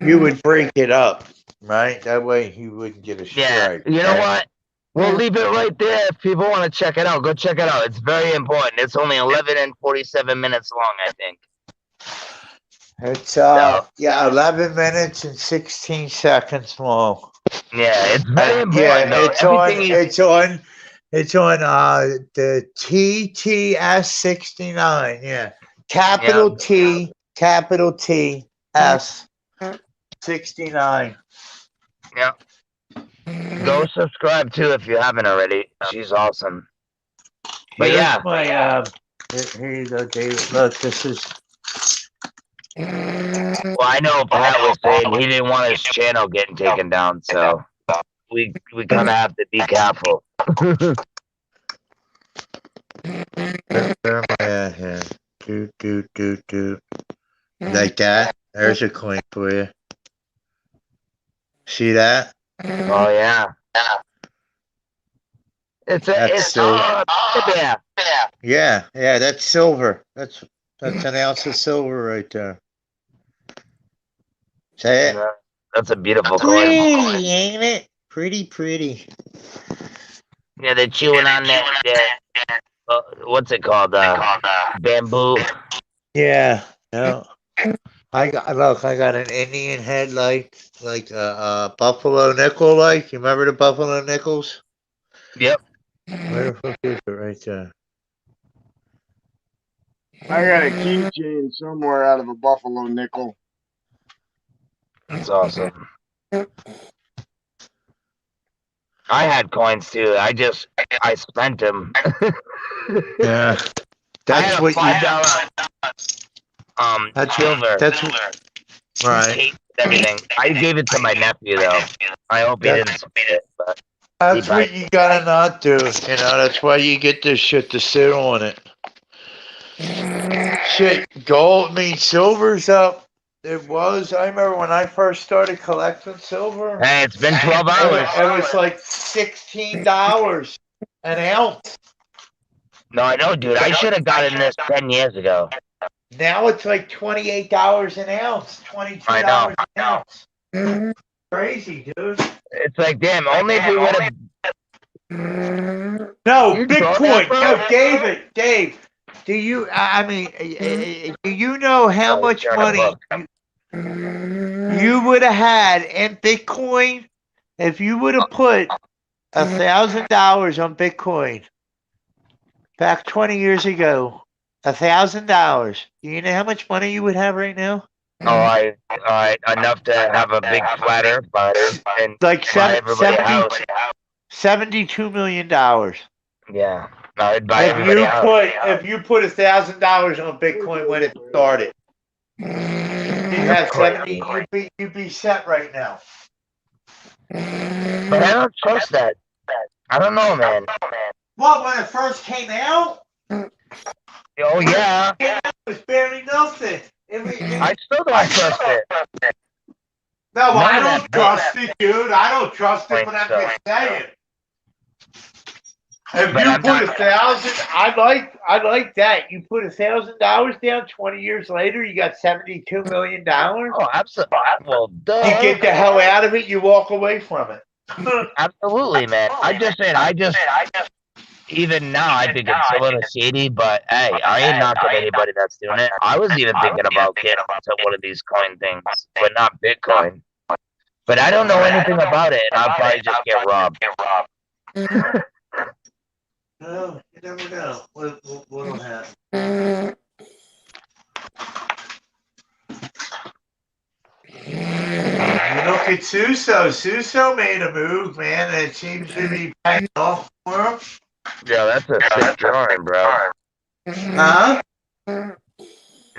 you would break it up, right? That way he wouldn't get a Yeah, strike. you know what? We'll leave it right there. If people want to check it out, go check it out. It's very important. It's only 11 and 47 minutes long, I think. It's 11 minutes and 16 seconds long. Yeah, it's very important. Yeah, though. it's on the TTS 69. Yeah, capital T, capital T S 69. Yeah. Go subscribe too if you haven't already. She's awesome. But Here's yeah. my here you go, David. Look, this is. Well, I know Pat was saying he didn't want his channel getting taken down, so we kind of have to be careful. Where am I at here? Do. Like that. There's a coin for you. See that? Oh yeah. It's yeah, that's silver. That's an ounce of silver right there. Say it. That's a beautiful coin. Pretty, ain't it? Pretty. Yeah, they're chewing on that what's it called? Bamboo. Yeah. No. I got an Indian head like a buffalo nickel like. You remember the buffalo nickels? Yep. Where the fuck is it right there? I got a keychain somewhere out of a buffalo nickel. That's awesome. I had coins too. I spent them. Yeah. That's what That's silver. That's right. Everything. I gave it to my nephew though. I hope he didn't spend it, but that's what you gotta not do. You know, that's why you get this shit to sit on it. Shit, gold means silver's up. It was. I remember when I first started collecting silver. Hey, it's been 12 hours. It was like $16 an ounce. No, I know, dude. I should have gotten this 10 years ago. Now it's like $28 an ounce, $22 an ounce. Crazy, dude. It's like, damn, only if we would have. No, Bitcoin. No, Dave. Do you? I mean, do you know how much money you would have had in Bitcoin if you would have put $1,000 on Bitcoin back 20 years ago? $1,000. Do you know how much money you would have right now? Oh, all right, enough to have a big flat earth and like $72 million. Yeah. No, I'd buy everybody out. If you put $1,000 on Bitcoin when it started, you'd have 70. You'd be set right now. But I don't trust that. I don't know, man. What, when it first came out? Oh yeah. It was barely nothing. I still don't trust it. No, I don't trust it, dude. I don't trust it, but I'm just saying. If you put 1,000, I like that. You put $1,000 down. 20 years later, you got $72 million. Oh, absolutely. Well, duh. You get the hell out of it. You walk away from it. Absolutely, man. I'm just saying. Even now, I think it's a little shady. But hey, I ain't knocking anybody that's doing it. I was even thinking about getting into one of these coin things, but not Bitcoin. But I don't know anything about it, and I'll probably just get robbed. No, you never know what'll happen. You look at Suso. Suso made a move, man, and it seems to be paying off for him. Yeah, that's a sick drawing, bro. Huh? No,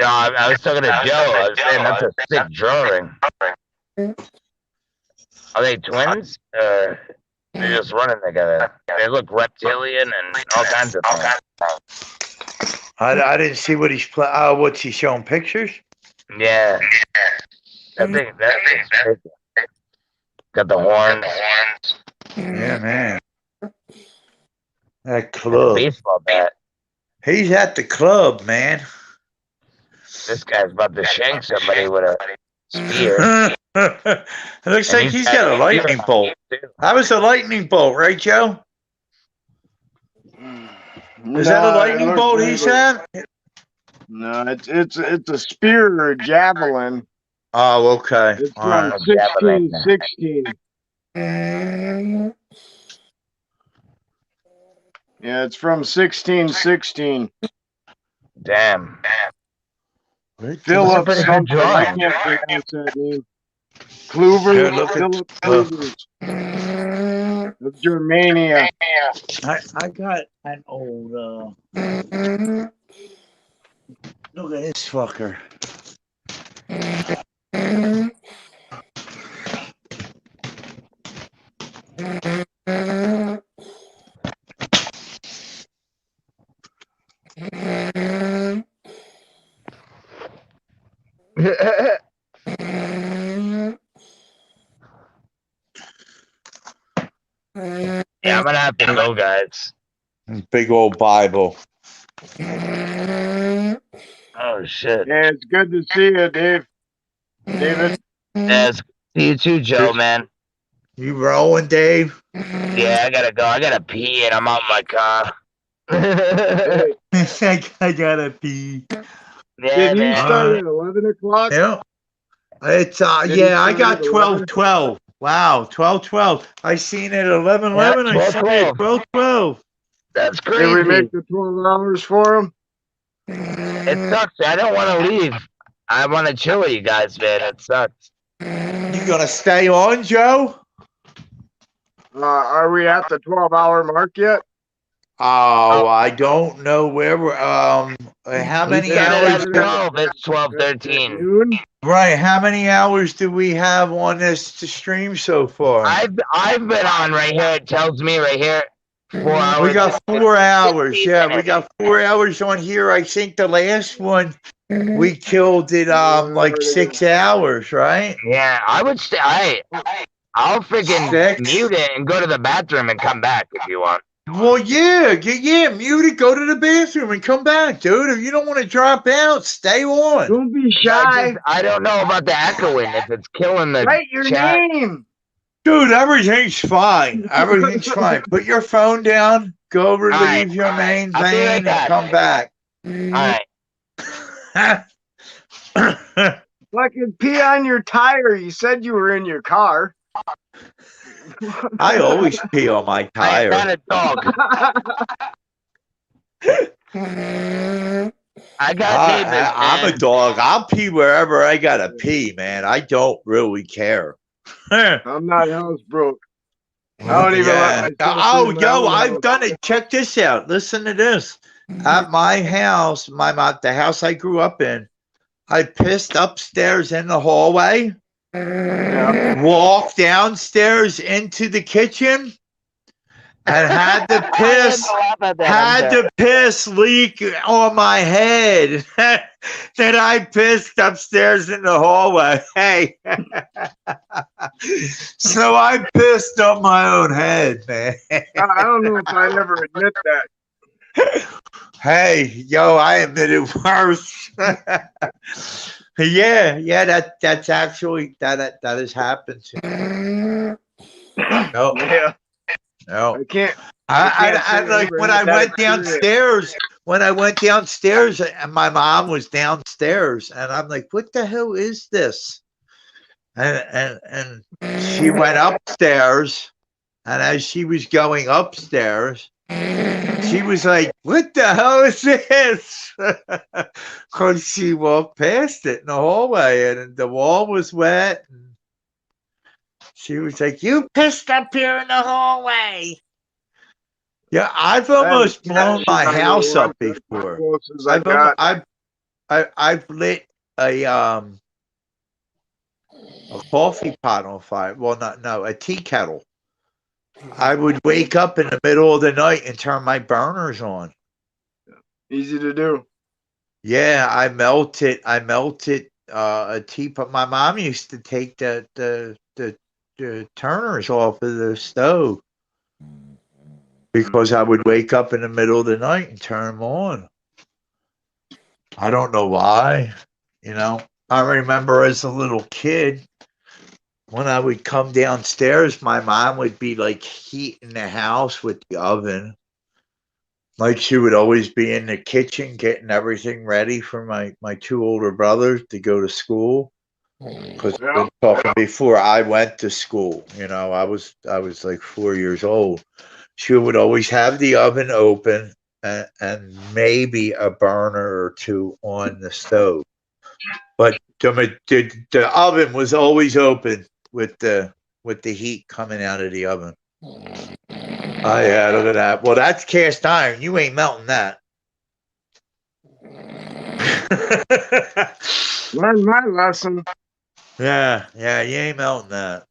I was talking to Joe. I was saying that's a sick drawing. Are they twins? They're just running together. They look reptilian and all kinds of things. I didn't see what he's what's he showing pictures? Yeah. That thing, got the horns. Yeah, man. That And a club. baseball bat. He's at the club, man. This guy's about to shank somebody with a spear. It looks And like he's got a lightning bolt. too. That was a lightning bolt, right, Joe? Is that a No, it lightning looks bolt like he's a- had? No, it's a spear or a javelin. Oh, okay. It's All from right. 1616. Yeah, it's from 1616. Damn. Philip pretty good something. I drawing. can't pronounce that name. Kluver. Here, look at- Philip Kluver. Of Germania. I got an old look at this fucker. Yeah, I'm gonna have to go, guys. Big old Bible. Oh shit. Yeah, it's good to see you, Dave. David. Yeah, it's see you too, Joe, man. You rolling, Dave? Yeah, I gotta go. I gotta pee and I'm out in my car. I gotta pee. Yeah, Did he man. start at 11 o'clock? Yeah. It's Did he yeah, I start got at 11? 12-12. Wow, 12-12. I seen it 11-11. Yeah, I seen it 12-12. That's Did we crazy. make the 12 hours for him? It sucks. I don't want to leave. I want to chill with you guys, man. It sucks. You gonna stay on, Joe? Are we at the 12-hour mark yet? Oh, I don't know where we're how many Get it hours at 12. It's 12:13. Noon? right, how many hours do we have on this stream so far? I've been on right here. It tells me right here. 4 hours. We got 4 hours. Yeah, we got 4 hours on here. I think the last one we killed it like 6 hours, right? Yeah, I would stay. I'll freaking 6. mute it and go to the bathroom and come back if you want. Well, yeah, mute it, go to the bathroom and come back, dude. If you don't want to drop out, stay on. Don't be I, shy. I don't know about the echoing if it's killing the Write your chat. name. Dude, everything's fine. Everything's fine. Put your phone down, go relieve Alright. your main I'll be vein, right and back. come back. All right. Fucking pee on your tire. You said you were in your car. I always pee on my I am not tire. a dog. I got neighbors, I'm a man. dog. I'll pee wherever I gotta pee, man. I don't really care. I'm not housebrook. I don't even Yeah. let myself Oh, in my yo, own I've house. done it. Check this out. Listen to this. At my house, the house I grew up in, I pissed upstairs in the hallway, Yeah. walked downstairs into the kitchen, and had the I piss didn't laugh at that. had the piss leak on my head. Then I pissed upstairs in the hallway. Hey. So I pissed on my own head, man. I don't know if I ever admit that. Hey, yo, I admit it worse. yeah, that's actually that has happened to me. No, Yeah. no. I can't. I like when I went downstairs. When I went downstairs, and my mom was downstairs, and I'm like, "What the hell is this?" And she went upstairs, and as she was going upstairs, she was like, "What the hell is this?" Because she walked past it in the hallway, and the wall was wet. And she was like, "You pissed up here in the hallway." Yeah, I've almost blown my house up before. I've lit a coffee pot on fire. Well, a tea kettle I would wake up in the middle of the night and turn my burners on. Easy to do. Yeah, I melted a teapot. My mom used to take the turners off of the stove because I would wake up in the middle of the night and turn them on. I don't know why. I remember as a little kid, when I would come downstairs, my mom would be like heating the house with the oven. Like she would always be in the kitchen getting everything ready for my two older brothers to go to school. Because Yeah. before I went to school, I was like 4 years old. She would always have the oven open and maybe a burner or two on the stove. But the oven was always open with the heat coming out of the oven. Oh yeah, look at that. Well, that's cast iron. You ain't melting that. Learned my lesson. Yeah, you ain't melting that.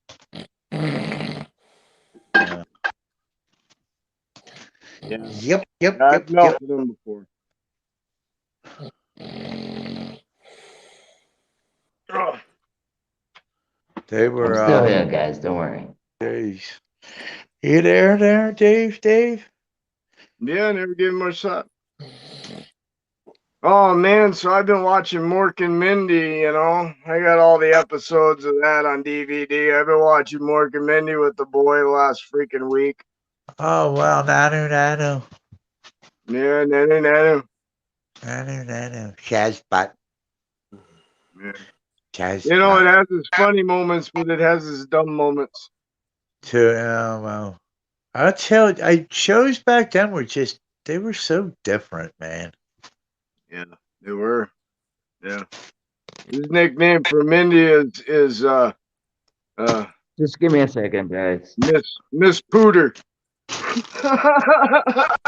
Yeah. Yep. I've melted them before. Ugh. They were I'm still here, guys. Don't worry. Days. You there, Dave? Yeah, never gave him a shot. Oh man, so I've been watching Mork and Mindy, I got all the episodes of that on DVD. I've been watching Mork and Mindy with the boy the last freaking week. Oh wow, nanu. Yeah, nanu. Nanu. Shaz butt. Yeah. Shaz It has its funny moments, but it has its dumb moments. Well, I'll tell you, shows back then were they were so different, man. Yeah, they were. Yeah. His nickname for Mindy is Just give me a second, guys. Miss Pooter.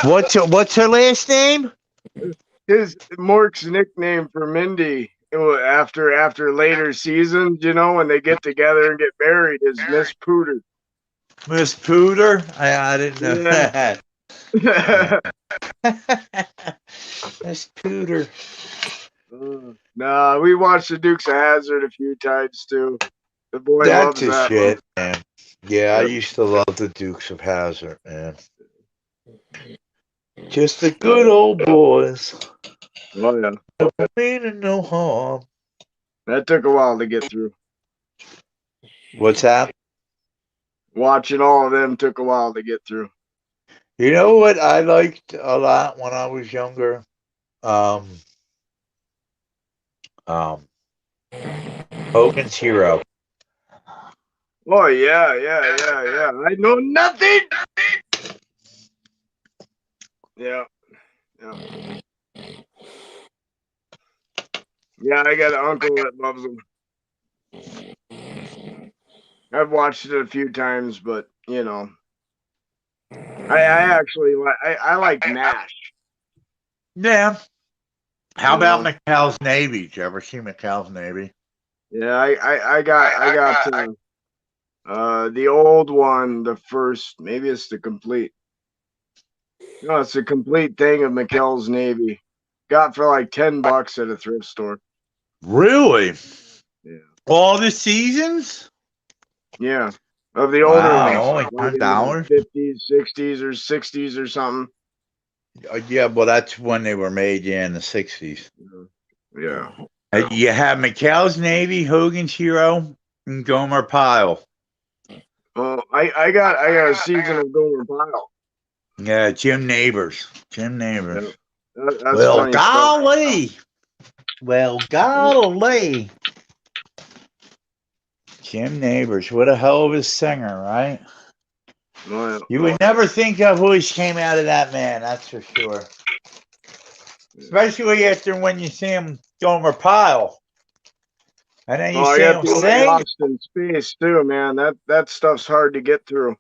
What's her last name? His Mork's nickname for Mindy after later seasons, when they get together and get married, is Miss Pooter. Miss Pooter? I didn't know that. Miss Pooter. Nah, we watched the Dukes of Hazzard a few times too. The boy loves That's a that. shit, man. Yeah, I used to love the Dukes of Hazzard, man. Just the good old boys. Oh yeah. No pain and no harm. That took a while to get through. What's that? Watching all of them took a while to get through. You know what I liked a lot when I was younger? Hogan's Hero. Oh yeah. I know nothing. Yeah. Yeah, I got an uncle that loves them. I've watched it a few times, but I actually like MASH. Yeah. How about McHale's Navy? Did you ever see McHale's Navy? Yeah, I got the old one, the first. Maybe it's the complete. No, it's a complete thing of McHale's Navy. Got for like $10 at a thrift store. Really? Yeah. All the seasons? Yeah. Of the older Wow, ones. only $10? 50s, 60s, or 60s or something. Yeah, well, that's when they were made, in the 60s. Yeah. You have McHale's Navy, Hogan's Hero, and Gomer Pyle. Oh, I got a season of Gomer Pyle. Yeah, Jim Neighbors. Yeah. That's Well, funny golly. Well, golly. Jim Neighbors, what a hell of a singer, right? Oh, yeah. You would never think a voice came out of that man, that's for sure. Especially after when you see him Gomer Pyle. And then you see I him got to sing. Lost in Space too, man. That stuff's hard to get through.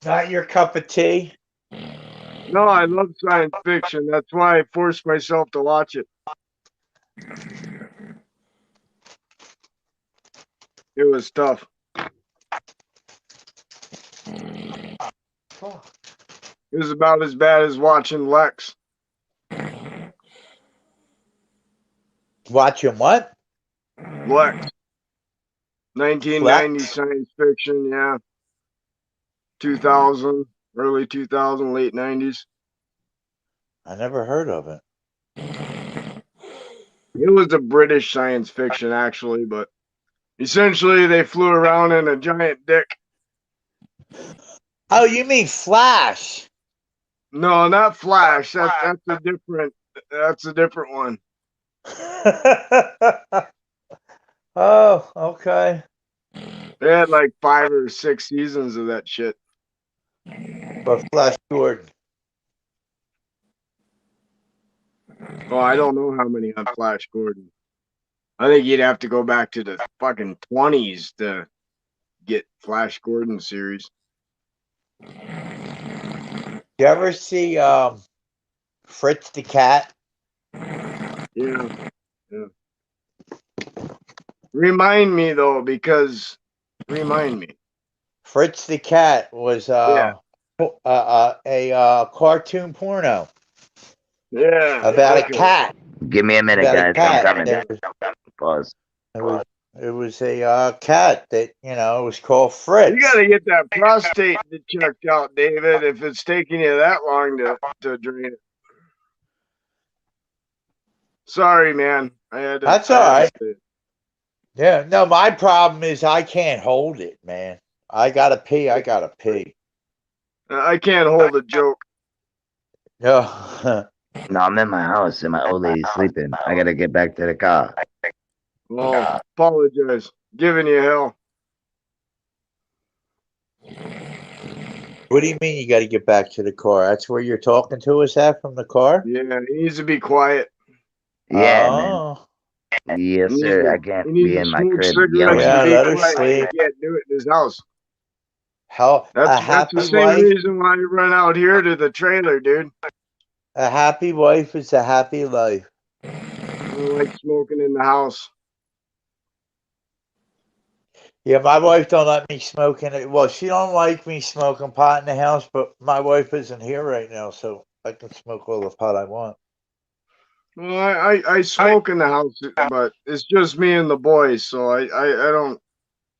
Not your cup of tea? No, I love science fiction. That's why I forced myself to watch it. It was tough. It was about as bad as watching Lex. Watching what? Lex. 1990 science fiction, yeah. 2000, early 2000, late 90s. I never heard of it. It was a British science fiction, actually, but essentially they flew around in a giant dick. Oh, you mean Flash? No, not Flash. That's a different. That's a different one. Oh, okay. They had like 5 or 6 seasons of that shit. But Flash Gordon. Oh, I don't know how many on Flash Gordon. I think you'd have to go back to the fucking 20s to get Flash Gordon series. You ever see Fritz the Cat? Yeah. Remind me though, because remind me. Fritz the Cat was a cartoon porno. Yeah. About a cat. Give me a minute, About a guys. I'm cat. coming. Pause. It was a cat that, it was called Fritz. You gotta get that prostate checked out, David, if it's taking you that long to drain it. Sorry, man. That's all right. Yeah, no, my problem is I can't hold it, man. I gotta pee. I I can't hold a joke. No. No, I'm in my house and my old lady's sleeping. I gotta get back to the car. Oh, apologize. Giving you hell. What do you mean you got to get back to the car? That's where you're talking to us at, from the car? Yeah, he needs to be quiet. Yeah, man. Yes, sir. I can't be in my crib yelling. Yeah, let her He sleep. can't do it in his house. Hell, That's the same reason why you run out here to the trailer, dude. A happy wife is a happy life. I don't like smoking in the house. Yeah, my wife don't let me smoke in it. Well, she don't like me smoking pot in the house, but my wife isn't here right now, so I can smoke all the pot I want. Well, I smoke in the house, but it's just me and the boys, so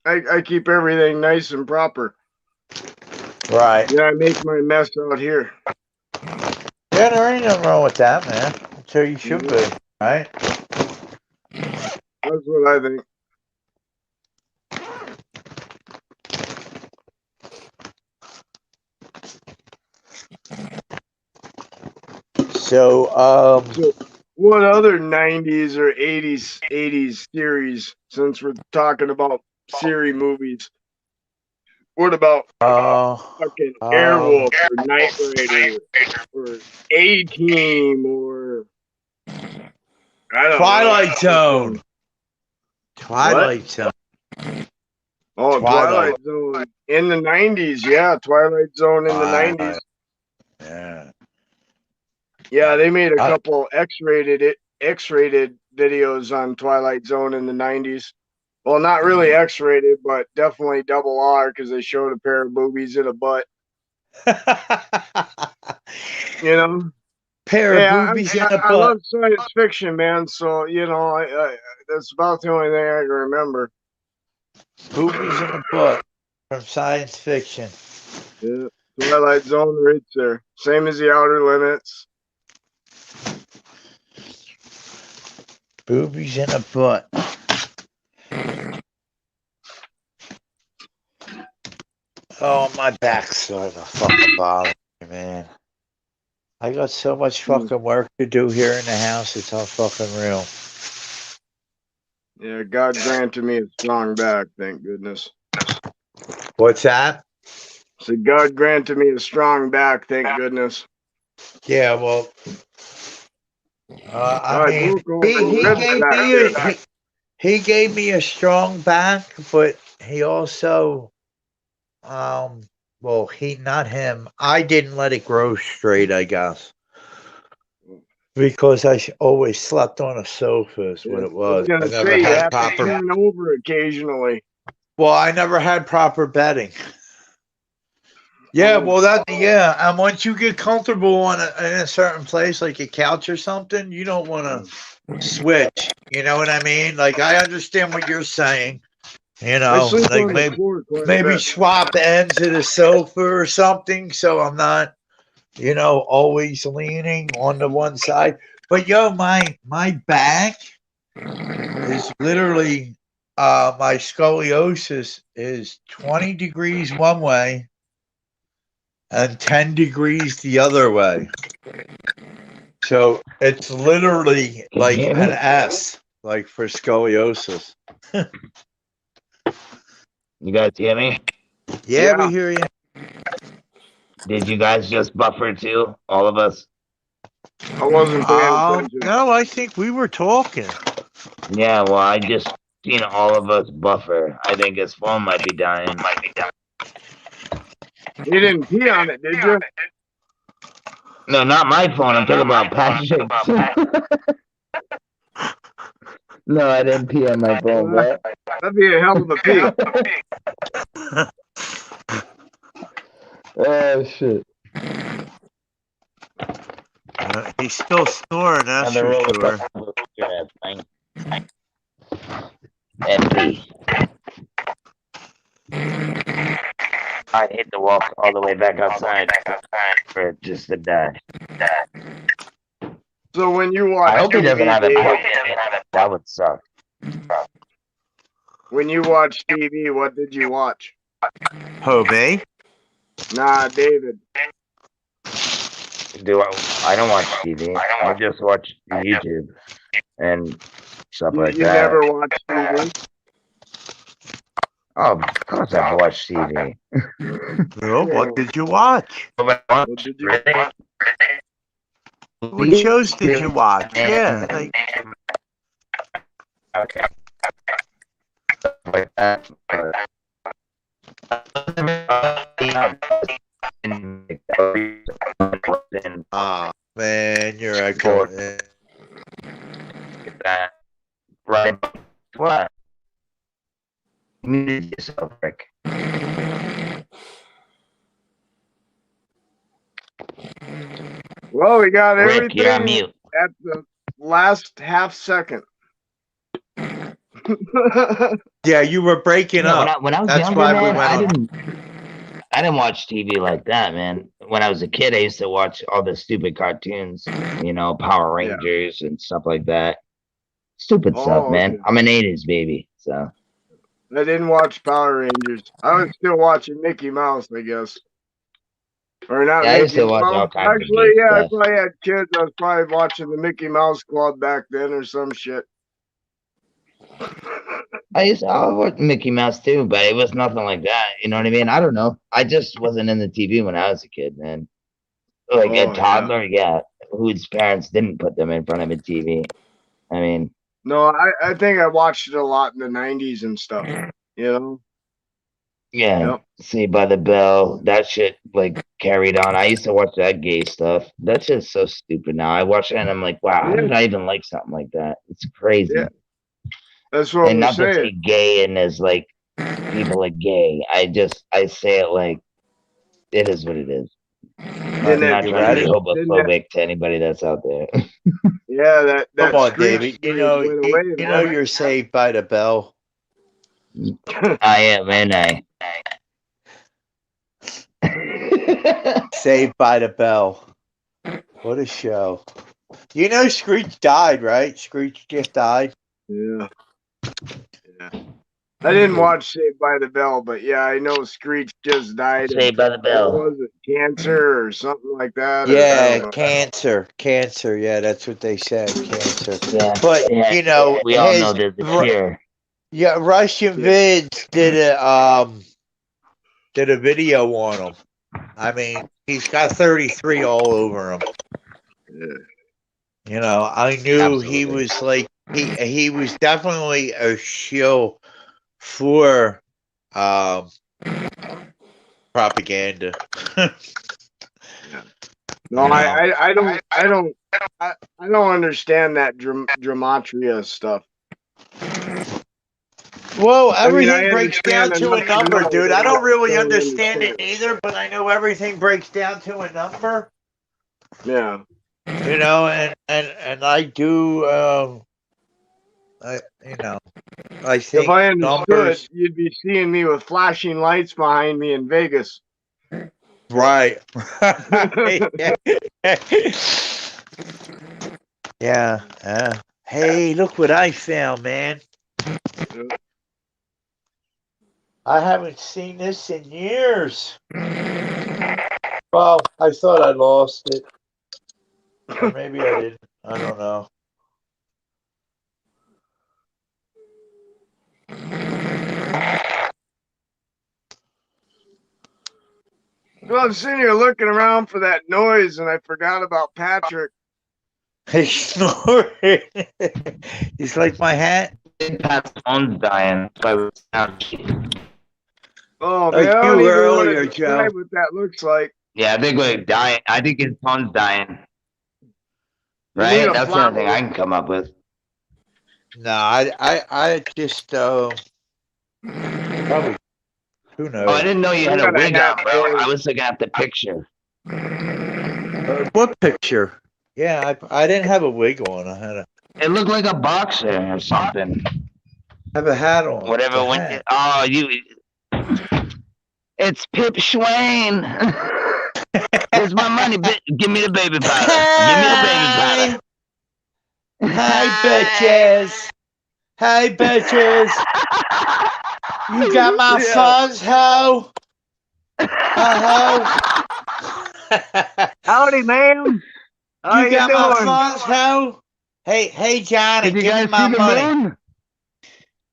I keep everything nice and proper. Right. Yeah, I make my mess out here. Yeah, there ain't nothing wrong with that, man. That's how you should be, right? That's what I think. So, what other 90s or 80s series, since we're talking about series movies? What about fucking Airwolf or Knight Rider or A-Team or I don't Twilight know. Zone. Twilight Zone. Oh, Twilight Zone in the 90s, yeah. Twilight Zone in the 90s. Yeah. Yeah, they made a couple X-rated videos on Twilight Zone in the 90s. Well, not really X-rated, but definitely double R because they showed a pair of boobies and a butt. You know, pair of boobies and a butt. I love science fiction, man. So I that's about the only thing I can remember. Boobies in a butt from science fiction. Yeah, Twilight Zone right there. Same as the Outer Limits. Boobies in a butt. Oh, my back's starting to fucking bother me, man. I got so much fucking work to do here in the house. It's all fucking real. Yeah, God granted me a strong back, thank goodness. What's that? So God granted me a strong back, thank goodness. Yeah, well, I mean, he gave me a strong back, but he also well, not him. I didn't let it grow straight, I guess. Because I always slept on a sofa is what it I was. was gonna I never say you had have to proper. turn over occasionally. Well, I never had proper bedding. Yeah, Oh. well, and once you get comfortable in a certain place, like a couch or something, you don't want to switch. You know what I mean? Like, I understand what you're saying. You I know, sleep like on the floor quite a maybe bit. swap ends of the sofa or something, so I'm not, always leaning on the one side. But yo, my back is literally my scoliosis is 20 degrees one way and 10 degrees the other way. So it's literally like an S, like for scoliosis. You guys hear me? Yeah, we hear you. Did you guys just buffer too? All of us? I wasn't paying attention. No, I think we were talking. Yeah, well, I just seen all of us buffer. I think his phone might be dying. You didn't pee on it, did you? No, not my phone. I'm talking about Patrick's. No, I didn't pee on my phone, bro. That'd be a hell of a pee. Oh, shit. He's still snoring, that's for sure. Empty. I'd hate to walk all the way back outside for just a dash. So when you watch I hope he doesn't have it TV, plugged in. That would suck. when you watch TV, what did you watch? Hobey? Nah, David. I don't watch TV. I just watch YouTube and stuff like You that. never watch TV? Oh, of course I've watched TV. Well, what did you watch? What did you watch? What shows did you watch? Yeah, like, Okay. Like that. man, you're echoing. That. Right. What? You muted yourself, Rick. Well, we got Rick, you're on everything mute. at the last half second. Yeah, you were breaking No, up. when I was That's younger, why we man, went I on. didn't watch TV like that, man. When I was a kid, I used to watch all the stupid cartoons, Power Rangers and stuff like that. Stupid stuff, man. Okay. I'm an 80s baby, so. I didn't watch Power Rangers. I was still watching Mickey Mouse, I guess. Or not Yeah, I used Mickey to watch all Mouse. kinds of Actually, geek yeah, I stuff. probably had kids. I was probably watching the Mickey Mouse Club back then or some shit. I watch Mickey Mouse too, but it was nothing like that. You know what I mean? I don't know. I just wasn't in the TV when I was a kid, man. Like Oh, a toddler, yeah, whose parents didn't put them in front of a TV. I mean, No, I think I watched it a lot in the 90s and stuff. You know? yeah, Yep. Saved by the Bell, that shit like carried on. I used to watch that gay stuff. That shit's so stupid now. I watch it and I'm like, wow, how did I even like something like that? It's crazy. Yeah. That's what And I'm not to say saying. gay and as like people are gay. I say it like it is what it is. I'm not you trying to be ready? homophobic to anybody that's out there. Yeah, that Come on, Screech David. craze went away, man. You're Saved by the Bell. I am, and I. Saved by the Bell. What a show. You know Screech died, right? Screech just died. Yeah. I didn't watch Saved by the Bell, but yeah, I know Screech just died. Saved by the Bell. What was it, cancer or something like that? Yeah, cancer. Yeah, that's what they said. Cancer. Yeah. But Yeah, you know, we all know there's a cure. Yeah, Russian Vids did a video on him. I mean, he's got 33 all over him. Yeah. You know, I knew Absolutely. he was like he was definitely a shill for propaganda. No, You know. I don't understand that gematria stuff. Well, I mean, everything I breaks down understand to a enough to number, know dude. that I don't really don't understand it either, but I know everything breaks down to a number. Yeah. You know, and I do. I If think I understood, numbers. you'd be seeing me with flashing lights behind me in Vegas. Right. Yeah. Hey, look what I found, man. I haven't seen this in years. Well, I thought I lost it. Or maybe I didn't. I don't know. Well, I'm sitting here looking around for that noise, and I forgot about Patrick. He's snoring. He's like my hat. Pat's phone's dying. So Oh, Like man, I don't you even want earlier, to describe Joe. what that looks like. yeah, I think we're dying. I think his phone's dying. You need Right? a That's the only thing flower. I can come up with. No, I just probably. Who Oh, I knows? didn't know you had a gotta wig have on, bro. noise. I was looking at the picture. What picture? Yeah, I didn't have a wig on. I had a It looked like a boxer or something. have a hat on. Whatever. It's a When hat. oh, it's Pip Schwain. Here's my money. Give me the baby powder. Give me the baby powder. Hi, bitches. Hi, bitches. You got my Yeah. funds, ho? Ho. Howdy, ma'am. How You got my doing? funds, ho? Hey, Johnny, Did you give me guys my see the money. moon?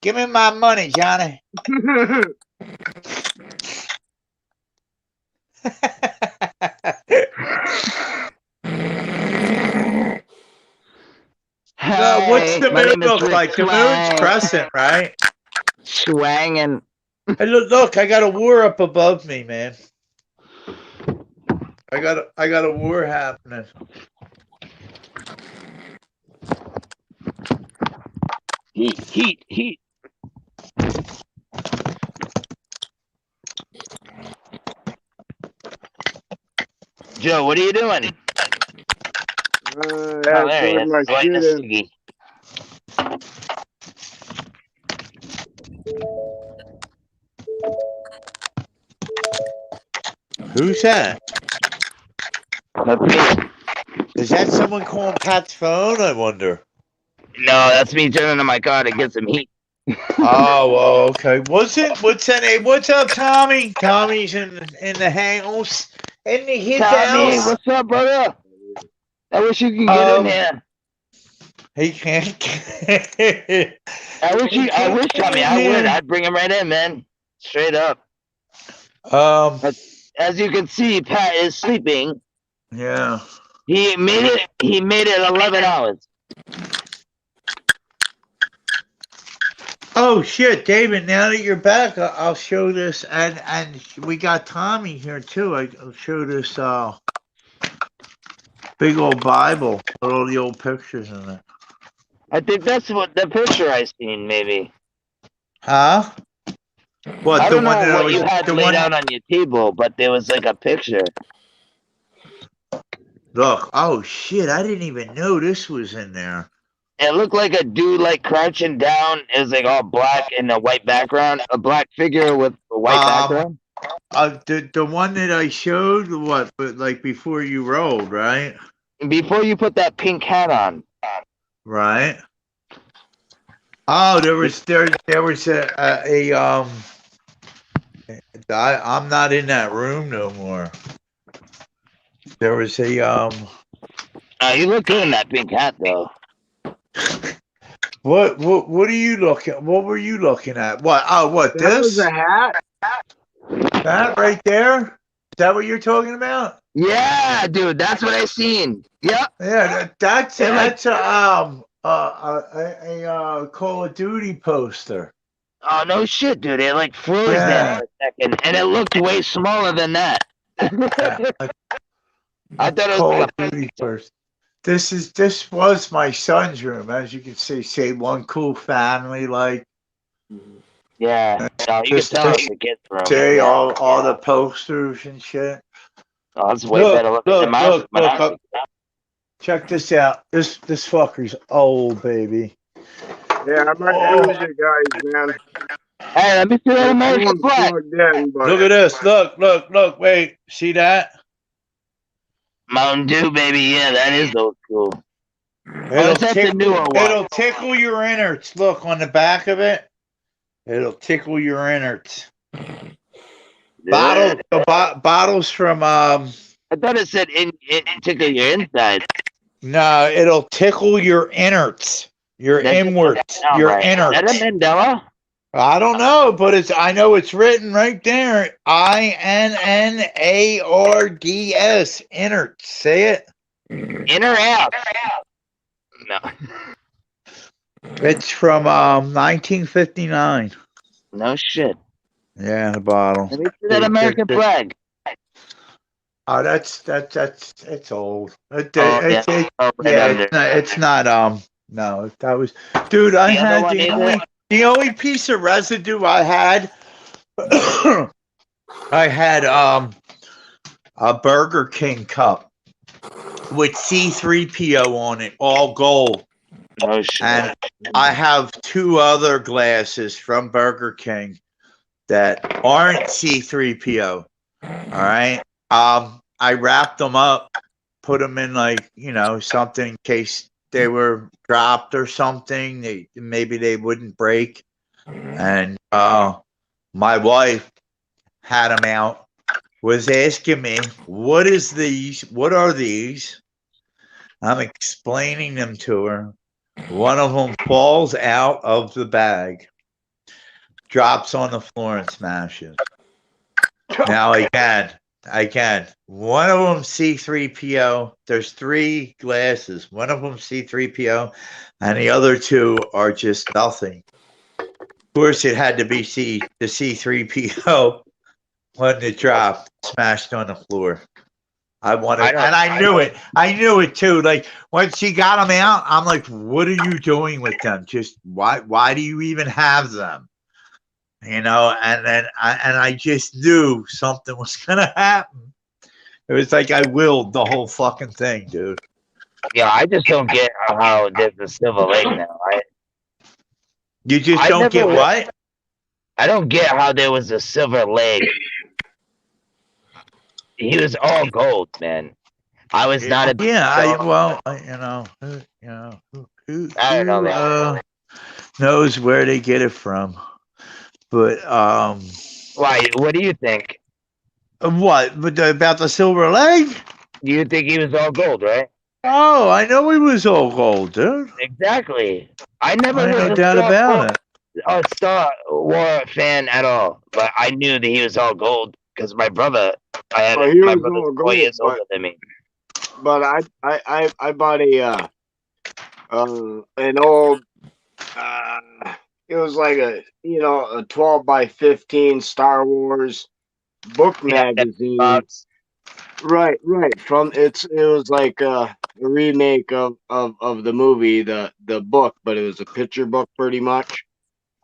Give me my money, Johnny. What's Hey, the my moon name is look Rick like? The moon's Schwang. crescent, right? Schwangin'. Hey, look, I got a war up above me, man. I got a war happening. Heat. Joe, what are you doing? Oh, There he is. my Lighting a shit in. ciggy. Who's that? That's me. Is that someone calling Pat's phone? I wonder. No, that's me turning on my car to get some heat. Oh, okay. What's that name? What's up, Tommy? Tommy's in the house. In the hit Tommy, house. what's up, brother? I wish you could get in here. He can't. I wish, Tommy, I would. I'd bring him right in, man. Straight up. As you can see, Pat is sleeping. Yeah. He made it 11 hours. Oh shit, David! Now that you're back, I'll show this, and we got Tommy here too. I'll show this big old Bible with all the old pictures in it. I think that's what the picture I seen, maybe. Huh? What I the don't one know that what you had laid out on your table, but there was like a picture. Look! Oh shit! I didn't even know this was in there. It looked like a dude like crouching down. It was like all black and a white background. A black figure with a white background. The one that I showed, what? But like before you rolled, right? Before you put that pink hat on. Right. Oh, there was I'm not in that room no more. There was a You look good in that pink hat, though. What are you looking? What were you looking at? What? Oh, what? That This was a hat. That right there? Is that what you're talking about? Yeah, dude, that's what I seen. Yep. Yeah, that's a Call of Duty poster. Oh no shit, dude! It like froze there for a second, and it looked way smaller than that. I thought it was Call like of Duty first. This was my son's room, as you can see. Say one cool family, like yeah. No, you can tell it's a kid's room. say all the posters and shit. Oh, it's way better looking than my room. Look. Check this out. This fucker's old, baby. Yeah, I might lose you guys, man. Hey, let me see that American flag. Look at this. Look. Wait. See that? Mountain Dew, baby. Yeah, that is old school. It'll that's the newer one. It'll tickle your innards. Look on the back of it. It'll tickle your innards. Yeah. Bottles from I thought it said tickle your inside. No, it'll tickle your innards. Your inwards. Your innards. Is that a Mandela? I don't know, but I know it's written right there. INNARDS. Innards. Say it. Inner out. No. It's from 1959. No shit. Yeah, the bottle. Let me see that American flag. Oh, that's old. It's not. No, that was, dude. I had the only piece of residue I had. I had a Burger King cup with C3PO on it, all gold. Oh shit. And I have 2 other glasses from Burger King that aren't C3PO. All right. I wrapped them up, put them in something in case they were dropped or something. Maybe they wouldn't break. And my wife had them out, was asking me, what is these? What are these? I'm explaining them to her. One of them falls out of the bag, drops on the floor and smashes. Now again, one of them C3PO. There's 3 glasses. One of them C3PO, and the other 2 are just nothing. Of course, it had to be the C3PO when it dropped, smashed on the floor. I knew it. I knew it too. Like when she got them out, I'm like, "What are you doing with them? Just why do you even have them?" And then I just knew something was gonna happen. It was like I willed the whole fucking thing, dude. Yeah, I just don't get how there's a Silver Lake now. You just don't get what? I don't get how there was a Silver Lake. He was all gold, man. I was not a I don't know. Knows where they get it from. But why? What do you think? What? But about the Silver Lake? You think he was all gold, right? Oh, I know he was all gold, dude. Exactly. I never I was no a doubt about it. a Star Wars fan at all, but I knew that he was all gold because my brother. My brother's 4 years older than me. But I bought an old. It was like a 12x15 Star Wars book magazine. Right. It was like a remake of the movie, the book, but it was a picture book pretty much.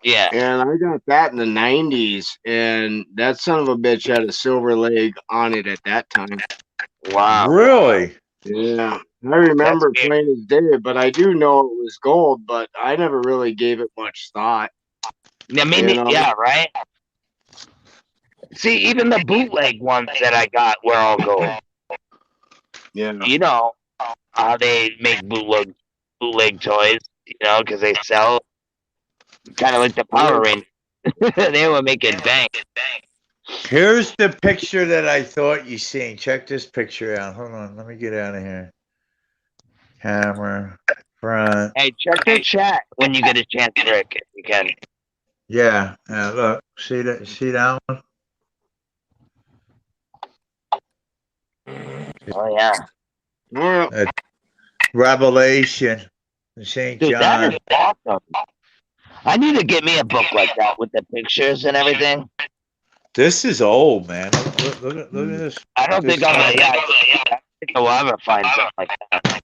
Yeah. And I got that in the 90s, and that son of a bitch had a silver leg on it at that time. Wow. Really? Yeah. I remember plain as day, but I do know it was gold, but I never really gave it much thought. Yeah, yeah, right? See, even the bootleg ones that I got were all gold. Yeah. You know how they make bootleg toys, because they sell kind of like the Power Rangers. They were making bank. Here's the picture that I thought you seen. Check this picture out. Hold on, let me get out of here. Camera, front. Hey, check the chat when you get a chance, Rick, if you can. Yeah, look, see that one? Oh yeah. Revelation, St. Dude, John. that is awesome. I need to get me a book like that with the pictures and everything. This is old, man. Look at this. I don't think I'm gonna. Yeah, I don't think I'll ever find something like that.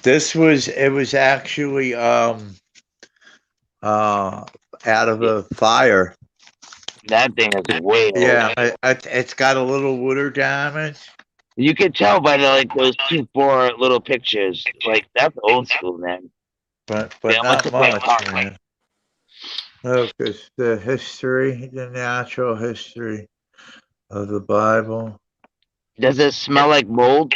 It was actually out of a fire. That thing is way old. Yeah, it's got a little water damage. You can tell by those 4 little pictures. Like that's old school, man. But Yeah, not what's the much, man. Look, it's the history, the natural history of the Bible. Does it smell like mold?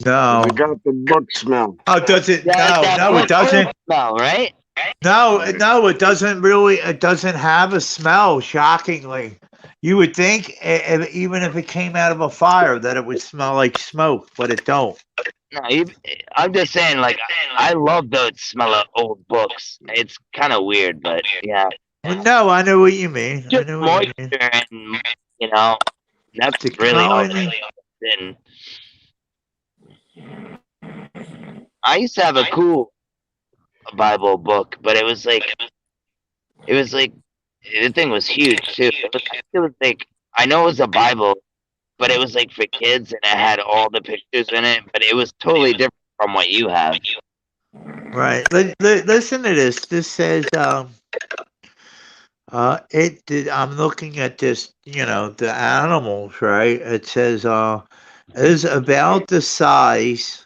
No. I got the book smell. Oh, does it? That No, it doesn't. smell, right? No, it doesn't really. It doesn't have a smell. Shockingly, you would think even if it came out of a fire that it would smell like smoke, but it don't. No, I'm just saying. Like, I love the smell of old books. It's kind of weird, but yeah. No, I know what you mean. Just I know what you mean. moisture, and that's The really all. colony. I used to have a cool Bible book, but it was like the thing was huge too. It was like, I know it was a Bible, but it was like for kids and it had all the pictures in it, but it was totally different from what you have. Right. Listen to this. This says I'm looking at this, the animals, right? It says is about the size.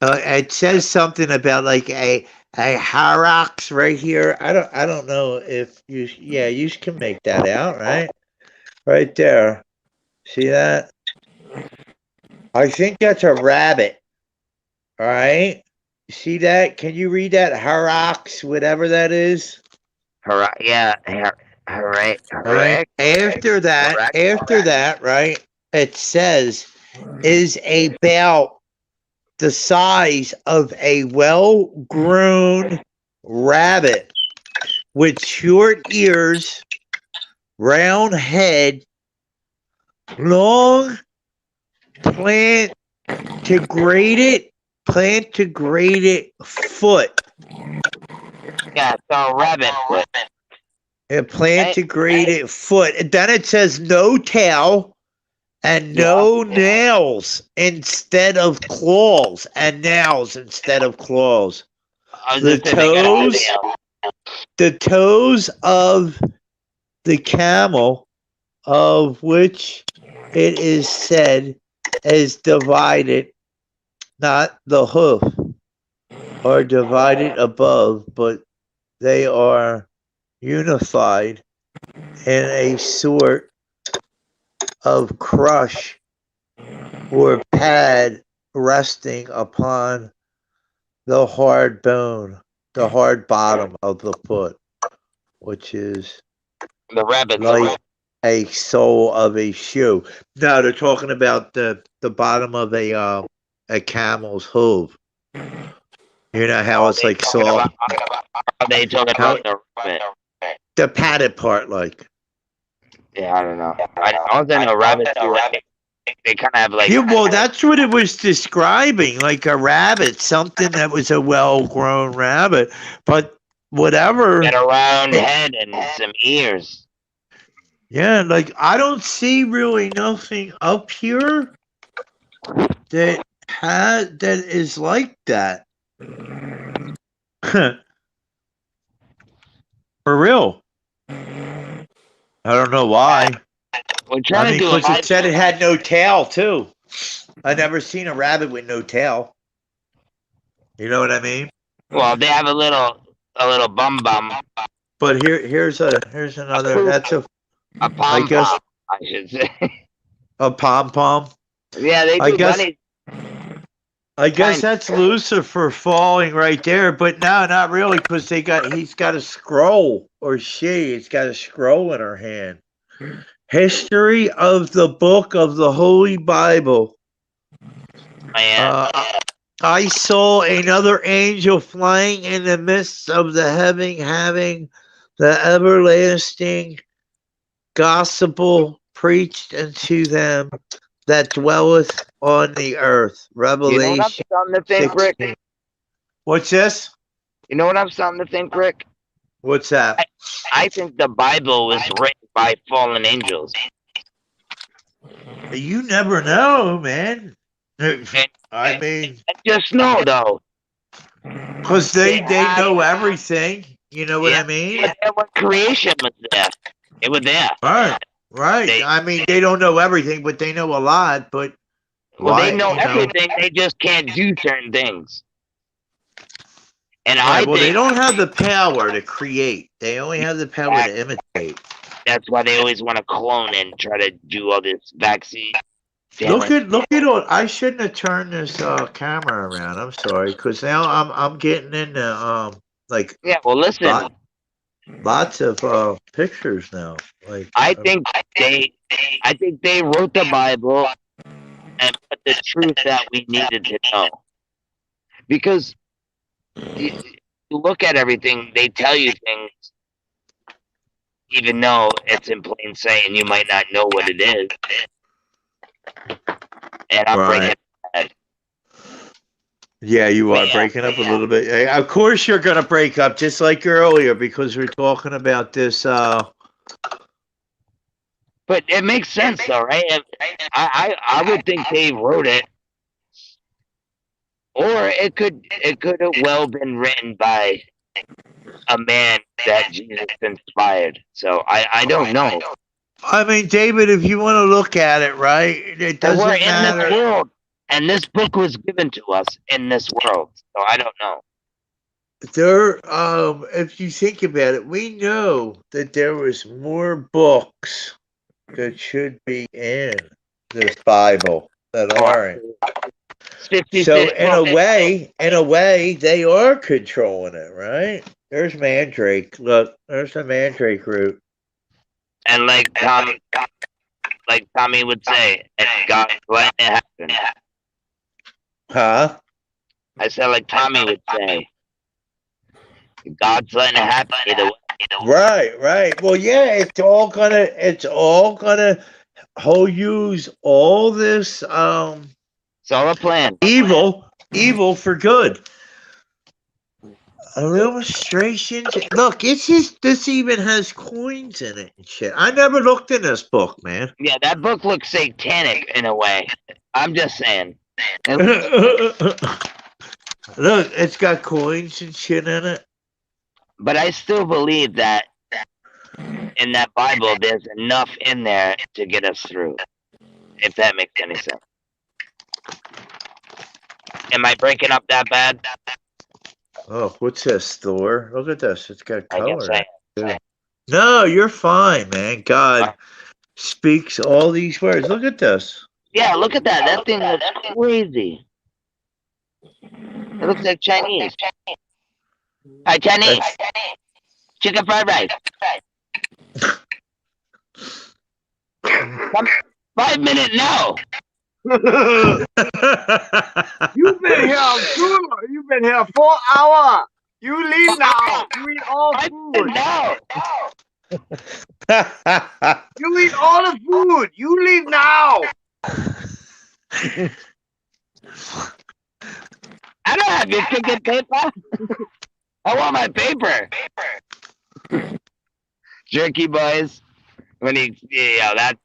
It says something about like a hyrax right here. I don't know if you can make that out, right? Right there. See that? I think that's a rabbit. All right. See that? Can you read that? Hyrax, whatever that is. Yeah. Right. After that, right? It says is about the size of a well-grown rabbit with short ears, round head, long plantigrated foot. Yeah, so rabbit foot. A plantigrated foot. And then it says no tail and no nails instead of claws, and nails instead of claws. The toes of the camel, of which it is said is divided, not the hoof, are divided above, but they are unified in a sort of crush or pad resting upon the hard bone, the hard bottom of the foot, which is the rabbit like a sole of a shoe. No, they're talking about the bottom of a camel's hoof. You know how it's like soft. They talking about the rabbit. The padded part, like. Yeah, I don't know. I know rabbits do like, they kind of have like. Yeah, well, that's what it was describing, like a rabbit, something that was a well-grown rabbit, but whatever. Got a round head and some ears. Yeah, like I don't see really nothing up here that is like that. For real. I don't know why. We're trying to do because it said it had no tail too. I never seen a rabbit with no tail. You know what I mean? Well, they have a little bum. But here's another. That's a pom pom. I should say a pom pom. Yeah, they do. I guess that's Lucifer falling right there, but no, not really, because he's got a scroll, or she's got a scroll in her hand. History of the book of the Holy Bible. I saw another angel flying in the midst of the heaven, having the everlasting gospel preached unto them that dwelleth on the earth. Revelation. You don't have to thing, Rick. What's this? You know what I'm starting to think, Rick? What's that? I think the Bible was written by fallen angels. You never know, man. I mean, Just know though, because they know everything. You know what I mean? when creation was there, it was there. Right. I mean, they don't know everything, but they know a lot. But Well, they know everything. They just can't do certain things. And I well, they think don't have the power to create. They only have the power to imitate. that's why they always want to clone and try to do all this vaccine. Look at all. I shouldn't have turned this camera around. I'm sorry, because now I'm getting into like Yeah, well, listen. lots of pictures now. Like I think they wrote the Bible and put the truth that we needed to know. Because you look at everything, they tell you things, even though it's in plain sight and you might not know what it is. And I'm breaking that. Yeah, you are breaking up a little bit. Of course, you're gonna break up, just like earlier, because we're talking about this. But it makes sense, though, right? I would think they wrote it, or it could have well been written by a man that Jesus inspired. So I don't know. I mean, David, if you want to look at it, right? It doesn't We're in matter. this world, and this book was given to us in this world. So I don't know. There, if you think about it, we know that there was more books that should be in this Bible that aren't. So in a way, they are controlling it, right? There's Mandrake. Look, there's the Mandrake root. And like Tommy would say, it's God's letting it happen. Huh? I said like Tommy would say, God's letting it happen either way. Right. Well, yeah, it's all gonna use all this It's all a plan. evil for good. Illustrations. Look, this even has coins in it and shit. I never looked in this book, man. Yeah, that book looks satanic in a way. I'm just saying. Look, it's got coins and shit in it. But I still believe that in that Bible, there's enough in there to get us through. If that makes any sense. Am I breaking up that bad? Oh, what's this, Thor? Look at this. It's got I color. guess I am. No, you're fine, man. God speaks all these words. Look at this. Yeah, look at that. That thing looks crazy. It looks like Chinese. Hi, Chinese. Chicken fried rice. 5 minute no. You've been here You've been here 4 hours. You leave now. You eat all food. No. You eat all the food. You leave now. I don't have your ticket paper. I want my paper. Jerky boys. When he, that.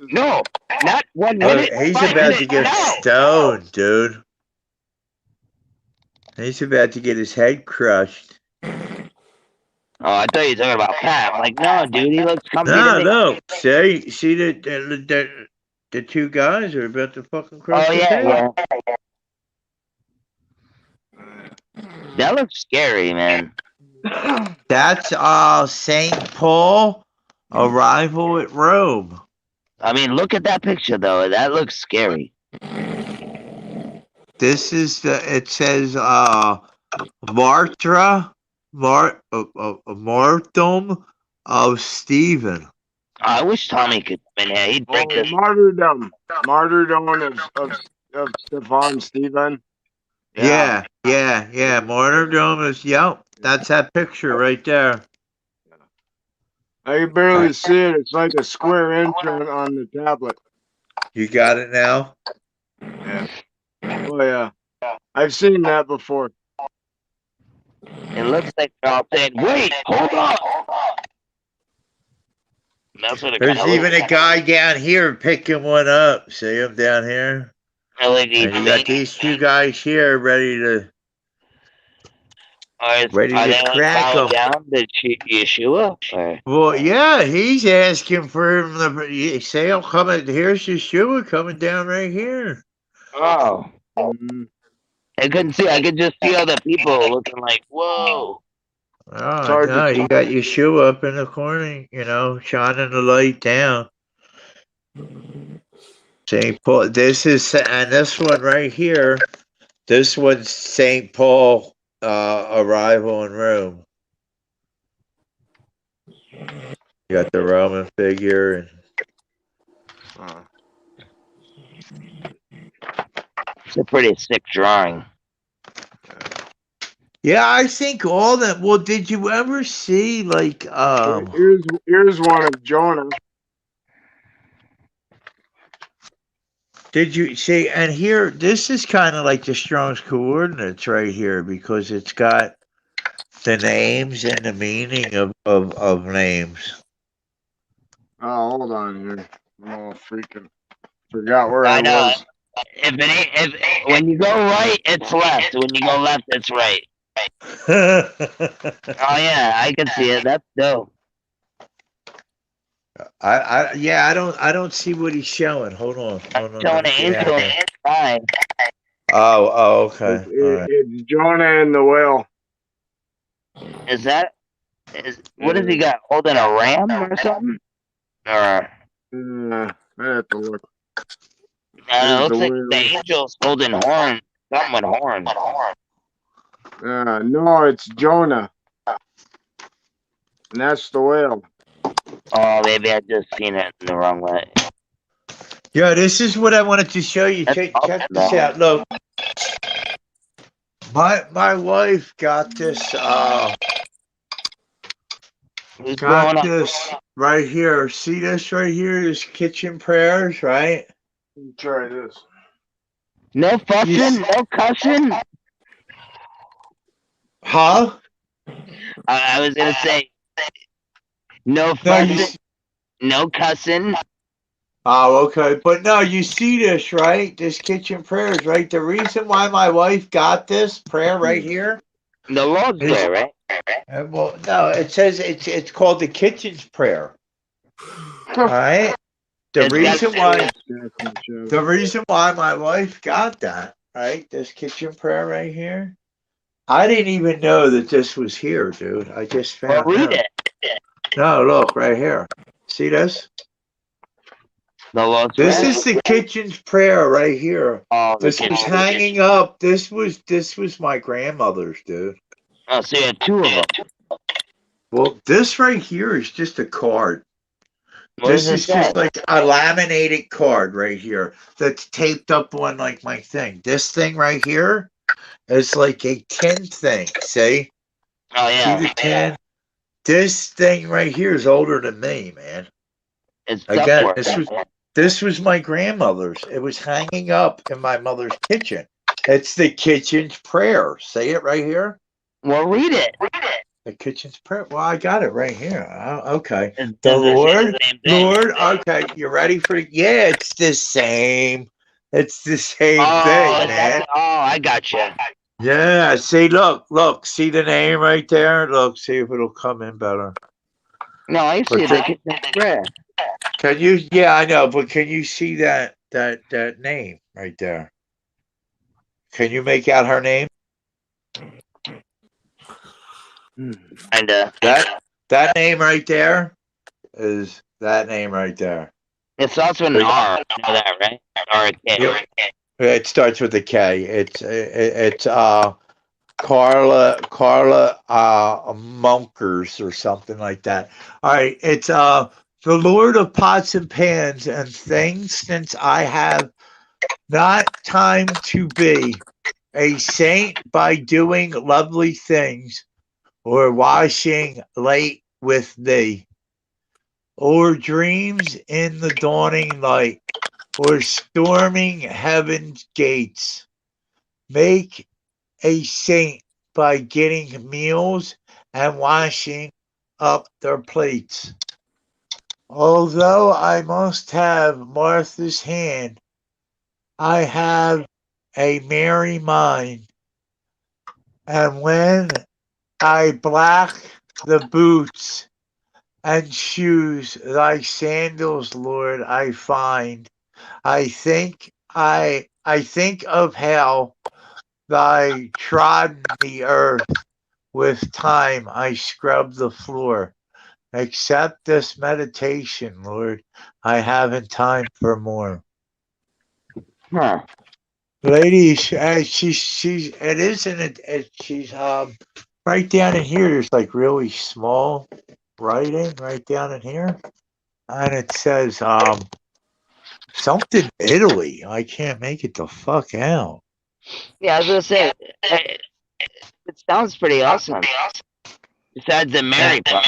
No, not 1 minute. He's 5 about minutes, to get no. stoned, dude. He's about to get his head crushed. Oh, I thought you were talking about Pat. I'm like, no, dude, he looks comfy. to me. No. See the two guys are about to fucking crush Oh his yeah, head. yeah. That looks scary, man. That's Saint Paul arrival at Rome. I mean, look at that picture though. That looks scary. This is it says martyrdom of Stephen. I wish Tommy could come in here. He'd break this. Martyrdom of Stefan Stephen. Yeah. Martyrdom is that's that picture right there. I can barely see it. It's like a square inch on the tablet. You got it now? Yeah. Well, Oh yeah, I've seen that before. It looks like they're all saying, "Wait, hold on." That's what it There's kind of even a guy down here picking one up. See him down here? like. And you got these two guys here ready to Are ready they to like crack bowing them. down to Yeshua? Or? Well, yeah, he's asking for him to say, "I'm coming." Here's Yeshua coming down right here. Oh, Mm. I couldn't see. I could just see other people looking like, "Whoa." Oh hard no, to you got Yeshua up in the corner, you know, shining the light down. St. Paul. This is, and this one right here. This one's St. Paul arrival in Rome. You got the Roman figure and It's a pretty sick drawing. yeah, I think all that. Well, did you ever see like Here's one of Jonah. Did you see? And here, this is kind of like the Strong's coordinates right here because it's got the names and the meaning of names. Oh, hold on here. I'm all freaking forgot where I I know. was. If when you go right, it's left. When you go left, it's right. I yeah, I can see it. That's dope. I don't see what he's showing. Hold on. Showing an angel in the sky. Oh, okay. It's Jonah and the whale. Is that? What has he got? Holding a ram or something? Or I have to look. it looks like the angel's holding horn. Something with horns. No, it's Jonah. And that's the whale. Oh, maybe I just seen it in the wrong way. Yeah, this is what I wanted to show you. Check this out. Look, my wife got this. Got this right here. See this right here? This kitchen prayers, right? Let me try this. No fussing, no cussing. Huh? I was gonna say, no fussing, no cussing. Oh, okay. But no, you see this, right? This kitchen prayers, right? The reason why my wife got this prayer right here. The Lord's Prayer, right? Well, no, it says it's called the kitchen's prayer. All right. The reason why my wife got that, right? This kitchen prayer right here. I didn't even know that this was here, dude. I just found read out. it. No, look right here. See this? The Lord's This Prayer? is the kitchen's prayer right here. Oh, this was hanging up. This was my grandmother's, dude. Oh, so you had two of them. Well, this right here is just a card. What This does it is just say? like a laminated card right here that's taped up on like my thing. This thing right here is like a tin thing. See? Oh yeah. See the tin? This thing right here is older than me, man. It's Again, ductwork. this was my grandmother's. It was hanging up in my mother's kitchen. It's the kitchen's prayer. Say it right here. Well, read it. The kitchen's prayer. Well, I got it right here. Oh, okay. Does The it say Lord, the same thing? Lord. Okay, you ready for it? Yeah, it's the same. It's the same thing, man. I got you. Yeah. See, look. See the name right there. Look. See if it'll come in better. No, I see the kitchen's prayer. Can you? Yeah, I know. But can you see that name right there? Can you make out her name? And that name right there is that name right there. it's also an R. You know that, right? Or a K. Yeah. It starts with a K. It's Carla Munkers or something like that. All right, it's the Lord of pots and pans and things, since I have not time to be a saint by doing lovely things, or washing late with thee, or dreams in the dawning light, or storming heaven's gates, make a saint by getting meals and washing up their plates. Although I must have Martha's hand, I have a merry mind. And when I black the boots and shoes thy sandals, Lord, I find, I think of how thy trodden the earth, with time I scrub the floor. Accept this meditation, Lord. I haven't time for more. Huh. Ladies, she's right down in here. There's like really small writing right down in here, and it says something Italy. I can't make it the fuck out. Yeah, I was gonna say, it sounds pretty awesome. Besides the Mary part.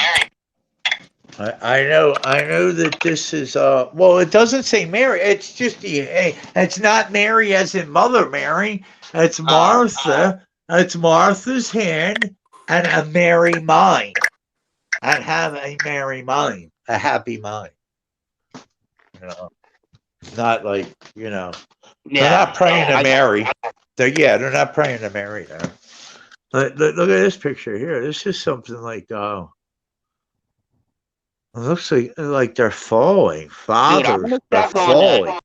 I know that this is well, it doesn't say Mary. It's just it's not Mary as in Mother Mary. It's Martha. It's Martha's hand and a merry mind. And have a merry mind, a happy mind. You know, not like they're not praying to Mary. They're not praying to Mary there. Look at this picture here. This is something like it looks like they're falling. Fathers, they're falling.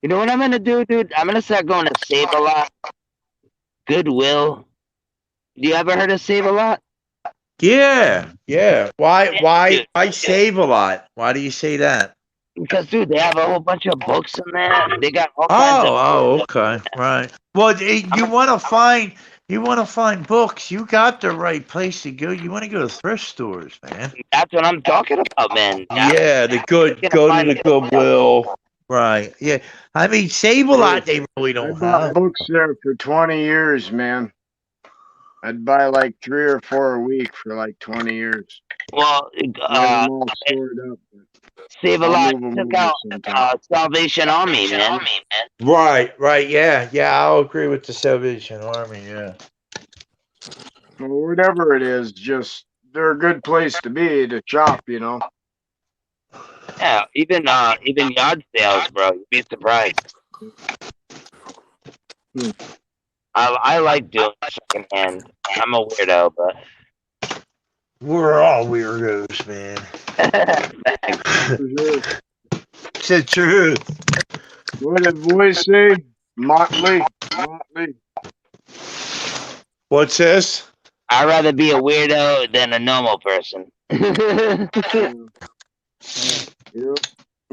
You know what I'm gonna do, dude? I'm gonna start going to Save a Lot, Goodwill. Do you ever heard of Save a Lot? Yeah. Why Save a Lot? Why do you say that? Because, dude, they have a whole bunch of books in there. They got all kinds of. Okay, right. Well, you want to find books. You got the right place to go. You want to go to thrift stores, man. That's what I'm talking about, man. Yeah, go to the Goodwill. Right. Yeah. I mean, Save a Lot. They really don't I bought have books there for 20 years, man. I'd buy like 3 or 4 a week for like 20 years. Well, all stored up. Save a I'll Lot move 'em took over out sometime. Salvation Army, man. Right. Yeah. I'll agree with the Salvation Army. Yeah. Well, whatever it is, just they're a good place to be to shop, you know. Yeah, even yard sales, bro. You'd be surprised. I like doing secondhand. I'm a weirdo, but We're all weirdos, man. It's the truth. What did boys say? Motley. What's this? I'd rather be a weirdo than a normal person. Yeah.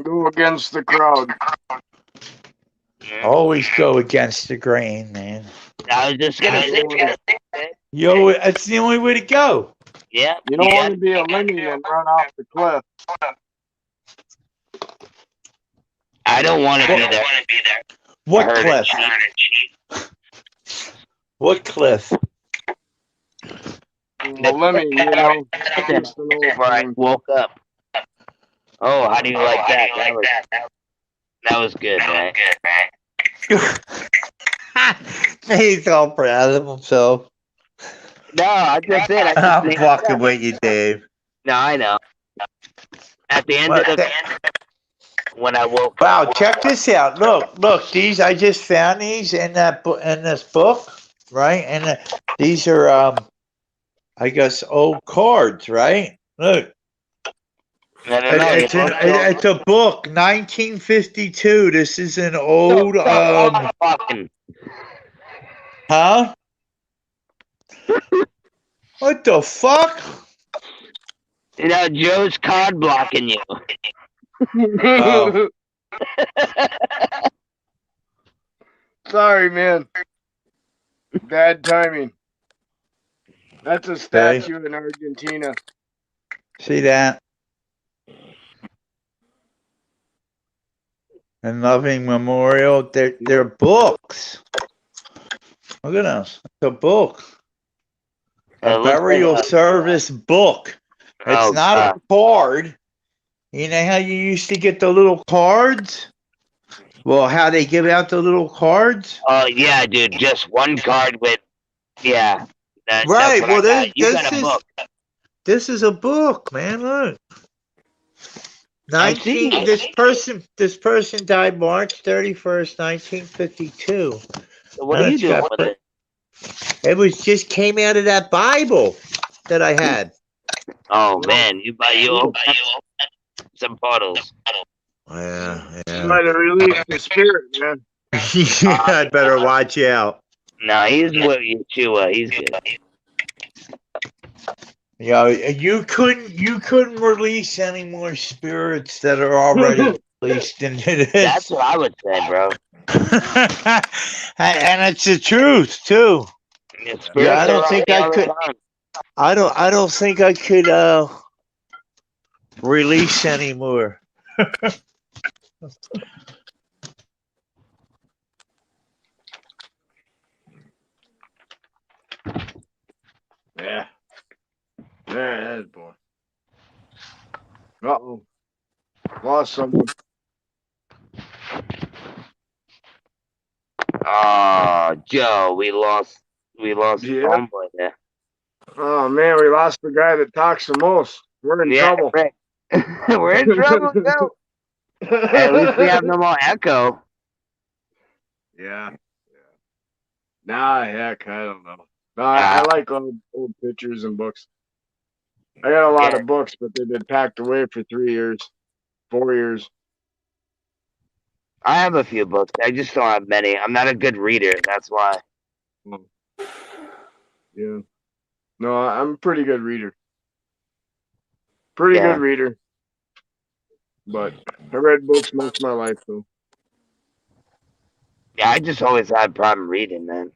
Go against the crowd. Always go against the grain, man. I was just gonna say. Yo, that's the only way to go. Yeah. You don't want to be a lemmy and run off the cliff. I don't want to be there. What cliff? What cliff? The lemmy, you know. Before I woke up. Oh, how do you like that? That was good, man. He's all proud of himself. No, I just said. I'm fucking with you, Dave. No, I know. At the end of the when I woke Wow, up. check this out. Look, these I just found these in this book, right? And these are I guess old cards, right? Look. It's a book, 1952. This is an old huh? What the fuck? You know, Joe's card blocking you. Oh. Sorry, man. Bad timing. That's a statue in Argentina. See that? And Loving Memorial. They're books. Look at us. It's a book. A burial service book. It's not a card. You know how you used to get the little cards Well, how they give out the little cards? Oh yeah, dude, just one card with yeah. That's Right. what Well, I got. this, You this got a is book. this is a book, man. Look. I see. 19 this person died March 31st, 1952. So what are you doing with it? It was just came out of that Bible that I had. Oh man, you open some bottles. Yeah, You might have released the spirit, man. I'd better watch out. No, he's with Yeshua. He's good. Yeah, you couldn't release any more spirits that are already released into this. That's what I would say, bro. And it's the truth too. Yeah, I don't think I could. I don't think I could release any more. Yeah. There it is, boy. Uh-oh. Lost someone. Oh, Joe, we lost Yeah. homeboy there. Oh, man, we lost the guy that talks the most. We're in trouble. Right. We're in trouble, Joe. At least we have no more echo. Yeah. Nah, heck, I don't know. No, I like old pictures and books. I got a lot of books, but they've been packed away for 3 years, 4 years. I have a few books. I just don't have many. I'm not a good reader. That's why. Yeah. No, I'm a pretty good reader. Pretty good reader. But I read books most of my life, though. Yeah, I just always had a problem reading, man.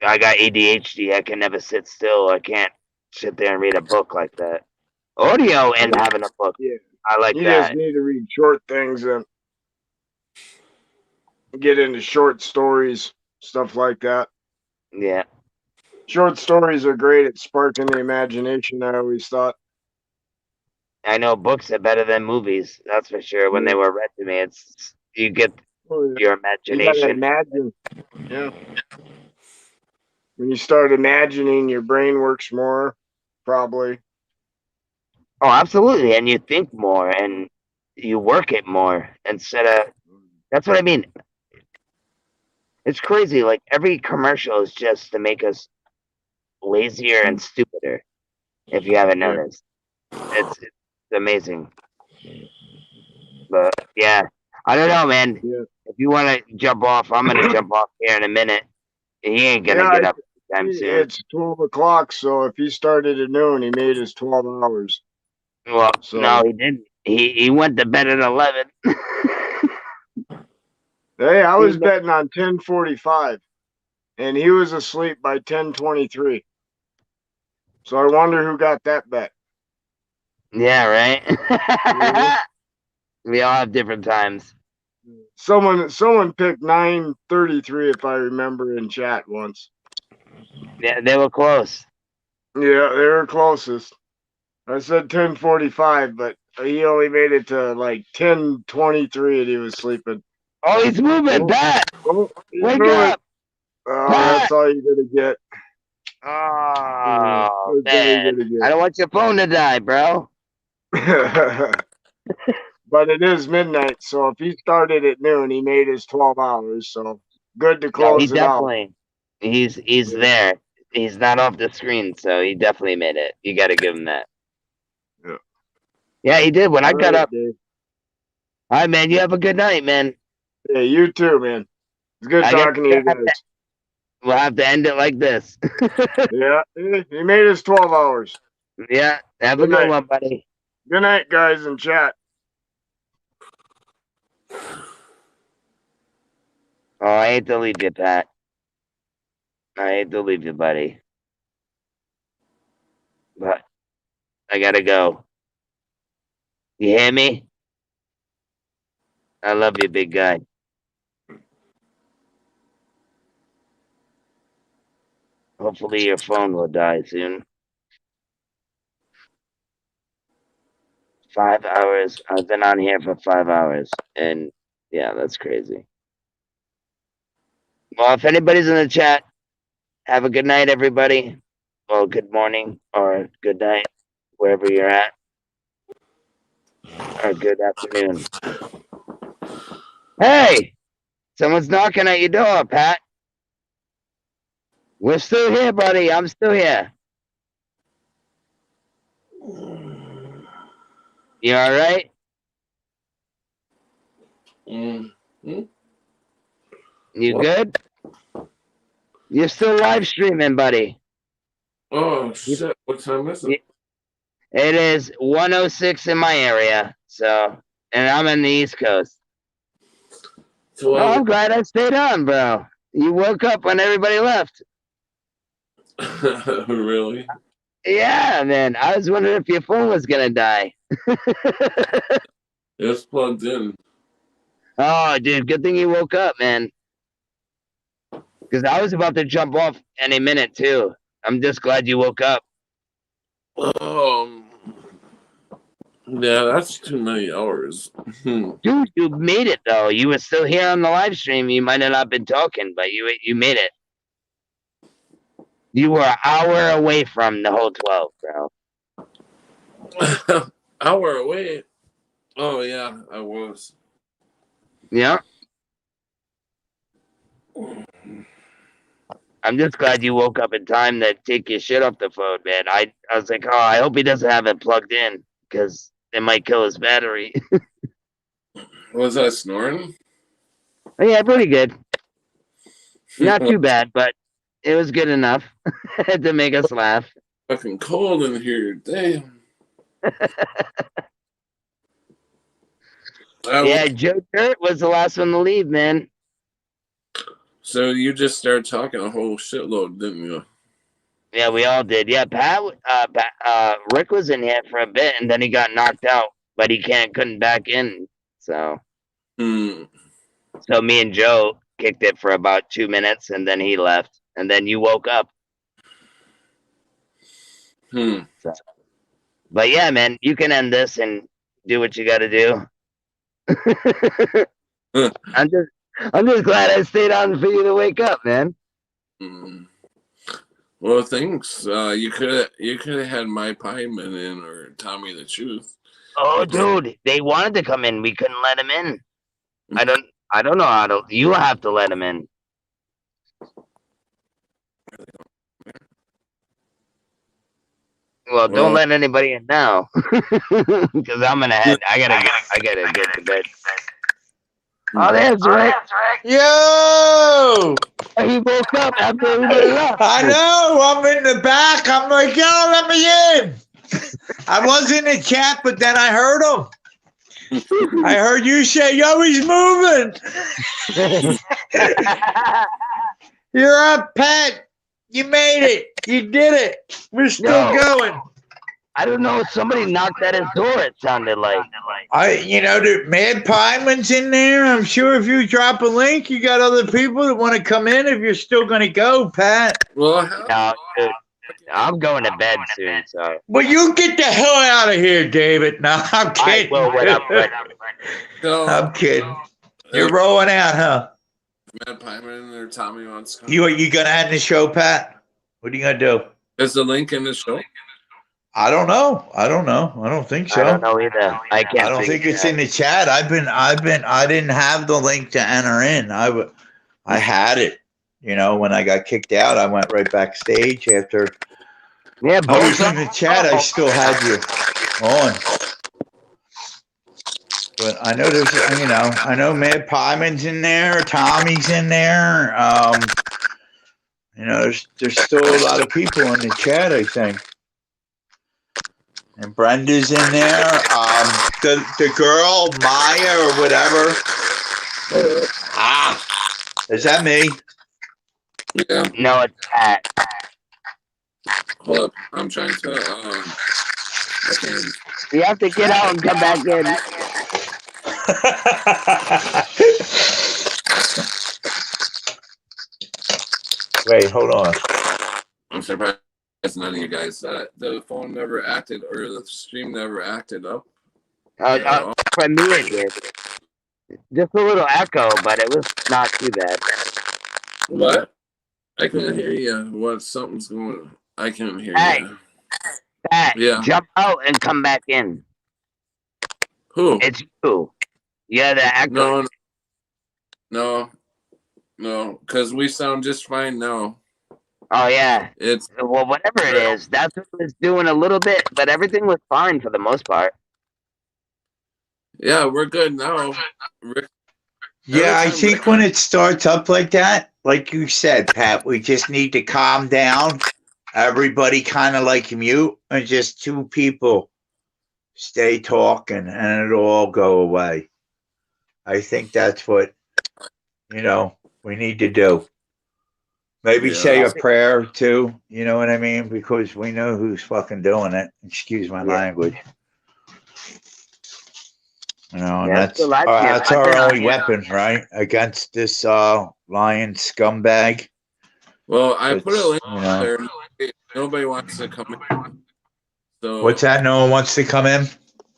I got ADHD. I can never sit still. I can't sit there and read a book like that. Audio and having a book. Yeah. I like You that. just need to read short things and get into short stories, stuff like that. Yeah. Short stories are great at sparking the imagination, I always thought. I know books are better than movies. That's for sure. When they were read to me, it's you get your You gotta imagination. imagine. Yeah. When you start imagining, your brain works more, probably. Oh, absolutely. And you think more and you work it more instead of. That's what I mean. It's crazy. Like every commercial is just to make us lazier and stupider. If you haven't noticed, it's amazing. But yeah, I don't know, man. Yeah. If you want to jump off, I'm gonna jump off here in a minute. He ain't gonna get up anytime soon. It's 12 o'clock, so if he started at noon, he made his 12 hours. Well, no, he didn't. He went to bed at 11. Hey, I was betting on 10:45, and he was asleep by 10:23. So I wonder who got that bet. Yeah, right. We all have different times. Someone picked 9:33, if I remember, in chat once. Yeah, they were close. Yeah, they were closest. I said 10:45, but he only made it to like 10:23, and he was sleeping. Oh, he's moving, Pat! Wake up! Oh, that's all you're gonna get. Oh, man. I don't want your phone to die, bro. But it is midnight, so if he started at noon, he made his 12 hours. So good to close he definitely. He's there. He's not off the screen, so he definitely made it. You got to give him that. Yeah. Yeah, he did. When I got up. Dave. All right, man. You have a good night, man. Yeah, you too, man. It's good talking to you guys. We'll have to end it like this. Yeah, he made his 12 hours. Yeah, have a good one, buddy. Good night, guys, in chat. Oh, I hate to leave you, Pat. I hate to leave you, buddy. But I gotta go. You hear me? I love you, big guy. Hopefully your phone will die soon. 5 hours. I've been on here for 5 hours. And yeah, that's crazy. Well, if anybody's in the chat, have a good night, everybody. Well, good morning or good night, wherever you're at. Or good afternoon. Hey! Someone's knocking at your door, Pat. We're still here, buddy. I'm still here. You all right? Mm-hmm. You good? You're still live streaming, buddy. Oh, shit. What time is it? It is 1:06 in my area. So, and I'm in the East Coast. Oh, I'm glad I stayed on, bro. You woke up when everybody left. Really? Yeah, man. I was wondering if your phone was gonna die. It's plugged in. Oh, dude, good thing you woke up, man. Because I was about to jump off any minute too. I'm just glad you woke up. Yeah, that's too many hours. Dude, you made it though. You were still here on the live stream. You might have not been talking, but you made it. You were an hour away from the whole 12, bro. Hour away? Oh, yeah, I was. Yeah. I'm just glad you woke up in time to take your shit off the phone, man. I was like, oh, I hope he doesn't have it plugged in because it might kill his battery. Was I snoring? Yeah, pretty good. Not too bad, but it was good enough to make us laugh. Fucking cold in here, damn. Yeah, Joe Dirt was the last one to leave, man. So you just started talking a whole shitload, didn't you? Yeah, we all did. Yeah, Rick was in here for a bit, and then he got knocked out, but he couldn't back in. So, so me and Joe kicked it for about 2 minutes, and then he left, and then you woke up. So, but yeah, man, you can end this and do what you got to do. I'm just glad I stayed on for you to wake up, man. Well, thanks. You could have had my pieman in or Tommy the Truth. Oh, dude, they wanted to come in. We couldn't let him in. I don't know how to. You have to let him in. Well, don't let anybody in now, because I'm gonna head. I gotta get to bed. Oh, there's Rick. Yo! He woke up after everybody left. I know. I'm in the back. I'm like, yo, let me in. I was in the chat, but then I heard him. I heard you say, yo, he's moving. You're up, Pat. You made it. You did it. We're still going. I don't know. Somebody knocked at his door, it sounded like. The Mad Pieman's in there. I'm sure if you drop a link, you got other people that want to come in if you're still going to go, Pat. Well, no, dude, I'm going to bed soon, so. Well, you get the hell out of here, David. No, I'm kidding. I'm kidding. You're rolling out, huh? Mad Pieman or Tommy wants to come. You going to end the show, Pat? What are you going to do? Is the link in the show? I don't know. I don't think so. I don't know either. I don't think it's in the chat. I didn't have the link to enter in. I had it. When I got kicked out, I went right backstage after. Yeah, I was in the chat. I still had you on. But I know I know Mad Pieman's in there. Tommy's in there. There's still a lot of people in the chat, I think. And Brenda's in there. The girl, Maya or whatever. Is that me? Yeah. No, it's Pat. Hold up. I'm trying to. You have to get out and come back in. Wait, hold on. I'm surprised none of you guys. The phone never acted or the stream never acted up. For me, it did. Just a little echo, but it was not too bad. What? I couldn't hear you. What? Something's going on. I can't hear Hey, you. Pat, Yeah. jump out and come back in. Who? It's you. Yeah, the echo. No. Because we sound just fine now. Oh yeah. It's Well, whatever it is, that's what it was doing a little bit, but everything was fine for the most part. yeah, we're good now. Rick, Yeah, I every time think Rick- when it starts up like that, like you said, Pat, we just need to calm down. Everybody kind of like mute and just two people stay talking and it'll all go away. I think that's what, we need to do. Maybe Yeah. say a prayer too, you know what I mean? Because we know who's fucking doing it. Excuse my language. And that's our only weapon, right? Against this lion scumbag. Well, I put a link you know. there. Nobody wants to come in. So What's that? No one wants to come in?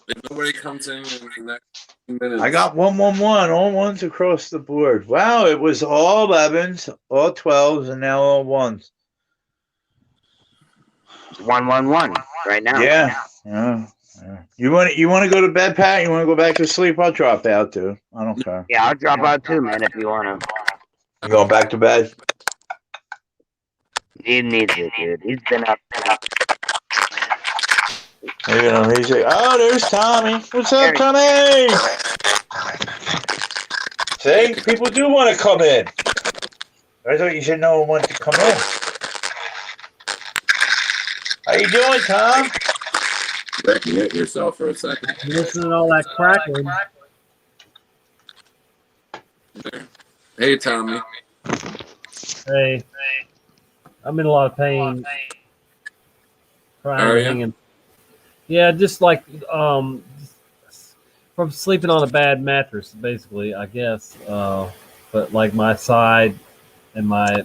if nobody comes in the next minutes. I got 111, all ones across the board. Wow, it was all 11s, all 12s, and now all ones. 111 right now. Yeah. You want to go to bed, Pat? You want to go back to sleep? I'll drop out, dude. I don't care. Yeah, I'll drop out too, man, if you want to. You going back to bed? He needs it, dude. He's been up. He's like, oh, there's Tommy. What's up, Tommy? See, people do want to come in. I thought you said no one wanted to come in. How you doing, Tom? Recognize yourself for a second. Listening to all that crackling. Hey, Tommy. Hey. I'm in a lot of pain. Are you? Hanging. Yeah, just like from sleeping on a bad mattress, basically, I guess. But like my side and my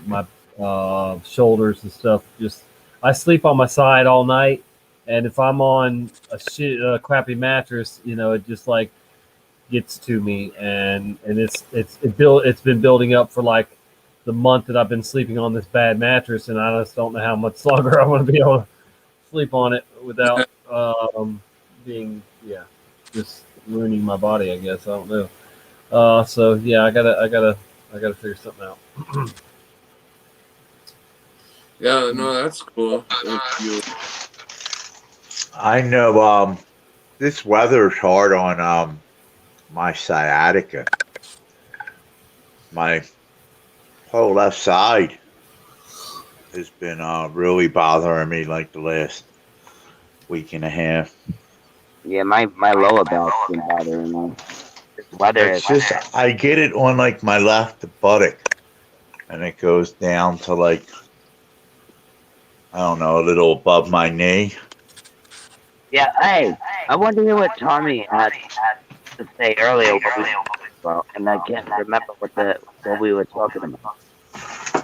shoulders and stuff, just I sleep on my side all night, and if I'm on a crappy mattress, it just like gets to me, and it's been building up for like the month that I've been sleeping on this bad mattress, and I just don't know how much longer I want to be able to sleep on it without being just ruining my body, I guess. I don't know. So yeah, I gotta figure something out. Yeah, no, that's cool. I know this weather's hard on my sciatica. My whole left side has been really bothering me like the last week and a half. Yeah, my lower back's been bothering me. This weather It's just I get it on like my left buttock, and it goes down to like I don't know, a little above my knee. Yeah, hey, I want to hear what Tommy had to say earlier about, and I can't remember what we were talking about.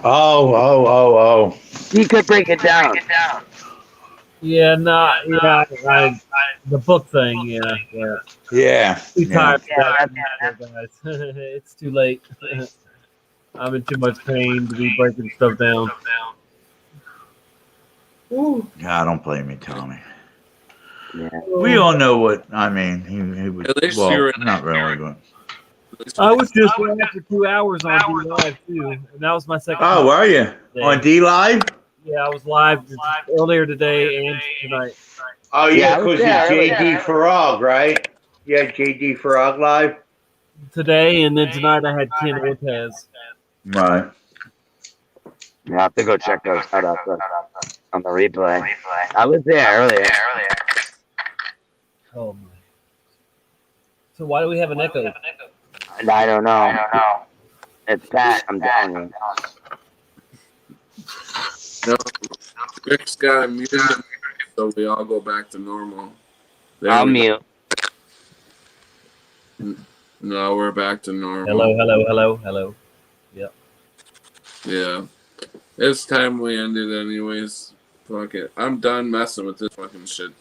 Oh. You could break it down. Yeah, the book thing, Yeah. Too tired for Yeah, that, guys. It's too late. I'm in too much pain to be breaking stuff down. Yeah, don't blame me, Tommy. Yeah. We all know what I mean. He was At least well, you're not really, but I was just live for 2 hours on D Live too, and that was my second. oh, were you on D Live? Yeah, I was live earlier today and tonight. Oh yeah, because Yeah, it's JD Farag, right? Yeah, JD Farag live. Today and then tonight I had Ken Lopez. Right. I have to go check those out on the replay. I was there earlier. Oh my. So why do we have an echo? I don't know. It's Pat, I'm telling you. No, Rick's got him muted, so we all go back to normal. There I'll we go. mute. No, we're back to normal. Hello. Yep. Yeah. It's time we ended anyways. Fuck it. I'm done messing with this fucking shit.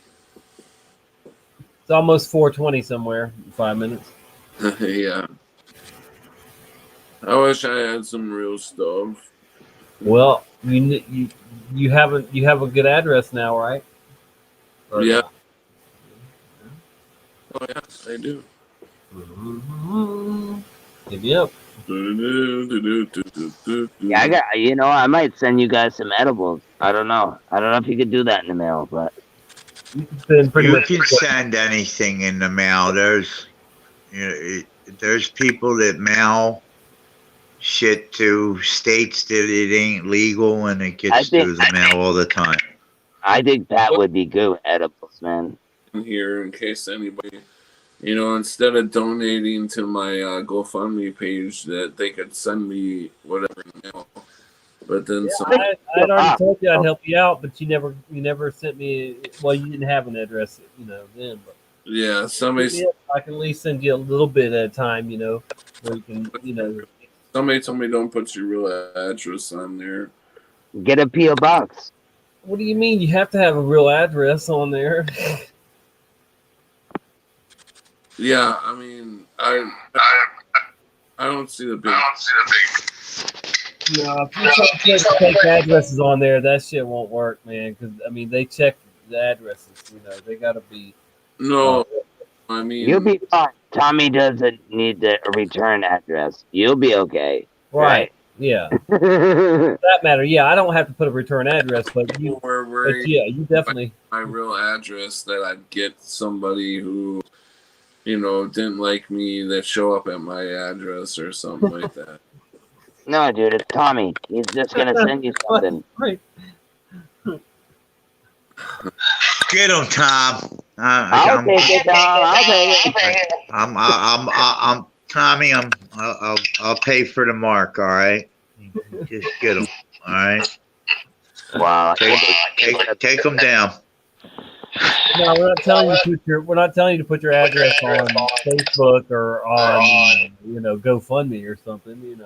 almost 4:20 somewhere. 5 minutes. Yeah. I wish I had some real stuff. Well, you have a good address now, right? Or Yeah. not? Oh yeah, I do. Hit me up. Yeah, I got. I might send you guys some edibles. I don't know. I don't know if you could do that in the mail, but You can send pretty You much. can send anything in the mail. There's people that mail shit to states that it ain't legal, and it gets through the mail all the time. I think that would be good with edibles, man. Here in case anybody, instead of donating to my GoFundMe page, that they could send me whatever in the mail. But then I'd already told you I'd help you out, but you never sent me. Well, you didn't have an address, then. But yeah, I can at least send you a little bit at a time, where you can, Somebody told me don't put your real address on there. Get a P.O. box. What do you mean? You have to have a real address on there. Yeah, I mean, I don't see the big. No, if you put fake addresses on there, that shit won't work, man. Because they check the addresses. They gotta be. No, I mean, You'll be fine. Tommy doesn't need a return address. You'll be okay. Right. Yeah. For that matter, yeah, I don't have to put a return address, but you. worried. Yeah, you definitely. My real address that I'd get somebody who, didn't like me that show up at my address or something like that. No, dude, it's Tommy. He's just gonna send you something. Right. Get him, Tom. I'll take it, Tom. I'll take it. I'm Tommy. I'll pay for the mark. All right. Just get him. All right. Wow. Take him down. No, we're not telling you to put your address on Facebook or on GoFundMe or something.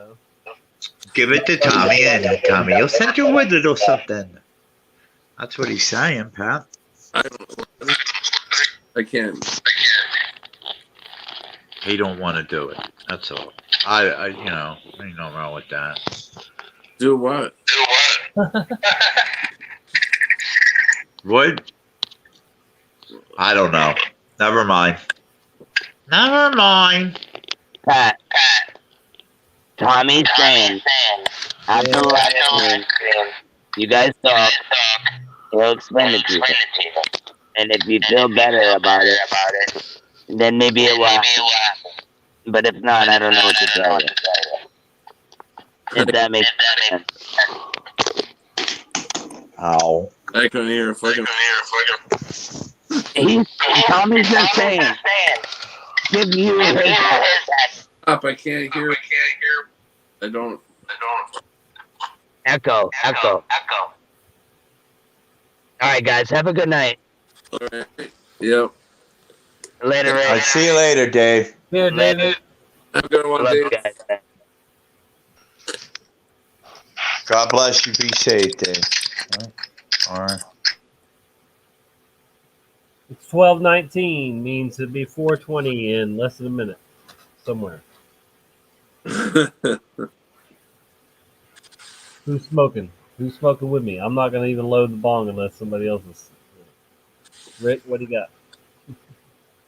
Give it to Tommy, and Tommy, he'll send you with it or something. That's what he's saying, Pat. I can't. He don't want to do it. That's all. Ain't nothing wrong with that. Do what? What? I don't know. Never mind. Pat. Tommy's saying after the last stream, you guys talk. He'll explain it to you. And if you feel better about it, then maybe it will happen. But if not, I don't know what to tell you. If that makes sense. Ow. I couldn't hear a fucking. Tommy's just saying. Give you his Up, I can't hear. I don't. Echo. All right, guys. Have a good night. All right. Yep. Later, Ray. I'll see you later, Dave. Here, David. Have a good one, Dave. God bless you. Be safe, Dave. All right. It's 12:19. Means it'd be 4:20 in less than a minute, somewhere. Who's smoking? Who's smoking with me? I'm not gonna even load the bong unless somebody else is. Rick, what do you got?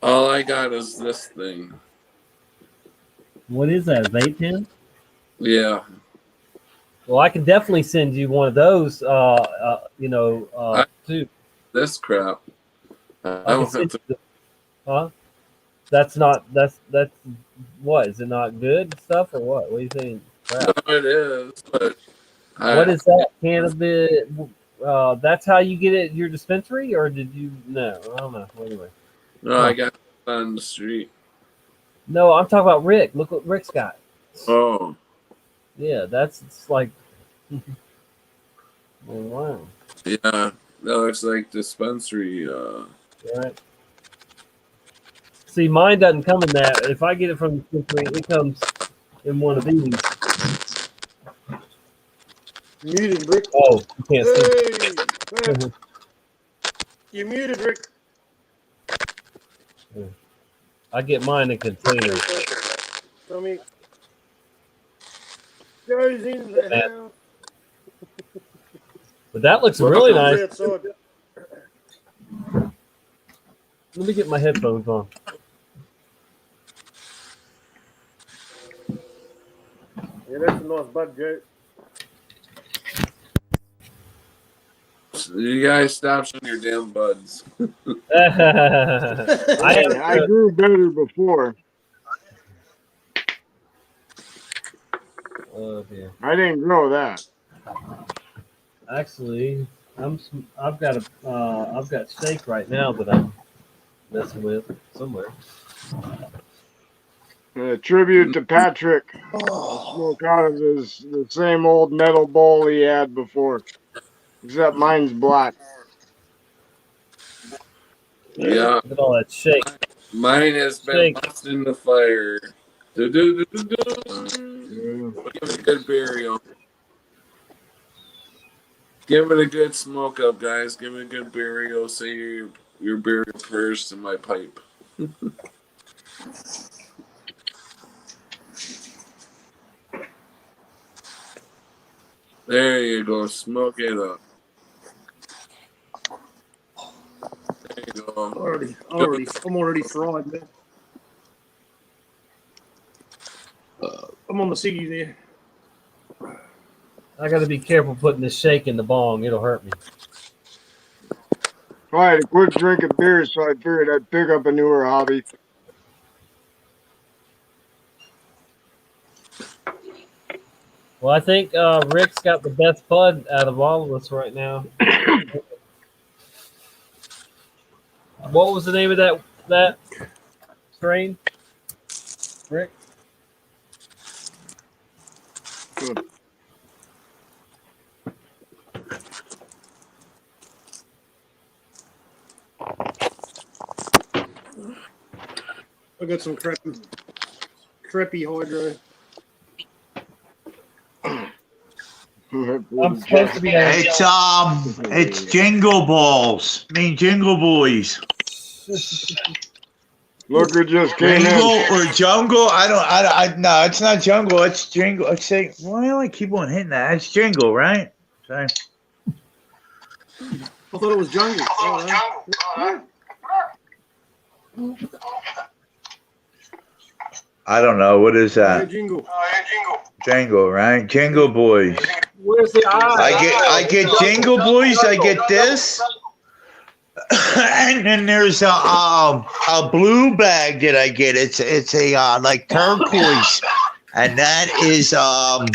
All I got is this thing. What is that? Vape pen? Yeah. Well, I can definitely send you one of those. Too. This crap. I don't have to. Huh? That's what? Is it not good stuff or what? What are you saying? Crap. No, it is, but What is that cannabis? That's how you get it at your dispensary, or did you? No, I don't know. Anyway. No, I got it on the street. No, I'm talking about Rick. Look what Rick's got. Oh. Yeah, it's like. Oh, wow. Yeah, that looks like dispensary. Right. See, mine doesn't come in that. If I get it from the dispensary, it comes in one of these. Muted, Rick. Oh, you can't see. Hey, you're muted, Rick. I get mine in containers. I mean, goes in the house. But that looks really nice. Outside. Let me get my headphones on. Yeah, that's a nice bud joke. You guys stop showing your damn buds. I grew better before. Oh dear. I didn't grow that. Actually, I've got steak right now that I'm messing with somewhere. Tribute to Patrick. Smoke out of the same old metal bowl he had before, except mine's black. Yeah. Look at all that shake. Mine has been Shake. lost in the fire. Give it a good burial. Give it a good smoke up, guys. Give it a good burial. Say your burial prayers to my pipe. There you go. Smoke it up. There you go. I'm already fried, man. I'm on the ciggy there. I got to be careful putting this shake in the bong. It'll hurt me. I had to quit drinking beer, so I figured I'd pick up a newer hobby. Well, I think Rick's got the best bud out of all of us right now. What was the name of that strain, Rick? I got some crappy hydro. I'm supposed to be. It's Jingle Balls. I mean Jingle Boys. Look who just came Jingle in. or Jungle? No, it's not Jungle. It's Jingle. It's saying, why do I keep on hitting that? It's Jingle, right? Sorry. I thought it was jungle. I don't know. What is Hey, that? jingle. Jingle, right? Jingle Boys. Where's the eye? I get Jingle Boys. I get this. And then there's a blue bag that I get. It's a like turquoise, and that is what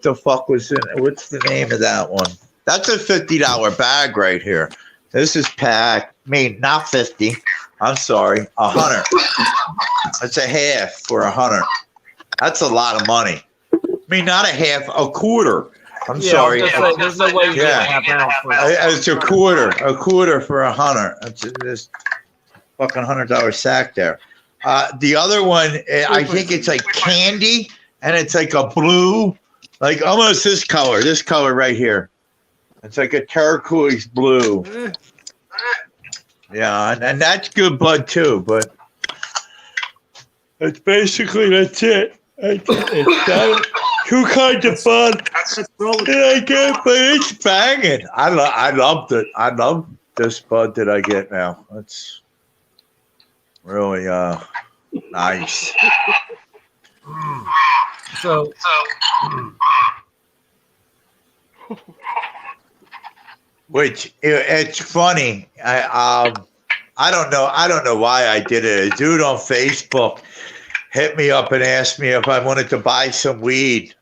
the fuck was it? What's the name of that one? That's a $50 bag right here. This is packed. I mean, not 50. I'm sorry, 100. It's a half for 100. That's a lot of money. I mean, not a half, a quarter. I'm sorry. There's no way you get a half ounce for it. It's a quarter for 100. It's this fucking $100 sack there. The other one, I think it's like candy, and it's like a blue, like almost this color right here. It's like a turquoise blue. Yeah, and that's good bud too, but that's it. It's got 2 kinds of bud that I get, but it's banging. I loved it. I love this bud that I get now. It's really nice. So Which it's funny. I don't know why I did it. A dude on Facebook hit me up and asked me if I wanted to buy some weed,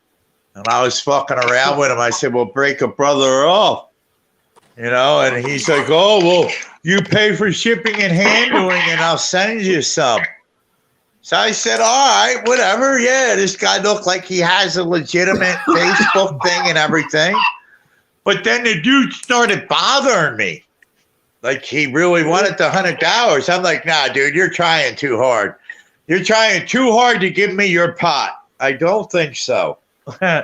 and I was fucking around with him. I said, "Well, break a brother off," And he's like, "Oh, well, you pay for shipping and handling, and I'll send you some." So I said, "All right, whatever. Yeah, this guy looked like he has a legitimate Facebook thing and everything." But then the dude started bothering me. Like he really wanted the $100. I'm like, nah, dude, you're trying too hard. You're trying too hard to give me your pot. I don't think so. Fucking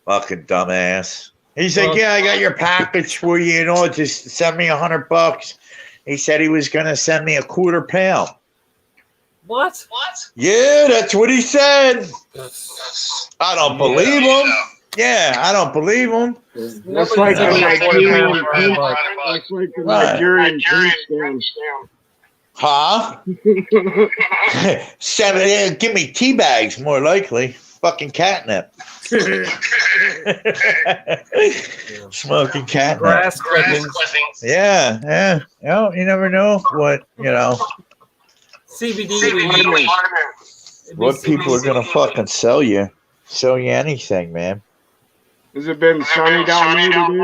dumbass. He's like, yeah, I got your package for you. Just send me $100. He said he was going to send me a £1/4. What? Yeah, that's what he said. I don't believe him. Yeah, I don't believe him. That's like the Nigerian scam. Huh? Give me tea bags, more likely. Fucking catnip. Smoking catnip. Grass clippings. Yeah. You never know what, CBD. what people are going to fucking sell you. Sell you anything, man. Has it been sunny down there today,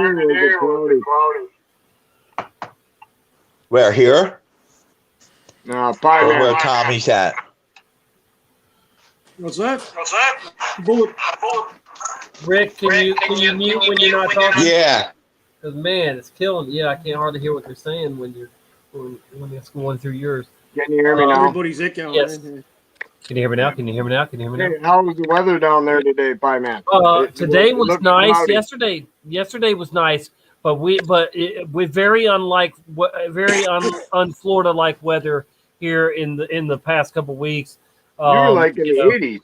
or is it cloudy? Where, here? No, probably Or where Tommy's at? What's that? Bullet. Rick, can you mute when you're not talking? Yeah. Because man, it's killing. Yeah, I can't hardly hear what they're saying when it's going through yours. Can you hear me now? Everybody's echoing. Yes. Can you hear me now? Can you hear me now? Can you hear me now? Hey, how was the weather down there today, Pie Man? Today was nice. Cloudy. Yesterday was nice, but we're very unlike un-Florida like weather here in the past couple weeks. You were like in the 80s.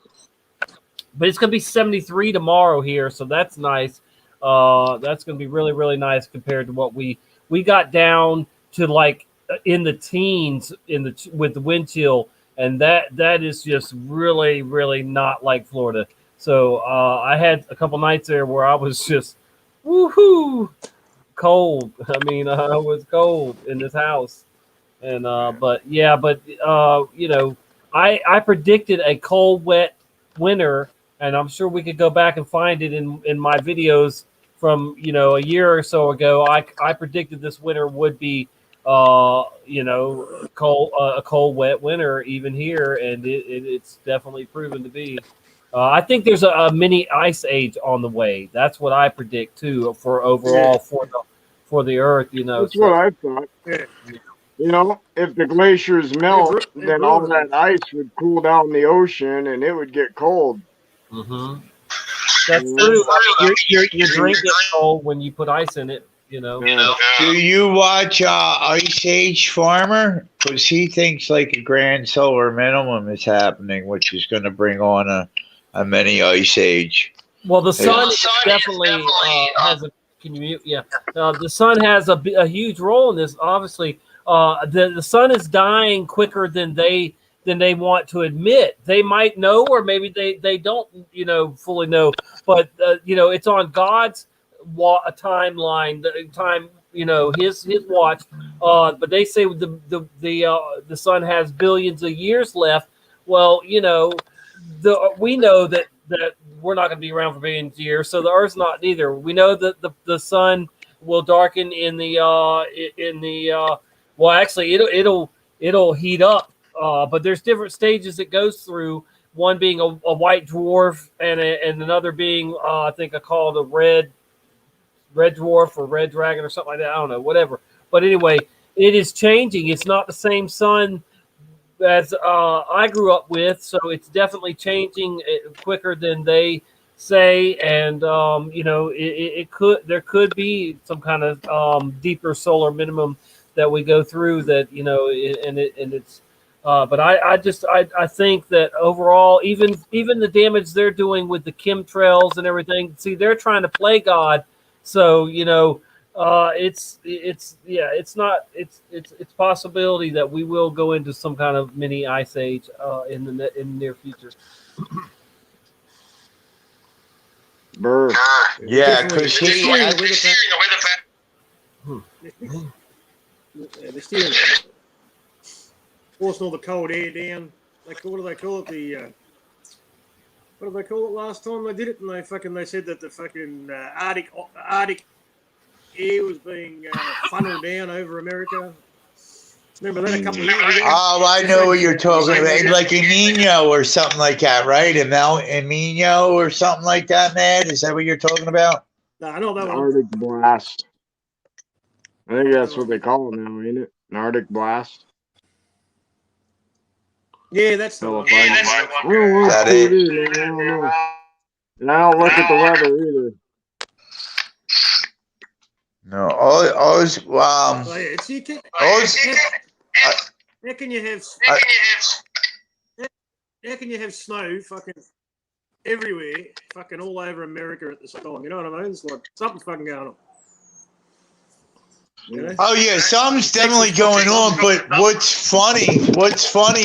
But it's gonna be 73 tomorrow here, so that's nice. That's gonna be really, really nice compared to what we got down to like in the teens with the wind chill. And that is just really, really not like Florida. So I had a couple nights there where I was just woohoo cold. I mean, I was cold in this house, and I predicted a cold, wet winter, and I'm sure we could go back and find it in my videos from a year or so ago. I predicted this winter would be cold, a cold, wet winter even here, and it's definitely proven to be. I think there's a mini ice age on the way. That's what I predict too for overall for the Earth. That's what I thought. If the glaciers melt, then all that ice would cool down the ocean, and it would get cold. Mm-hmm. That's true. Your drink gets cold when you put ice in it. Do you watch Ice Age Farmer? Because he thinks like a grand solar minimum is happening, which is going to bring on a mini ice age. Well, the sun definitely has a. Can you mute? Yeah, the sun has a huge role in this. Obviously, the sun is dying quicker than they want to admit. They might know, or maybe they don't, fully know. But it's on God's a timeline, the time, his watch. But they say the sun has billions of years left. Well, we know that we're not going to be around for billions of years, so the Earth's not neither. We know that the sun will darken actually it'll heat up. But there's different stages it goes through. One being a white dwarf, and another being I think I call it a red dwarf or red dragon or something like that. I don't know, whatever. But anyway, it is changing. It's not the same sun as I grew up with, so it's definitely changing quicker than they say. And there could be some kind of deeper solar minimum that we go through that it's. But I think that overall, even the damage they're doing with the chemtrails and everything, see, they're trying to play God. So it's possibility that we will go into some kind of mini ice age in the near future. Burr. Yeah, because they still forcing all the cold air down. Like, what do they call it? What did they call it last time they did it? And they said that the fucking Arctic air was being funneled down over America. Remember that a couple of years ago? Oh, I know what you're talking about. Like El Nino or something like that, right? El Nino or something like that, Matt? Is that what you're talking about? No, I know that one. Arctic blast. I think that's what they call it now, ain't it? An Arctic blast. Yeah, that's the one. I don't watch TV, man. I don't know. And I don't look at the weather either. No, always, Oh, yeah, it's, you can, always, how can you have how can you have snow fucking everywhere, fucking all over America at the same time? You know what I mean? It's like something's fucking going on. You know? oh yeah, something's definitely going on. But what's funny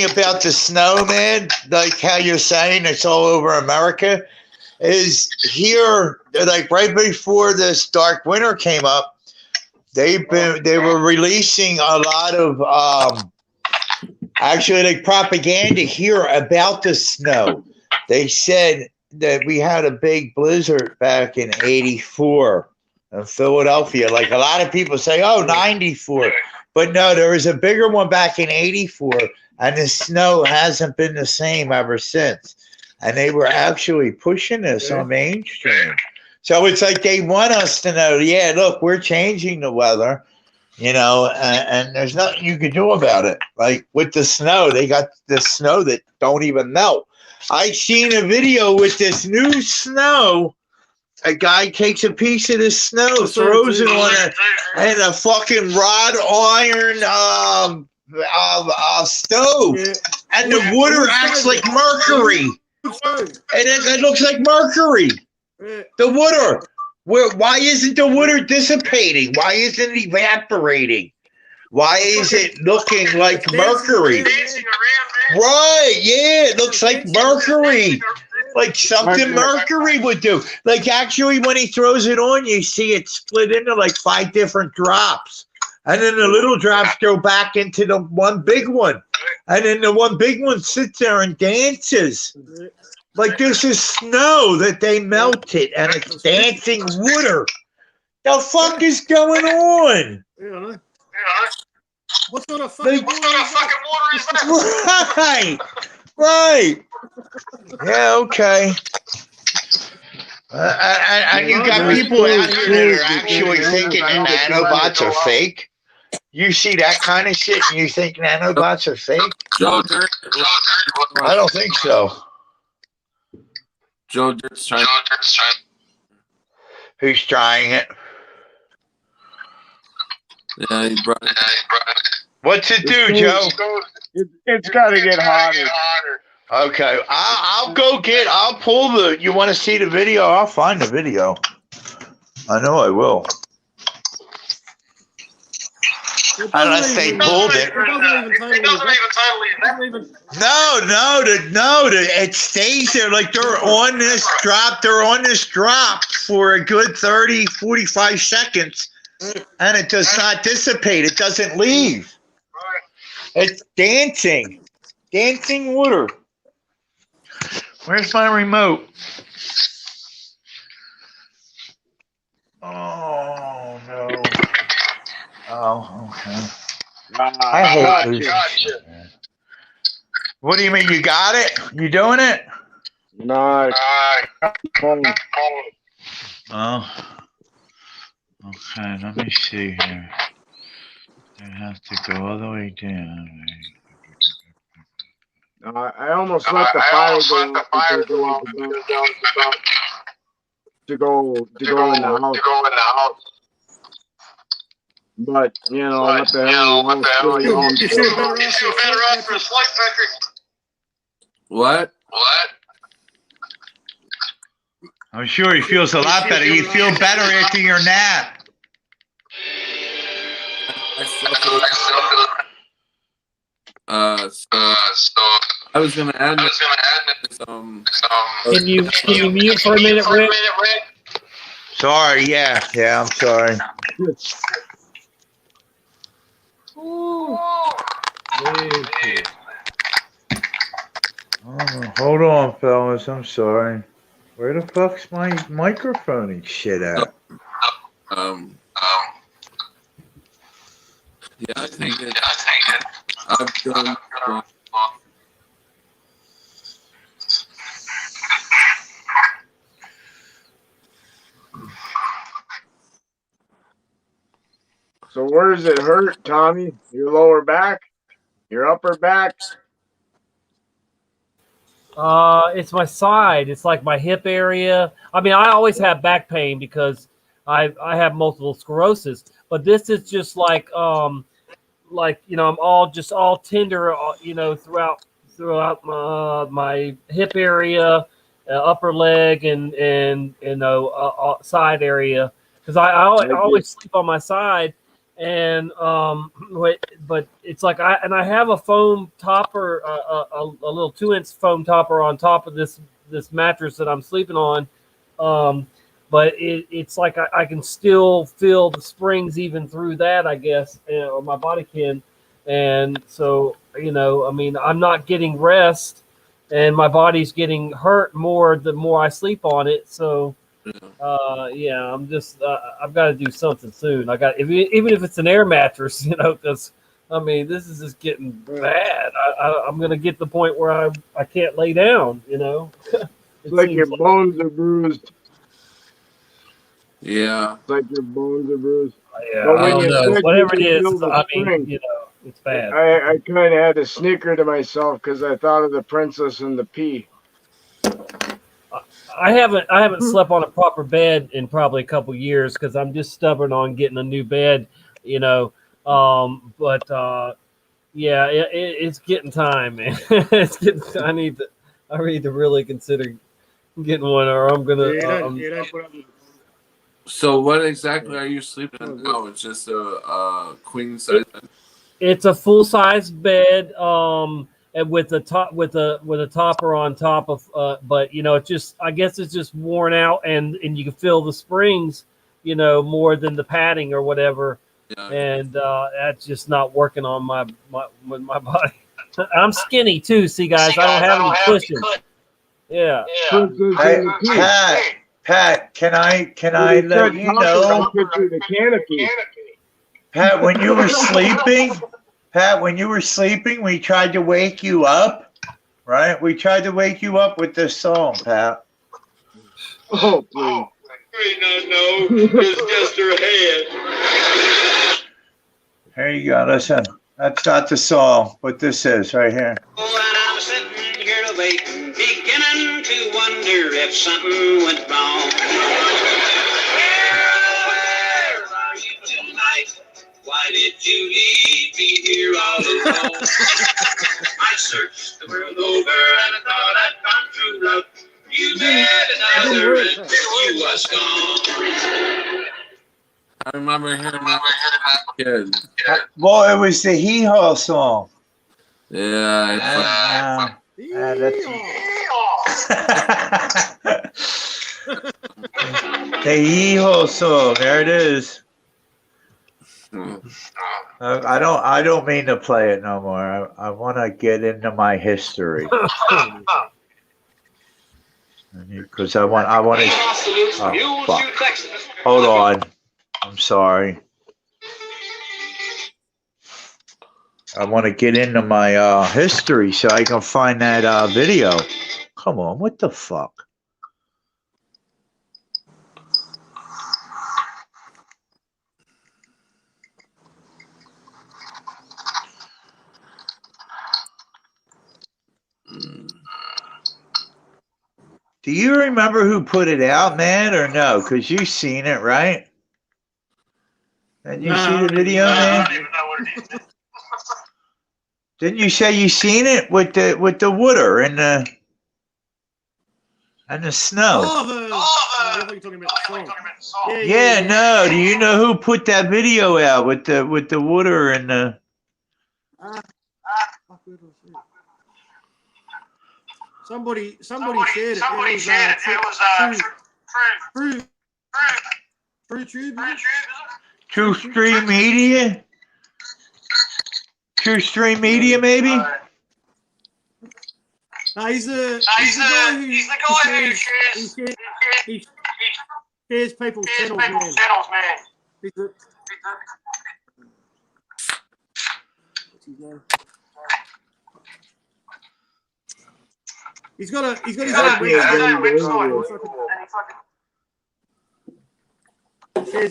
about the snow, man, like how you're saying it's all over America, is here, like right before this dark winter came up, they were releasing a lot of actually like propaganda here about the snow. They said that we had a big blizzard back in '84 in Philadelphia. Like a lot of people say, oh, 94. But no, there was a bigger one back in '84, and the snow hasn't been the same ever since. And they were actually pushing this on mainstream. So it's like they want us to know, yeah, look, we're changing the weather, you know, and there's nothing you can do about it. Like with the snow, they got the snow that don't even melt. I seen a video with this new snow. A guy takes a piece of the snow, throws it on a fucking wrought iron stove, and the water acts like mercury. And it looks like mercury. The water. Why isn't the water dissipating? Why isn't it evaporating? Why is it looking like mercury? Right, yeah, it looks like mercury. Like something Mercury would do. Like actually when he throws it on, you see it split into like 5 different drops. And then the little drops go back into the one big one. And then the one big one sits there and dances. Like this is snow that they melted and it's dancing water. The fuck is going on? Yeah, what sort of fucking water is that? Right, right. Yeah, okay. And you got people out here that are actually thinking that nanobots are fake. You see that kind of shit and you think nanobots are fake? I don't think so. Joe Dirt's trying. Who's trying it? Yeah, he brought it. What's it do, Joe? It's got to get hotter. Okay, I'll go I'll pull the, you want to see the video? I'll find the video. I know I will. Unless they pulled it. No, it stays there like they're on this drop for a good 30, 45 seconds, and it does not dissipate. It doesn't leave. It's dancing water. Where's my remote? Oh, no. Oh, okay. I hate losing shit, man. What do you mean? You got it? You doing it? No. Oh. Okay, let me see here. I have to go all the way down. I almost let the fire go to go in the house. But you know, what the hell? You feel better after a flight, Patrick. What? I'm sure he feels a lot better. You feel better after your nap. So I was gonna add this. Can you mute for a minute, Rick? Sorry, yeah, I'm sorry. Oh, hold on, fellas. I'm sorry. Where the fuck's my microphone and shit at? Yeah, I think it. I've done. So where does it hurt, Tommy? Your lower back? Your upper back? It's my side. It's like my hip area. I mean, I always have back pain because I have multiple sclerosis, but this is just like I'm all tender, throughout my hip area, upper leg, and side area, because I always sleep on my side, and but it's like I have a foam topper, a little 2-inch foam topper on top of this mattress that I'm sleeping on. But it's like I can still feel the springs even through that, I guess, or my body can. And so, I'm not getting rest, and my body's getting hurt more the more I sleep on it. So, I'm just, I've got to do something soon. Even if it's an air mattress, because, this is just getting bad. I'm going to get to the point where I can't lay down, It's like your bones are bruised. Yeah. It's like your bones are bruised. Yeah, I don't know. Whatever it is, it's bad. I kind of had to snicker to myself because I thought of the Princess and the Pea. I haven't slept on a proper bed in probably a couple years because I'm just stubborn on getting a new bed, It's getting time, man. I need to really consider getting one, or I'm gonna. So what exactly are you sleeping in now? It's just a queen size bed? It's a full size bed, and with a topper on top of, but it's just, I guess it's just worn out, and you can feel the springs, more than the padding or whatever, and that's just not working on my body. I'm skinny too. See, guys, I don't have any cushion. Yeah. Pat, can I let you know? The canopy. Pat, when you were sleeping, we tried to wake you up, right? We tried to wake you up with this song, Pat. Oh, please. No, it's just her head. Here you go, listen. That's not the song, but this is right here. I'm sitting here waiting, beginning to wonder if something went wrong. Where are you tonight? Why did you leave me here all alone? I searched the world over and I thought I'd found true love. You met another and you was gone. I remember hearing that kid. Well, it was the Hee Haw song. Yeah. The Hee Haw song. There it is. I don't mean to play it no more. I want to get into my history. Because I want to. Oh, fuck. Hold on. I'm sorry. I want to get into my history so I can find that video. Come on, what the fuck? Do you remember who put it out, man, or no? Because you've seen it, right? Didn't you see the video, man? I don't even know what it is. Didn't you say you seen it with the water and the snow? You're talking about the song. Yeah, no. Do you know who put that video out with the water and the? Somebody shared it. It was True Stream Media? True Stream Media, maybe? No, he's the guy who shares people's channels, man. He's the, what's his name? He's got his own website.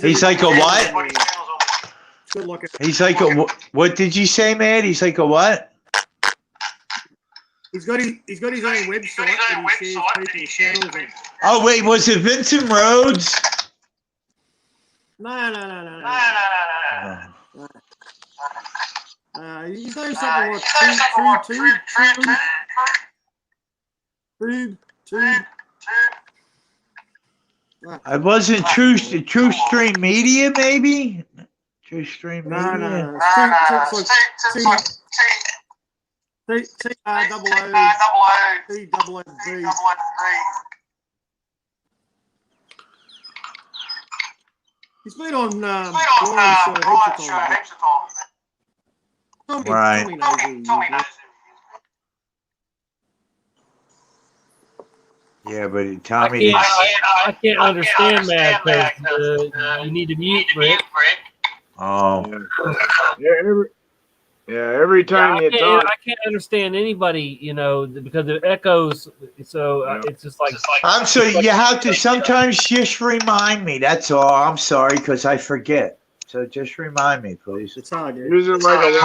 He's like a what? He's like a what did you say, man? He's like a what? He's got his own website that he shares people's channels on. Oh wait, was it Vincent Rhodes? He's doing something like tube. I wasn't True Stream Media, maybe? True Stream Media? No. T-R-O-O-B. He's been on Brian's show heaps of times. Right. Tommy knows Yeah, but Tommy. I can't understand that because you need to mute Rick. Oh. Every time you talk. I can't understand anybody, because it echoes. So it's just like. I'm sorry. You have to sometimes just remind me. That's all. I'm sorry because I forget. So just remind me, please. It's hard. Use it like a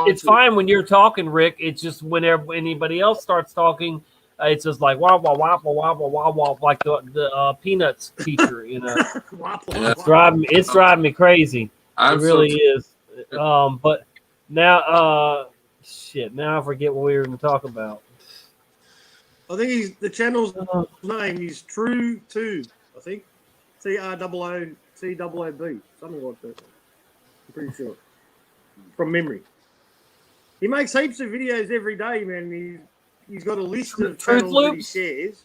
It's fine when you're talking, Rick. It's just whenever anybody else starts talking, it's just like wah wah wah wah wah wah wah, like the Peanuts teacher. It's driving me crazy. It really is. But now, now I forget what we were going to talk about. I think the channel's name is True Tube. I think TROOTOOB, something like that. I'm pretty sure from memory. He makes heaps of videos every day, man. He's got a list of channels that he shares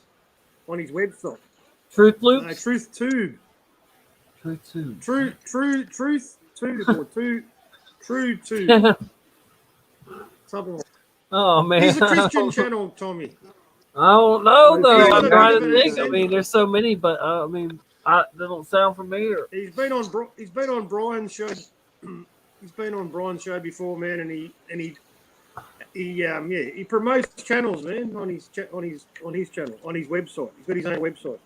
on his website. Truth Loops? Truth Tube. Truth Tube. Truth Tube or True Tube. Something like that. Oh, man. He's a Christian channel, Tommy. I don't know, though. I'm trying to think. I mean, there's so many, but they don't sound familiar. He's been on Brian's show. He's been on Brian's show before, man, and he promotes channels, man, on his channel, on his website. He's got his own website.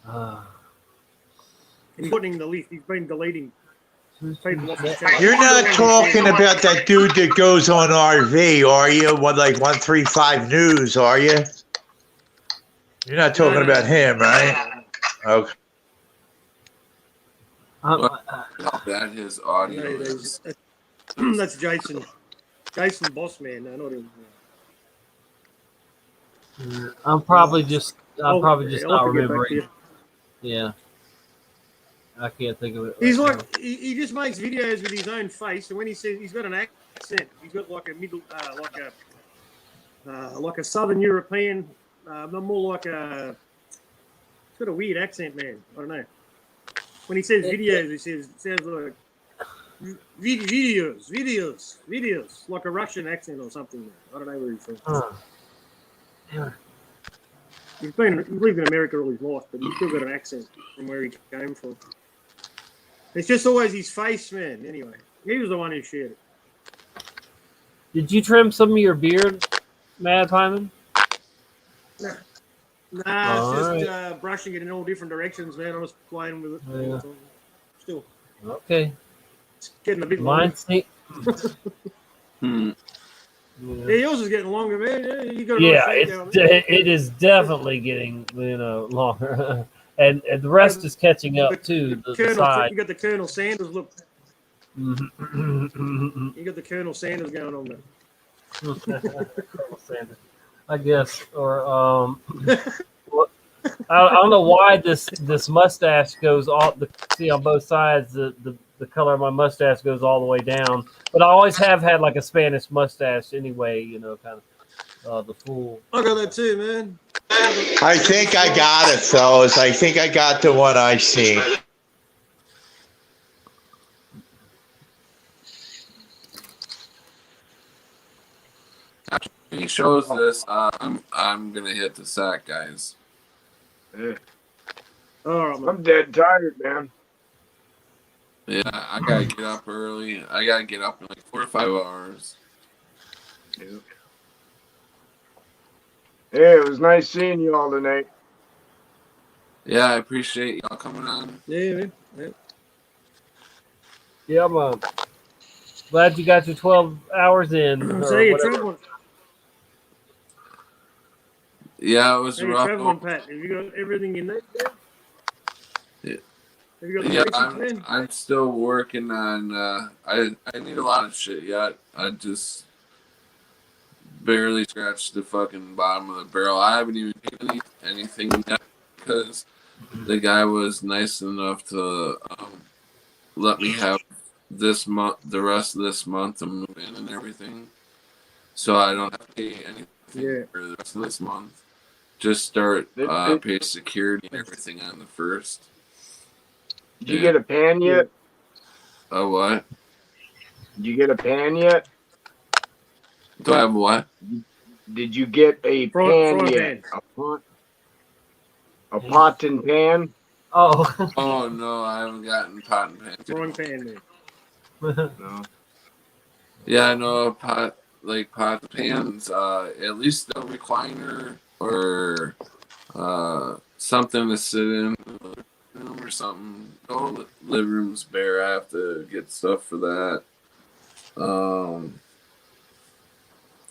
And he's putting in the list. He's been deleting people off his channel. You're not talking about that dude that goes on RV, are you? Like 135 News, are you? You're not talking about him, right? Okay. That his audio is. That's Jason. Jason Bossman. No, not him. I'm probably just not remembering. Yeah. I can't think of it. He's like he just makes videos with his own face, and when he says he's got an accent, he's got like a middle, like a Southern European, more like a. He's got a weird accent, man. I don't know. When he says videos, he says it sounds like videos, like a Russian accent or something. I don't know where he's from. Yeah. He's lived in America all his life, but he's still got an accent from where he came from. It's just always his face, man. Anyway, he was the one who shared it. Did you trim some of your beard, Mad Hyman? Nah, it's just brushing it in all different directions, man. I was playing with it all the time. Still. Okay. It's getting a bit longer. Yeah, yours is getting longer, man. You got it is definitely getting longer, and the rest is catching up too. You got the Colonel Sanders look. You got the Colonel Sanders going on there. Colonel Sanders, I guess, or I don't know why this mustache goes all see on both sides. The color of my mustache goes all the way down, but I always have had like a Spanish mustache anyway. Kind of the full. I got that too, man. I think I got it, fellas. I think I got the one I see. He shows this. I'm gonna hit the sack, guys. Yeah. I'm dead tired, man. Yeah, I gotta get up early. I gotta get up in like 4 or 5 hours. Yeah. Hey, it was nice seeing you all tonight. Yeah, I appreciate y'all coming on. Yeah, man. Yeah. Yeah, I'm glad you got your 12 hours in. So you're traveling. Yeah, it was You're rough. traveling, Pat. Have you got everything in there? Have you got the Yeah, basics, man? I'm still working on. I need a lot of shit yet. I just barely scratched the fucking bottom of the barrel. I haven't even paid anything yet because the guy was nice enough to let me have this month, the rest of this month to move in and everything. So I don't have to pay anything for the rest of this month. Just start pay security and everything on the 1st. Did you get a pan yet? Oh, what? Did you get a pan yet? Do I have what? Did you get a pan yet? A pot and pan? Oh. Oh no, I haven't gotten pot and pan. Wrong pan, No. Yeah, I know pot and pans. At least a recliner or something to sit in or something. Oh, the living room's bare. I have to get stuff for that.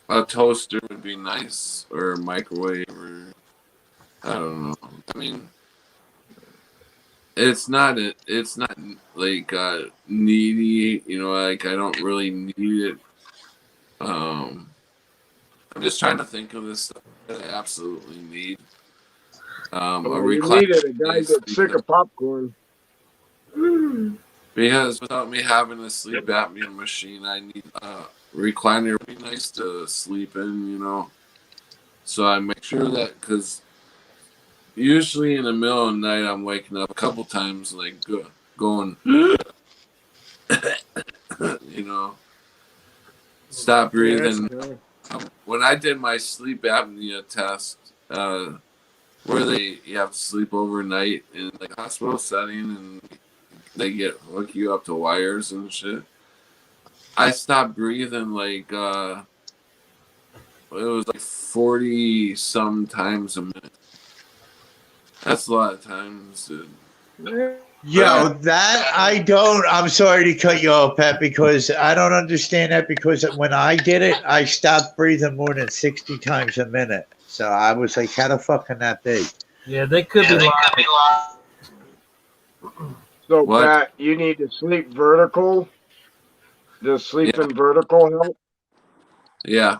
A toaster would be nice, or a microwave, or I don't know. I mean, it's not like needy, you know, like I don't really need it. I'm just trying to think of this stuff that I absolutely need. A You recliner. need it. A guy gets sick of popcorn. Because without me having a sleep apnea machine, I need a recliner. Would be nice to sleep in, you know. So I make sure that, because usually in the middle of the night, I'm waking up a couple times, like going, you know, stop breathing. When I did my sleep apnea test, where you have to sleep overnight in like a hospital setting and they hook you up to wires and shit. I stopped breathing like it was like 40 some times a minute. That's a lot of times, dude. Yo, that I'm sorry to cut you off, Pat, because I don't understand that, because when I did it, I stopped breathing more than 60 times a minute. So I was like, how the fuck can that be? Yeah, they could be lying. So, What? Pat, you need to sleep vertical. Does sleeping vertical help? Yeah.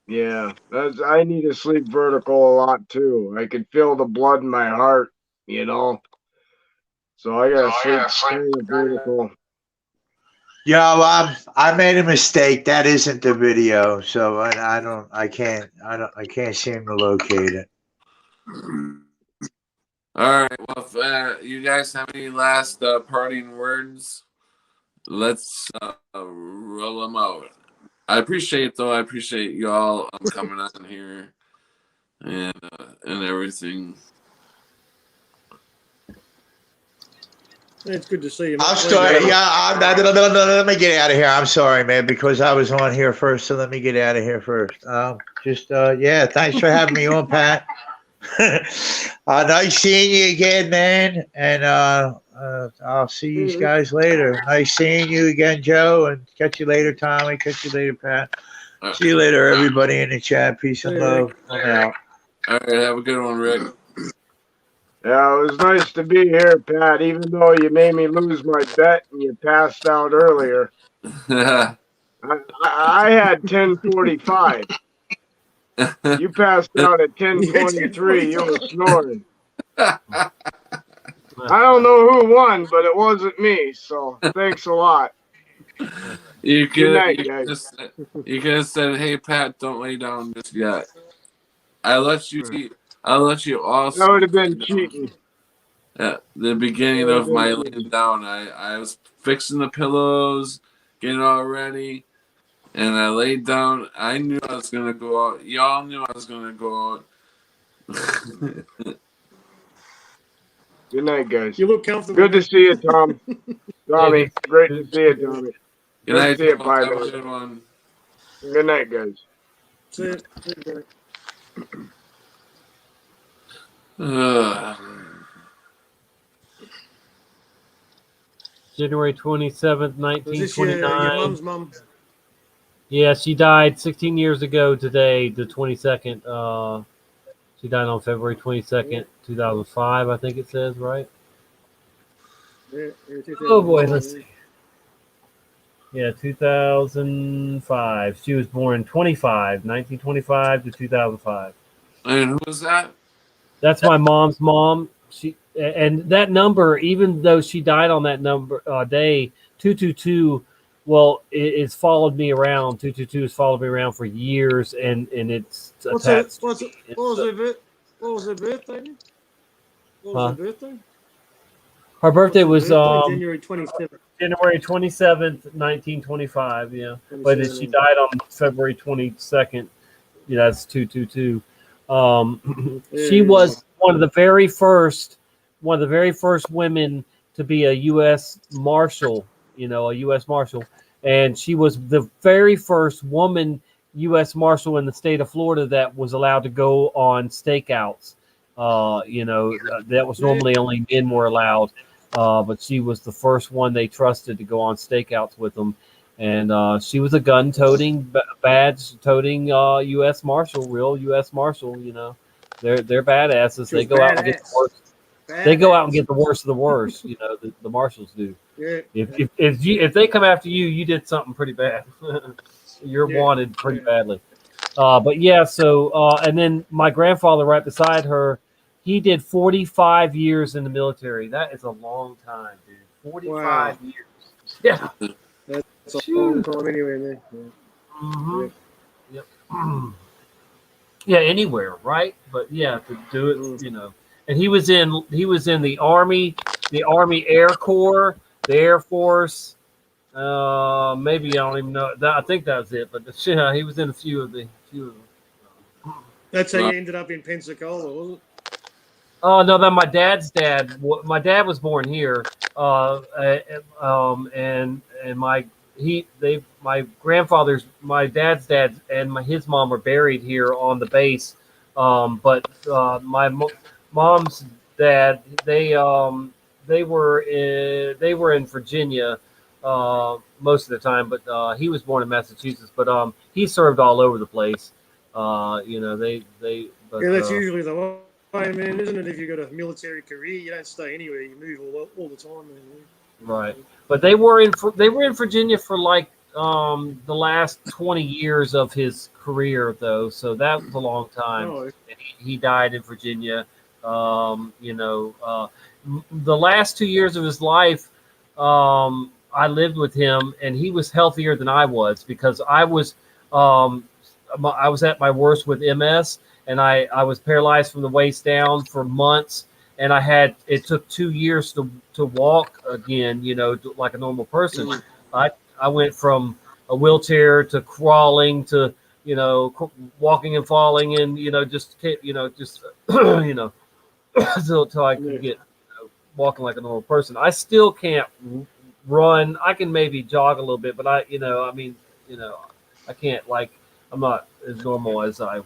Yeah, I need to sleep vertical a lot too. I can feel the blood in my heart, you know. So I gotta sleep vertical. Yo, I made a mistake. That isn't the video, so I can't seem to locate it. All right. Well, if you guys have any last parting words, let's roll them out. I appreciate y'all coming on here and everything. It's good to see you. I'm sorry. Yeah, let me get out of here. I'm sorry, man, because I was on here first, so let me get out of here first. Yeah, thanks for having me on, Pat. Nice seeing you again, man, and I'll see you guys later. Nice seeing you again, Joe, and catch you later, Tommy. Catch you later, Pat. See you later, everybody in the chat. Peace and love. I'm out. All right, have a good one, Rick. Yeah, it was nice to be here, Pat, even though you made me lose my bet and you passed out earlier. I had 10:45. You passed out at 10:23. You were snoring. I don't know who won, but it wasn't me. So thanks a lot. You Good could night, guys. have said, "Hey, Pat, don't lay down just yet." I let you also. That would have been cheating. At the beginning of my laying down, I was fixing the pillows, getting all ready, and I laid down. I knew I was gonna go out. Y'all knew I was gonna go out. Good night, guys. You look comfortable. Good to see you, Tom. Tommy, great to see you, Tommy. Good night, to see you, Tom. Pi Have a Man. good one. Good night, guys. See you. See you, January 27th, Was this your 1929. mum's mum? Yeah, she died 16 years ago today, the 22nd. She died on February 22nd, 2005, I think it says, right? Yeah, Oh boy, 2005, let's see. Yeah, 2005. She was born 1925 to 2005. And who was that? That's my mom's mom. And that number, even though she died on that number day 222, well, it's followed me around. 222 has followed me around for years, and it's attached. What was her birthday? What was her birthday? Her birthday was January 27th. January 27th, 1925. Yeah, but she died on February 22nd. Yeah, that's 222. She was one of the very first women to be a U.S. Marshal. A U.S. Marshal, and she was the very first woman U.S. Marshal in the state of Florida that was allowed to go on stakeouts. That was normally only men were allowed, but she was the first one they trusted to go on stakeouts with them. And she was a gun-toting, badge-toting U.S. Marshal, real U.S. Marshal. They're badasses. They go out and get the worst. They go out and get the worst of the worst. The marshals do. Yeah. If they come after you, you did something pretty bad. You're wanted pretty badly. But yeah. So and then my grandfather, right beside her, he did 45 years in the military. That is a long time, dude. 45 years. Yeah. That's a long time anyway, man. Mm-hmm. Yep. Yeah, anywhere, right? But yeah, to do it, And he was in the Army, Air Corps, the Air Force. Maybe I don't even know. I think that was it. But yeah, he was in a few of them. That's how you ended up in Pensacola, was it? Oh no, that my dad's dad. My dad was born here. And my grandfather's, my dad's dad, and his mom were buried here on the base. But my mom's dad, they were in Virginia most of the time, but he was born in Massachusetts. But he served all over the place. But, that's usually the way, man, isn't it? If you've got a military career, you don't stay anywhere. You move all the time, man. Right. But they were in Virginia for like the last 20 years of his career, though. So that was a long time. Oh. And he died in Virginia. The last 2 years of his life, I lived with him, and he was healthier than I was because I was at my worst with MS, and I was paralyzed from the waist down for months. And it took 2 years to walk again, like a normal person. I went from a wheelchair to crawling to, walking and falling and, just until I could get walking like a normal person. I still can't run. I can maybe jog a little bit, but I can't, like, I'm not as normal as I,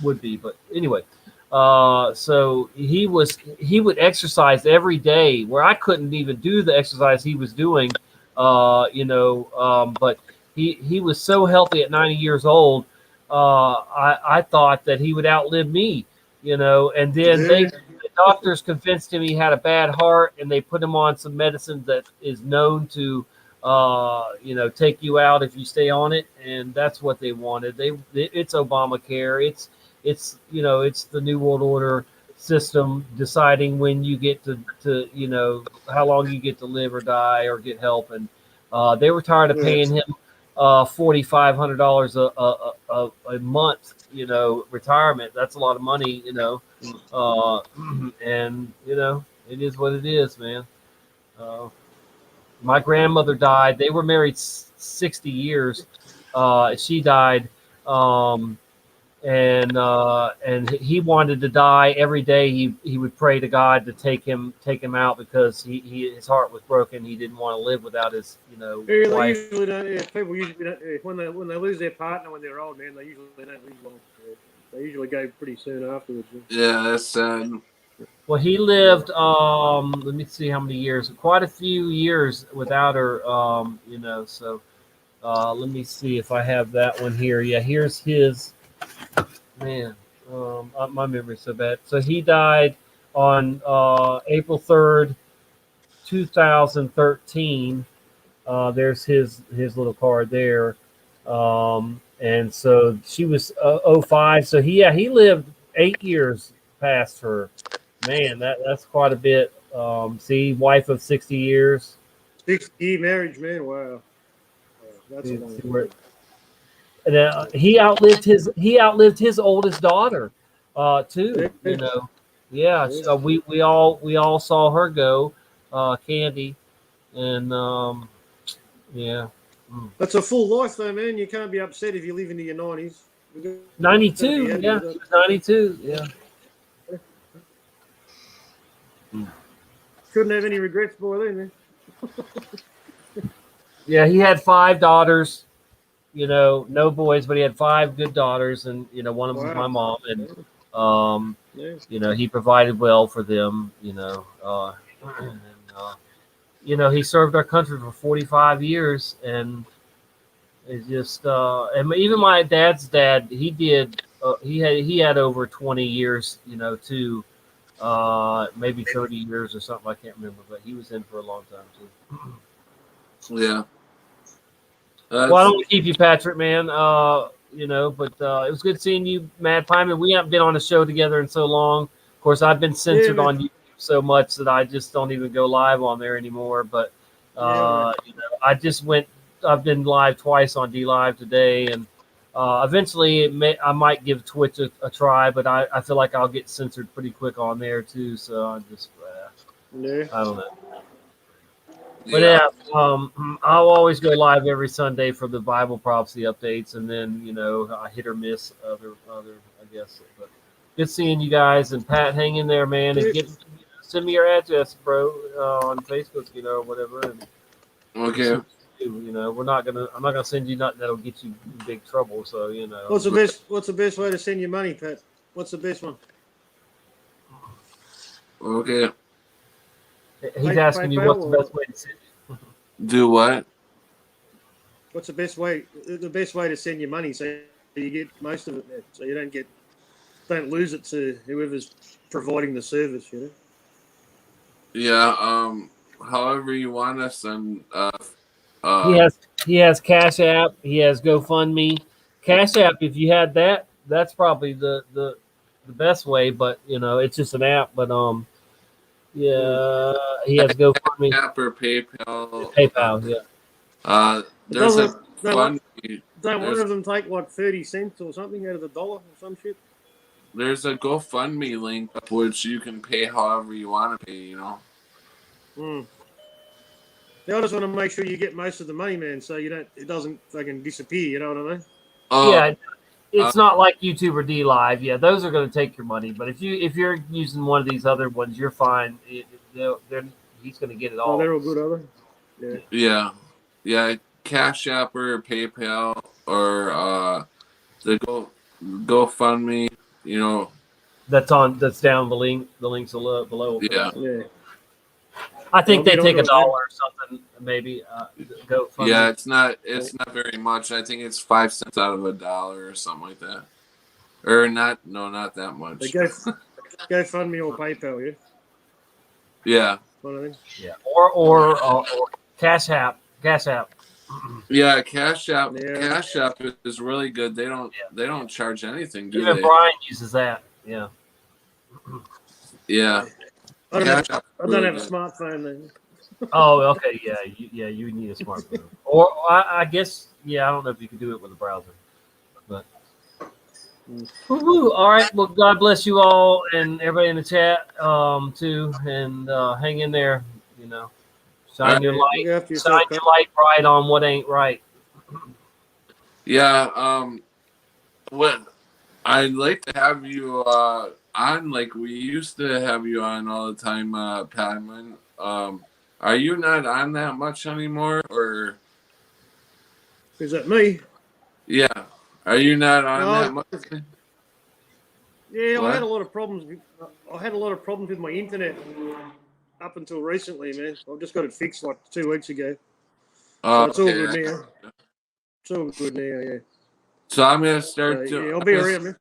would be. But anyway. So he would exercise every day where I couldn't even do the exercise he was doing, but he was so healthy at 90 years old. I thought that he would outlive me, and then the doctors convinced him he had a bad heart, and they put him on some medicine that is known to, take you out if you stay on it. And that's what they wanted. It's Obamacare. It's the New World Order system deciding when you get to how long you get to live or die or get help. And they were tired of paying him $4,500 a month, retirement. That's a lot of money, and it is what it is, man. My grandmother died. They were married 60 years. She died. And he wanted to die every day. He would pray to God to take him out because his heart was broken. He didn't want to live without his wife. Usually don't, people usually don't, when they lose their partner when they're old, man, they don't live long. They usually go pretty soon afterwards. Yeah, that's sad. Well, he lived. Let me see how many years. Quite a few years without her. So let me see if I have that one here. Yeah, here's his. Man, my memory's so bad. So he died on April 3rd, 2013. There's his little card there. And so she was 05. So he lived 8 years past her. Man, that's quite a bit. See, wife of 60 years. 60-year marriage, man. Wow. That's a long time. And he outlived his oldest daughter, too. You know, yeah. So we all saw her go, Candy, and yeah. That's a full life, though, man. You can't be upset if you live into your 90s. 92, yeah, she was 92, yeah. Couldn't have any regrets by then, man. Yeah, he had 5 daughters. You know, no boys, but he had 5 good daughters, and you know, one of them was my mom, and you know, he provided well for them. You know, you know, he served our country for 45 years, and it's just, and even my dad's dad, he did, he had over 20 years, you know, too, maybe 30 years or something. I can't remember, but he was in for a long time too. Yeah. Well, I don't want to keep you, Patrick, man. You know, but it was good seeing you, Mad Pyman. We haven't been on a show together in so long. Of course, I've been censored on YouTube so much that I just don't even go live on there anymore. But you know, I've been live twice on D Live today, and eventually I might give Twitch a try, but I feel like I'll get censored pretty quick on there too. So I just I don't know. But I'll always go live every Sunday for the Bible prophecy updates, and then you know I hit or miss other I guess. But good seeing you guys, and Pat, hang in there, man, and send me your address, bro, on Facebook, you know, or whatever. And okay. You know, I'm not gonna send you nothing that'll get you in big trouble. So you know. What's the best way to send you money, Pat? What's the best one? Okay. He's asking you what's the best way to send you. Do what? What's the best way? The best way to send your money so you get most of it there, so you don't lose it to whoever's providing the service. You know. Yeah. However you want us, and he has Cash App. He has GoFundMe. Cash App. If you had that, that's probably the best way. But you know, it's just an app. But yeah, he has GoFundMe. App or PayPal. PayPal, yeah. There's a fund. Don't one of them take like 30 cents or something out of the dollar or some shit? There's a GoFundMe link which you can pay however you want to pay. You know. I just want to make sure you get most of the money, man, so it doesn't fucking disappear. You know what I mean? Yeah. It's not like YouTube or D Live. Yeah, those are going to take your money. But if you're using one of these other ones, you're fine. He's going to get it all. Oh, they're all good, are they? Yeah. Yeah. Cash App or PayPal or the GoFundMe. You know. That's down the link. The link's below. Yeah. Yeah. I think they take $1 or something, maybe. GoFundMe. Yeah, it's not very much. I think it's 5 cents out of $1 or something like that. Or not that much. GoFundMe or PayPal, yeah. Yeah. Yeah. Or Cash App. Cash App. Yeah, Cash App. Yeah. Cash App is really good. They don't charge anything, do Even they? Brian uses that. Yeah. Yeah. I don't have a smartphone then. Oh, okay, you need a smartphone. Or I guess, I don't know if you can do it with a browser. But woo-hoo. All right, well, God bless you all and everybody in the chat too, and hang in there. You know, shine your light bright on what ain't right. Yeah. What I'd like to have you on, like we used to have you on all the time, Padman. Are you not on that much anymore, or is that me? Yeah, are you not on that much? Yeah, I had a lot of problems. I had a lot of problems with my internet up until recently, man. I just got it fixed like 2 weeks ago. So it's all good now. It's all good now, yeah. So I'm gonna start doing. Yeah, I'll be around, man.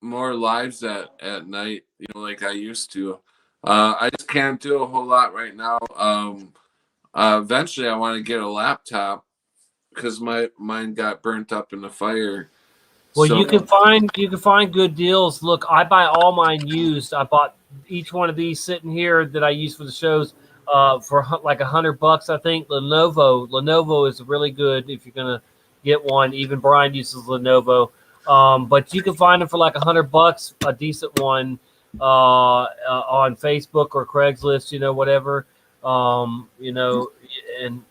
More lives at night, like I used to. I just can't do a whole lot right now. Eventually, I want to get a laptop because mine got burnt up in the fire. Well, So- you can find good deals. Look, I buy all mine used. I bought each one of these sitting here that I use for the shows for like $100, I think. Lenovo is really good if you're gonna get one. Even Brian uses Lenovo, but you can find them for like $100, a decent one on Facebook or Craigslist, whatever. And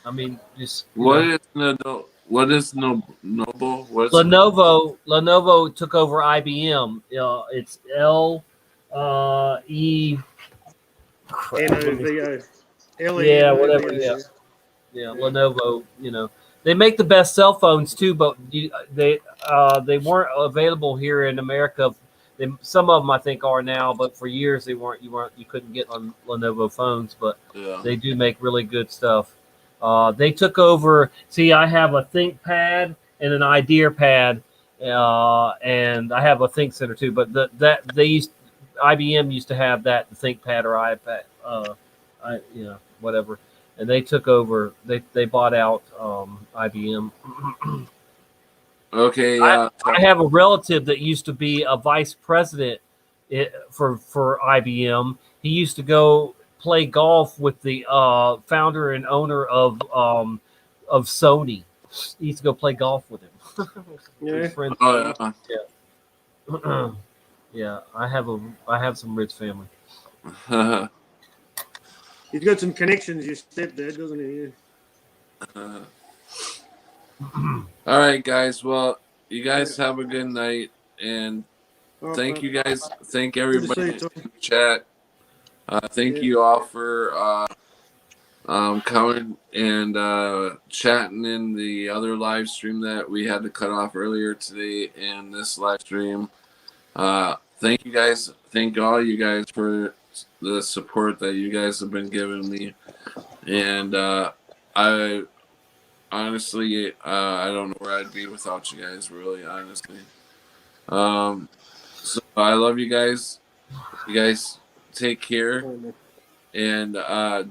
I mean, just What is Noble? What is Lenovo took over IBM. It's LE. N-O-V-O. Yeah, whatever. Yeah, Lenovo. They make the best cell phones too, but they weren't available here in America. Some of them I think are now, but for years they weren't. You couldn't get on Lenovo phones, but they do make really good stuff. They took over. See, I have a ThinkPad and an IdeaPad, and I have a ThinkCenter too. But IBM used to have that, the ThinkPad or iPad, whatever. And they took over. They bought out IBM. Okay. I have a relative that used to be a vice president for IBM. He used to go play golf with the founder and owner of Sony. He used to go play golf with him. Yeah. Friends. Yeah. Yeah. I have some rich family. He's got some connections, your stepdad, doesn't he? Yeah. All right, guys. Well, you guys have a good night, and thank you guys. Thank everybody in the chat. Thank you all for coming and chatting in the other live stream that we had to cut off earlier today, and this live stream. Thank you guys. Thank all you guys for the support that you guys have been giving me, and I honestly I don't know where I'd be without you guys. Really, honestly. So I love you guys. You guys take care, and don't